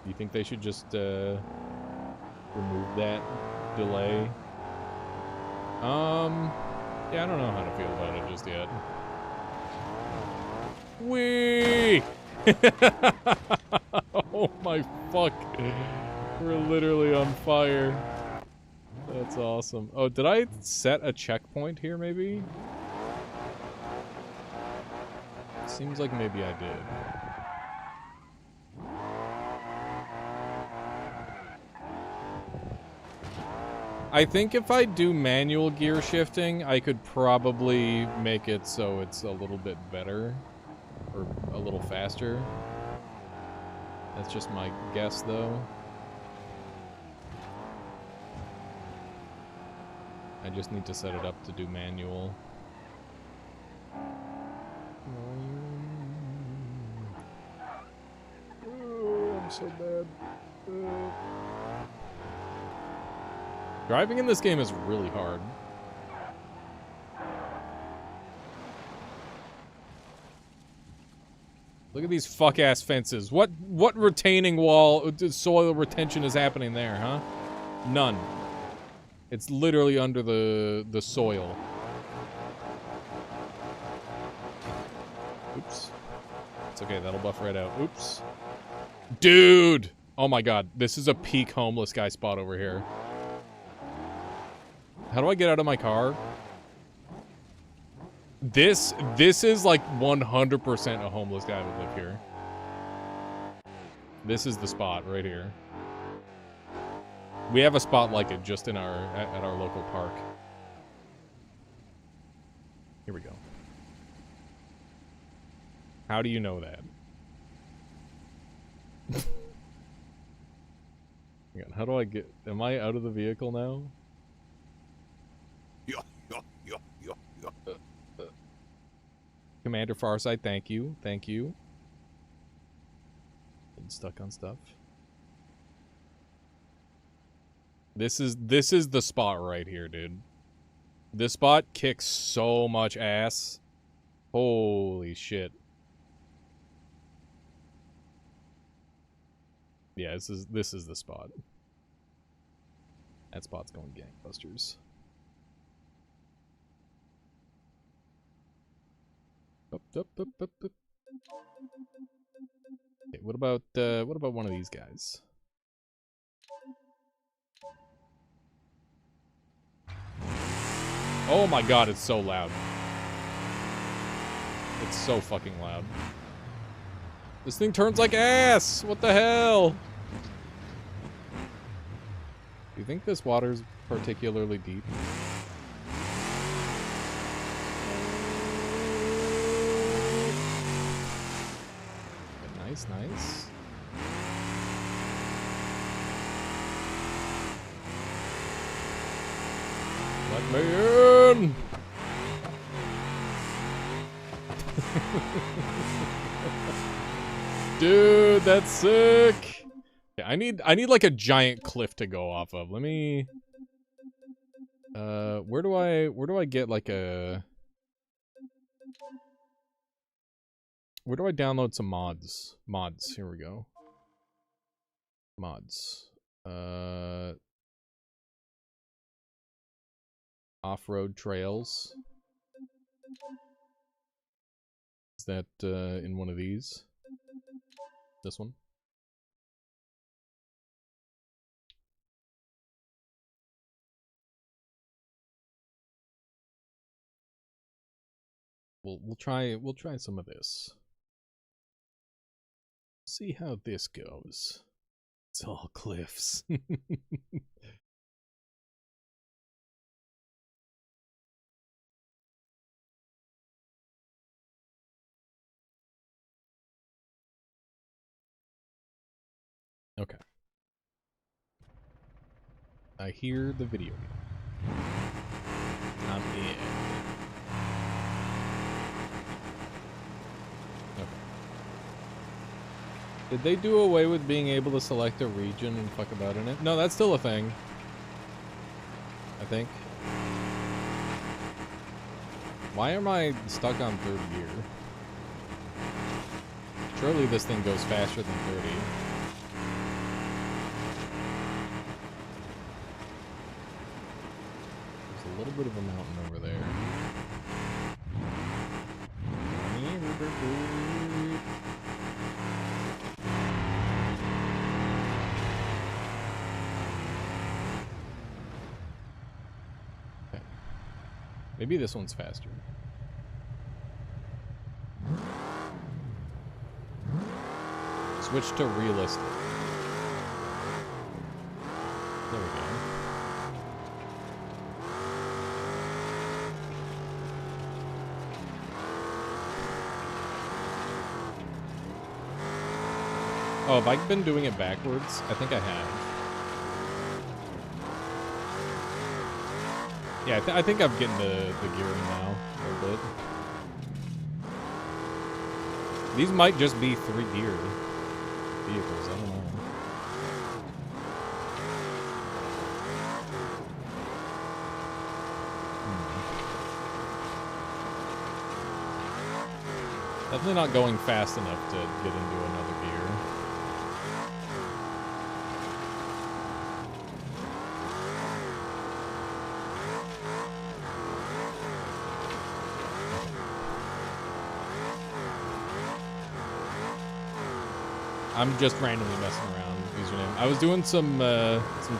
Do you think they should just remove that delay? Yeah, I don't know how to feel about it just yet. Whee! Oh my fuck. We're literally on fire. That's awesome. Oh, did I set a checkpoint here, maybe? Seems like maybe I did. I think if I do manual gear shifting, I could probably make it so it's a little bit better. Or a little faster. That's just my guess, though. I just need to set it up to do manual. Oh, I'm so bad. Driving in this game is really hard. Look at these fuck-ass fences. What retaining wall, soil retention is happening there, huh? None. It's literally under the soil. Oops. It's okay, that'll buff right out. Oops. Dude! Oh my god, this is a peak homeless guy spot over here. How do I get out of my car? This is like 100% a homeless guy would live here. This is the spot right here. We have a spot like it just in at our local park. Here we go. How do you know that? How do I get... Am I out of the vehicle now? Commander Farsight, thank you. Thank you. Been stuck on stuff. This is the spot right here, dude. This spot kicks so much ass. Holy shit. Yeah, this is the spot. That spot's going gangbusters. Okay, what about one of these guys? Oh my god, it's so loud. It's so fucking loud. This thing turns like ass! What the hell? Do you think this water's particularly deep? Nice, nice. Let me in! Dude, that's sick! Okay, I need like a giant cliff to go off of. Let me Where do I get like a... Where do I download some mods? Mods, here we go. Mods. Off-road trails. Is that in one of these? This one? We'll try some of this. See how this goes. It's all cliffs. Okay. I hear the video game. I'm in. Okay. Did they do away with being able to select a region and fuck about in it? No, that's still a thing. I think. Why am I stuck on 3rd gear? Surely this thing goes faster than 30. There's a little bit of a mountain over there. Okay. Maybe this one's faster. Switch to realistic. There we go. Oh, have I been doing it backwards? I think I have. Yeah, I think I'm getting the gearing now a little bit. These might just be 3-gear vehicles, I don't know. Definitely not going fast enough to get into another gear. I'm just randomly messing around with username. I was doing some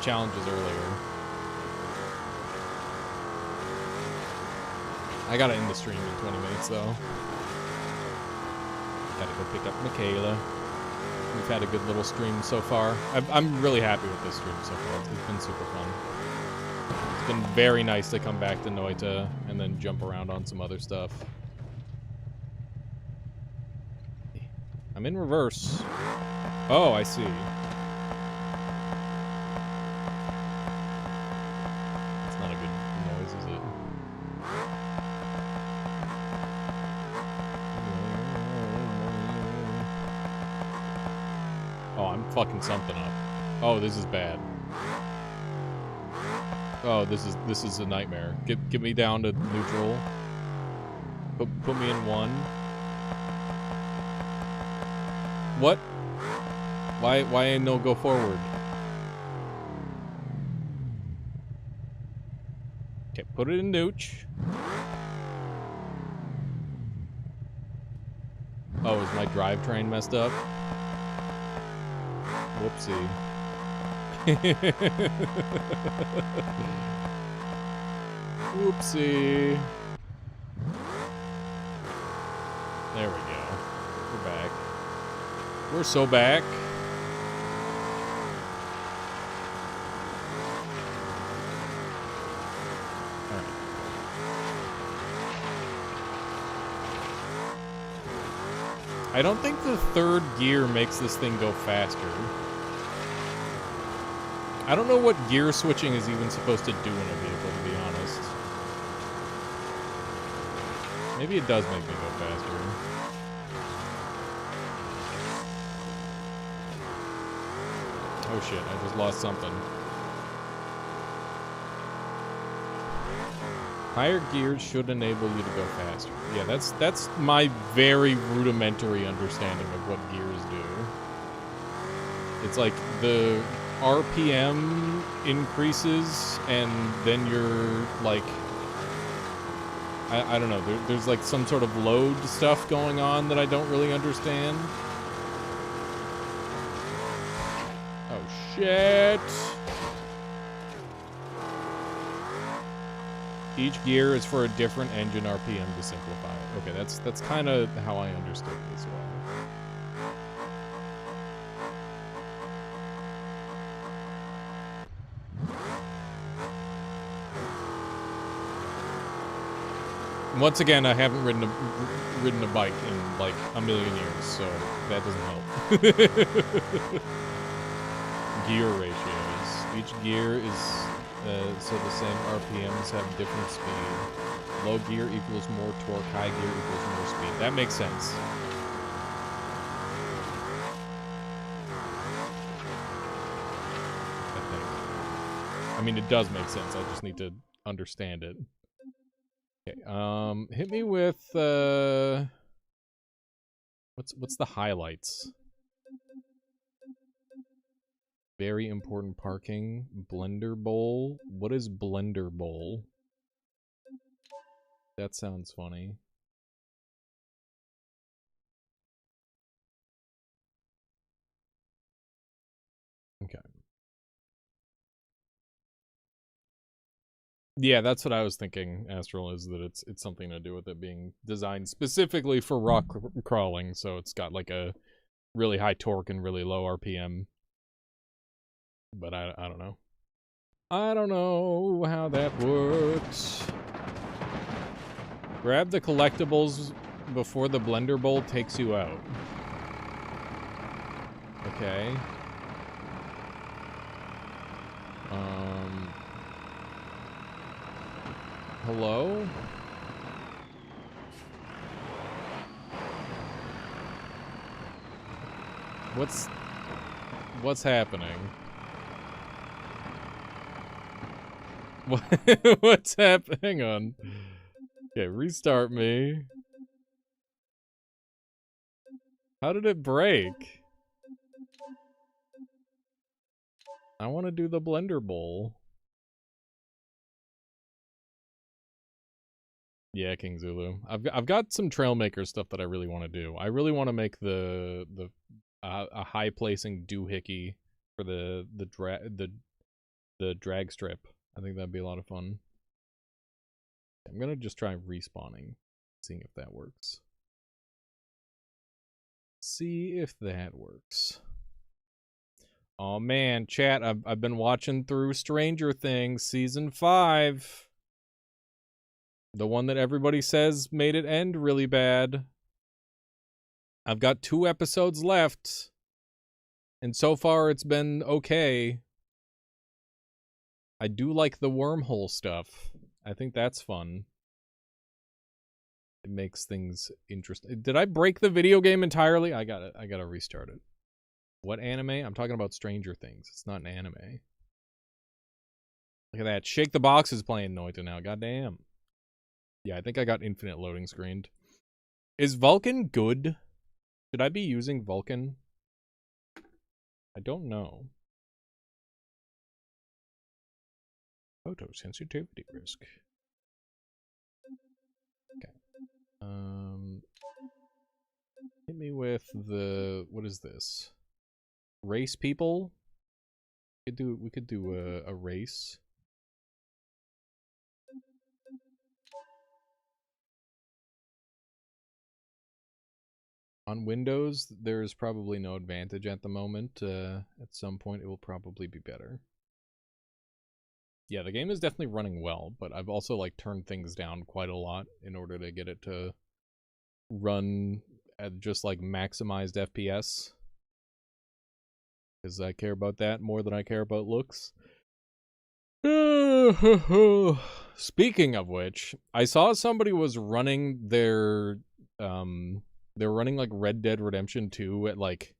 challenges earlier. I gotta end the stream in 20 minutes though. Gotta go pick up Michaela. We've had a good little stream so far. I'm really happy with this stream so far. It's been super fun. It's been very nice to come back to Noita and then jump around on some other stuff. I'm in reverse. Oh, I see. That's not a good noise, is it? Oh, I'm fucking something up. Oh, this is bad. Oh, this is a nightmare. Get me down to neutral. Put me in 1. What? Why ain't no go forward? Okay, put it in nooch. Oh, is my drivetrain messed up? Whoopsie. Whoopsie. There we go. We're back. We're so back. I don't think the 3rd gear makes this thing go faster. I don't know what gear switching is even supposed to do in a vehicle, to be honest. Maybe it does make me go faster. Oh shit, I just lost something. Higher gears should enable you to go faster. Yeah, that's my very rudimentary understanding of what gears do. It's like the RPM increases, and then you're like, I don't know, there's like some sort of load stuff going on that I don't really understand. Oh shit! Each gear is for a different engine RPM to simplify it. Okay, that's kind of how I understood it as well. Once again, I haven't ridden a bike in like a million years, so that doesn't help. Gear ratios. Each gear is so the same RPMs have different speed. Low gear equals more torque, high gear equals more speed. That makes sense. I think. I mean, it does make sense. I just need to understand it. Okay, hit me with, what's the highlights? Very important parking. Blender Bowl. What is Blender Bowl? That sounds funny. Okay. Yeah, that's what I was thinking, Astral, is that it's something to do with it being designed specifically for rock crawling, so it's got like a really high torque and really low RPM. But I don't know. I don't know how that works. Grab the collectibles before the Blender Bowl takes you out. Okay. Hello? What's happening? What's happening? Hang on. Okay, restart me. How did it break? I want to do the Blender Bowl. Yeah, King Zulu. I've got some Trailmaker stuff that I really want to do. I really want to make a high placing doohickey for the drag strip. I think that'd be a lot of fun. I'm gonna just try respawning, seeing if that works. See if that works. Oh man, chat, I've been watching through Stranger Things season 5. The one that everybody says made it end really bad. I've got 2 episodes left. And so far it's been okay. I do like the wormhole stuff. I think that's fun. It makes things interesting. Did I break the video game entirely? I gotta restart it. What anime? I'm talking about Stranger Things. It's not an anime. Look at that. Shake the Box is playing Noita now. Goddamn. Yeah, I think I got infinite loading screened. Is Vulkan good? Should I be using Vulkan? I don't know. Photosensitivity risk. Okay. Hit me with the, what is this? Race people? We could do a race. On Windows, there's probably no advantage at the moment. At some point, it will probably be better. Yeah, the game is definitely running well, but I've also like turned things down quite a lot in order to get it to run at just like maximized FPS. Because I care about that more than I care about looks. Speaking of which, I saw somebody was running their they're running like Red Dead Redemption 2 at like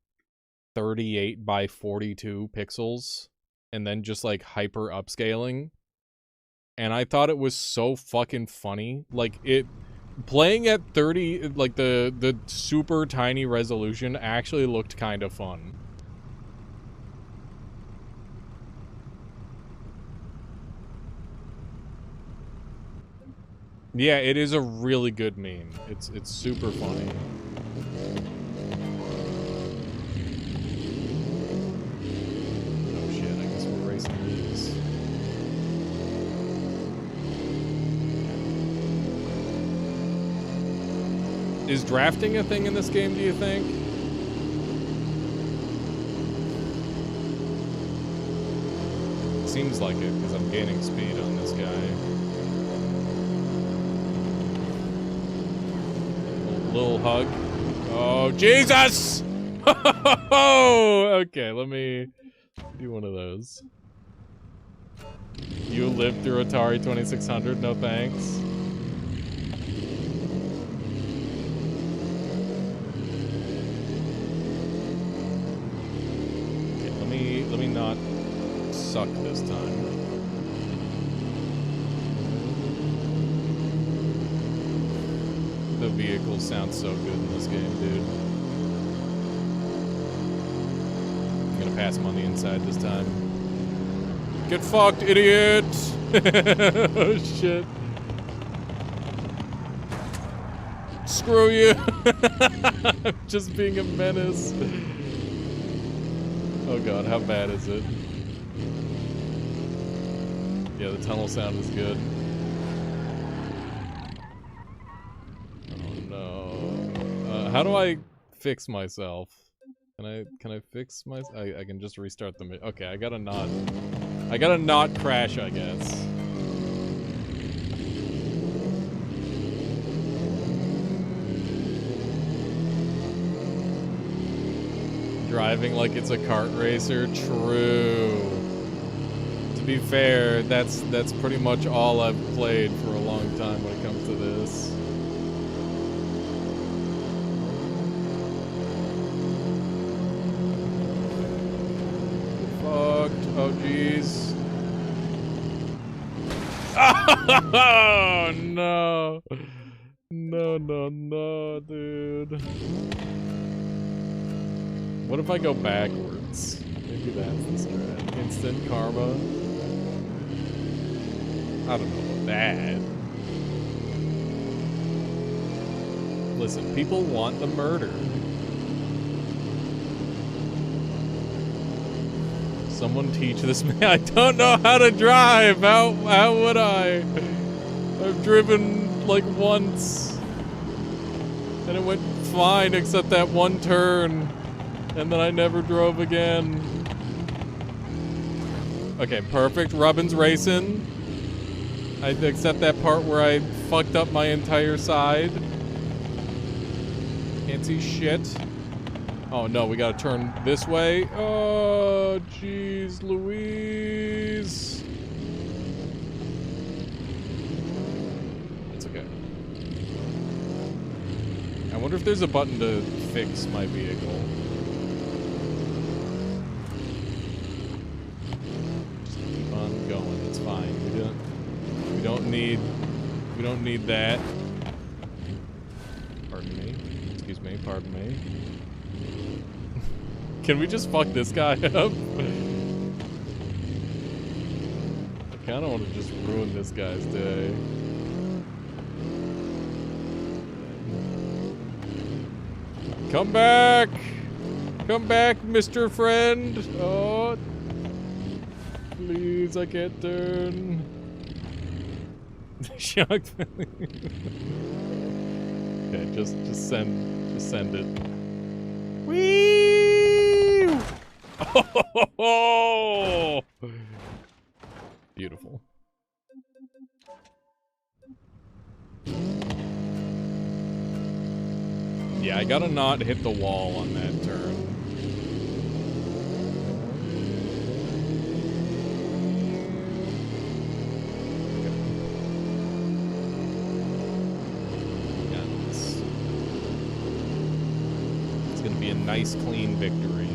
38 by 42 pixels and then just like hyper upscaling. and I thought it was so fucking funny. Like, it playing at 30, like the super tiny resolution actually looked kind of fun. Yeah, it is a really good meme. It's super funny. Oh shit, I guess we're racing these. Is drafting a thing in this game, do you think? Seems like it, because I'm gaining speed on this guy. Little hug. Oh, Jesus! Okay, let me do one of those. You lived through Atari 2600, no thanks. Okay, let me not suck this time. The vehicles sound so good in this game, dude. I'm gonna pass him on the inside this time. Get fucked, idiot! Oh, shit. Screw you! I'm just being a menace. Oh god, how bad is it? Yeah, the tunnel sound is good. How do I fix myself? Can I fix my? I can just restart the. Okay, I gotta not crash, I guess. Driving like it's a kart racer. True. To be fair, that's pretty much all I've played for a long time when it comes to this. Oh, jeez. Oh, no. No, dude. What if I go backwards? Maybe that's the strat. Instant karma. I don't know about that. Listen, people want the murder. Someone teach this man. I don't know how to drive. How would I? I've driven like once, and it went fine except that one turn, and then I never drove again. Okay, perfect. Rubbin's racing. Except that part where I fucked up my entire side. Can't see shit. Oh no, we gotta turn this way. Oh, jeez Louise. It's okay. I wonder if there's a button to fix my vehicle. Just keep on going, it's fine. We don't need that. Pardon me. Excuse me, pardon me. Can we just fuck this guy up? I kinda wanna just ruin this guy's day. Come back! Come back, Mr. Friend! Oh. Please, I can't turn. Shocked. Okay, just send it. Whee! Oh! Beautiful. Yeah, I gotta not hit the wall on that turn. It's gonna be a nice, clean victory.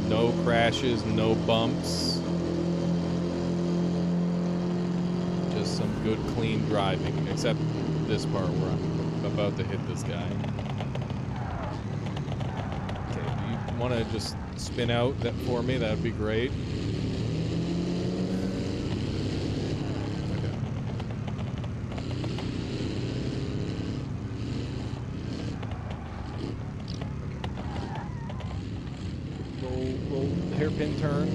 No crashes, no bumps. some good, clean driving, except this part where I'm about to hit this guy. Okay, do you want to just spin out that for me? That would be great. Hairpin turn.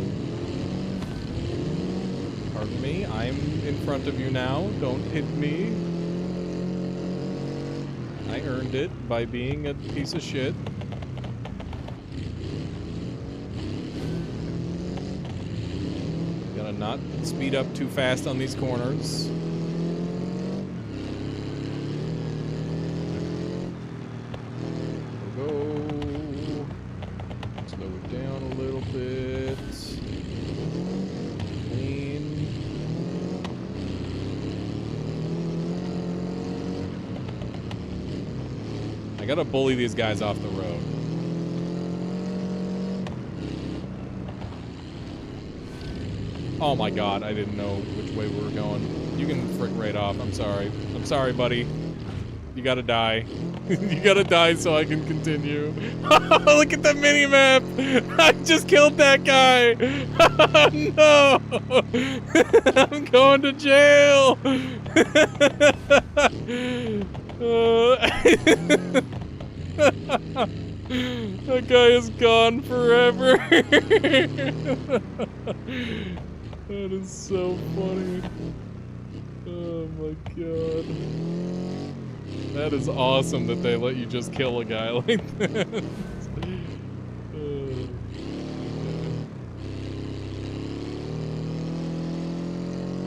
Pardon me, I'm in front of you now. Don't hit me. I earned it by being a piece of shit. Gotta not speed up too fast on these corners. I gotta bully these guys off the road. Oh my god, I didn't know which way we were going. You can frick right off, I'm sorry. I'm sorry, buddy. You gotta die. You gotta die so I can continue. Look at the mini-map! I just killed that guy! No! I'm going to jail! That guy is gone forever. That is so funny. Oh my god. That is awesome that they let you just kill a guy like that.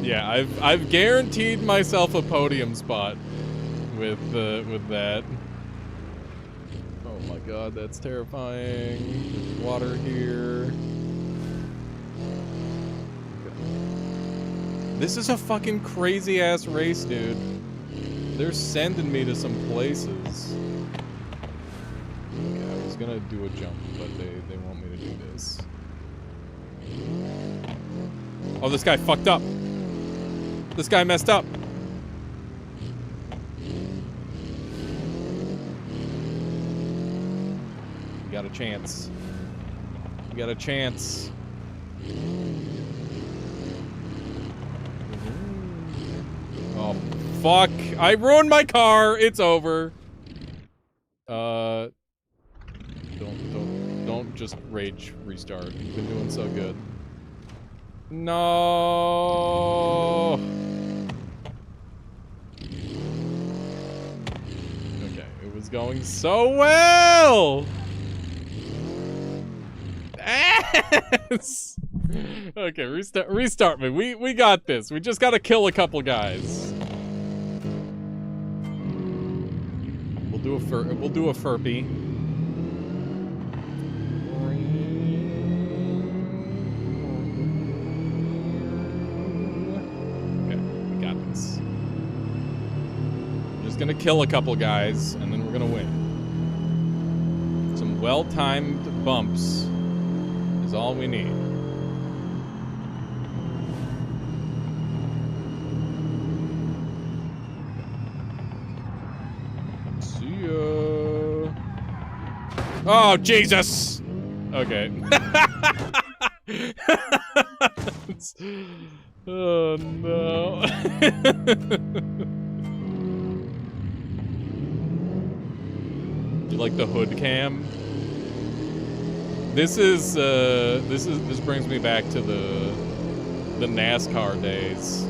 Yeah, I've guaranteed myself a podium spot with that. Oh my god, that's terrifying. There's water here. Okay. This is a fucking crazy ass race, dude. They're sending me to some places. Okay, I was gonna do a jump, but they want me to do this. Oh, this guy fucked up. This guy messed up. You got a chance. You got a chance. Oh, fuck. I ruined my car. It's over. Don't just rage restart. You've been doing so good. No. Okay, it was going so well. Ass. Okay, restart me. We got this. We just gotta kill a couple guys. We'll do a Furby. Okay, we got this. We're just gonna kill a couple guys, and then we're gonna win. Some well-timed bumps is all we need. See ya. Oh, Jesus! Okay. Oh, no. You like the hood cam? This brings me back to the NASCAR days.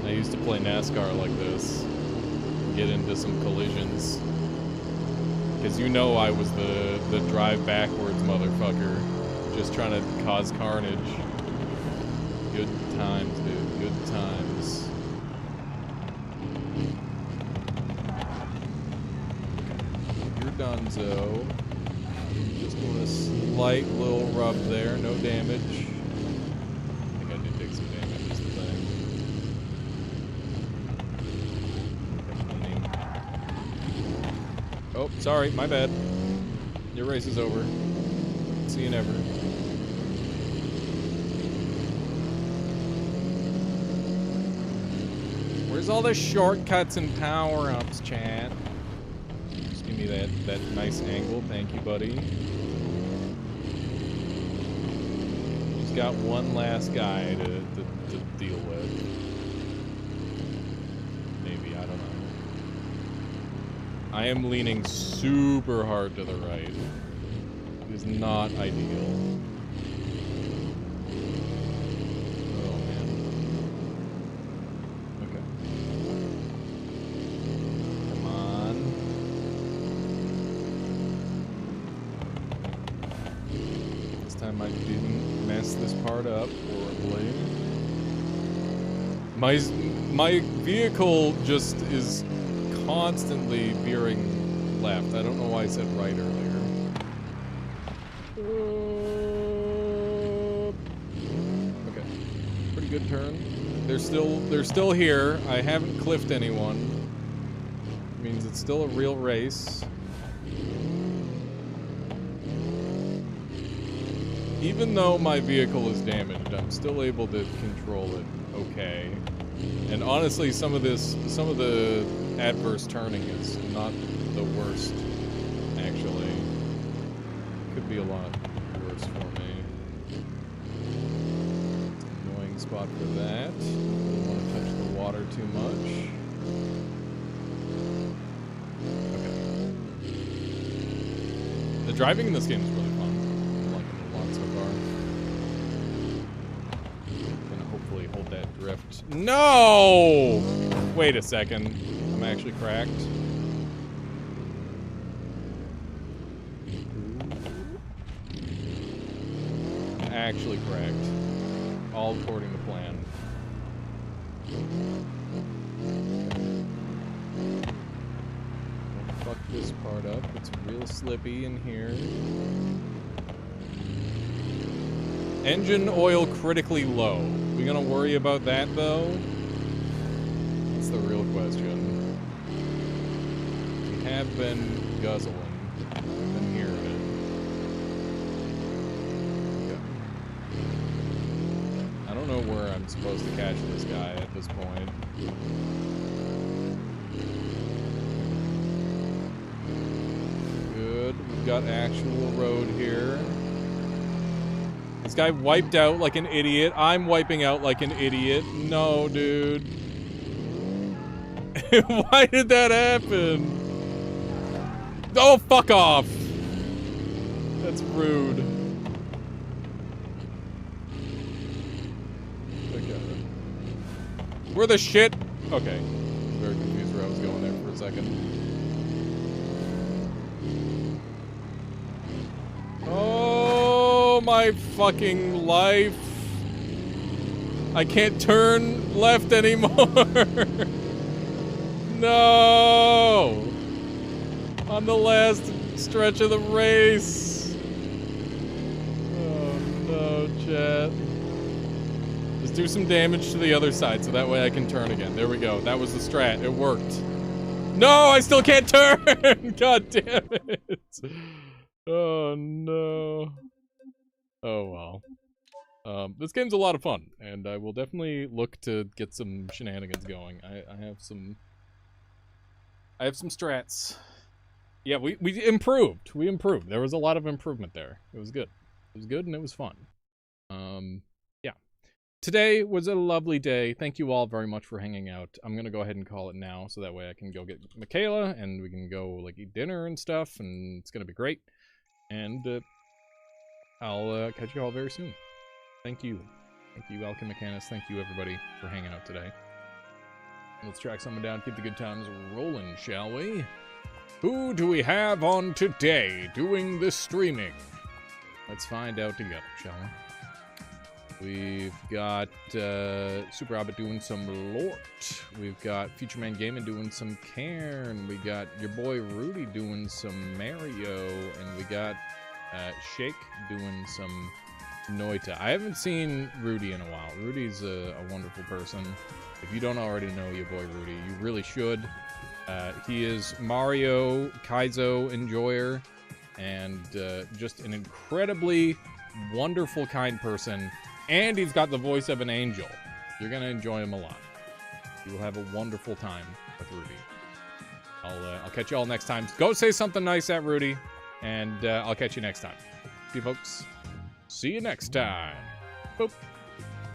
I used to play NASCAR like this. Get into some collisions. Because you know I was the drive backwards motherfucker. Just trying to cause carnage. Good times, dude. Good times. You're donezo. Just doing a slight little rub there. No damage. I think I did take some damage this thing. Oh, sorry. My bad. Your race is over. See you never. Where's all the shortcuts and power-ups, chat? Just give me that nice angle. Thank you, buddy. Just got one last guy to deal with. Maybe, I don't know. I am leaning super hard to the right. It is not ideal. Oh, man. Okay. Come on. This time I didn't mess this part up horribly. My vehicle just is constantly veering left. I don't know why I said right earlier. Okay. Pretty good turn. They're still here. I haven't cliffed anyone. It means it's still a real race. Even though my vehicle is damaged, I'm still able to control it okay. And honestly, some of the adverse turning is not the worst, actually. Could be a lot worse for me. Annoying spot for that. Don't want to touch the water too much. Okay. The driving in this game is really fun. I'm liking it a lot so far. Gonna hopefully hold that drift. No! Wait a second. I'm actually cracked. I'm actually cracked. All according to plan. Don't fuck this part up. It's real slippy in here. Engine oil critically low. We gonna worry about that though? That's the real question. We have been guzzling. Been hearing it. Okay. I don't know where I'm supposed to catch this guy at this point. Good. We've got actual road here. This guy wiped out like an idiot. I'm wiping out like an idiot. No, dude. Why did that happen? Oh, fuck off. That's rude. Okay. Where the shit? Okay. I was very confused where I was going there for a second. Oh, my fucking life. I can't turn left anymore. No! On the last stretch of the race. Oh no, chat. Just do some damage to the other side so that way I can turn again. There we go. That was the strat. It worked. No, I still can't turn! God damn it. Oh no. Oh well. This game's a lot of fun, and I will definitely look to get some shenanigans going. I have some strats. Yeah, we improved. We improved. There was a lot of improvement there. It was good. It was good and it was fun. Yeah. Today was a lovely day. Thank you all very much for hanging out. I'm gonna go ahead and call it now, so that way I can go get Michaela and we can go like eat dinner and stuff, and it's gonna be great. And I'll catch you all very soon. Thank you. Thank you, Alchemichanus. Thank you, everybody, for hanging out today. Let's track someone down, keep the good times rolling, shall we? Who do we have on today doing the streaming? Let's find out together, shall we? We've got Super Hobbit doing some Lort. We've got Future Man Gaming doing some Cairn. We got your boy Rudy doing some Mario. And we got Shake doing some Noita. I haven't seen Rudy in a while. Rudy's a wonderful person. If you don't already know your boy Rudy, you really should. He is Mario Kaizo enjoyer and just an incredibly wonderful, kind person. And he's got the voice of an angel. You're going to enjoy him a lot. You will have a wonderful time with Rudy. I'll catch you all next time. Go say something nice at Rudy, and I'll catch you next time. See you, folks. See you next time. Boop.